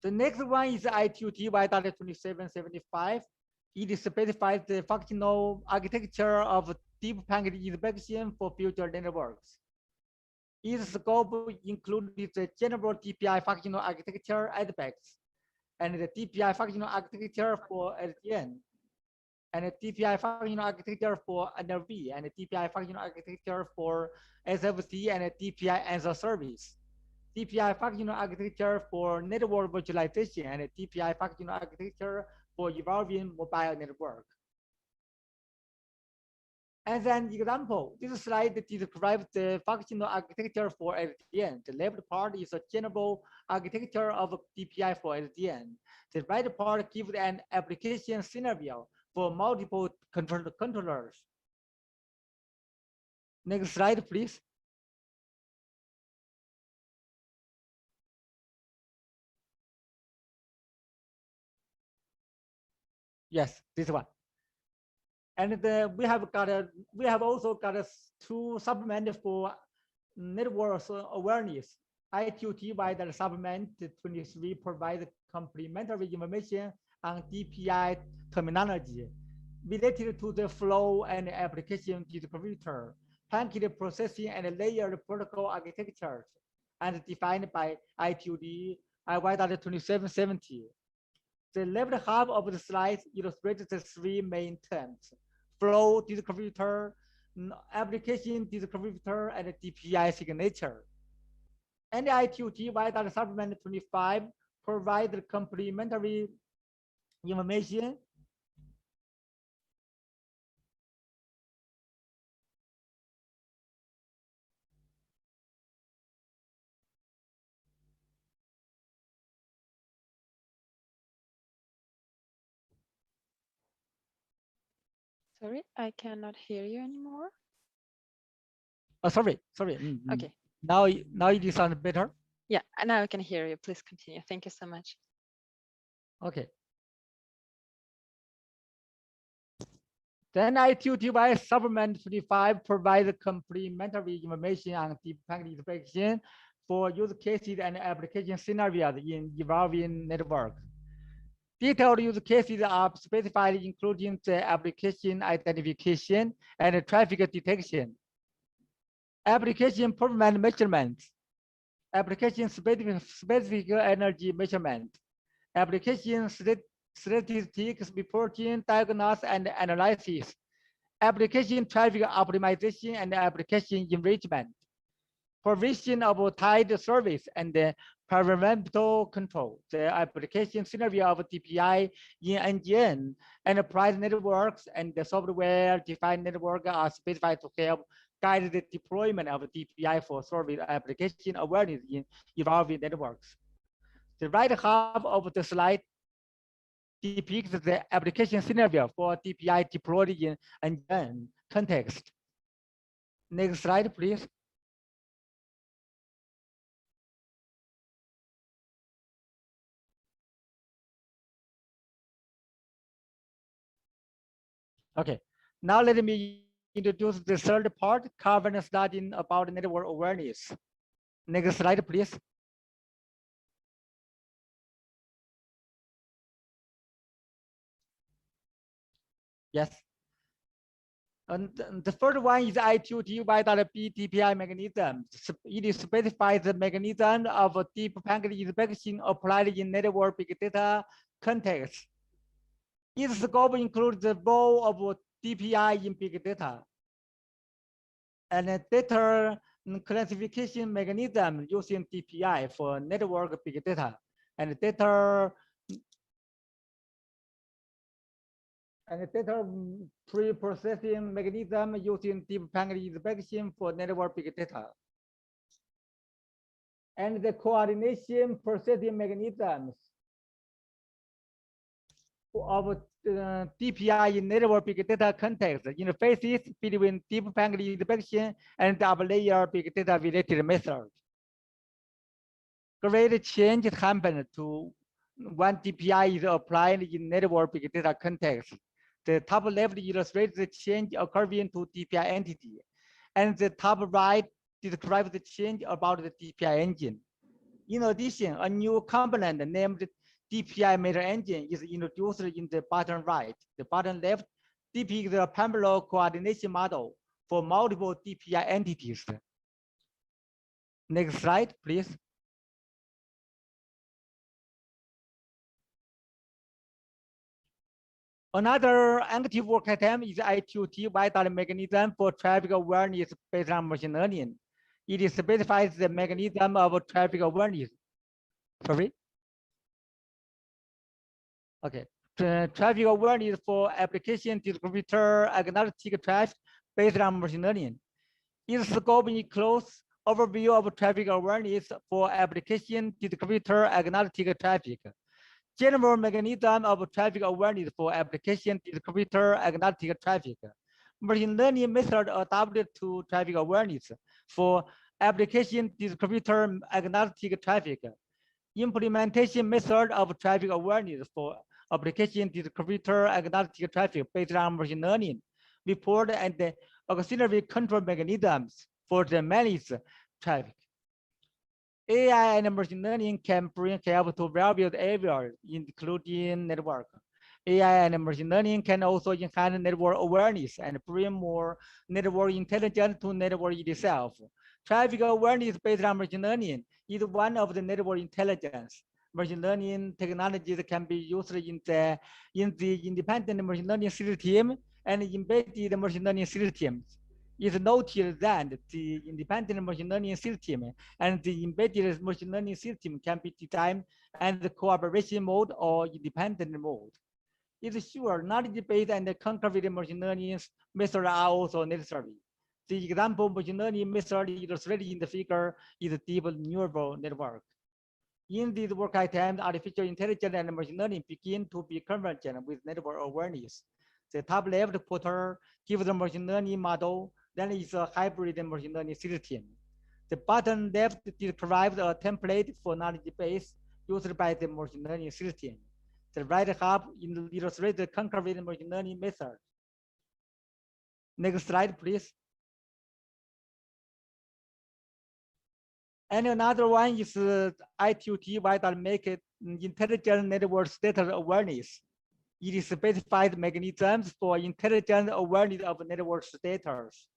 The next one is ITU-2775. It specifies the functional architecture of deep packet inspection for future networks. Its scope includes the general DPI functional architecture aspects, and the DPI functional architecture for LDN, and the DPI functional architecture for NRV, and the DPI functional architecture for SFC, and the DPI as a service. DPI functional architecture for network virtualization, and the DPI functional architecture for evolving mobile network. As an example, this slide describes the functional architecture for SDN. The left part is a general architecture of DPI for SDN. The right part gives an application scenario for multiple controllers. Next slide, please. Yes, this one. And we have also got two supplements for network awareness. ITUT wide supplement 23 provides complementary information on DPI terminology related to the flow and application distributor, packet processing and layered protocol architectures, and defined by ITUT IY 2770. The left half of the slide illustrates the three main terms: flow distributor, application distributor, and DPI signature. And the ITUT Y supplement 25 provides complementary information Sorry, I cannot hear you anymore. Oh, sorry. Okay. Now it sounds better. Yeah, now I can hear you. Please continue. Thank you so much. Okay. Then ITUT supplement 25 provides complementary information on deep packet inspection for use cases and application scenarios in evolving networks. Detailed use cases are specified, including the application identification and traffic detection, application performance measurement, application specific energy measurement, application statistics reporting, diagnosis and analysis, application traffic optimization and application enrichment, provision of tied service and environmental control. The application scenario of DPI in NGN, enterprise networks, and the software-defined network are specified to help guide the deployment of DPI for service application awareness in evolving networks. The right half of the slide depicts the application scenario for DPI deployed in NGN context. Next slide, please. Okay, now let me introduce the third part, covering studying about network awareness. Next slide, please. Yes. And the first one is ITUT Y.B DPI mechanism. It specifies the mechanism of deep packet inspection applied in network big data context. Its scope includes the role of DPI in big data and a data classification mechanism using DPI for network big data and data pre-processing mechanism using deep packet inspection for network big data. And the coordination processing mechanisms of DPI in network big data context interfaces between deep packet inspection and double layer big data related methods. Great change happens to when DPI is applied in network big data context. The top left illustrates the change occurring to DPI entity, and the top right describes the change about the DPI engine. In addition, a new component named DPI meter engine is introduced in the bottom right. The bottom left depicts the parallel coordination model for multiple DPI entities. Next slide, please. Another active work item is ITUT Y mechanism for traffic awareness based on machine learning. It specifies the mechanism of traffic awareness. Sorry. Okay. Traffic awareness for application distributor agnostic traffic based on machine learning. Its scope includes overview of traffic awareness for application distributor agnostic traffic, general mechanism of traffic awareness for application distributor agnostic traffic, machine learning method adapted to traffic awareness for application distributor agnostic traffic, implementation method of traffic awareness for application distributor agnostic traffic based on machine learning, report and the auxiliary control mechanisms for the managed traffic. AI and machine learning can bring help to various areas, including network. AI and machine learning can also enhance network awareness and bring more network intelligence to network itself. Traffic awareness based on machine learning is one of the network intelligence. Machine learning technologies can be used in the independent machine learning system and embedded machine learning systems. It's noted that the independent machine learning system and the embedded machine learning system can be designed as the cooperation mode or independent mode. It's sure knowledge-based and concurrent machine learning methods are also necessary. The example machine learning method illustrated in the figure is a deep neural network. In these work items, artificial intelligence and machine learning begin to be convergent with network awareness. The top left photo gives the machine learning model, then is a hybrid machine learning system. The bottom left describes a template for knowledge base used by the machine learning system. The right half illustrates the concurrent machine learning method. Next slide, please. And another one is ITUT, that make it intelligent network status awareness. It specifies mechanisms for intelligent awareness of network status.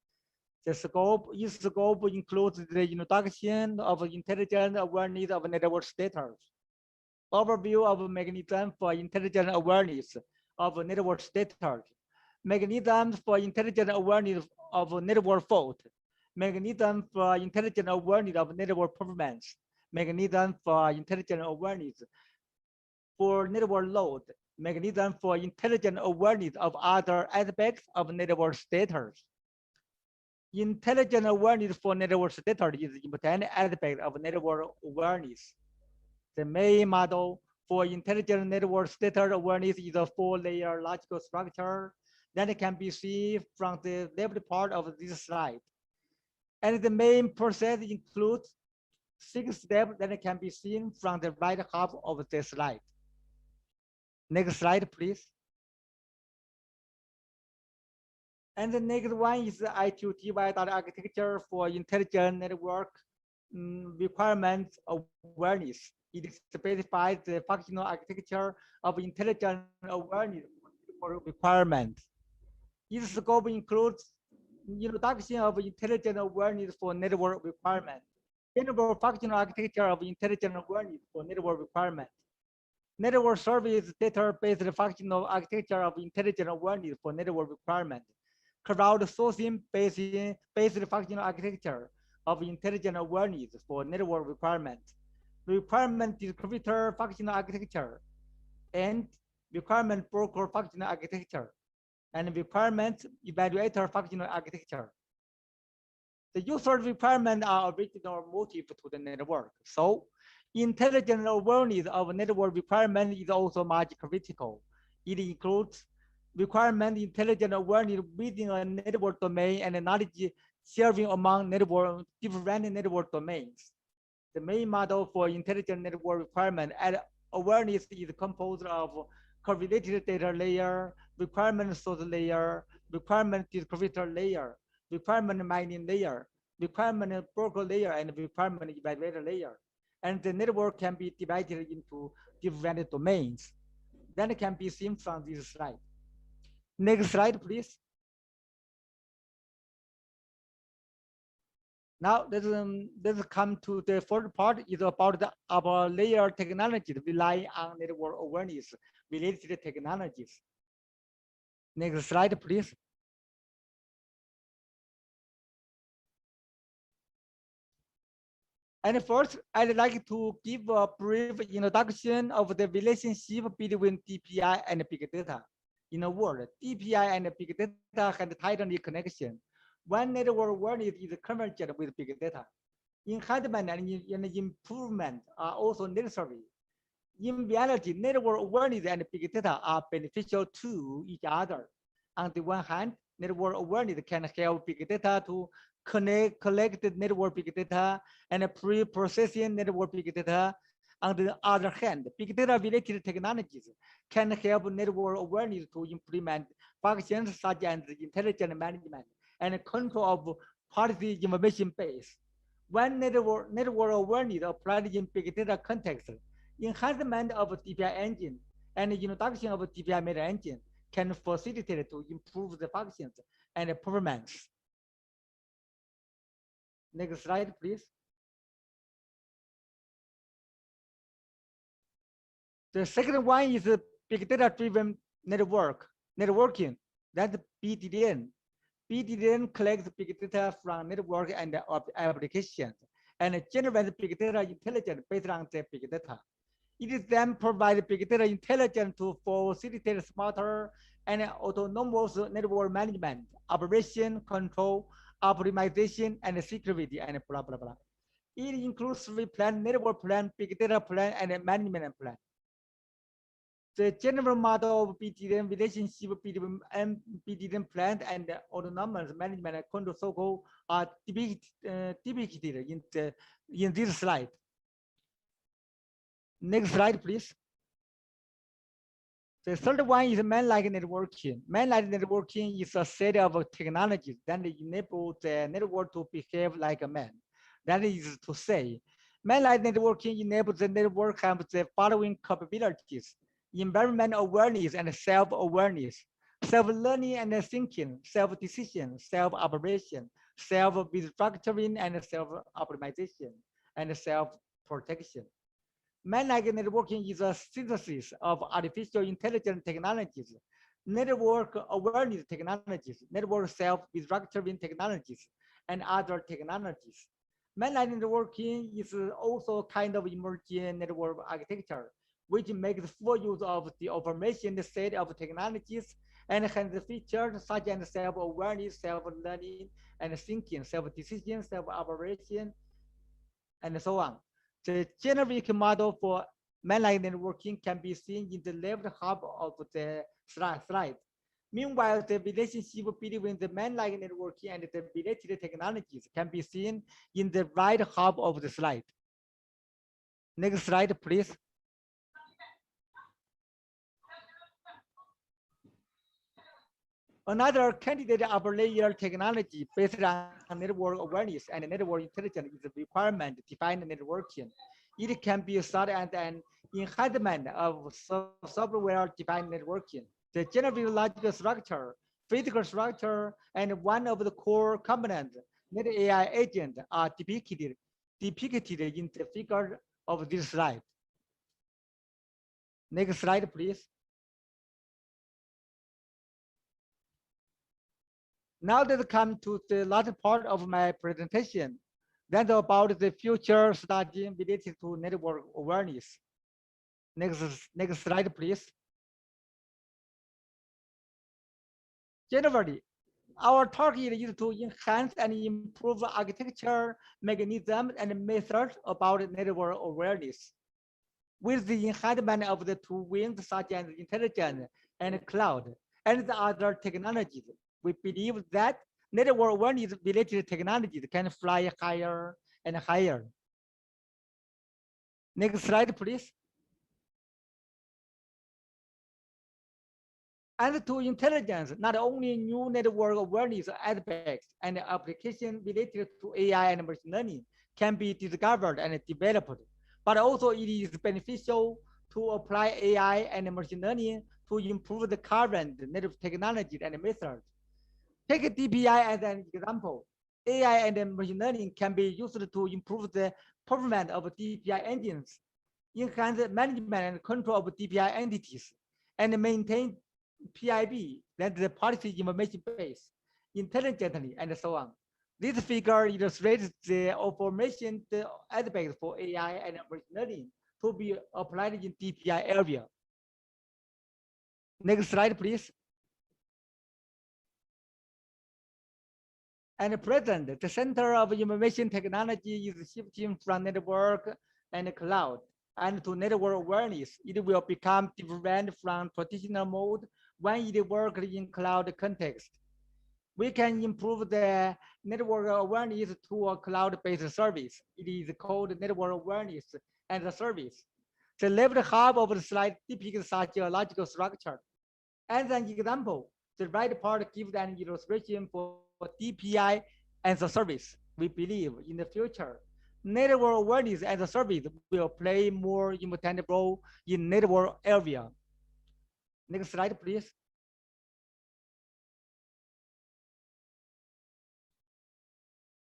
The scope includes the introduction of intelligent awareness of network status, overview of mechanisms for intelligent awareness of network status, mechanisms for intelligent awareness of network fault, mechanism for intelligent awareness of network performance, mechanism for intelligent awareness for network load, mechanism for intelligent awareness of other aspects of network status. Intelligent awareness for network status is an important aspect of network awareness. The main model for intelligent network status awareness is a 4-layer logical structure that can be seen from the left part of this slide. And the main process includes 6 steps that can be seen from the right half of the slide. Next slide, please. And the next one is the ITUT architecture for intelligent network requirements awareness. It specifies the functional architecture of intelligent awareness requirements. Its scope includes introduction of intelligent awareness for network requirements, general functional architecture of intelligent awareness for network requirements, network service data-based functional architecture of intelligent awareness for network requirements, crowdsourcing-based functional architecture of intelligent awareness for network requirements, requirement distributor functional architecture, and requirement broker functional architecture, and requirement evaluator functional architecture. The user requirements are original motive to the network. So intelligent awareness of network requirement is also much critical. It includes requirement intelligent awareness within a network domain and knowledge sharing among different network domains. The main model for intelligent network requirement and awareness is composed of correlated data layer, requirement source layer, requirement distributor layer, requirement mining layer, requirement broker layer, and requirement evaluator layer. And the network can be divided into different domains. That can be seen from this slide. Next slide, please. Now let's come to the fourth part. Is about our layer technologies rely on network awareness related technologies. Next slide, please. And first, I'd like to give a brief introduction of the relationship between DPI and big data. In a word, DPI and big data can tightly connection. When network awareness is convergent with big data, enhancement and improvement are also necessary. In reality, network awareness and big data are beneficial to each other. On the one hand, network awareness can help big data to collect the network big data and pre-processing network big data. On the other hand, big data related technologies can help network awareness to implement functions such as intelligent management and control of policy information base. When network awareness applied in big data context, enhancement of DPI engine and introduction of DPI meta engine can facilitate to improve the functions and performance. Next slide, please. The second one is big data driven networking. That's BDN. BDN collects big data from network and applications and generates big data intelligence based on the big data. It is then provides big data intelligence to facilitate smarter and autonomous network management, operation, control, optimization, and security, and blah, blah, blah. It includes plan, network plan, big data plan, and management plan. The general model of BDN relationship between BDN plan and autonomous management and control so-called are depicted in this slide. Next slide, please. The third one is man-like networking. Man-like networking is a set of technologies that enable the network to behave like a man. That is to say, man-like networking enables the network to have the following capabilities: environment awareness and self-awareness, self-learning and thinking, self-decision, self-operation, self-restructuring and self-optimization, and self-protection. Man-like networking is a synthesis of artificial intelligence technologies, network awareness technologies, network self-restructuring technologies, and other technologies. Man-like networking is also kind of emerging network architecture, which makes full use of the information set of technologies and has features such as self-awareness, self-learning, and thinking, self-decision, self-operation, and so on. The generic model for man-like networking can be seen in the left half of the slide. Meanwhile, the relationship between the man-like networking and the related technologies can be seen in the right half of the slide. Next slide, please. Another candidate upper layer technology based on network awareness and network intelligence is a requirement defined networking. It can be thought as an enhancement of software defined networking. The general logical structure, physical structure, and one of the core components, net AI agent, are depicted in the figure of this slide. Next slide, please. Now let's come to the last part of my presentation. That's about the future study related to network awareness. Next slide, please. Generally, our target is to enhance and improve architecture, mechanisms, and methods about network awareness. With the enhancement of the two wings such as intelligence and cloud and the other technologies, we believe that network awareness related technologies can fly higher and higher. Next slide, please. And to intelligence, not only new network awareness aspects and applications related to AI and machine learning can be discovered and developed, but also it is beneficial to apply AI and machine learning to improve the current network technology and methods. Take DPI as an example. AI and machine learning can be used to improve the performance of DPI engines, enhance management and control of DPI entities, and maintain PIB, that's the policy information base, intelligently, and so on. This figure illustrates the aforementioned aspects for AI and machine learning to be applied in DPI area. Next slide, please. And at present, the center of information technology is shifting from network and cloud and to network awareness. It will become different from traditional mode when it works in cloud context. We can improve the network awareness to a cloud-based service. It is called network awareness as a service. The left half of the slide depicts such a logical structure. As an example, the right part gives an illustration for DPI as a service. We believe in the future, network awareness as a service will play more important role in network area. Next slide, please.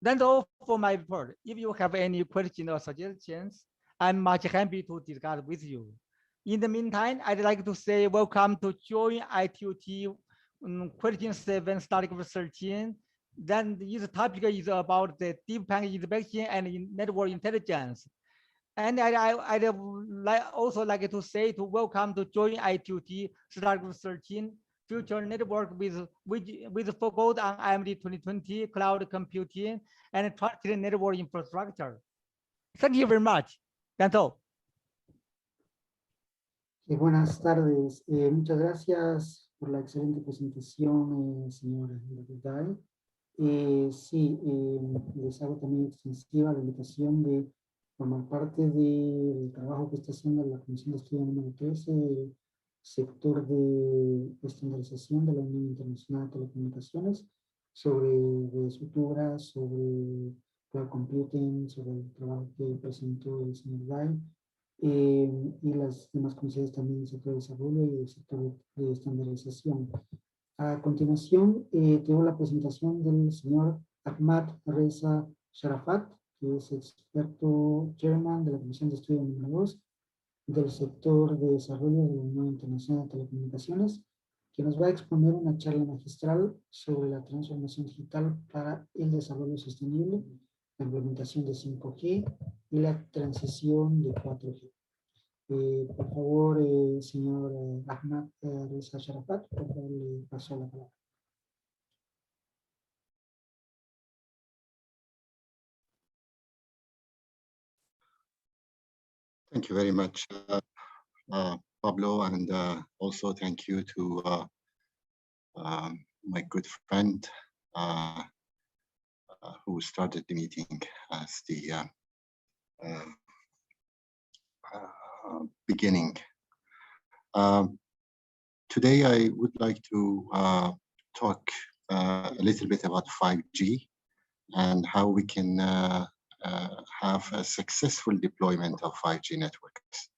That's all for my report. If you have any questions or suggestions, I'm much happy to discuss with you. In the meantime, I'd like to say welcome to join ITUT question 7, starting with 13. Then this topic is about the deep packet inspection and network intelligence. And I'd also like to say to welcome to join ITUT starting with 13, future network with focus on IMD 2020, cloud computing, and trusted network infrastructure. Thank you very much. That's all. Buenas tardes. Muchas gracias por la excelente presentación, señora Dai. Sí, les hago también extensiva la invitación de formar parte del trabajo que está haciendo la Comisión de Estudio número 13, el sector de estandarización de la Unión Internacional de Telecomunicaciones, sobre estructuras, sobre cloud computing, sobre el trabajo que presentó el señor Dai, y las demás comisiones también del sector de desarrollo y del sector de estandarización. A continuación, tengo la presentación del señor Ahmad Reza Sharafat, que es experto chairman de la Comisión de Estudio número 2 del sector de desarrollo de la Unión Internacional de Telecomunicaciones, que nos va a exponer una charla magistral sobre la transformación digital para el desarrollo sostenible, la implementación de 5G y la transición de 4G. Por favor, señor Ahmad Reza Sharafat, por favor, le paso la palabra. Thank you very much, Pablo, and also thank you to my good friend who started the meeting as the beginning. Today I would like to talk a little bit about 5G and how we can have a successful deployment of 5G networks.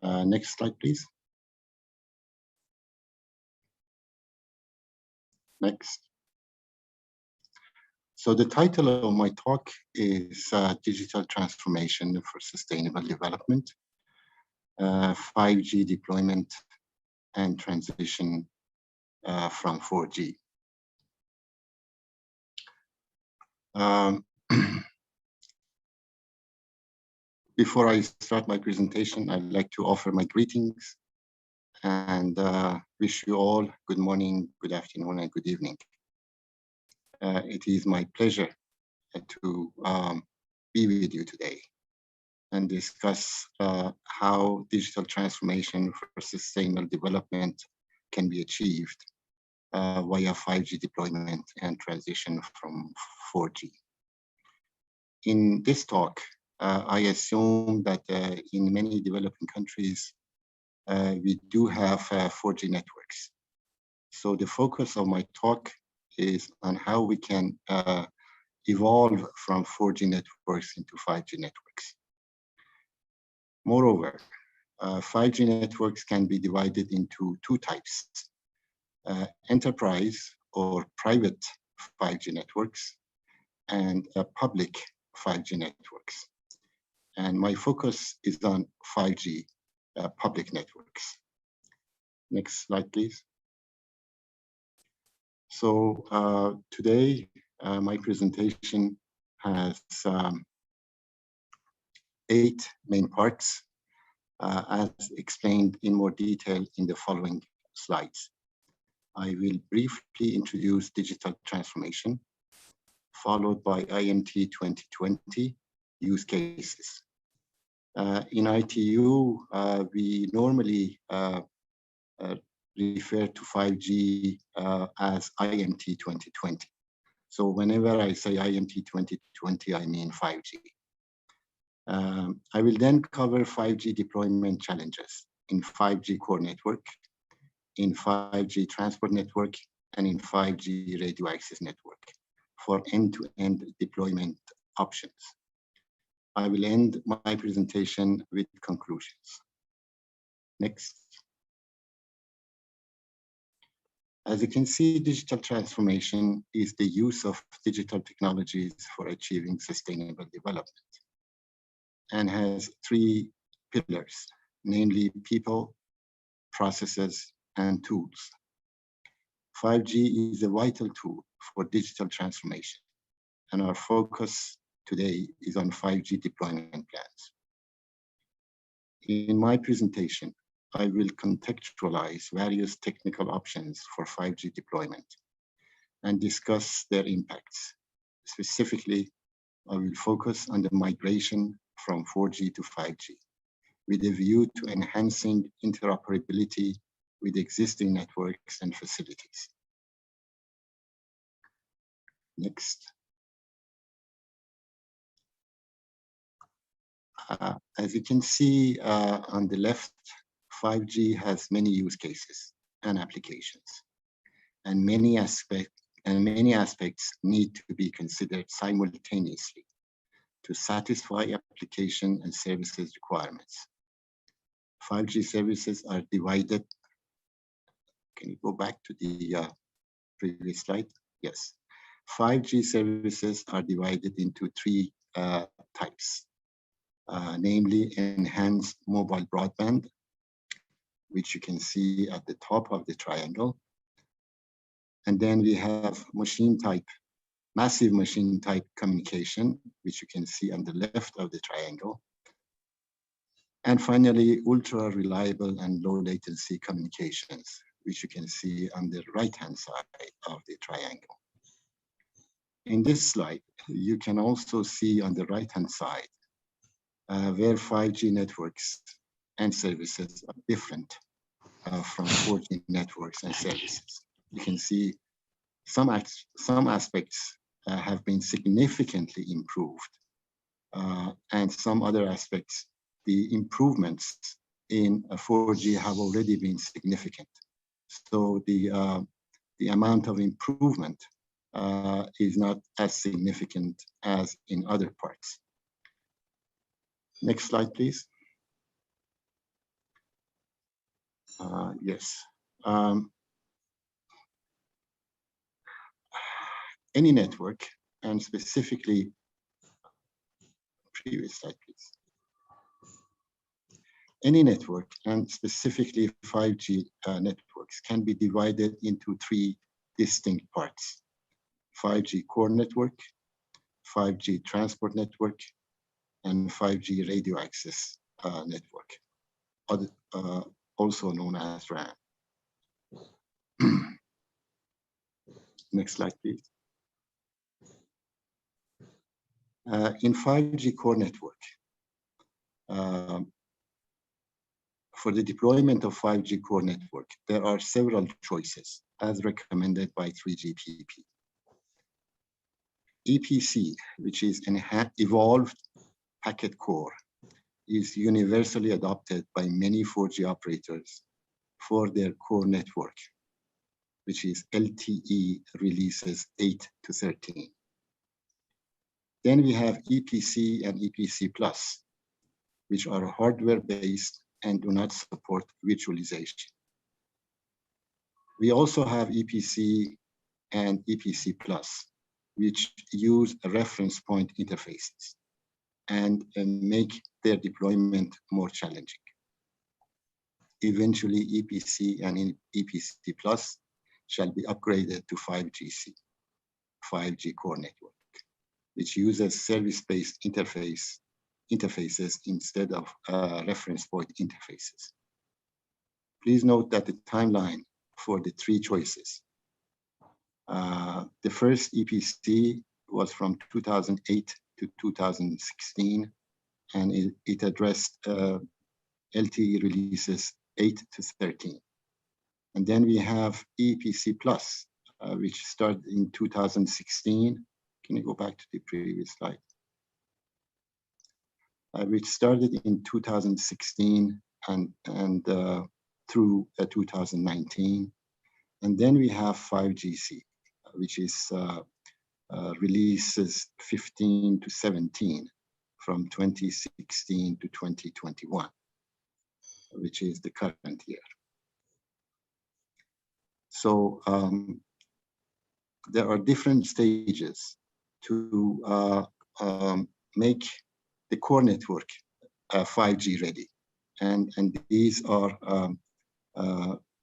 Next slide, please. Next. So the title of my talk is Digital Transformation for Sustainable Development, 5G Deployment and Transition from 4G. Before I start my presentation, I'd like to offer my greetings and wish you all good morning, good afternoon, and good evening. It is my pleasure to be with you today and discuss how digital transformation for sustainable development can be achieved via 5G deployment and transition from 4G. In this talk, I assume that in many developing countries, we do have 4G networks. So the focus of my talk is on how we can evolve from 4G networks into 5G networks. Moreover, 5G networks can be divided into two types, enterprise or private 5G networks and public 5G networks. And my focus is on 5G public networks. Next slide, please. So today, my presentation has 8 main parts, as explained in more detail in the following slides. I will briefly introduce digital transformation, followed by IMT 2020 use cases. In ITU, we normally refer to 5G as IMT 2020. So whenever I say IMT 2020, I mean 5G. I will then cover 5G deployment challenges in 5G core network, in 5G transport network, and in 5G radio access network for end-to-end deployment options. I will end my presentation with conclusions. Next. As you can see, digital transformation is the use of digital technologies for achieving sustainable development and has three pillars, namely people, processes, and tools. 5G is a vital tool for digital transformation, and our focus today is on 5G deployment plans. In my presentation, I will contextualize various technical options for 5G deployment and discuss their impacts. Specifically, I will focus on the migration from 4G to 5G with a view to enhancing interoperability with existing networks and facilities. Next. As you can see on the left, 5G has many use cases and applications, and many aspects need to be considered simultaneously to satisfy application and services requirements. 5G services are divided. Can you go back to the previous slide? Yes. 5G services are divided into three types, namely enhanced mobile broadband, which you can see at the top of the triangle. And then we have massive machine type communication, which you can see on the left of the triangle. And finally, ultra reliable and low latency communications, which you can see on the right-hand side of the triangle. In this slide, you can also see on the right-hand side where 5G networks and services are different from 4G networks and services. You can see some aspects have been significantly improved, and some other aspects, the improvements in 4G have already been significant. So the amount of improvement is not as significant as in other parts. Next slide, please. Yes. Any network, and specifically, previous slide, please. Any network, and specifically 5G networks, can be divided into three distinct parts: 5G core network, 5G transport network, and 5G radio access network, also known as RAN. Next slide, please. In 5G core network, for the deployment of 5G core network, there are several choices as recommended by 3GPP. EPC, which is an evolved packet core, is universally adopted by many 4G operators for their core network, which is LTE releases 8 to 13. Then we have EPC and EPC+, which are hardware-based and do not support virtualization. We also have EPC and EPC+, which use reference point interfaces and make their deployment more challenging. Eventually, EPC and EPC+ shall be upgraded to 5GC, 5G core network, which uses service-based interfaces instead of reference point interfaces. Please note that the timeline for the three choices. The first EPC was from 2008 to 2016, and it addressed LTE releases 8 to 13. And then we have EPC Plus, which started in 2016. Can you go back to the previous slide? Which started in 2016 and through 2019. And then we have 5GC, which is releases 15 to 17 from 2016 to 2021, which is the current year. So there are different stages to make the core network 5G ready. And these are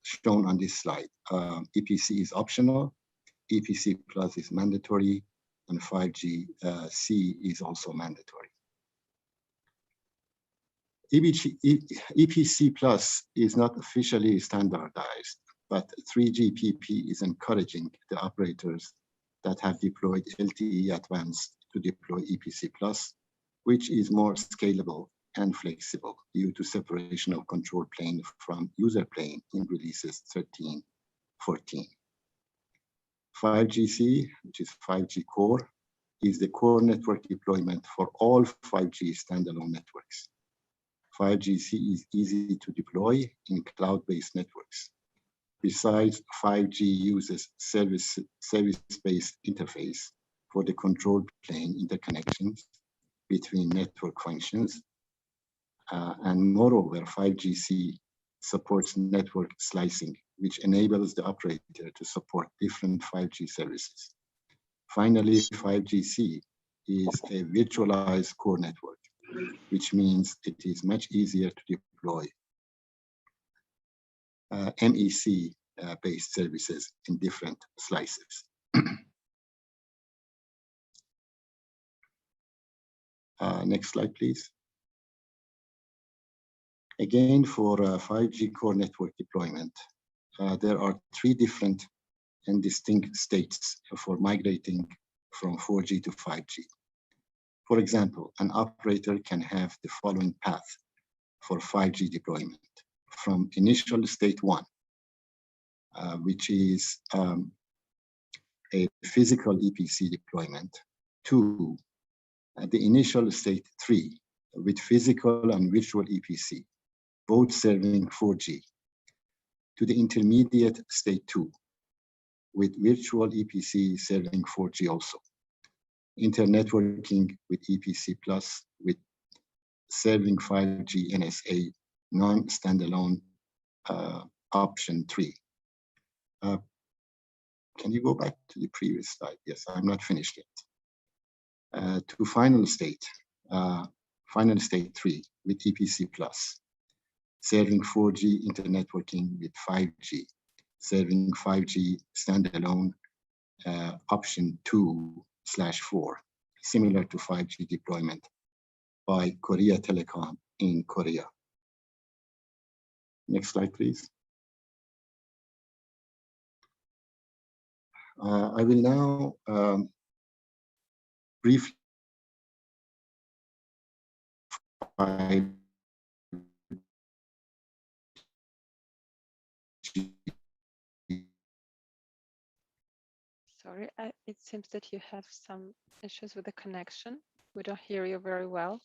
shown on this slide. EPC is optional, EPC Plus is mandatory, and 5G-C is also mandatory. EPC Plus is not officially standardized, but 3GPP is encouraging the operators that have deployed LTE Advanced to deploy EPC Plus, which is more scalable and flexible due to separation of control plane from user plane in releases 13, 14. 5GC, which is 5G core, is the core network deployment for all 5G standalone networks. 5GC is easy to deploy in cloud-based networks. Besides, 5G uses service-based interface for the control plane interconnections between network functions. And moreover, 5GC supports network slicing, which enables the operator to support different 5G services. Finally, 5GC is a virtualized core network, which means it is much easier to deploy MEC-based services in different slices. Next slide, please. Again, for 5G core network deployment, there are 3 different and distinct states for migrating from 4G to 5G. For example, an operator can have the following path for 5G deployment. From initial state 1, which is a physical EPC deployment, to the initial state 3, with physical and virtual EPC, both serving 4G, to the intermediate state 2, with virtual EPC serving 4G also. Internetworking with EPC Plus with serving 5G NSA non-standalone option 3. Can you go back to the previous slide? Yes, I'm not finished yet. To final state 3 with EPC Plus, serving 4G internetworking with 5G, serving 5G standalone option 2/4, similar to 5G deployment by Korea Telecom in Korea. Next slide, please. I will now briefly Sorry, it seems that you have some issues with the connection. We don't hear you very well.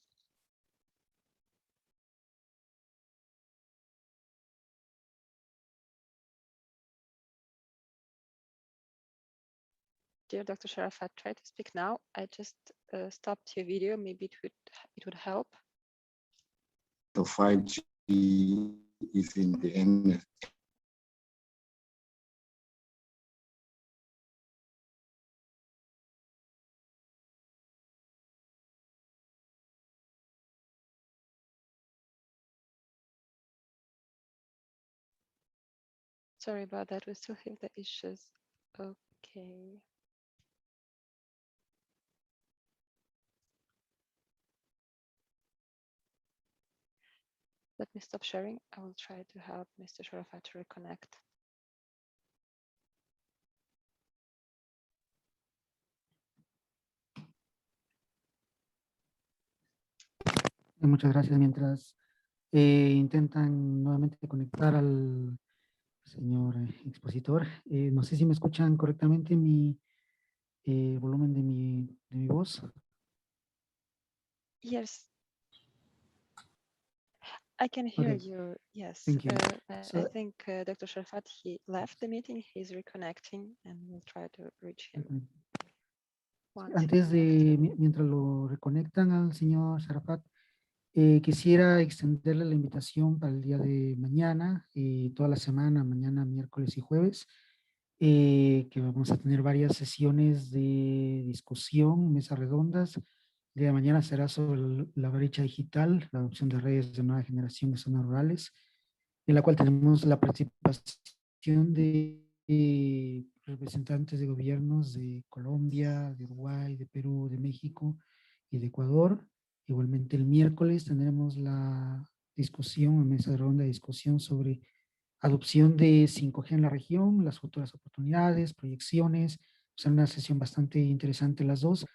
Dear Dr. Sharafat, try to speak now. I just stopped your video. Maybe it would help. So 5G is in the end. Sorry about that. We still have the issues. Okay. Let me stop sharing. I will try to help Mr. Sharafat to reconnect. Muchas gracias. Mientras intentan nuevamente conectar al señor expositor, no sé si me escuchan correctamente mi volumen de mi voz. Yes, I can hear Okay. you. Yes, Thank you. I So, think Dr. Sharfat, he left the meeting. He's reconnecting, and we'll try to reach him. antes de, mientras lo reconectan al señor Sharafat, quisiera extenderle la invitación para el día de mañana y toda la semana, mañana, miércoles y jueves, que vamos a tener varias sesiones de discusión, mesas redondas. El día de mañana será sobre la brecha digital, la adopción de redes de nueva generación en zonas rurales, en la cual tenemos la participación de representantes de gobiernos de Colombia, de Uruguay, de Perú, de México y de Ecuador. Igualmente el miércoles tendremos la discusión, mesa de ronda de discusión sobre adopción de 5G en la región, las futuras oportunidades, proyecciones. Será una sesión bastante interesante las dos.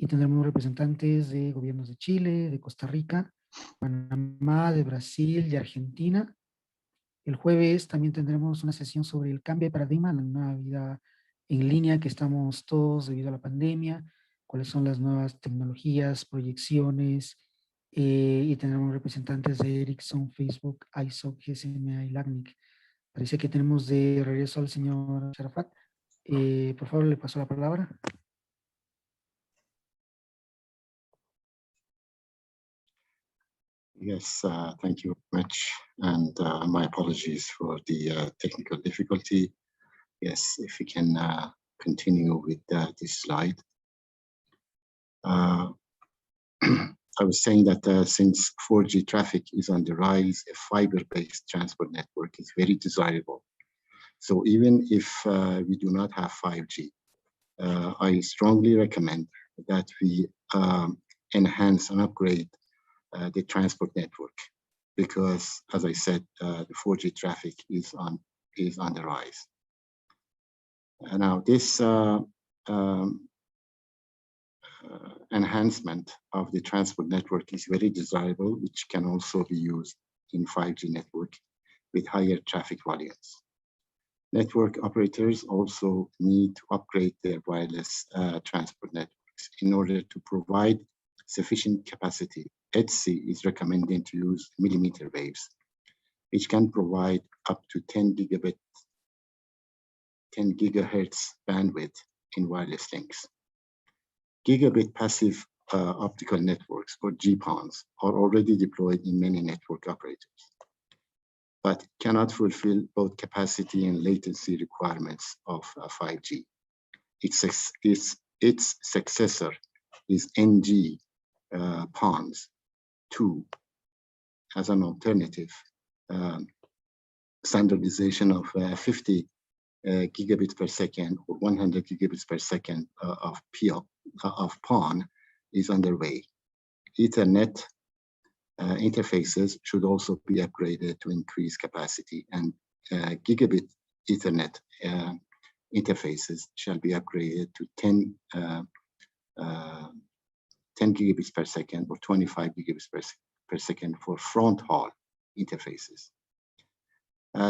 Y tendremos representantes de gobiernos de Chile, de Costa Rica, Panamá, de Brasil y Argentina. El jueves también tendremos una sesión sobre el cambio de paradigma, la nueva vida en línea que estamos todos debido a la pandemia, cuáles son las nuevas tecnologías, proyecciones, y tendremos representantes de Ericsson, Facebook, ISOC, GSMA y LACNIC. Parece que tenemos de regreso al señor Sharafat. Por favor, le paso la palabra. Yes, thank you very much. And my apologies for the technical difficulty. Yes, if we can continue with this slide. I was saying that since 4G traffic is on the rise, a fiber-based transport network is very desirable. So even if we do not have 5G, I strongly recommend that we enhance and upgrade the transport network, because, as I said, the 4G traffic is on the rise. And now this enhancement of the transport network is very desirable, which can also be used in 5G network with higher traffic volumes. Network operators also need to upgrade their wireless transport networks in order to provide sufficient capacity. ETSI is recommending to use millimeter waves, which can provide up to 10 gigahertz bandwidth in wireless links. Gigabit passive optical networks, or GPONs, are already deployed in many network operators, but cannot fulfill both capacity and latency requirements of 5G. Its successor is NG PONs 2 as an alternative standardization of 50 gigabits per second or 100 gigabits per second of PON is underway. Ethernet interfaces should also be upgraded to increase capacity, and gigabit Ethernet interfaces shall be upgraded to 10 gigabits per second or 25 gigabits per second for front haul interfaces.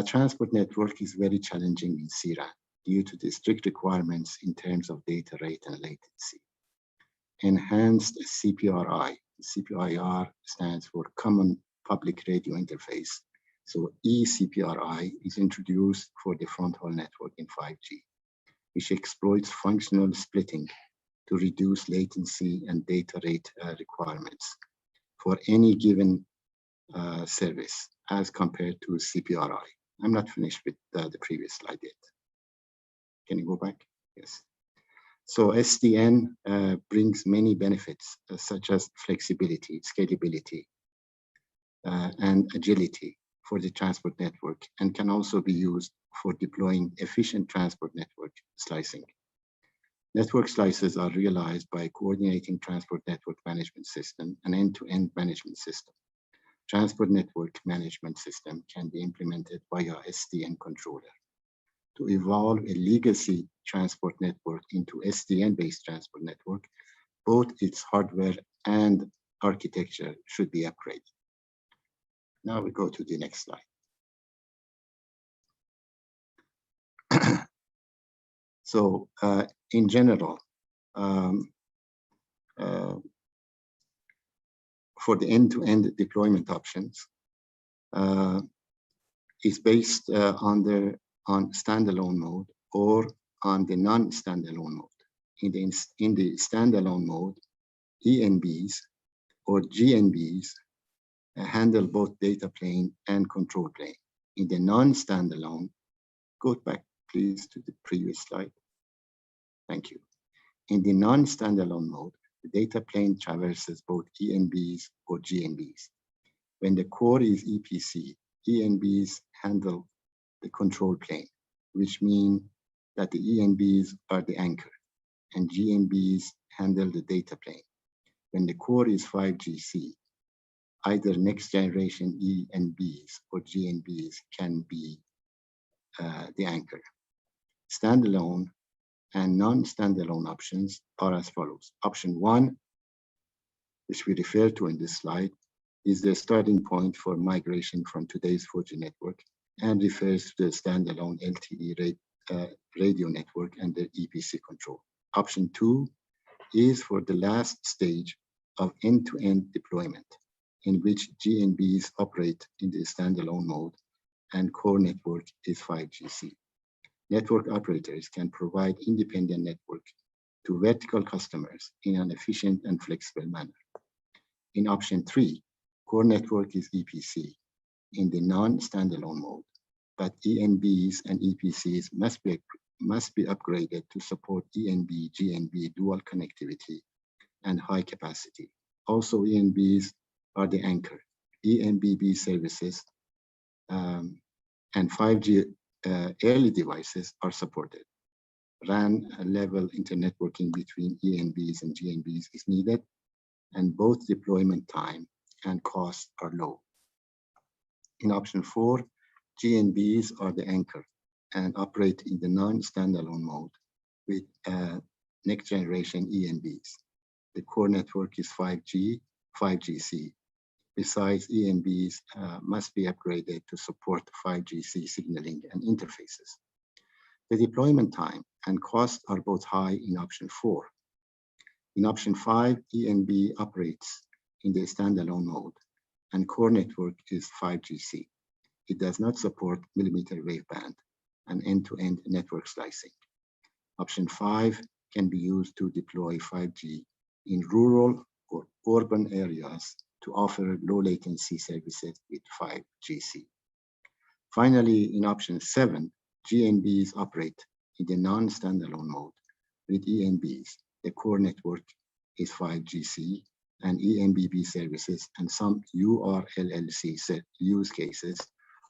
Transport network is very challenging in CRAN due to the strict requirements in terms of data rate and latency. Enhanced CPRI, CPIR stands for Common Public Radio Interface. So eCPRI is introduced for the front haul network in 5G, which exploits functional splitting to reduce latency and data rate requirements for any given service as compared to CPRI. I'm not finished with the previous slide yet. Can you go back? Yes. So SDN brings many benefits such as flexibility, scalability, and agility for the transport network, and can also be used for deploying efficient transport network slicing. Network slices are realized by coordinating transport network management system and end-to-end management system. Transport network management system can be implemented via SDN controller. To evolve a legacy transport network into SDN-based transport network, both its hardware and architecture should be upgraded. Now we go to the next slide. So in general, for the end-to-end deployment options, is based on standalone mode or on the non-standalone mode. In the standalone mode, ENBs or GNBs handle both data plane and control plane. In the non-standalone, go back please to the previous slide. Thank you. In the non-standalone mode, the data plane traverses both ENBs or GNBs. When the core is EPC, ENBs handle the control plane, which means that the ENBs are the anchor, and GNBs handle the data plane. When the core is 5GC, either next generation ENBs or GNBs can be the anchor. Standalone and non-standalone options are as follows. Option 1, which we refer to in this slide, is the starting point for migration from today's 4G network and refers to the standalone LTE radio network and the EPC control. Option 2 is for the last stage of end-to-end deployment, in which GNBs operate in the standalone mode and core network is 5GC. Network operators can provide independent network to vertical customers in an efficient and flexible manner. In option 3, core network is EPC in the non-standalone mode, but ENBs and EPCs must be upgraded to support ENB, GNB dual connectivity and high capacity. Also, ENBs are the anchor. ENBB services and 5G early devices are supported. RAN level internetworking between ENBs and GNBs is needed, and both deployment time and cost are low. In option 4, GNBs are the anchor and operate in the non-standalone mode with next generation ENBs. The core network is 5GC. Besides, ENBs must be upgraded to support 5GC signaling and interfaces. The deployment time and cost are both high in option 4. In option 5, ENB operates in the standalone mode and core network is 5GC. It does not support millimeter wave band and end-to-end network slicing. Option 5 can be used to deploy 5G in rural or urban areas to offer low latency services with 5GC. Finally, in option 7, GNBs operate in the non-standalone mode with ENBs. The core network is 5GC and ENBB services and some LLDC use cases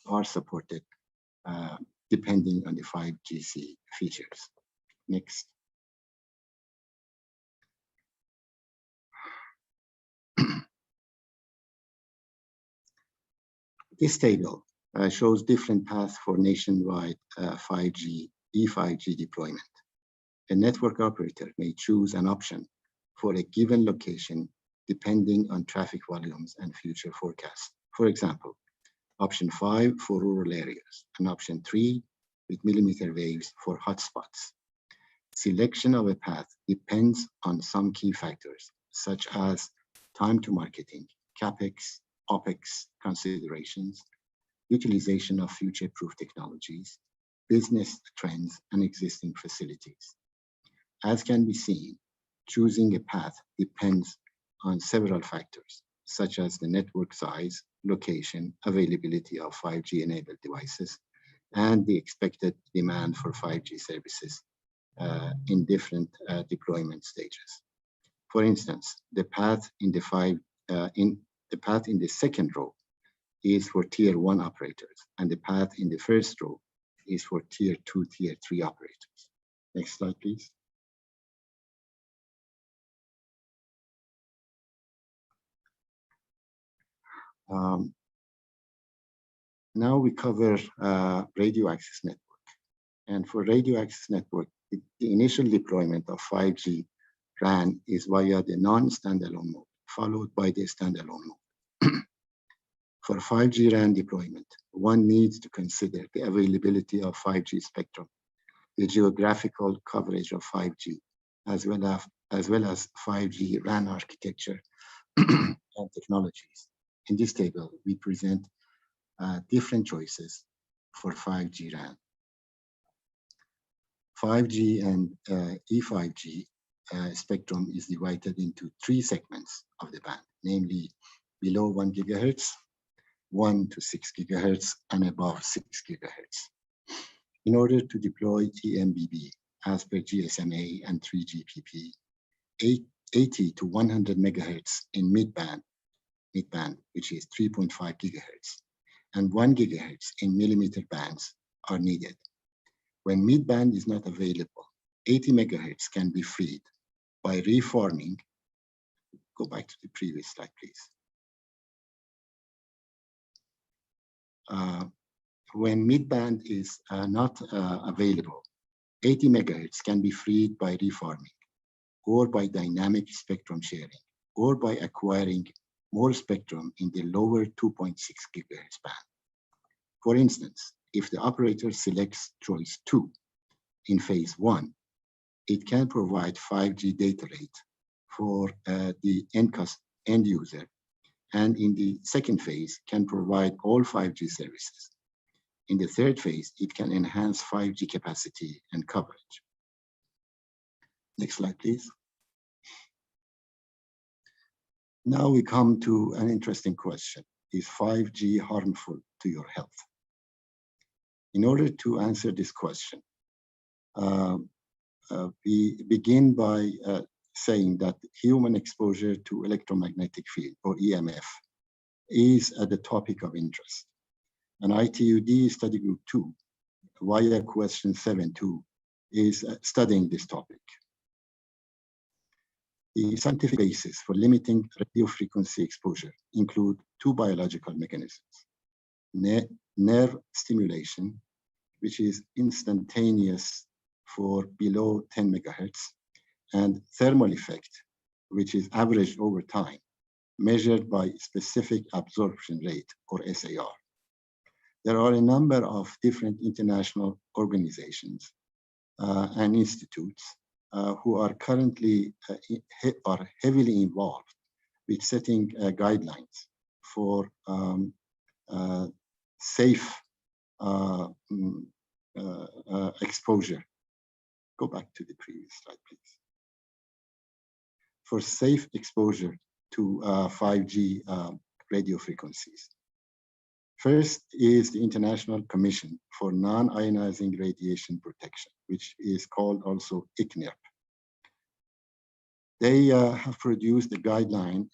are supported depending on the 5GC features. Next. This table shows different paths for nationwide 5G, E5G deployment. A network operator may choose an option for a given location depending on traffic volumes and future forecasts. For example, option 5 for rural areas and option 3 with millimeter waves for hotspots. Selection of a path depends on some key factors such as time to marketing, CapEx, OpEx considerations, utilization of future-proof technologies, business trends, and existing facilities. As can be seen, choosing a path depends on several factors, such as the network size, location, availability of 5G-enabled devices, and the expected demand for 5G services in different deployment stages. For instance, the path in the second row is for tier 1 operators, and the path in the first row is for tier 2, tier 3 operators. Next slide, please. Now we cover radio access network. And for radio access network, the initial deployment of 5G RAN is via the non-standalone mode, followed by the standalone mode. For 5G RAN deployment, one needs to consider the availability of 5G spectrum, the geographical coverage of 5G, as well as 5G RAN architecture and technologies. In this table, we present different choices for 5G RAN. 5G and E5G spectrum is divided into 3 segments of the band, namely below 1 gigahertz, 1 to 6 gigahertz, and above 6 gigahertz. In order to deploy eMBB as per GSMA and 3GPP, 80 to 100 megahertz in mid-band, which is 3.5 gigahertz, and 1 gigahertz in millimeter bands are needed. When mid-band is not available, 80 megahertz can be freed by reforming. Go back to the previous slide, please. When mid-band is not available, 80 megahertz can be freed by reforming, or by dynamic spectrum sharing, or by acquiring more spectrum in the lower 2.6 gigahertz band. For instance, if the operator selects choice 2 in phase 1, it can provide 5G data rate for the end user, and in the second phase can provide all 5G services. In the third phase, it can enhance 5G capacity and coverage. Next slide, please. Now we come to an interesting question. Is 5G harmful to your health? In order to answer this question, we begin by saying that human exposure to electromagnetic field, or EMF, is the topic of interest. And ITUD study group 2, via question 7.2, is studying this topic. The scientific basis for limiting radio frequency exposure include 2 biological mechanisms: nerve stimulation, which is instantaneous for below 10 megahertz, and thermal effect, which is averaged over time, measured by specific absorption rate, or SAR. There are a number of different international organizations and institutes who are currently heavily involved with setting guidelines for safe exposure. Go back to the previous slide, please. For safe exposure to 5G radio frequencies. First is the International Commission for Non-Ionizing Radiation Protection, which is called also ICNIRP. They have produced the guidelines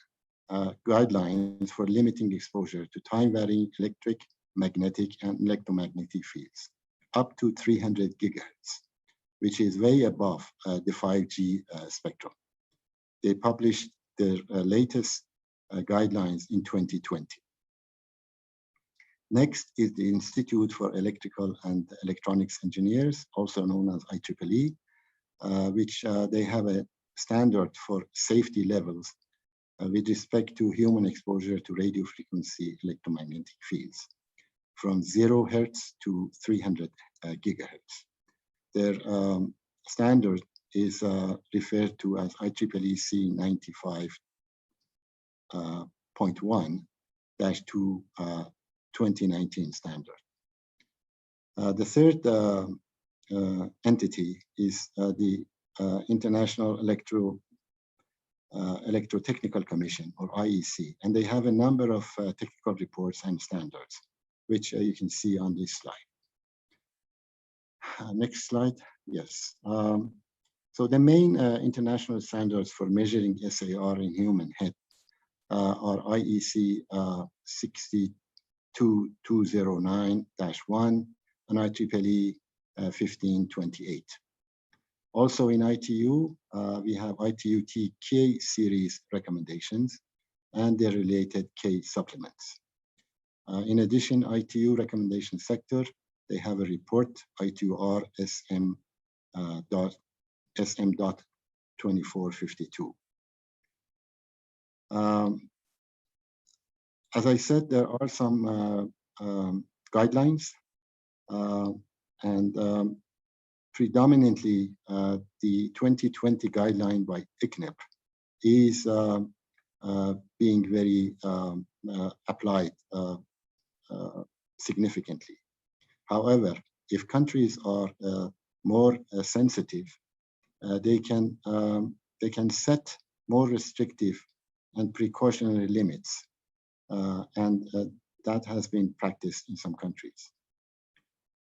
for limiting exposure to time-varying electric, magnetic, and electromagnetic fields, up to 300 gigahertz, which is way above the 5G spectrum. They published their latest guidelines in 2020. Next is the Institute for Electrical and Electronics Engineers, also known as IEEE, which they have a standard for safety levels with respect to human exposure to radio frequency electromagnetic fields, from 0 hertz to 300 gigahertz. Their standard is referred to as IEEE 95.1-2 2019 standard. The third entity is the International Electrotechnical Commission, or IEC, and they have a number of technical reports and standards, which you can see on this slide. Next slide, yes. So the main international standards for measuring SAR in human head are IEC 62209-1 and IEEE 1528. Also in ITU, we have ITU-T K series recommendations and their related K supplements. In addition, ITU recommendation sector, they have a report, ITU-R SM.2452. As I said, there are some guidelines, and predominantly the 2020 guideline by ICNIRP is being very applied significantly. However, if countries are more sensitive, they can set more restrictive and precautionary limits, and that has been practiced in some countries.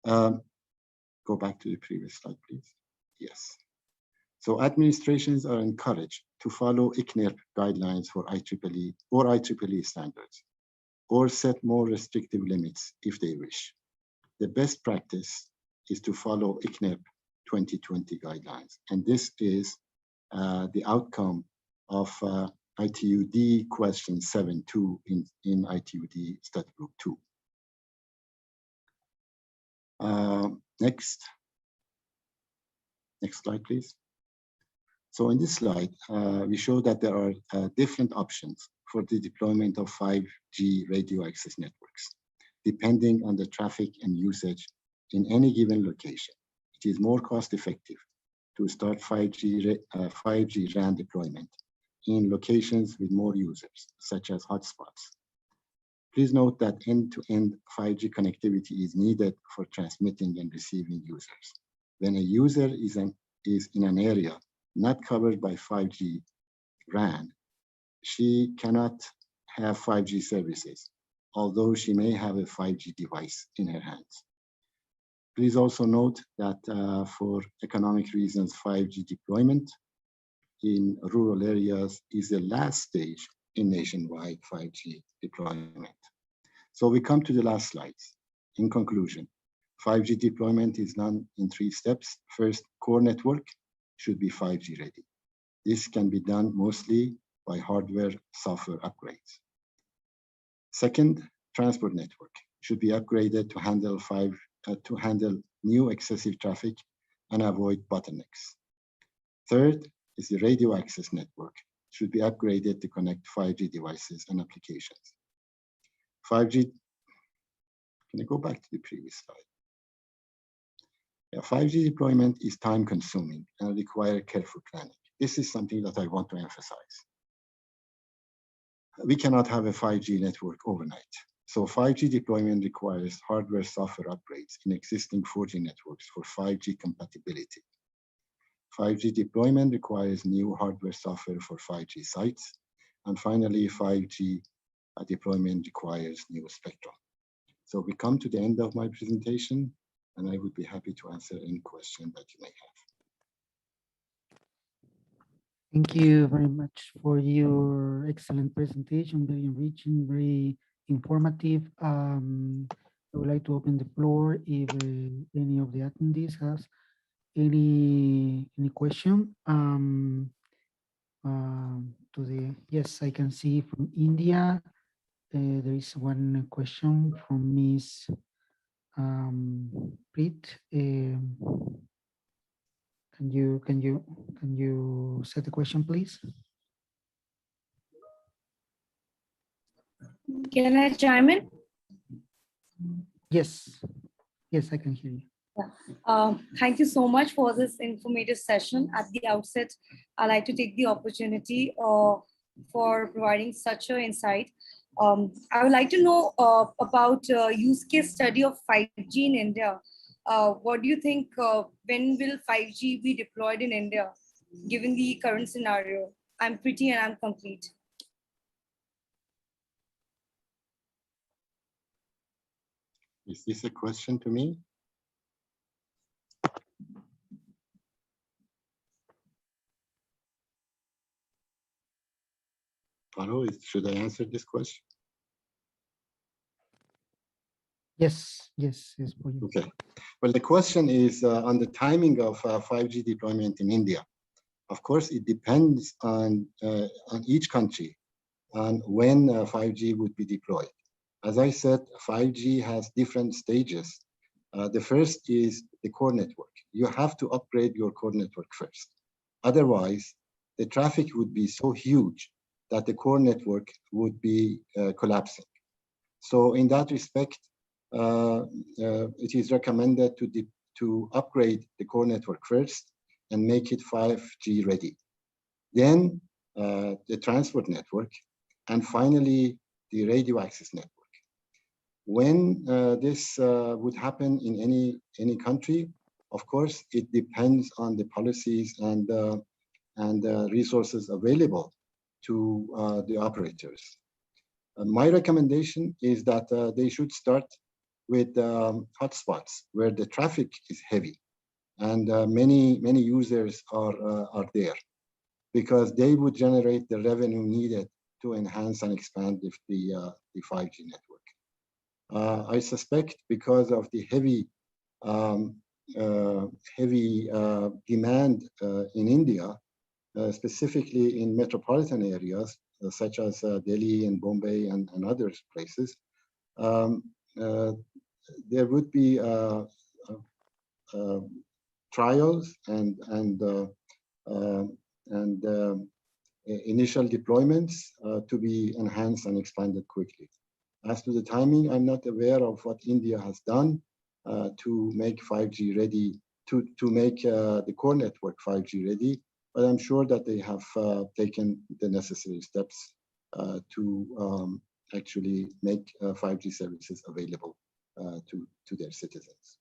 Go back to the previous slide, please. Yes. So administrations are encouraged to follow ICNIRP guidelines for IEEE or IEEE standards, or set more restrictive limits if they wish. The best practice is to follow ICNIRP 2020 guidelines, and this is the outcome of ITUD question 7.2 in ITUD study group 2. Next slide, please. So in this slide, we show that there are different options for the deployment of 5G radio access networks, depending on the traffic and usage in any given location. It is more cost effective to start 5G RAN deployment in locations with more users, such as hotspots. Please note that end-to-end 5G connectivity is needed for transmitting and receiving users. When a user is in an area not covered by 5G RAN, she cannot have 5G services, although she may have a 5G device in her hands. Please also note that for economic reasons, 5G deployment in rural areas is the last stage in nationwide 5G deployment. So we come to the last slides. In conclusion, 5G deployment is done in 3 steps. First, core network should be 5G ready. This can be done mostly by hardware, software upgrades. Second, transport network should be upgraded to handle new excessive traffic and avoid bottlenecks. Third is the radio access network should be upgraded to connect 5G devices and applications. 5G, can I go back to the previous slide? Yeah, 5G deployment is time consuming and require careful planning. This is something that I want to emphasize. We cannot have a 5G network overnight. So 5G deployment requires hardware software upgrades in existing 4G networks for 5G compatibility. 5G deployment requires new hardware software for 5G sites. And finally, 5G deployment requires new spectrum. So we come to the end of my presentation, and I would be happy to answer any question that you may have. Thank you very much for your excellent presentation, very enriching, very informative. I would like to open the floor if any of the attendees has any question. Yes, I can see from India. There is one question from Ms. Preet. Can you set the question, please? Can I chime in? Yes, I can hear you. Thank you so much for this informative session. At the outset, I'd like to take the opportunity for providing such an insight. I would like to know about use case study of 5G in India. What do you think, when will 5G be deployed in India, given the current scenario? I'm pretty and I'm complete. Is this a question to me? Hello, should I answer this question? Yes, for you. Okay. Well, the question is on the timing of 5G deployment in India. Of course, it depends on each country on when 5G would be deployed. As I said, 5G has different stages. The first is the core network. You have to upgrade your core network first. Otherwise, the traffic would be so huge that the core network would be collapsing. So in that respect, it is recommended to upgrade the core network first and make it 5G ready. Then the transport network, and finally the radio access network. When this would happen in any country, of course, it depends on the policies and resources available to the operators. My recommendation is that they should start with hotspots where the traffic is heavy and many users are there, because they would generate the revenue needed to enhance and expand the 5G network. I suspect because of the heavy demand in India, specifically in metropolitan areas such as Delhi and Bombay and other places, there would be trials and initial deployments to be enhanced and expanded quickly. As to the timing, I'm not aware of what India has done to make 5G ready, to make the core network 5G ready, but I'm sure that they have taken the necessary steps to actually make 5G services available to their citizens.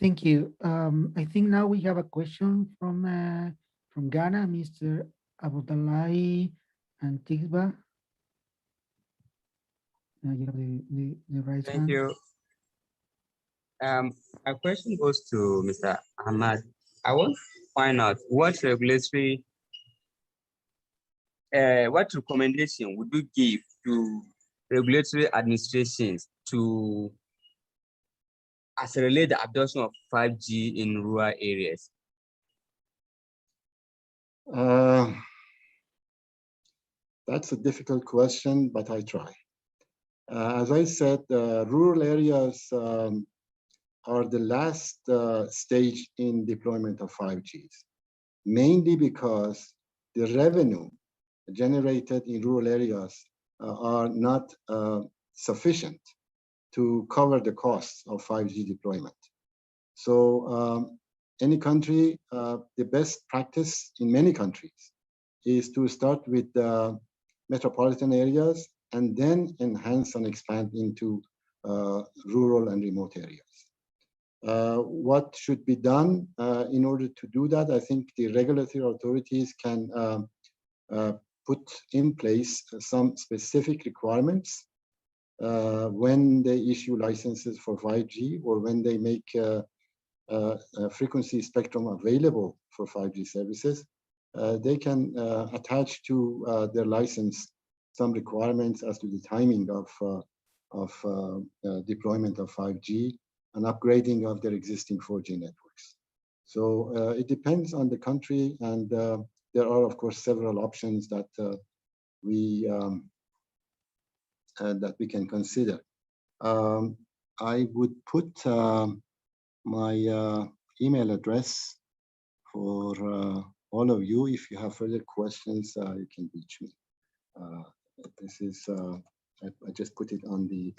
Thank you. I think now we have a question from Ghana, Mr. Abdullahi Antigba. You have the right Thank hand. you. My question goes to Mr. Ahmad. I want to find out what regulatory, what recommendation would you give to regulatory administrations to accelerate the adoption of 5G in rural areas? That's a difficult question, but I try. As I said, rural areas are the last stage in deployment of 5Gs, mainly because the revenue generated in rural areas are not sufficient to cover the costs of 5G deployment. So any country, the best practice in many countries is to start with metropolitan areas and then enhance and expand into rural and remote areas. What should be done in order to do that? I think the regulatory authorities can put in place some specific requirements when they issue licenses for 5G or when they make frequency spectrum available for 5G services. They can attach to their license some requirements as to the timing of deployment of 5G and upgrading of their existing 4G networks. So it depends on the country, and there are, of course, several options that we can consider. I would put my email address for all of you. If you have further questions, you can reach me. This is I just put it on the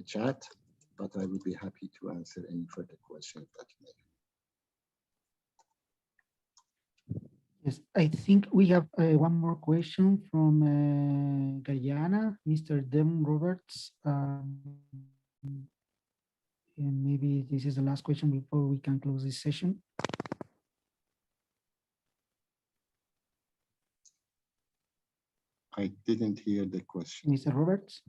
chat, but I would be happy to answer any further questions that you may have. Yes, I think we have one more question from Guyana, Mr. Dem Roberts. And maybe this is the last question before we can close this session. I didn't hear the question. Mr. Roberts?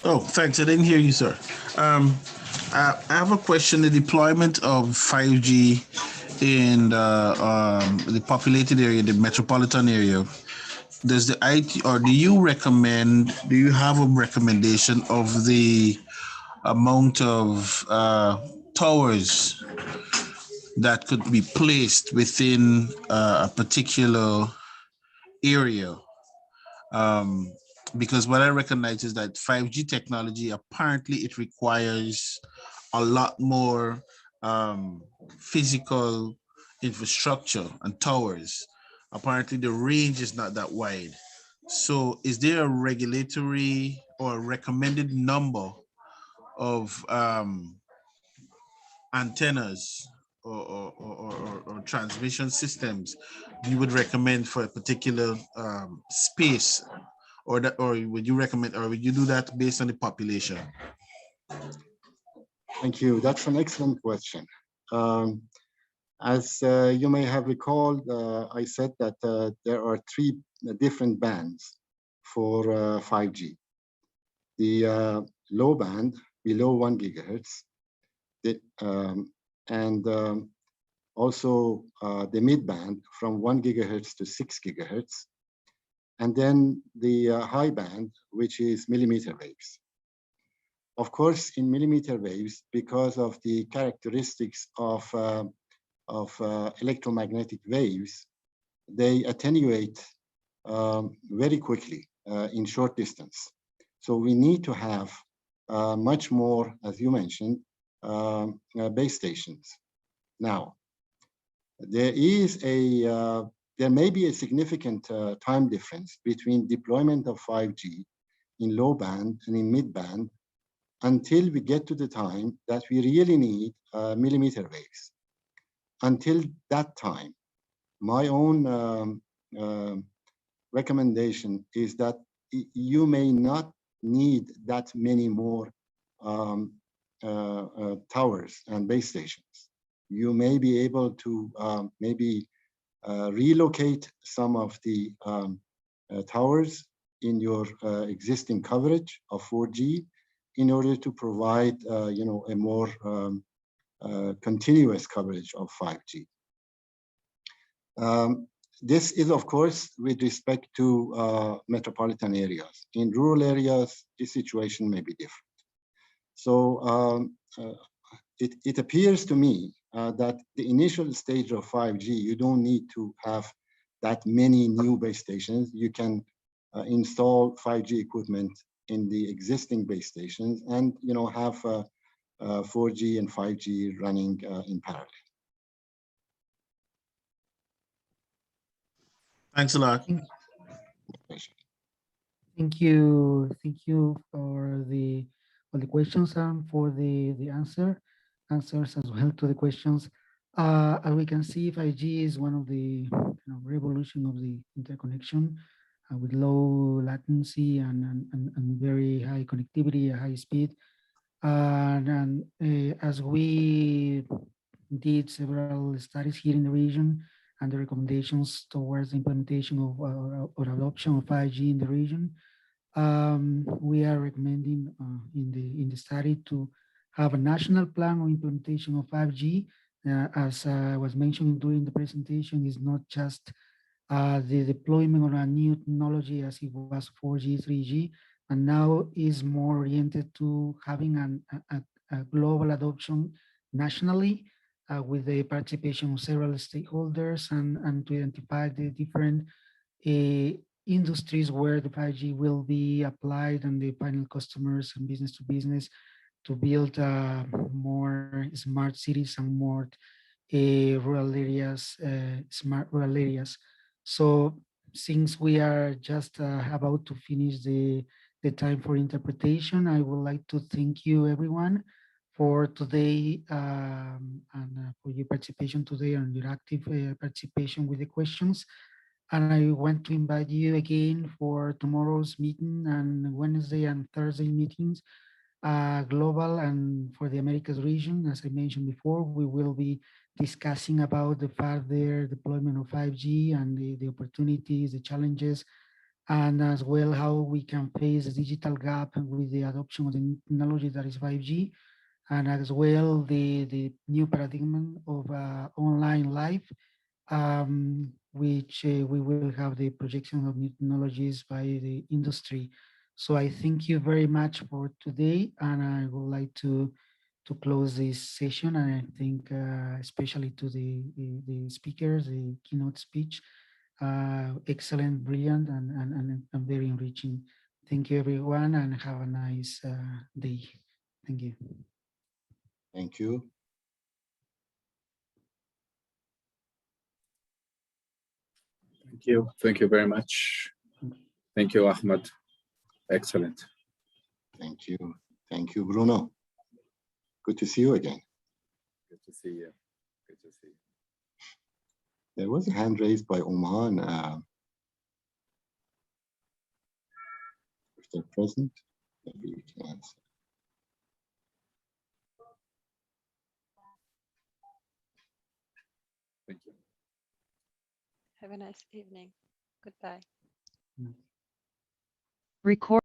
Oh, thanks. I didn't hear you, sir. I have a question. The deployment of 5G in the populated area, the metropolitan area, does the IT, or do you have a recommendation of the amount of towers that could be placed within a particular area? Because what I recognize is that 5G technology, apparently it requires a lot more physical infrastructure and towers, apparently the range is not that wide. So is there a regulatory or recommended number of antennas or transmission systems you would recommend for a particular space, or that, or would you recommend, or would you do that based on the population? Thank you. That's an excellent question. As you may have recalled, I said that there are three different bands for 5G. The low band below 1 gigahertz, and also the mid band from 1 gigahertz to 6 gigahertz, and then the high band, which is millimeter waves. Of course, in millimeter waves, because of the characteristics of electromagnetic waves, they attenuate very quickly in short distance. So we need to have much more, as you mentioned, base stations. Now, there may be a significant time difference between deployment of 5G in low band and in mid band until we get to the time that we really need millimeter waves. Until that time, my own recommendation is that you may not need that many more towers and base stations. You may be able to maybe relocate some of the towers in your existing coverage of 4G in order to provide a more continuous coverage of 5G. This is, of course, with respect to metropolitan areas. In rural areas, this situation may be different. So it appears to me that the initial stage of 5G, you don't need to have that many new base stations. You can install 5G equipment in the existing base stations and have 4G and 5G running in parallel. Thanks a lot. Thank you for the questions and for the answers as well to the questions. As we can see, 5G is one of the revolution of the interconnection with low latency and very high connectivity, high speed. And as we did several studies here in the region and the recommendations towards the implementation of or adoption of 5G in the region, we are recommending in the study to have a national plan on implementation of 5G. As was mentioned during the presentation, is not just the deployment of a new technology as it was 4G, 3G, and now is more oriented to having a global adoption nationally with the participation of several stakeholders and to identify the different industries where the 5G will be applied and the final customers and business to business to build more smart cities and more rural areas, smart rural areas. So since we are just about to finish the time for interpretation, I would like to thank you everyone for today and for your participation today and your active participation with the questions. And I want to invite you again for tomorrow's meeting and Wednesday and Thursday meetings, global and for the Americas region. As I mentioned before, we will be discussing about the further deployment of 5G and the opportunities, the challenges, and as well how we can face the digital gap with the adoption of the new technology that is 5G, and as well the new paradigm of online life, which we will have the projection of new technologies by the industry. So I thank you very much for today, and I would like to close this session. And I think especially to the speakers, the keynote speech, excellent, brilliant, and very enriching. Thank you everyone, and have a nice day. Thank you. Thank you. Thank you. Thank you very much. Thank you, Ahmed. Excellent. Thank you. Thank you, Bruno. Good to see you again. Good to see you. Good to see you. There was a hand raised by Oman. If they're present, maybe you can answer. Thank you. Have a nice evening. Goodbye. Record